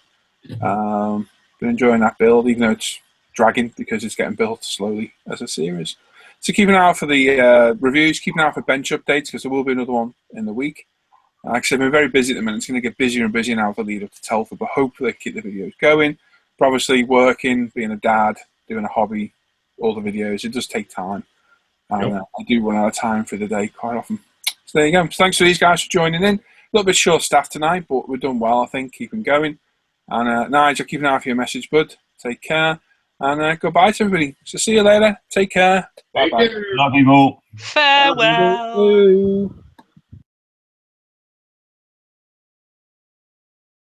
Been enjoying that build, even though it's dragging because it's getting built slowly as a series. So keep an eye out for the reviews, keep an eye out for bench updates, because there will be another one in the week. Like I said, I've been very busy at the minute. It's going to get busier and busier now for the lead up to Telford, but hopefully I keep the videos going. But obviously working, being a dad, doing a hobby, all the videos, it does take time. And I do run out of time for the day quite often. So there you go. So thanks to these guys for joining in. A little bit short staff tonight, but we've done well, I think, keeping going. And Nigel, keep an eye out for your message, bud. Take care. And goodbye to everybody. So see you later. Take care. Bye-bye. Love you all. Farewell.